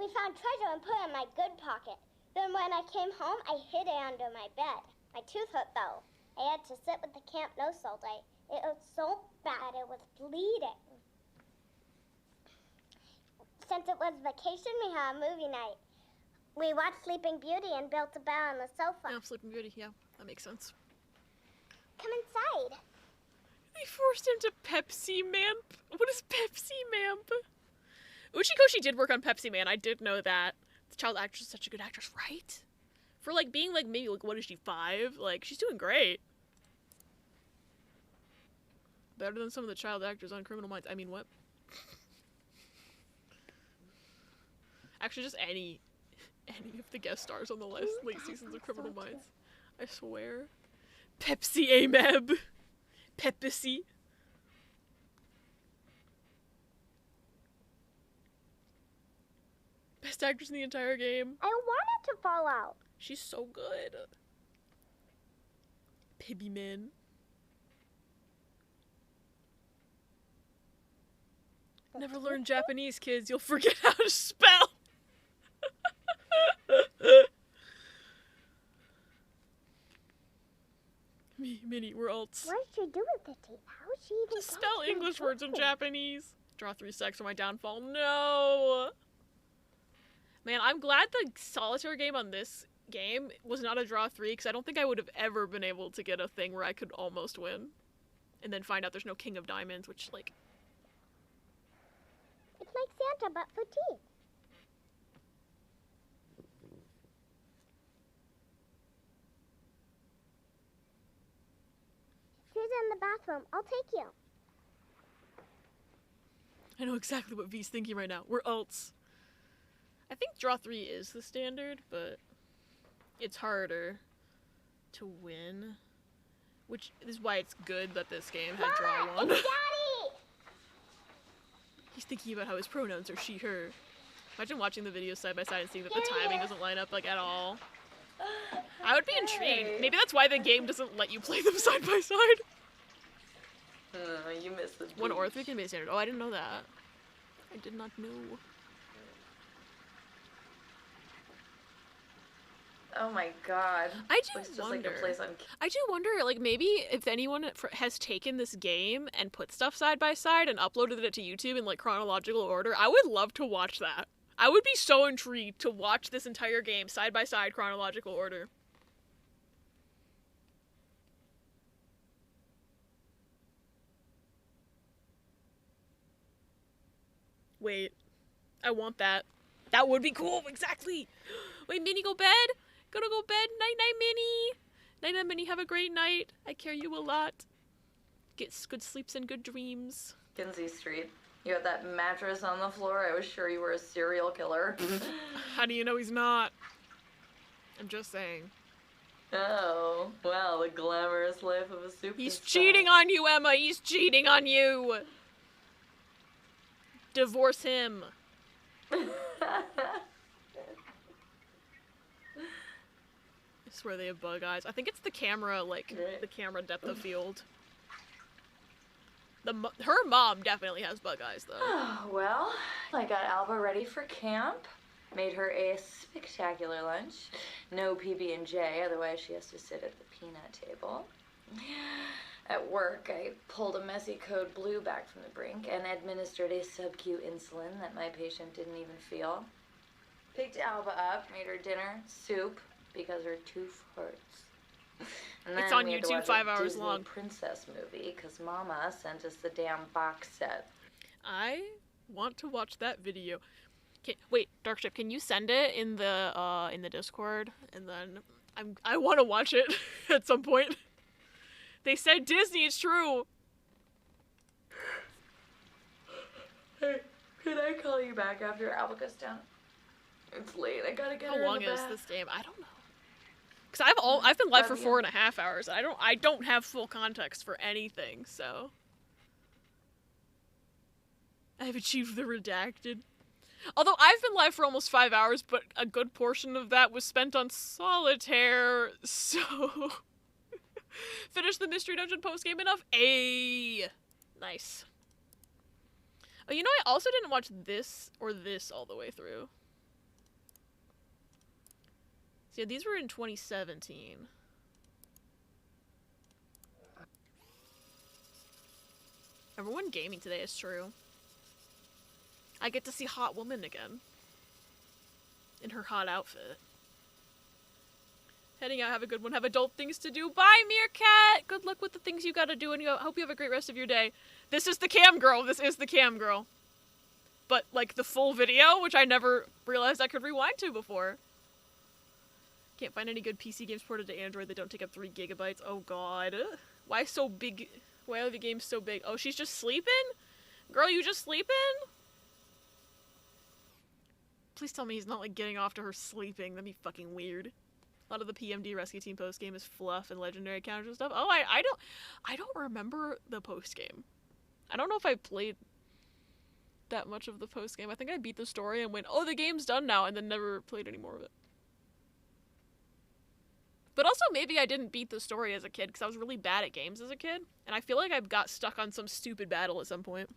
We found treasure and put it in my good pocket. Then when I came home, I hid it under my bed. My tooth hurt though. I had to sit with the camp nurse all day. It was so bad it was bleeding. Since it was vacation, we had a movie night. We watched Sleeping Beauty and built a bed on the sofa. Yeah, Sleeping Beauty, yeah, that makes sense. Come inside. They forced him to Pepsi Man. What is Pepsi Man? Uchikoshi did work on Pepsi Man, I did know that. The child actress is such a good actress, right? For, like, being, like, maybe, like, what is she, 5? Like, she's doing great. Better than some of the child actors on Criminal Minds. I mean, what? Actually, just any of the guest stars on the last late seasons of Criminal Minds. I swear. Pepsi Ameb. Pepsi. Best actress in the entire game. I wanted to fall out. She's so good. Pibby Man. Never learn Japanese, kids. You'll forget how to spell. Minnie, we're alts. What did she do with the tape? How did she even just spell English words in Japanese. Draw 3 sex for my downfall. No. Man, I'm glad the solitaire game on this game was not a draw 3, because I don't think I would have ever been able to get a thing where I could almost win. And then find out there's no King of Diamonds, which, like... It's like Santa, but for teeth. She's in the bathroom. I'll take you. I know exactly what V's thinking right now. We're alts. I think draw 3 is the standard, but it's harder to win. Which is why it's good that this game had draw 1. It's Daddy! thinking about how his pronouns are she, her. Imagine watching the videos side by side and seeing that the timing doesn't line up, like, at all. I would be intrigued. Maybe that's why the game doesn't let you play them side by side. You missed the beach. 1 or 3 can be standard. Oh, I didn't know that. I did not know. Oh my god. I do wonder. Like a place on... I do wonder, like, maybe if anyone has taken this game and put stuff side by side and uploaded it to YouTube in, like, chronological order, I would love to watch that. I would be so intrigued to watch this entire game side by side, chronological order. Wait. I want that. That would be cool, exactly! Wait, Minnie, go bed? Gonna go bed? Night-night, Minnie! Night-night, Minnie, have a great night. I care you a lot. Get good sleeps and good dreams. Kinsey Street. You had that mattress on the floor. I was sure you were a serial killer. How do you know he's not? I'm just saying. Oh, well, the glamorous life of a superstar. He's cheating on you, Emma! He's cheating on you! Divorce him. I swear they have bug eyes. I think it's the camera, like, the camera depth of field. Her mom definitely has bug eyes, though. Well, I got Alba ready for camp. Made her a spectacular lunch. No PB&J, otherwise she has to sit at the peanut table. At work, I pulled a messy code blue back from the brink and administered a sub-Q insulin that my patient didn't even feel. Picked Alba up, made her dinner, soup, because her tooth hurts. And then It's on we had to YouTube, watch 5 a hours Disney long. princess movie, because Mama sent us the damn box set. I want to watch that video. Wait, Darkship, can you send it in the Discord? And then I want to watch it at some point. They said Disney, it's true. Hey, can I call you back after Alba goes down? It's late. I gotta get her How in long the is bath. this game? I don't know. Cause I've been live for 4.5 hours. I don't have full context for anything. So I've achieved the redacted. Although I've been live for almost 5 hours, but a good portion of that was spent on solitaire. So finish the mystery dungeon post game enough. Nice. Oh, you know, I also didn't watch this or this all the way through. So yeah, these were in 2017. Everyone gaming today is true. I get to see Hot Woman again. In her hot outfit. Heading out, have a good one. Have adult things to do. Bye, Meerkat! Good luck with the things you gotta do, and I hope you have a great rest of your day. This is the cam girl. This is the cam girl. But, like, the full video, which I never realized I could rewind to before. Can't find any good PC games ported to Android that don't take up 3 gigabytes. Oh, God. Why so big? Why are the games so big? Oh, she's just sleeping? Girl, you just sleeping? Please tell me he's not, like, getting off to her sleeping. That'd be fucking weird. A lot of the PMD Rescue Team post-game is fluff and legendary encounters and stuff. Oh, I don't remember the post-game. I don't know if I played that much of the post-game. I think I beat the story and went, oh, the game's done now, and then never played any more of it. But also, maybe I didn't beat the story as a kid, because I was really bad at games as a kid, and I feel like I got stuck on some stupid battle at some point.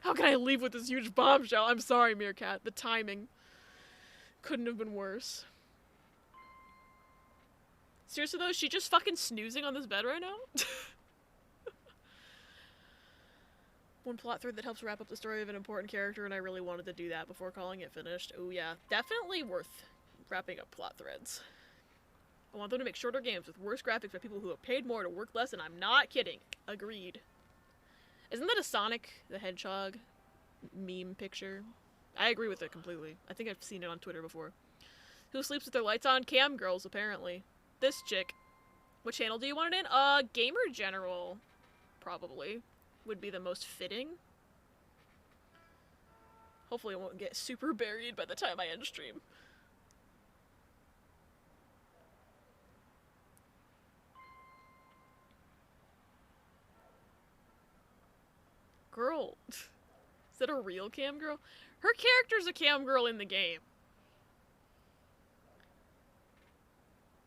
How can I leave with this huge bombshell? I'm sorry, Meerkat. The timing couldn't have been worse. Seriously, though, is she just fucking snoozing on this bed right now? One plot thread that helps wrap up the story of an important character, and I really wanted to do that before calling it finished. Oh yeah, definitely worth wrapping up plot threads. I want them to make shorter games with worse graphics by people who have paid more to work less, and I'm not kidding. Agreed. Isn't that a Sonic the Hedgehog meme picture? I agree with it completely. I think I've seen it on Twitter before. Who sleeps with their lights on? Cam girls, apparently. This chick. What channel do you want it in? Gamer General, probably, would be the most fitting. Hopefully it won't get super buried by the time I end stream. Girl, that a real cam girl? Her character's a cam girl in the game.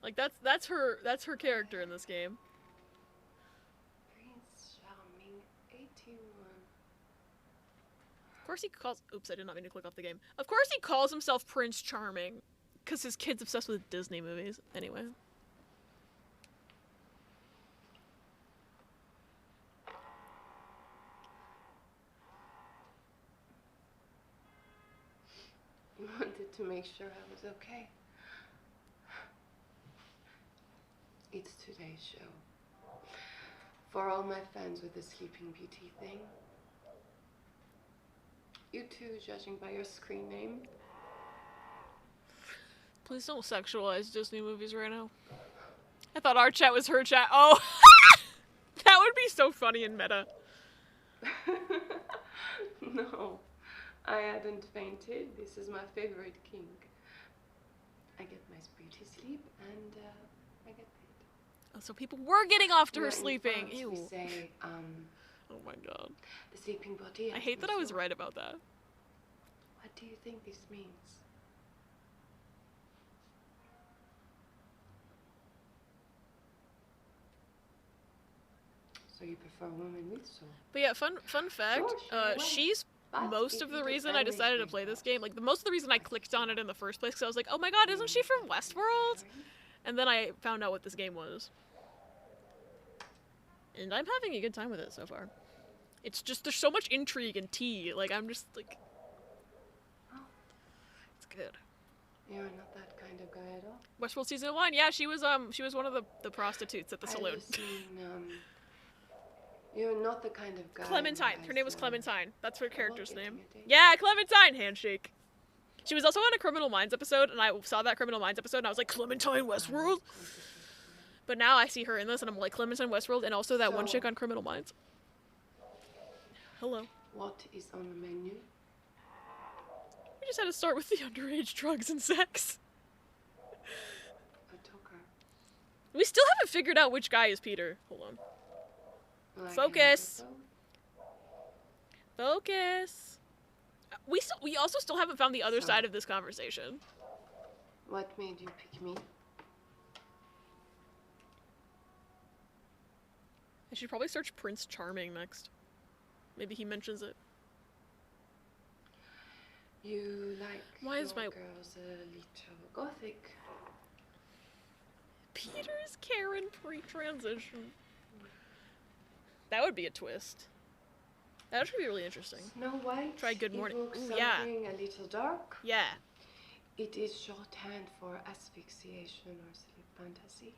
Like that's her character in this game. Prince Charming 81. Of course he calls. Oops, I did not mean to click off the game. Of course he calls himself Prince Charming, because his kid's obsessed with Disney movies. Anyway. You wanted to make sure I was okay. It's today's show. For all my fans with the Sleeping Beauty thing. You two, judging by your screen name. Please don't sexualize Disney movies right now. I thought our chat was her chat. Oh! That would be so funny and meta. No, I hadn't fainted. This is my favorite kink. I get my beauty sleep and I get paid. Oh, so people were getting off to her In sleeping. France, Ew. we say, oh my god. The sleeping body. I hate that I was right about that. What do you think this means? So you prefer a woman with soul? But yeah, fun fact, Sure, she's But most if of you the do reason I decided to anything play this game. Like, most of the reason I clicked on it in the first place, because I was like, oh my god, isn't she from Westworld? And then I found out what this game was. And I'm having a good time with it so far. It's just, there's so much intrigue and tea. Like, I'm just, like... It's good. You're not that kind of guy at all. Westworld Season 1, yeah, she was one of the prostitutes at the saloon. I just mean, you're not the kind of guy. Clementine. who Her name was has, Clementine. That's her character's name. intimidate. Yeah, Clementine! Handshake. She was also on a Criminal Minds episode, and I saw that Criminal Minds episode, and I was like, Clementine Westworld? But now I see her in this, and I'm like, Clementine Westworld, and also that one chick on Criminal Minds. Hello. What is on the menu? We just had to start with the underage drugs and sex. A toker. We still haven't figured out which guy is Peter. Hold on. Like Focus. Focus. We also still haven't found the other side of this conversation. What made you pick me? I should probably search Prince Charming next. Maybe he mentions it. You like Why is my girls a little gothic? Peter's Karen pre-transition? That would be a twist. That would be really interesting. Snow White. Try Good Morning. Evokes Ooh, yeah. something a little dark. Yeah. It is shorthand for asphyxiation or sleep fantasy.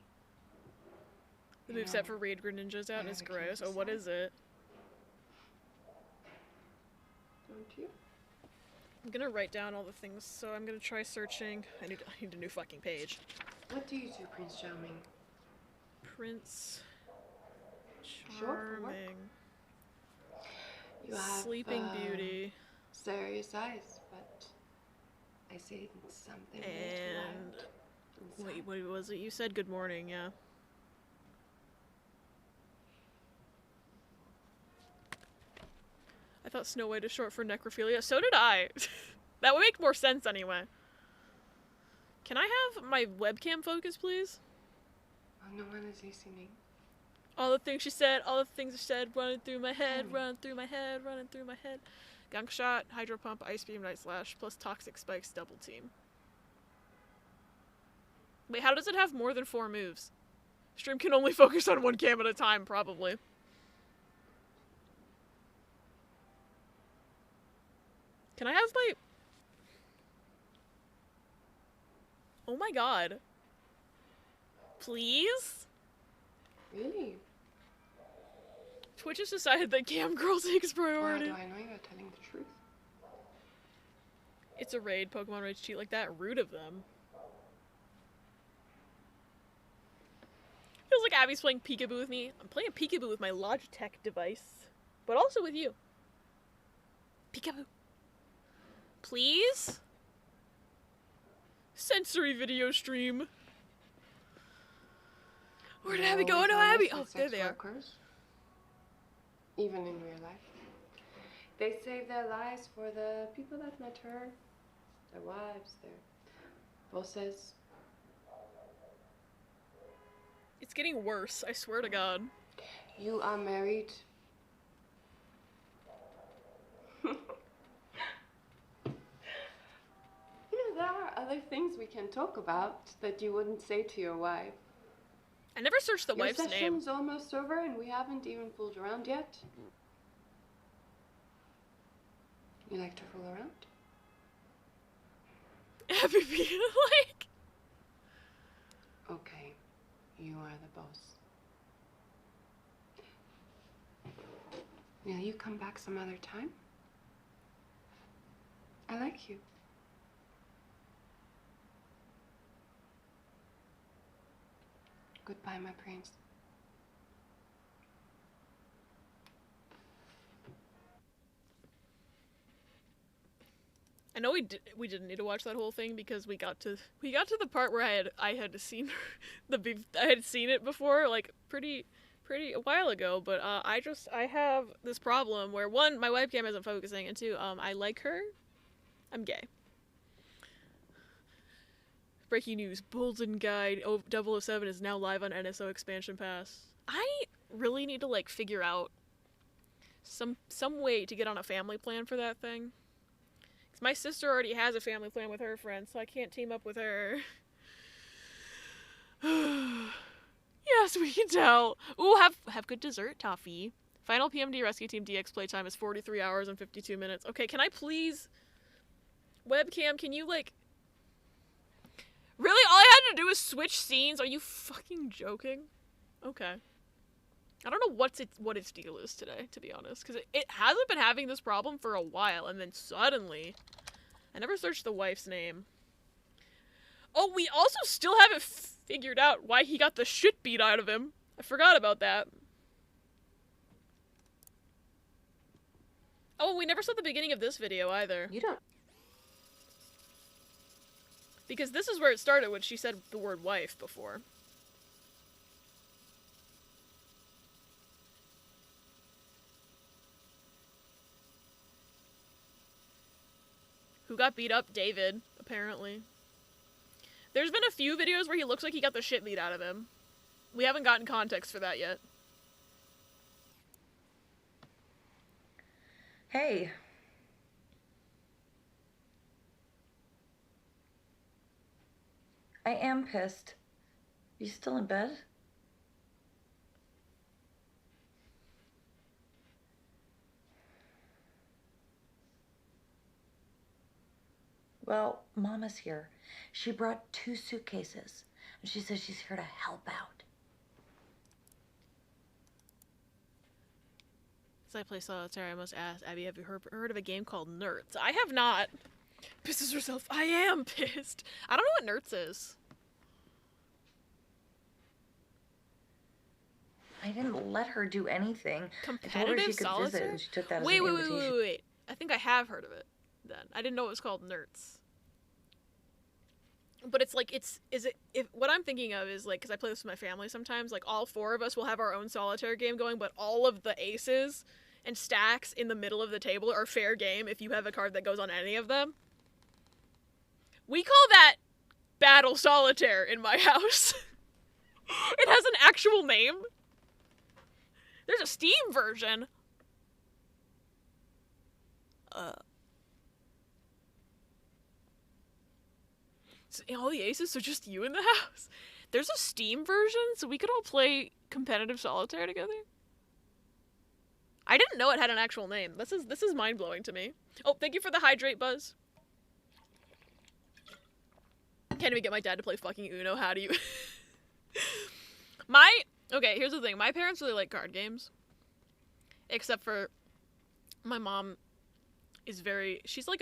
The You moveset know, for Raid Greninja's out and it's I have a gross. kink Oh, what side. is it? Don't you? I'm gonna write down all the things, so I'm gonna try searching. I need a new fucking page. What do you do, Prince Charming? Prince Short for work? Charming. You have Sleeping Beauty. serious eyes, but I see something And wait, what was it? You said good morning, yeah. I thought Snow White is short for necrophilia. So did I. That would make more sense anyway. Can I have my webcam focus, please? Oh, no one is listening. All the things she said, all the things she said, running through my head, running through my head, running through my head. Gunk shot, hydro pump, ice beam, night slash, plus toxic spikes, double team. Wait, how does it have more than 4 moves? Stream can only focus on one cam at a time, probably. Can I have my... Oh my god. Please? Really? Twitch has decided that cam girl takes priority. How do I know you're telling the truth? It's a raid, Pokemon rage cheat like that. Rude of them. Feels like Abby's playing peekaboo with me. I'm playing peekaboo with my Logitech device. But also with you. Peekaboo. Please? Sensory video stream. Where did Abby go? No, Abby! Oh, there they are. Even in real life. They save their lives for the people that matter, their wives, their bosses. It's getting worse, I swear to God. You are married. There are other things we can talk about that you wouldn't say to your wife. I never searched the wife's Your name. session's almost over and we haven't even fooled around yet. You like to fool around? like... Okay, you are the boss. Will you come back some other time? I like you. Goodbye, my prince. I know we didn't need to watch that whole thing because we got to the part where I had seen I had seen it before, like pretty a while ago, but I have this problem where, one, my webcam isn't focusing, and two, I like her. I'm gay. Breaking news, Bolden Guide 007 is now live on NSO Expansion Pass. I really need to like figure out some way to get on a family plan for that thing. Cause my sister already has a family plan with her friends, so I can't team up with her. Yes, we can tell. Ooh, have good dessert, Toffee. Final PMD Rescue Team DX playtime is 43 hours and 52 minutes. Okay, can I please... Webcam, can you, like... Really? All I had to do is switch scenes? Are you fucking joking? Okay. I don't know what its deal is today, to be honest. Because it hasn't been having this problem for a while, and then suddenly... I never searched the wife's name. Oh, we also still haven't figured out why he got the shit beat out of him. I forgot about that. Oh, we never saw the beginning of this video either. You don't. Because this is where it started when she said the word wife before. Who got beat up? David, apparently. There's been a few videos where he looks like he got the shit beat out of him. We haven't gotten context for that yet. Hey. I am pissed. You still in bed? Well, Mama's here. She brought 2 suitcases, and she says she's here to help out. As I play solitaire, I must ask, Abby, have you heard of a game called Nerds? I have not. Pisses herself. I am pissed. I don't know what Nerds is. I didn't let her do anything. Competitive solitaire? And she took that as wait, an wait, invitation. wait. I think I have heard of it then. I didn't know it was called Nerds. But it's like, what I'm thinking of is like, because I play this with my family sometimes, like all 4 of us will have our own solitaire game going, but all of the aces and stacks in the middle of the table are fair game if you have a card that goes on any of them. We call that Battle Solitaire in my house. It has an actual name. There's a Steam version. So all the aces, so just you in the house. There's a Steam version, so we could all play competitive solitaire together. I didn't know it had an actual name. This is mind-blowing to me. Oh, thank you for the hydrate, Buzz. Can't even get my dad to play fucking Uno. How do you... Okay, here's the thing. My parents really like card games. Except for my mom is she's like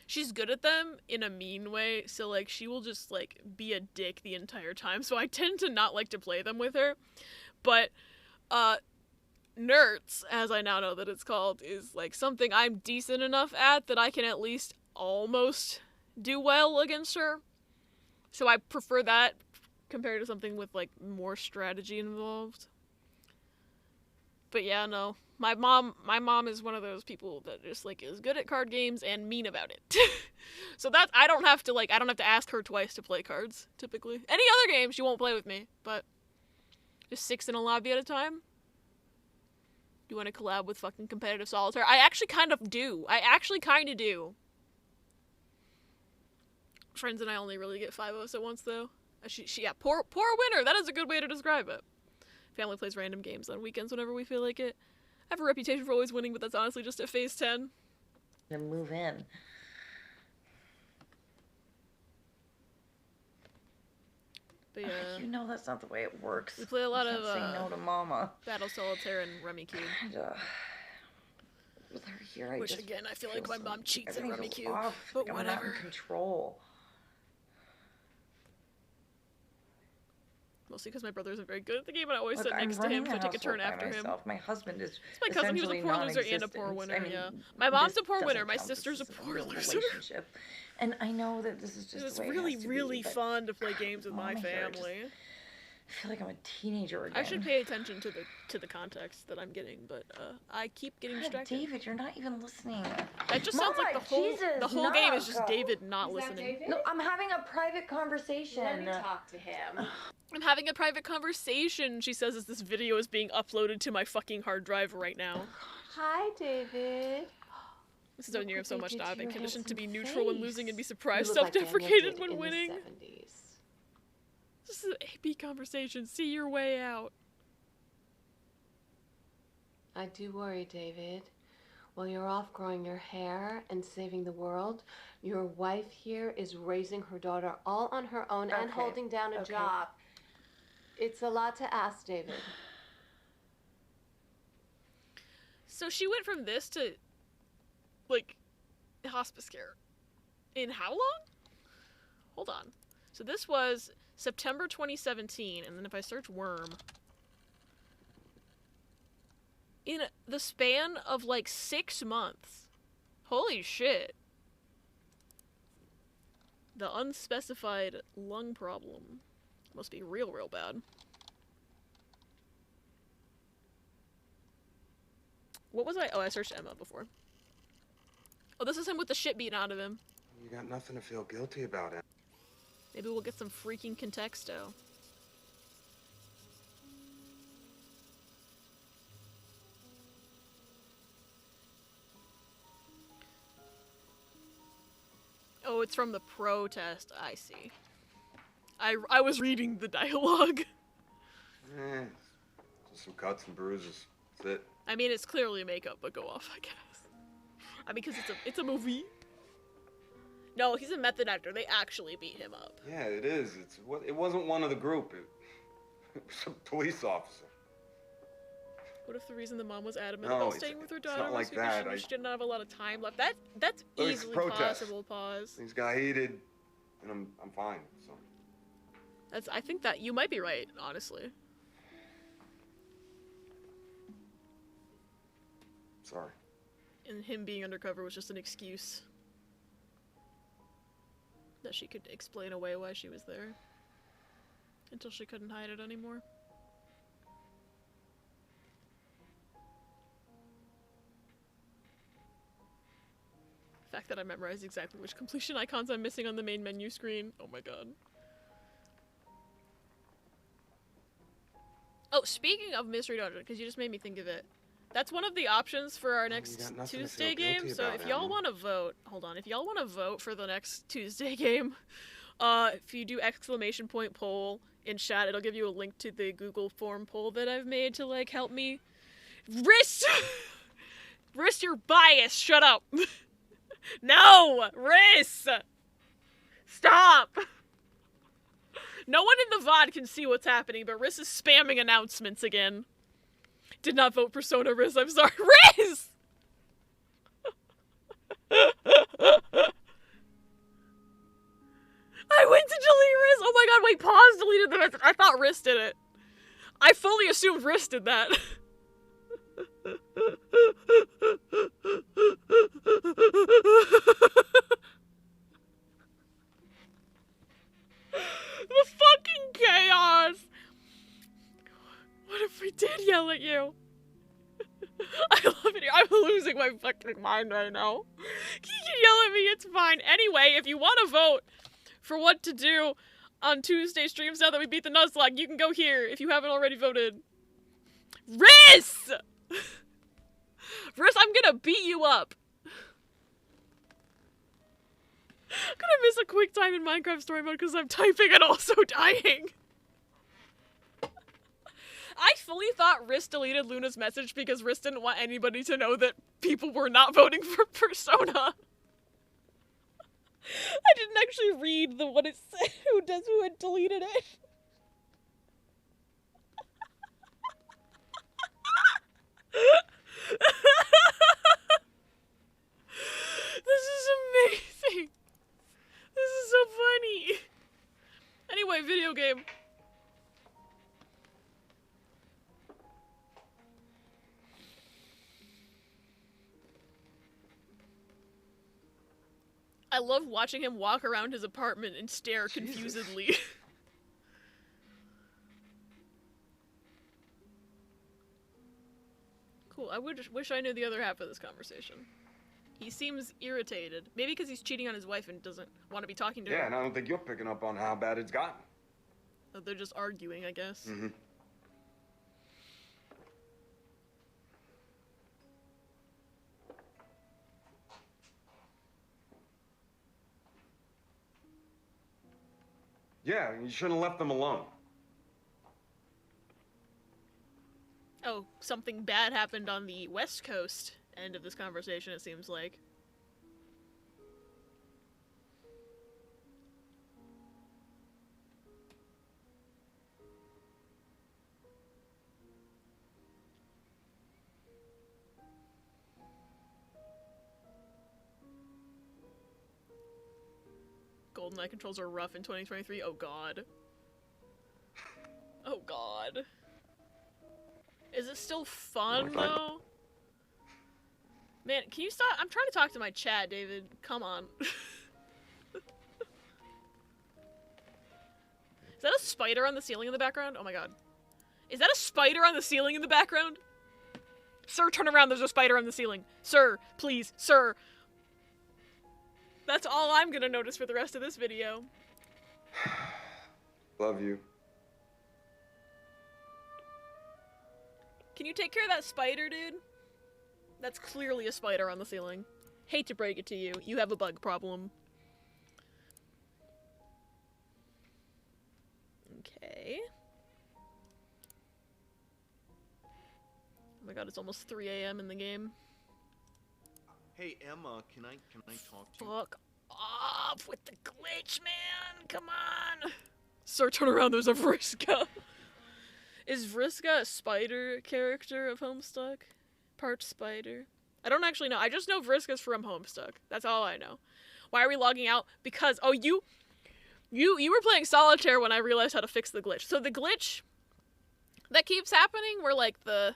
she's good at them in a mean way. So like she will just like be a dick the entire time. So I tend to not like to play them with her. But Nerds, as I now know that it's called, is like something I'm decent enough at that I can at least almost do well against her. So I prefer that compared to something with like more strategy involved. But yeah, no. My mom is one of those people that just like is good at card games and mean about it. So that's I don't have to ask her twice to play cards, typically. Any other games she won't play with me, but just 6 in a lobby at a time. You want to collab with fucking competitive solitaire? I actually kind of do. Friends and I only really get 5 of us at once, though. Yeah, poor winner. That is a good way to describe it. Family plays random games on weekends whenever we feel like it. I have a reputation for always winning, but that's honestly just at phase 10. To move in. But yeah. You know that's not the way it works. We play a lot of say no to Mama. Battle Solitaire and Rummy Cube. With her here, Which again, I feel like my mom cheats at Rummy Cube. But But I'm not in whatever. control. Mostly because my brother isn't very good at the game, and I always Look, sit I'm next to him running to the take a turn household by after him. myself. My husband is It's my cousin. He was a poor loser and a poor winner. Yeah, my mom's a poor winner. My sister's a poor loser. And I know that this is just It's the way really, it has to really be, but fun to play games with my Mama here just- family. I feel like I'm a teenager again. I should pay attention to the context that I'm getting, but I keep getting God, distracted. David, you're not even listening. That just sounds like the whole game is just David not Is that listening. David? No, I'm having a private conversation. Let me talk to him. I'm having a private conversation, she says, as this video is being uploaded to my fucking hard drive right now. Hi, David. This is near so much now. I've been conditioned to be handsome neutral when face. losing and be surprised, You look like Daniel self-deprecated did when in the winning. 70s. This is an AB conversation. See your way out. I do worry, David. While you're off growing your hair and saving the world, your wife here is raising her daughter all on her own and Okay. holding down a Okay. job. It's a lot to ask, David. So she went from this to, like, hospice care. In how long? Hold on. So this was September 2017, and then if I search worm, in the span of like 6 months. Holy shit. The unspecified lung problem must be real bad. What was I? Oh, I searched Emma before. Oh, this is him with the shit beaten out of him. You got nothing to feel guilty about, Em. Maybe we'll get some freaking contexto. Oh, it's from the protest. I see. I was reading the dialogue. Just some cuts and bruises. That's it. I mean, it's clearly makeup, but go off, I guess. I mean, because it's a movie. No, he's a method actor. They actually beat him up. Yeah, it is. It wasn't one of the group. It was a police officer. What if the reason the mom was adamant No, about it's- staying with her it's daughter not was like because that. she knew she didn't have a lot of time left? That's Look, it's easily protest. possible. Pause. Things got heated, and I'm fine. So I think that you might be right, honestly. sorry. And him being undercover was just an excuse that she could explain away why she was there until she couldn't hide it anymore. The fact that I memorized exactly which completion icons I'm missing on the main menu screen. Oh my god. Oh, speaking of Mystery Dungeon, because you just made me think of it. That's one of the options for our next got nothing to Tuesday feel guilty game. So about, if y'all Emma. want to vote, hold on. If y'all want to vote for the next Tuesday game, if you do exclamation point poll in chat, it'll give you a link to the Google form poll that I've made to like help me wrist your bias. Shut up. No, Riss! Stop! No one in the VOD can see what's happening, but Riss is spamming announcements again. Did not vote Persona, Riss. I'm sorry. Riss! I went to delete Riss! Oh my god, wait, pause deleted the message. I thought Riss did it. I fully assumed Riss did that. The fucking chaos! What if we did yell at you? I fucking mind right now. He can yell at me, it's fine. Anyway, if you want to vote for what to do on Tuesday streams now that we beat the Nuzlocke, you can go here if you haven't already voted. Riz! Riz, I'm gonna beat you up. I'm gonna miss a quick time in Minecraft story mode because I'm typing and also dying. I fully thought Riz deleted Luna's message because Riz didn't want anybody to know that people were not voting for Persona. I didn't actually read what it said, who had deleted it. This is amazing. This is so funny. Anyway, video game. I love watching him walk around his apartment and stare confusedly. Cool, I wish I knew the other half of this conversation. He seems irritated. Maybe because he's cheating on his wife and doesn't want to be talking to her. Yeah, and I don't think you're picking up on how bad it's gotten. Oh, they're just arguing, I guess. Mm-hmm. Yeah, you shouldn't have left them alone. Oh, something bad happened on the West Coast end of this conversation, it seems like. GoldenEye controls are rough in 2023. Oh god. Oh god. Is it still fun though? Man, can you stop? I'm trying to talk to my chat, David. Come on. Is that a spider on the ceiling in the background? Oh my god. Is that a spider on the ceiling in the background? Sir, turn around. There's a spider on the ceiling. Sir, please, sir. That's all I'm gonna notice for the rest of this video. Love you. Can you take care of that spider, dude? That's clearly a spider on the ceiling. Hate to break it to you. You have a bug problem. Okay. Oh my god, it's almost 3 AM in the game. Hey Emma, can I talk to you? Fuck off with the glitch, man! Come on! Sir, turn around, there's a Vriska! Is Vriska a spider character of Homestuck? Part spider? I don't actually know. I just know Vriska's from Homestuck. That's all I know. Why are we logging out? Because, oh, you were playing Solitaire when I realized how to fix the glitch. So the glitch that keeps happening where, like, the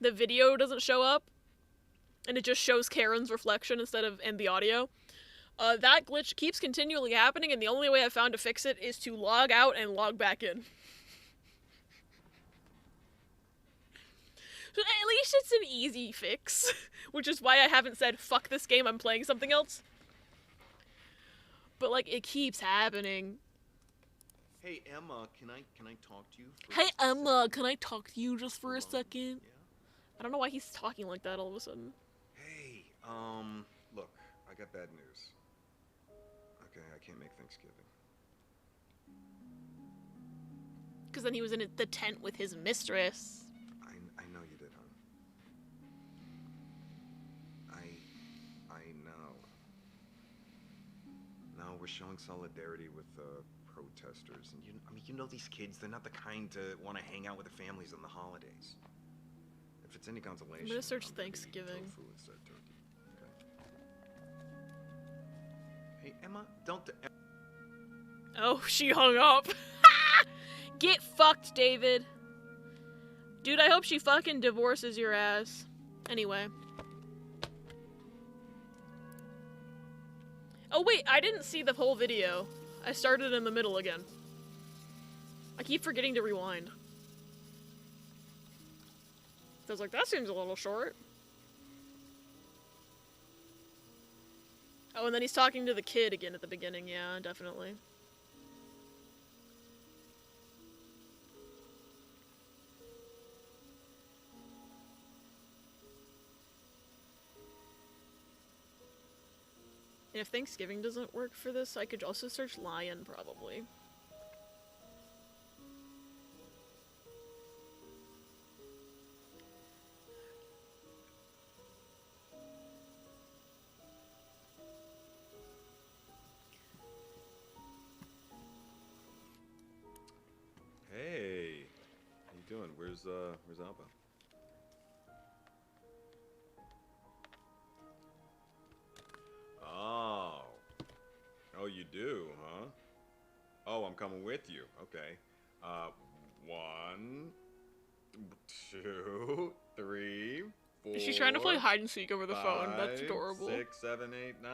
video doesn't show up, and it just shows Karen's reflection and the audio. That glitch keeps continually happening, and the only way I've found to fix it is to log out and log back in. So at least it's an easy fix, which is why I haven't said, fuck this game, I'm playing something else. But, like, it keeps happening. Hey Emma, can I talk to you? Hey Emma, can I talk to you just for a second? Yeah. I don't know why he's talking like that all of a sudden. Hey, look, I got bad news. Okay, I can't make Thanksgiving. Because then he was in the tent with his mistress. I know you did, hon. I know. No, we're showing solidarity with protesters, and you know these kids, they're not the kind to want to hang out with their families on the holidays. If it's any consolation, I'm gonna search Thanksgiving. Tofu instead of turkey. Okay. Hey Emma, don't. Oh, she hung up. Get fucked, David. Dude, I hope she fucking divorces your ass. Anyway. Oh wait, I didn't see the whole video. I started in the middle again. I keep forgetting to rewind. I was like, that seems a little short. Oh, and then he's talking to the kid again at the beginning. Yeah, definitely. And if Thanksgiving doesn't work for this, I could also search lion, probably. Hey, how you doing? Where's Alba? Oh. Oh, you do, huh? Oh, I'm coming with you. Okay. 1, 2, 3, 4. Is she trying to play hide and seek over the phone? That's adorable. 6, 7, 8, 9,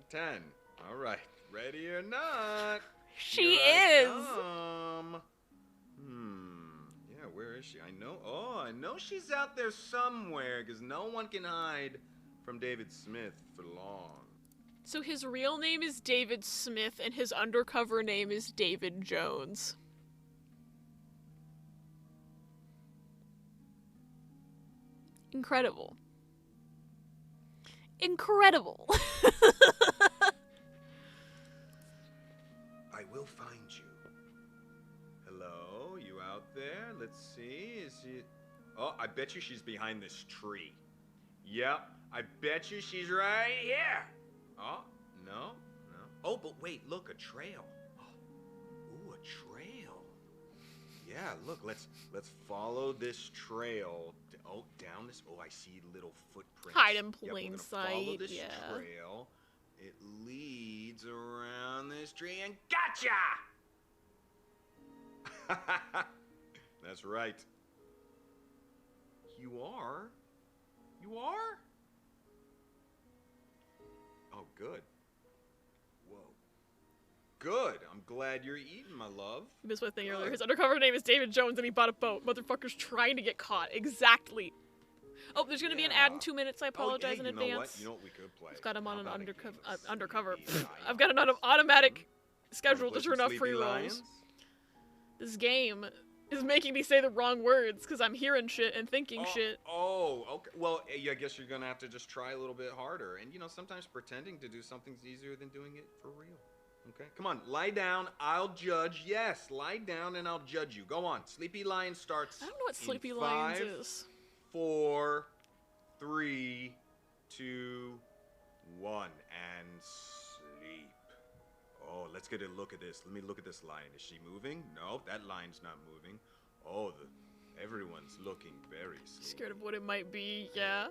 10. All right. Ready or not? She here is. I come. Yeah, where is she? I know. Oh, I know she's out there somewhere because no one can hide from David Smith for long. So his real name is David Smith, and his undercover name is David Jones. Incredible. Incredible. I will find you. Hello, you out there? Let's see. Is she? Oh, I bet you she's behind this tree. Yep, I bet you she's right here. Oh, no. Oh, but wait, look, a trail. Ooh, a trail. Yeah, look, let's follow this trail. Oh, down this. Oh, I see little footprints. Hide in Yep, plain we're gonna follow sight, this yeah. trail. It leads around this tree and gotcha! That's right. You are? You are? Oh, good. Whoa. Good. I'm glad you're eating, my love. You missed my thing earlier. His undercover name is David Jones, and he bought a boat. Motherfucker's trying to get caught. Exactly. Oh, there's gonna be an ad in 2 minutes. I apologize in advance. You know what we could play? I've got him on an undercover. Sleepy I've got an automatic schedule play to turn some off Sleepy pre-rolls. Lions? This game is making me say the wrong words because I'm hearing shit and thinking shit. Oh, okay. Well, I guess you're gonna have to just try a little bit harder. And you know, sometimes pretending to do something's easier than doing it for real. Okay, come on, lie down. I'll judge. Yes, lie down and I'll judge you. Go on. Sleepy Lion starts. I don't know what Sleepy in Lions 5, is. 4, 3, 2, 1, and sleep. Oh, let's get a look at this. Let me look at this lion. Is she moving? No, that lion's not moving. Oh, everyone's looking very sleepy. Scared of what it might be, yeah.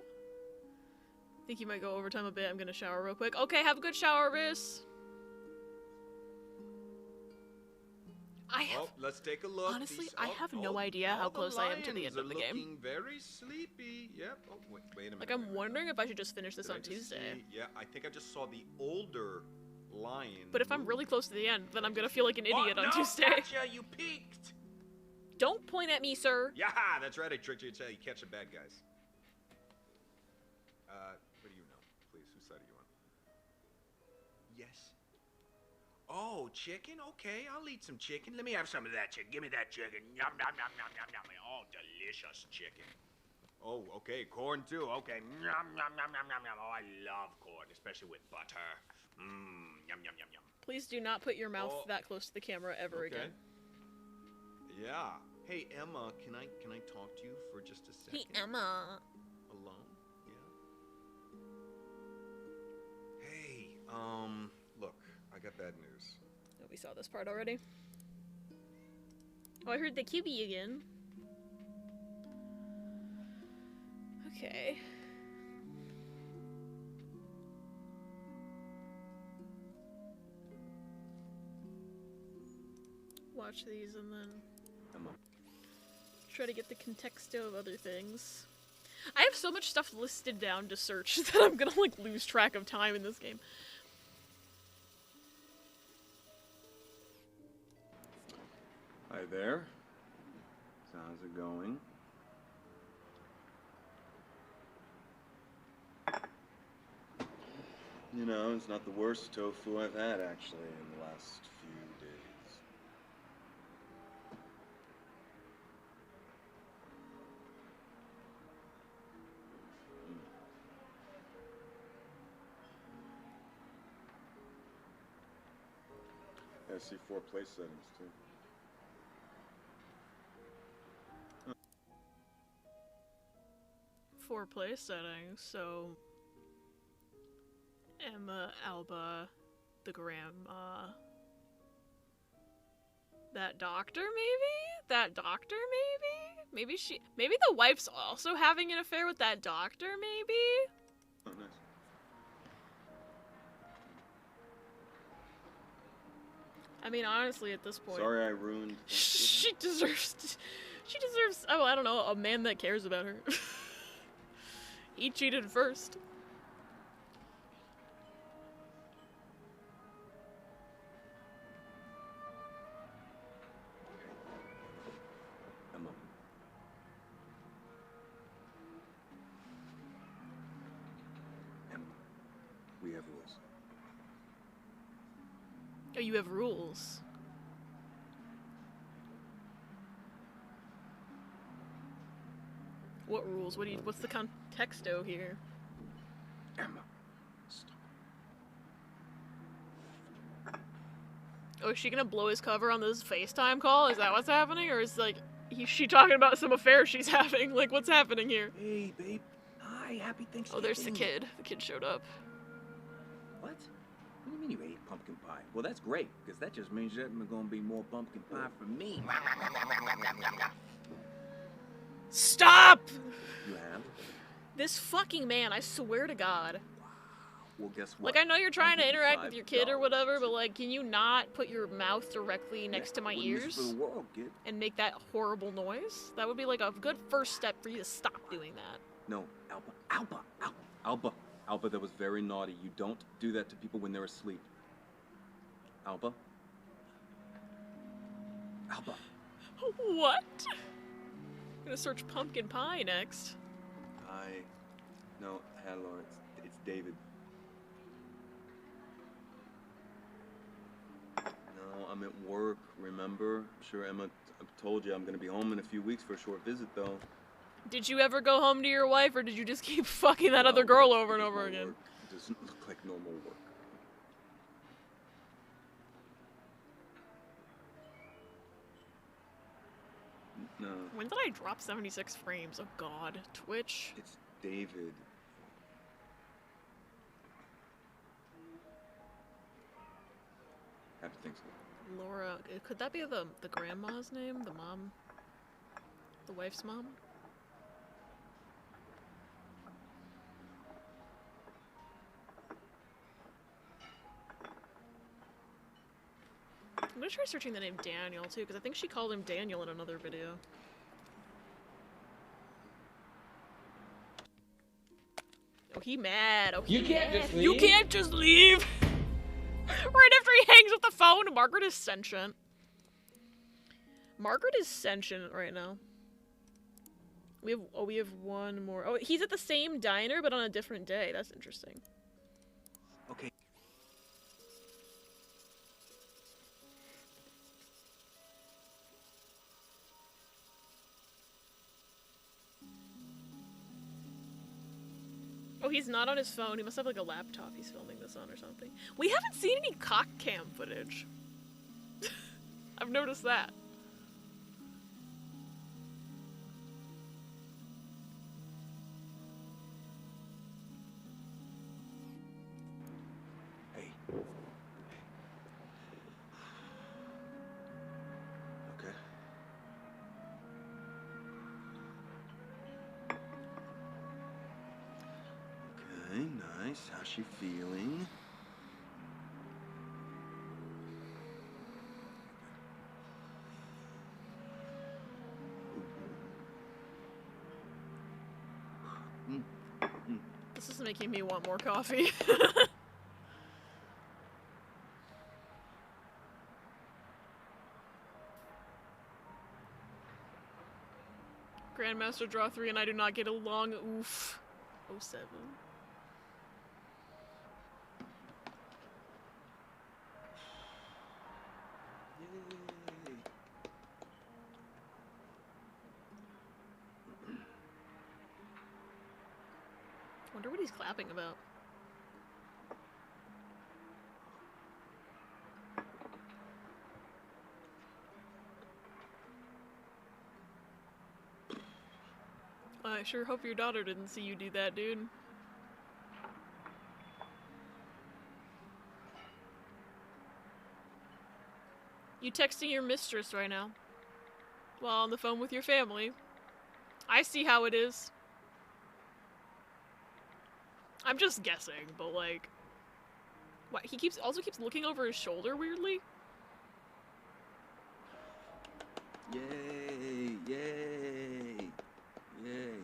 Think you might go overtime a bit. I'm gonna shower real quick. Okay, have a good shower, Riss. Let's take a look. Honestly, I have no idea how close I am to the end of the game. Looking very sleepy. Yep. Oh, wait a minute. Like, I'm wondering if I should just finish this on Did I just Tuesday. see- Yeah, I think I just saw the older lion. But if I'm really close to the end, then I'm gonna feel like an Oh, idiot on no, Tuesday. Gotcha, you peeked. Don't point at me, sir. Yeah, that's right. I tricked you. It's how you catch the bad guys. What do you know? Please, whose side are you on? Yes. Oh, chicken? Okay, I'll eat some chicken. Let me have some of that chicken. Give me that chicken. Yum, yum, yum, yum, yum, yum. Oh, delicious chicken. Oh, okay, corn too. Okay. Yum, yum, yum, yum, yum, yum. Oh, I love corn, especially with butter. Mmm, yum, yum, yum, yum. Please do not put your mouth that close to the camera ever again. Yeah. Hey, Emma, can I talk to you for just a second? Hey, Emma. Alone? Yeah. Hey, look, I got bad news. Oh, we saw this part already. Oh, I heard the QB again. Okay. Watch these and then try to get the contexto of other things. I have so much stuff listed down to search that I'm gonna like lose track of time in this game. Hi there. How's it going? You know, it's not the worst tofu I've had, actually, in the last few days. I see 4 place settings, too. 4 place settings, so Emma, Alba, the grandma, that doctor maybe? That doctor maybe? Maybe the wife's also having an affair with that doctor maybe? Oh, nice. I mean, honestly, at this point, Sorry I ruined. she deserves, oh, I don't know, a man that cares about her. He cheated first. Emma. Emma, we have rules. Oh, you have rules. What rules? What's the contexto here? Emma. Oh, is she gonna blow his cover on this FaceTime call? Is that what's happening? Or is, like, she talking about some affair she's having? Like, what's happening here? Hey, babe. Hi, happy Thanksgiving. Oh, there's the kid. The kid showed up. What? What do you mean you ate pumpkin pie? Well, that's great, because that just means there's gonna be more pumpkin pie for me. Stop! You have? This fucking man, I swear to God. Well, guess what? Like, I know you're trying to interact with your kid or whatever, but, like, can you not put your mouth directly next to my ears For the world, kid. and make that horrible noise? That would be, like, a good first step for you to stop doing that. No, Alba, that was very naughty. You don't do that to people when they're asleep. Alba? What? I'm gonna search pumpkin pie next. Hi. No, hello, it's David. No, I'm at work, remember? I'm sure Emma told you I'm gonna be home in a few weeks for a short visit, though. Did you ever go home to your wife, or did you just keep fucking that other girl over and over again? It doesn't look like normal work. No. When did I drop 76 frames? Oh god. Twitch. It's David. Happy Thanksgiving. Laura. Could that be the grandma's name? The mom? The wife's mom? I'm gonna try searching the name Daniel too, because I think she called him Daniel in another video. Oh, he mad. Oh, he You can't mad. just You leave. can't just leave. Right after he hangs up the phone, Margaret is sentient. Margaret is sentient right now. We have one more. Oh, he's at the same diner, but on a different day. That's interesting. Okay. Oh, he's not on his phone. He must have like a laptop he's filming this on or something. We haven't seen any cock cam footage. I've noticed that. Hey. Okay. Okay, nice. How's she feeling? This is making me want more coffee. Grandmaster draw 3 and I do not get along. Oof. 07. Wonder what he's clapping about. I sure hope your daughter didn't see you do that, dude. You texting your mistress right now while on the phone with your family. I see how it is. I'm just guessing, but like, what, he also keeps looking over his shoulder weirdly? Yay! Yay! Yay!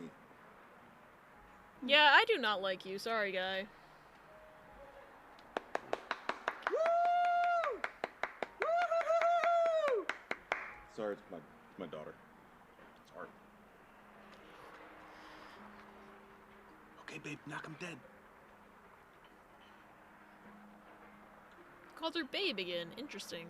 Yeah, I do not like you. Sorry, guy. Sorry, it's my daughter. Sorry. Okay, babe, knock him dead. Called her babe again. Interesting.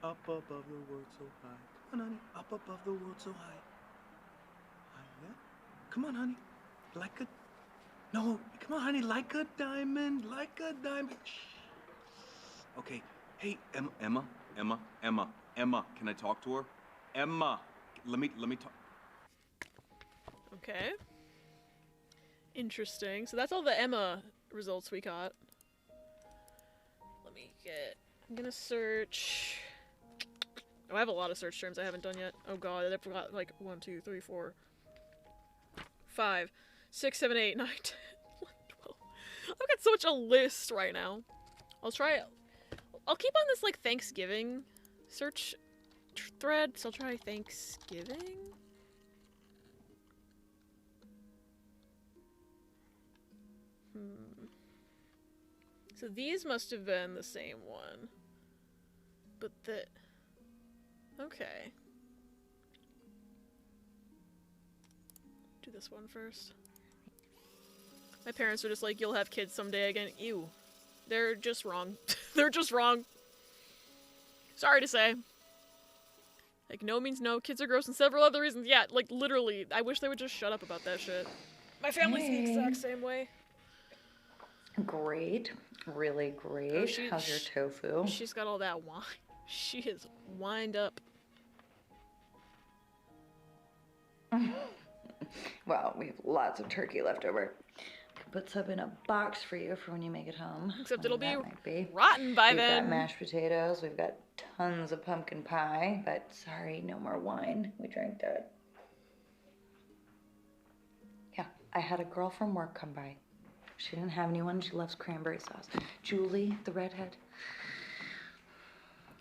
Up above the world so high. Come on, honey. Up above the world so high. Yeah? Come on, honey. Like a... No, come on, honey. Like a diamond. Like a diamond. Shh. Okay. Hey, Emma. Can I talk to her? Emma. Let me talk. Okay. Interesting. So that's all the Emma results we got. Let me get... I'm gonna search... Oh, I have a lot of search terms I haven't done yet. Oh god, I forgot like 1, 2, 3, 4, 5, 6, 7, 8, 9, 10, 11, 12. I've got such a list right now. I'll keep on this like Thanksgiving search thread, so I'll try Thanksgiving. So these must have been the same one. But okay. Do this one first. My parents were just like, you'll have kids someday again. Ew. They're just wrong. They're just wrong. Sorry to say. Like, no means no. Kids are gross and several other reasons. Yeah, like, literally. I wish they would just shut up about that shit. My family's the exact same way. Great. Really great. Oh, How's your tofu? She's got all that wine. She is wined up. Well, we have lots of turkey left over. Can put some in a box for you for when you make it home. Except it'll be be rotten by we've then. We've got mashed potatoes. We've got tons of pumpkin pie. But sorry, no more wine. We drank that. Yeah, I had a girl from work come by. She didn't have anyone. She loves cranberry sauce. Julie, the redhead.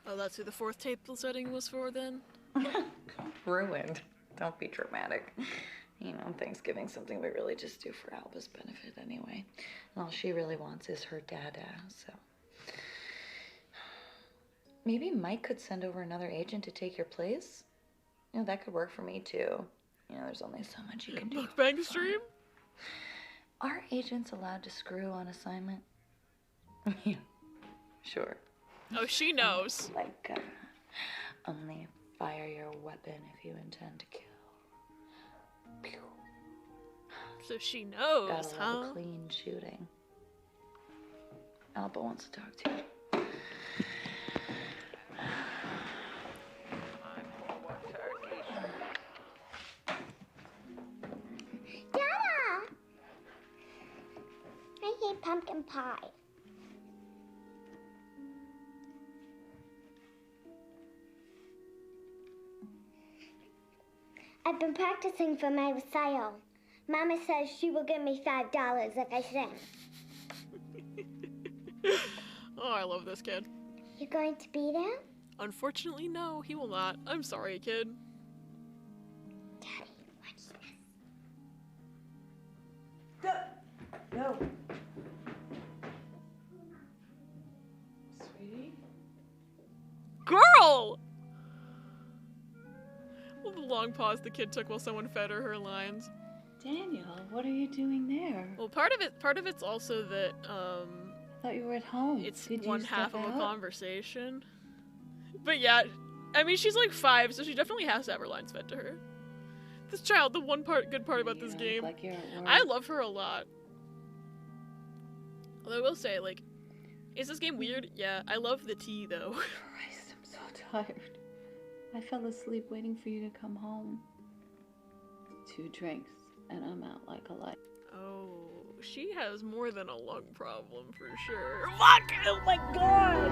Oh, that's who the fourth table setting was for then? Ruined. Don't be dramatic. You know, Thanksgiving's something we really just do for Alba's benefit anyway. And all she really wants is her dada, so. Maybe Mike could send over another agent to take your place? You know, that could work for me too. You know, there's only so much you can do. Mukbang stream? Are agents allowed to screw on assignment? Yeah, sure. Oh, she knows. Like, only fire your weapon if you intend to kill. Pew. So she knows, Gotta huh? love a clean shooting. Alba wants to talk to you. Dada! I hate pumpkin pie. I've been practicing for my recital. Mama says she will give me $5 if I sing. Oh, I love this kid. You going to be there? Unfortunately, no, he will not. I'm sorry, kid. Daddy, watch this. No. Sweetie? Girl! Well, the long pause the kid took while someone fed her lines. Daniel, what are you doing there? Well, part of it's also that, Thought you were at home. It's Did you one step half of a out? conversation. But yeah, I mean, she's like 5, so she definitely has to have her lines fed to her. This child, the one good part about this game. Like you're at work. I love her a lot. Although I will say, like, is this game weird? Yeah, I love the tea though. Christ, I'm so tired. I fell asleep waiting for you to come home. 2 drinks, and I'm out like a light. Oh, she has more than a lung problem for sure. Fuck! Oh my god!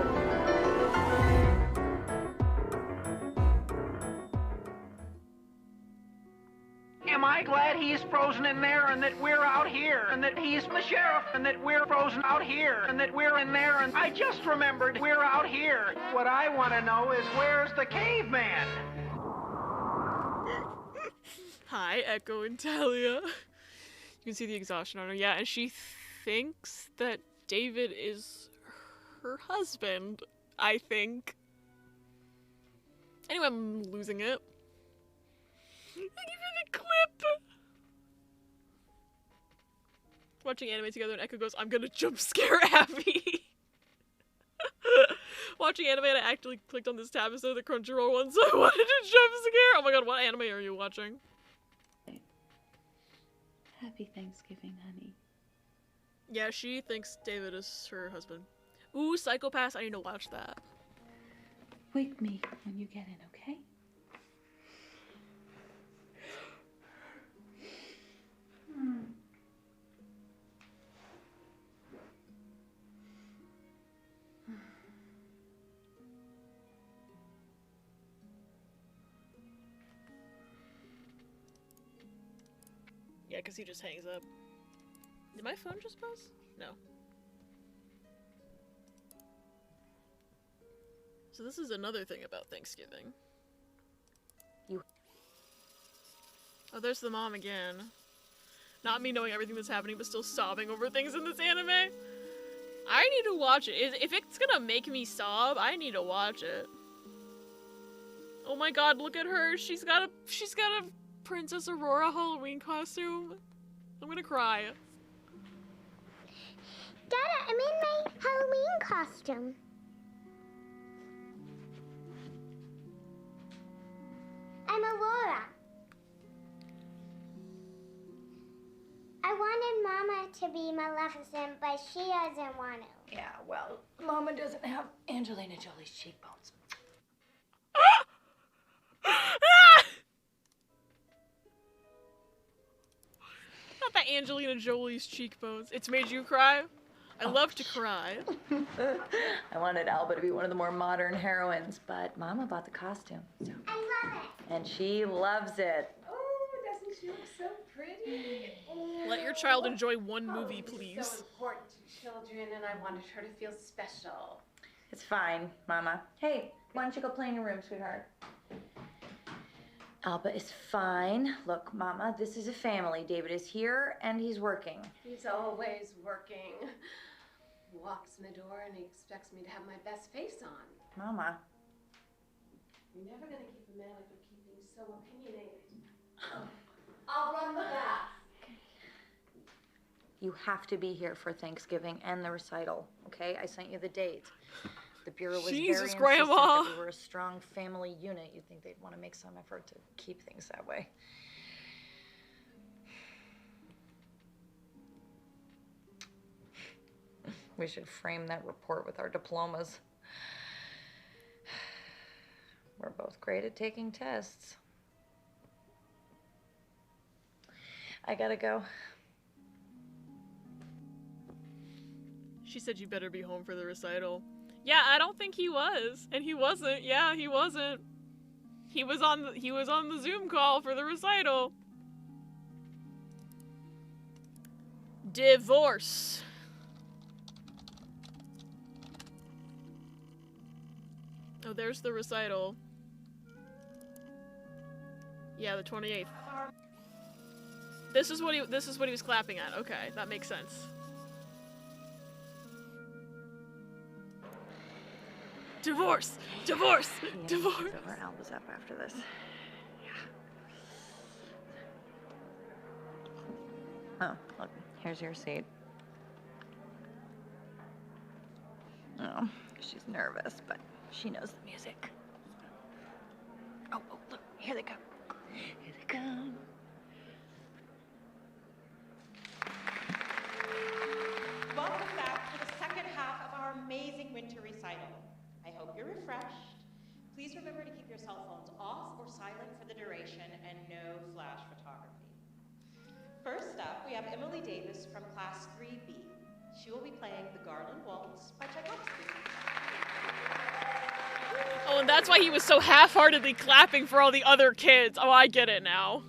Am I glad he's frozen in there and that we're out here and that he's the sheriff and that we're frozen out here and that we're in there and I just remembered we're out here. What I want to know is where's the caveman? Hi, Echo and Talia. You can see the exhaustion on her. Yeah, and she thinks that David is her husband, I think. Anyway, I'm losing it. Thank you for the clip! Watching anime together and Echo goes, I'm gonna jump scare Abby. Watching anime and I actually clicked on this tab instead of the Crunchyroll one, so I wanted to jump scare. Oh my god, what anime are you watching? Happy Thanksgiving, honey. Yeah, she thinks David is her husband. Ooh, Psychopaths, I need to watch that. Wake me when you get in, okay? Yeah, because he just hangs up. Did my phone just buzz? No. So this is another thing about Thanksgiving. Oh, there's the mom again. Not me knowing everything that's happening, but still sobbing over things in this anime. I need to watch it. If it's gonna make me sob, I need to watch it. Oh my god, look at her. She's got a Princess Aurora Halloween costume. I'm gonna cry. Dada, I'm in my Halloween costume. I'm Aurora. I wanted Mama to be Maleficent, but she doesn't want to. Yeah, well, Mama doesn't have Angelina Jolie's cheekbones. Not that Angelina Jolie's cheekbones. It's made you cry? I love to cry. I wanted Alba to be one of the more modern heroines, but Mama bought the costume. So. I love it. And she loves it. Oh, doesn't she look so pretty? Let your child enjoy one movie, please. It's so important to children, and I wanted her to feel special. It's fine, Mama. Hey, why don't you go play in your room, sweetheart? Alba is fine. Look, Mama, this is a family. David is here, and he's working. He's always working. He walks in the door, and he expects me to have my best face on. Mama. You're never going to keep a man like you're keeping so opinionated. I'll run the bath. You have to be here for Thanksgiving and the recital, okay? I sent you the date. The Bureau was very insistent that we were a strong family unit. You'd think they'd want to make some effort to keep things that way. We should frame that report with our diplomas. We're both great at taking tests. I gotta go. She said you better be home for the recital. Yeah, I don't think he was. And he wasn't. Yeah, he wasn't. He was on the Zoom call for the recital. Divorce. Oh, there's the recital. Yeah, the 28th. This is what he was clapping at. Okay, that makes sense. Divorce! Divorce! Yeah, Divorce! Over. Alba's up after this. Yeah. Oh, look, here's your seat. Oh, she's nervous, but she knows the music. Here they come. Here they come. Welcome back to the second half of our amazing winter recital. I hope you're refreshed. Please remember to keep your cell phones off or silent for the duration and no flash photography. First up, we have Emily Davis from Class 3B. She will be playing the Garland Waltz by Tchaikovsky. Oh, and that's why he was so half-heartedly clapping for all the other kids. Oh, I get it now.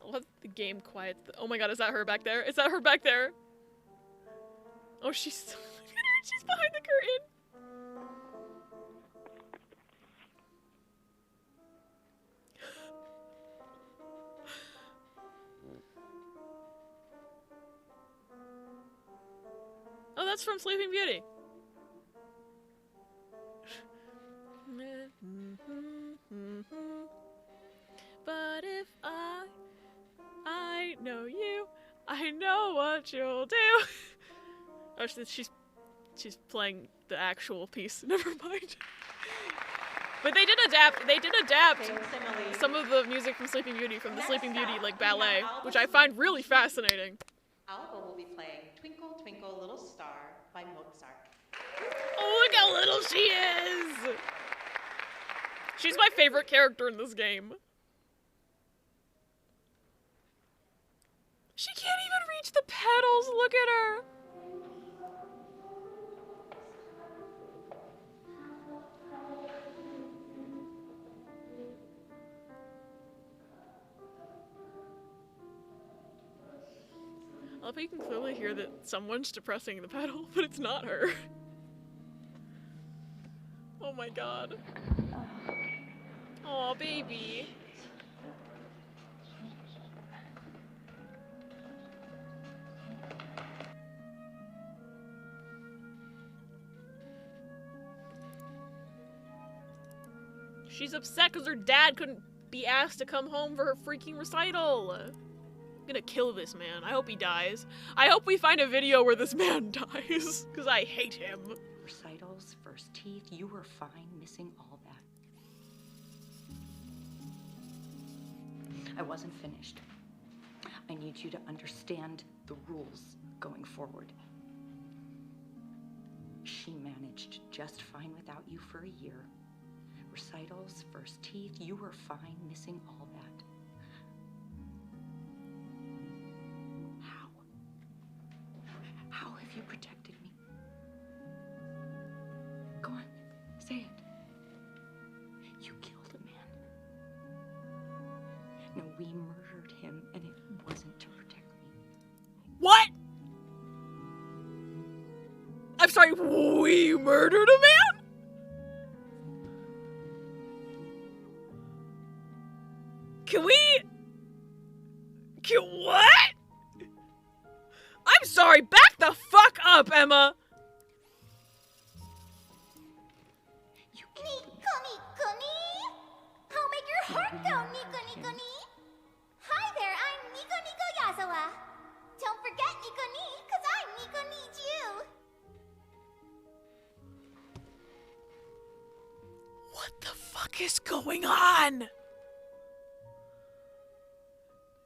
I'll have the game quiet. Oh my god, is that her back there? Is that her back there? Oh, she's so... Look at her, she's behind the curtain. Oh, that's from Sleeping Beauty. But if I know you, I know what you'll do. Oh, she's playing the actual piece. Never mind. But they did adapt some of the music from Sleeping Beauty, from the Sleeping Beauty like ballet, which I find really fascinating. Alba will be playing Twinkle Twinkle Little Star by Mozart. Oh, look how little she is! She's my favorite character in this game. She can't even reach the pedals, look at her! I love how you can clearly hear that someone's depressing the pedal, but it's not her. Oh my god. Aw, baby. She's upset because her dad couldn't be asked to come home for her freaking recital. I'm gonna kill this man. I hope he dies. I hope we find a video where this man dies, because I hate him. Recitals, first teeth, you were fine missing all that. I wasn't finished. I need you to understand the rules going forward. She managed just fine without you for a year. Recitals, first teeth, you were fine missing all that. How have you protected me? Go on, say it. You killed a man. No, we murdered him, and it wasn't to protect me. What? I'm sorry, we murdered a man? Can what? I'm sorry, back the fuck up, Emma! I'll make your heart go Nico Nico Ni. Hi there, I'm Nico Nico Yazawa. Don't forget Nico Ni, cause I'm Nico Needs you. What the fuck is going on?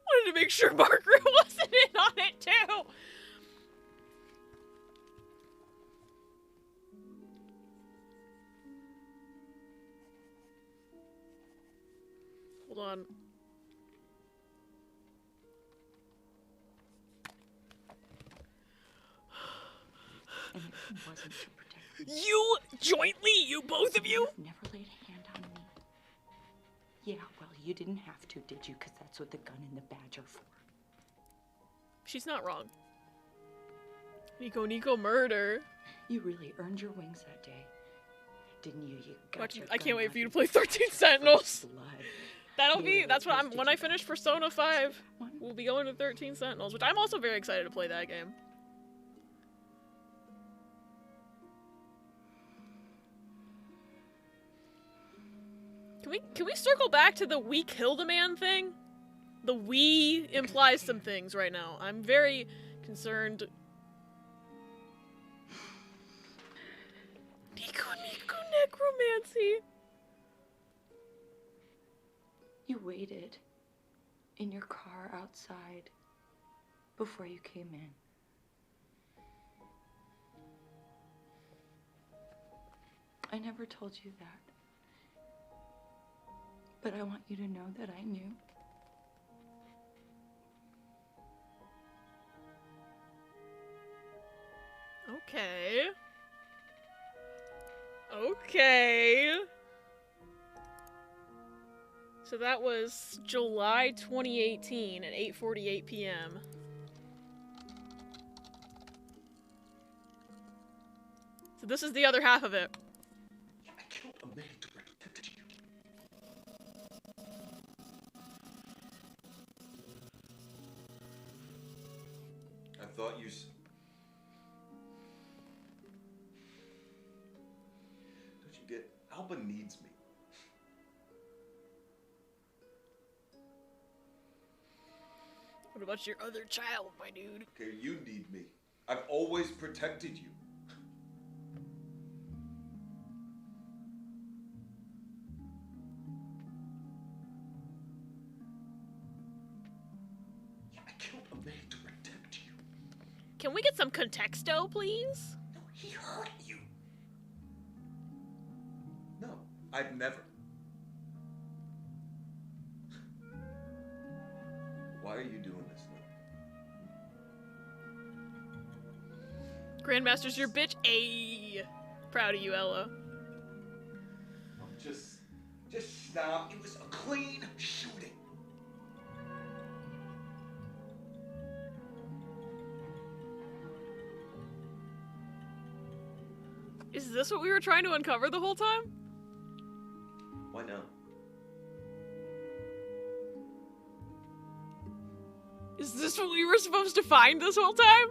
Wanted to make sure Margaret wasn't in on it too. Hold on. And it wasn't to protect me. You jointly, you both of you? You've never laid a hand on me. Yeah, well, you didn't have to, did you? Because that's what the gun and the badge are for. She's not wrong. Nico murder. You really earned your wings that day, didn't you? I can't wait for you to play 13 Sentinels. That's what when I finish Persona 5, we'll be going to 13 Sentinels, which I'm also very excited to play that game. Can we circle back to the we killed a man thing? The we implies some things right now. I'm very concerned. Nico necromancy. You waited in your car outside before you came in. I never told you that. But I want you to know that I knew. Okay. Okay. So that was July 2018 at 8:48 p.m. So this is the other half of it. I killed a man to protect you. I thought you. Don't you get? Alba needs me. What about your other child, my dude? Okay, you need me. I've always protected you. I killed a man to protect you. Can we get some contexto, please? No, he hurt you. No, I've never. Why are you doing this now? Grandmaster's your bitch. Ayy. Proud of you, Ella. Just stop. It was a clean shooting. Is this what we were trying to uncover the whole time? Why not? Is this what we were supposed to find this whole time?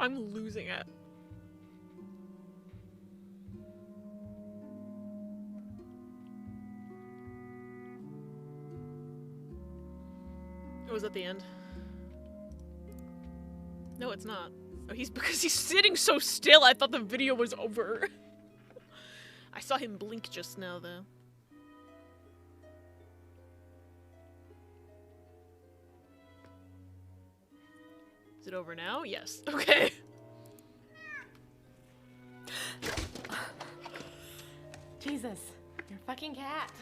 I'm losing it. It was at the end. No, it's not. Oh, because he's sitting so still, I thought the video was over. I saw him blink just now, though. Is it over now? Yes. Okay. Jesus, your fucking cat.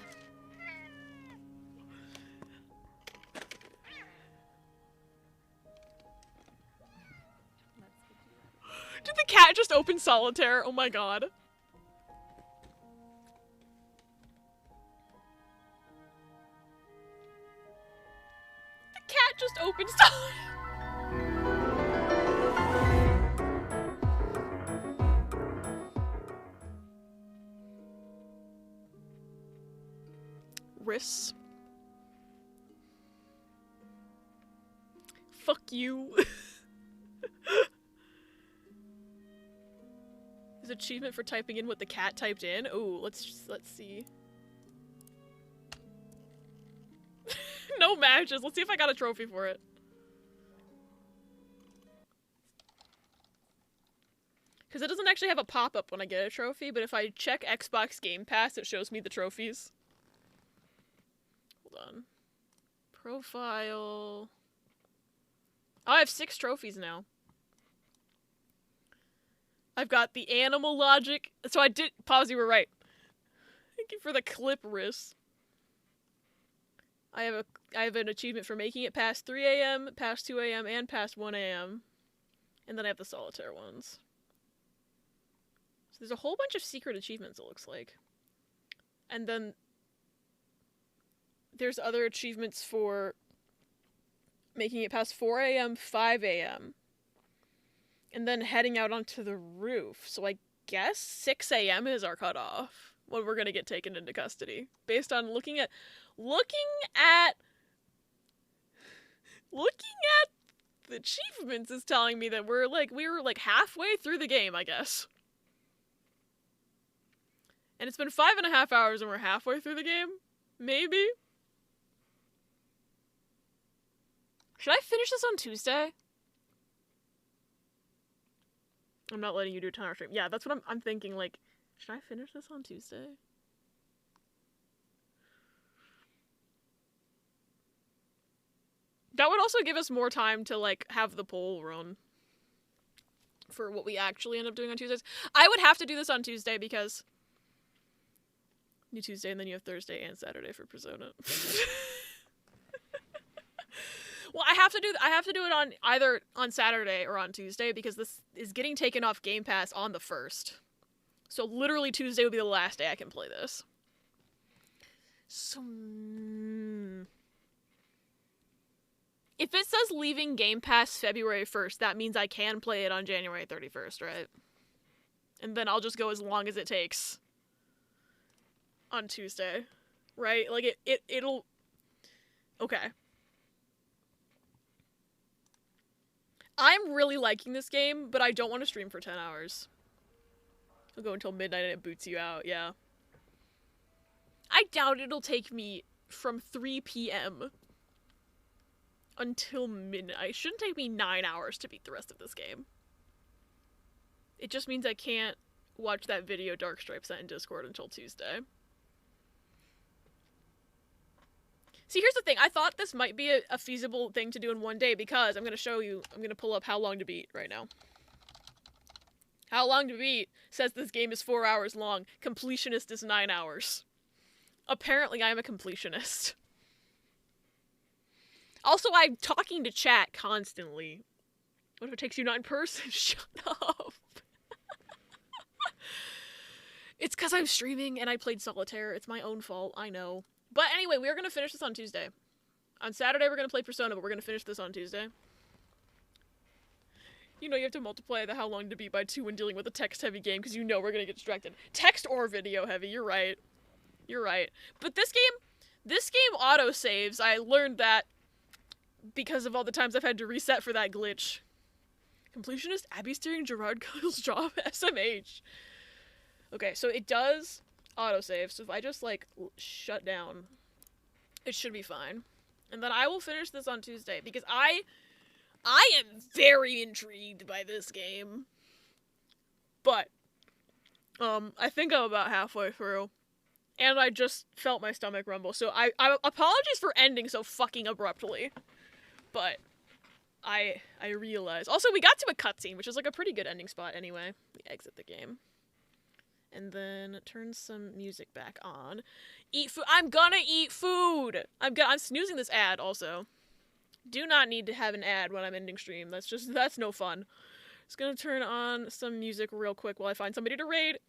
Did the cat just open solitaire? Oh my god. The cat just opened solitaire. Riss. Fuck you. His achievement for typing in what the cat typed in. Oh, let's see. No matches. Let's see if I got a trophy for it. Because it doesn't actually have a pop-up when I get a trophy, but if I check Xbox Game Pass, it shows me the trophies. Hold on. Profile. Oh, I have 6 trophies now. I've got the animal logic. So I did. Pause, you were right. Thank you for the clip, Riss. I have an achievement for making it past 3 a.m., past 2 a.m., and past 1 a.m. And then I have the solitaire ones. So there's a whole bunch of secret achievements, it looks like. And then there's other achievements for making it past 4 a.m., 5 a.m., and then heading out onto the roof. So I guess 6 a.m. is our cutoff when we're gonna get taken into custody. Based on looking at the achievements is telling me that we were like halfway through the game, I guess. And it's been 5.5 hours and we're halfway through the game? Maybe? Should I finish this on Tuesday? I'm not letting you do a ton of stream. Yeah, that's what I'm thinking, like, Should I finish this on Tuesday? That would also give us more time to, like, have the poll run for what we actually end up doing on Tuesdays. I would have to do this on Tuesday because you Tuesday and then you have Thursday and Saturday for Persona. Well, I have to do it on either on Saturday or on Tuesday because this is getting taken off Game Pass on the 1st. So literally Tuesday would be the last day I can play this. So if it says leaving Game Pass February 1st, that means I can play it on January 31st, right? And then I'll just go as long as it takes on Tuesday, right? Like, it'll... Okay. I'm really liking this game, but I don't want to stream for 10 hours. I'll go until midnight and it boots you out, yeah. I doubt it'll take me from 3 p.m. until midnight. It shouldn't take me 9 hours to beat the rest of this game. It just means I can't watch that video Darkstripe sent in Discord until Tuesday. See, here's the thing. I thought this might be a feasible thing to do in one day because I'm going to show you, I'm going to pull up How Long to Beat right now. How Long to Beat says this game is 4 hours long. Completionist is 9 hours. Apparently, I'm a completionist. Also, I'm talking to chat constantly. What if it takes you 9 person? Shut up. It's because I'm streaming and I played Solitaire. It's my own fault, I know. But anyway, we're going to finish this on Tuesday. On Saturday, we're going to play Persona, but we're going to finish this on Tuesday. You know you have to multiply the How Long to Beat by 2 when dealing with a text-heavy game, because you know we're going to get distracted. Text or video-heavy, you're right. You're right. But this game auto-saves. I learned that because of all the times I've had to reset for that glitch. Completionist, Abby steering Gerard Kyle's job, SMH. Okay, so it does autosave, so if I just, like, shut down, it should be fine. And then I will finish this on Tuesday, because I am very intrigued by this game. But, I think I'm about halfway through. And I just felt my stomach rumble, so I apologies for ending so fucking abruptly. But, I realize. Also, we got to a cutscene, which is, like, a pretty good ending spot anyway. We exit the game. And then turn some music back on. Eat food. I'm gonna eat food! I'm snoozing this ad, also. Do not need to have an ad when I'm ending stream. That's no fun. Just gonna turn on some music real quick while I find somebody to raid.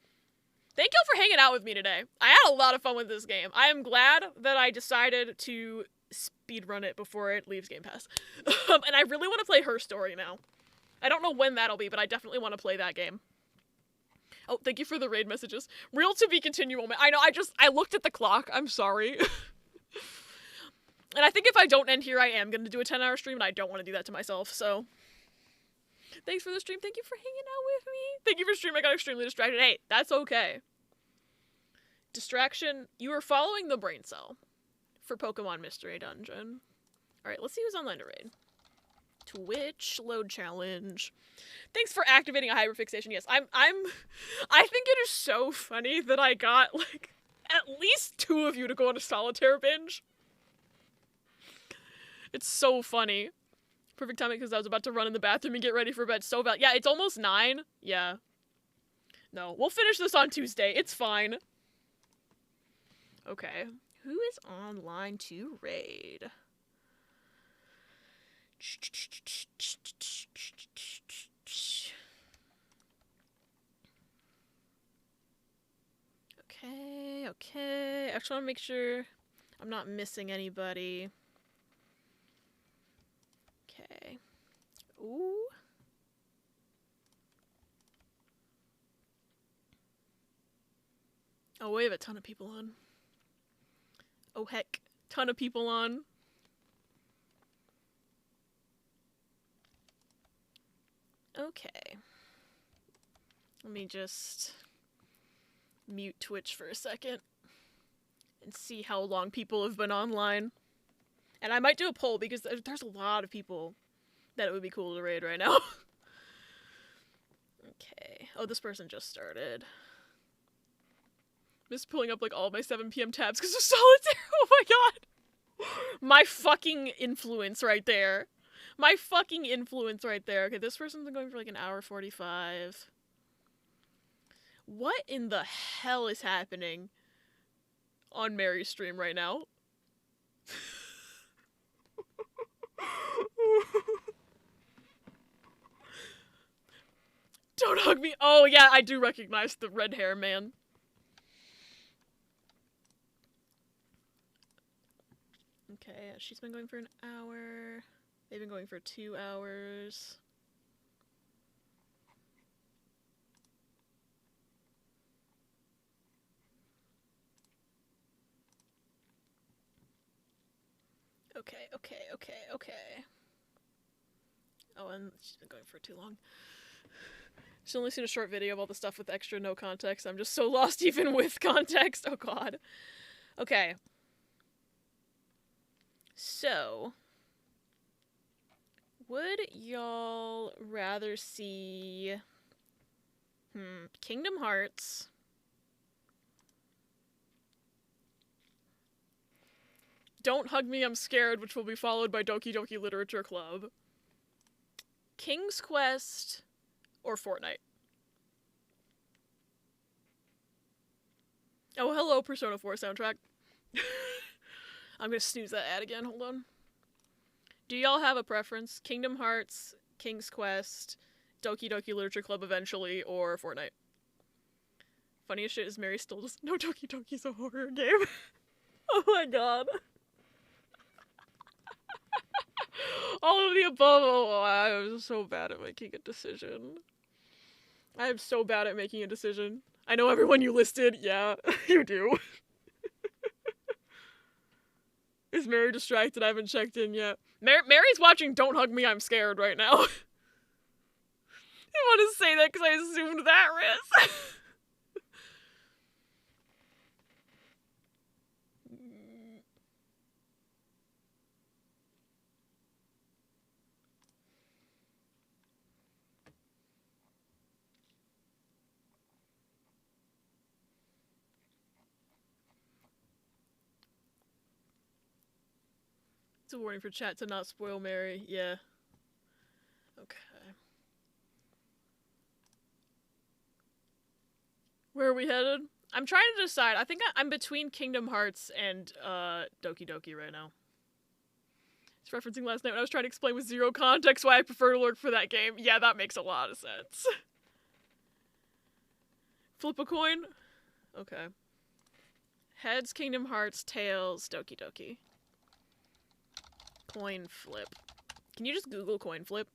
Thank you for hanging out with me today. I had a lot of fun with this game. I am glad that I decided to speedrun it before it leaves Game Pass. And I really want to play Her Story now. I don't know when that'll be, but I definitely want to play that game. Oh, thank you for the raid messages. Real to be continue moment. I know, I looked at the clock. I'm sorry. And I think if I don't end here, I am going to do a 10-hour stream, and I don't want to do that to myself, so. Thanks for the stream. Thank you for hanging out with me. Thank you for streaming. I got extremely distracted. Hey, that's okay. Distraction. You are following the brain cell for Pokemon Mystery Dungeon. Alright, let's see who's online to raid. Twitch load challenge. Thanks for activating a hyperfixation. Yes, I think it is so funny that I got, like, at least 2 of you to go on a solitaire binge. It's so funny. Perfect timing because I was about to run in the bathroom and get ready for bed. So bad. Yeah, it's almost 9. Yeah. No, we'll finish this on Tuesday. It's fine. Okay. Who is online to raid? Okay. I just want to make sure I'm not missing anybody. Okay. Ooh. Oh, we have a ton of people on. Oh, heck. Ton of people on. Okay. Let me just mute Twitch for a second and see how long people have been online. And I might do a poll because there's a lot of people that it would be cool to raid right now. Okay. Oh, this person just started. Just pulling up like all my 7 p.m. tabs because of solitaire. Oh my god. My fucking influence right there. My fucking influence right there. Okay, this person's been going for like an hour 45. What in the hell is happening on Mary's stream right now? Don't hug me. Oh yeah, I do recognize the red hair man. Okay, she's been going for an hour. They've been going for 2 hours. Okay. Oh, and she's been going for too long. She's only seen a short video of all the stuff with extra no context. I'm just so lost even with context. Oh god. Okay. So, would y'all rather see Kingdom Hearts, Don't Hug Me, I'm Scared, which will be followed by Doki Doki Literature Club, King's Quest, or Fortnite? Oh, hello, Persona 4 soundtrack. I'm gonna snooze that ad again, hold on. Do y'all have a preference? Kingdom Hearts, King's Quest, Doki Doki Literature Club eventually, or Fortnite? Funniest shit is Mary still just, no, Doki Doki's a horror game. Oh my god. All of the above, oh, I'm so bad at making a decision. I am so bad at making a decision. I know everyone you listed, yeah, you do. Is Mary distracted? I haven't checked in yet. Mary's watching Don't Hug Me, I'm Scared right now. I want to say that because I assumed that, Riz. It's a warning for chat to not spoil Mary. Yeah. Okay. Where are we headed? I'm trying to decide. I think I'm between Kingdom Hearts and Doki Doki right now. It's referencing last night when I was trying to explain with zero context why I prefer to lurk for that game. Yeah, that makes a lot of sense. Flip a coin? Okay. Heads, Kingdom Hearts, tails, Doki Doki. Coin flip. Can you just Google coin flip?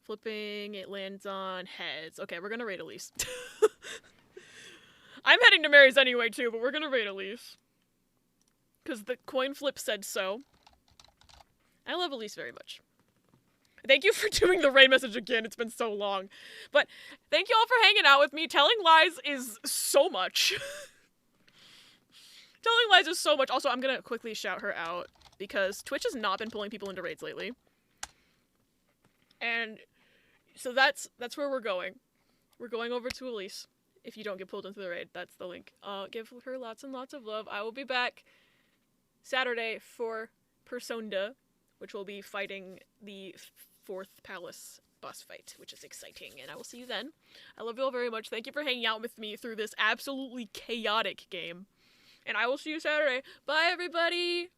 Flipping, it lands on heads. Okay, we're gonna rate Elise. I'm heading to Mary's anyway too, but we're gonna rate Elise. Because the coin flip said so. I love Elise very much. Thank you for doing the raid message again, it's been so long. But thank you all for hanging out with me. Telling lies is so much. Telling lies is so much. Also, I'm gonna quickly shout her out. Because Twitch has not been pulling people into raids lately. And so that's where we're going. We're going over to Elise. If you don't get pulled into the raid, that's the link. Give her lots and lots of love. I will be back Saturday for Persona, which will be fighting the 4th Palace boss fight, which is exciting. And I will see you then. I love you all very much. Thank you for hanging out with me through this absolutely chaotic game. And I will see you Saturday. Bye, everybody!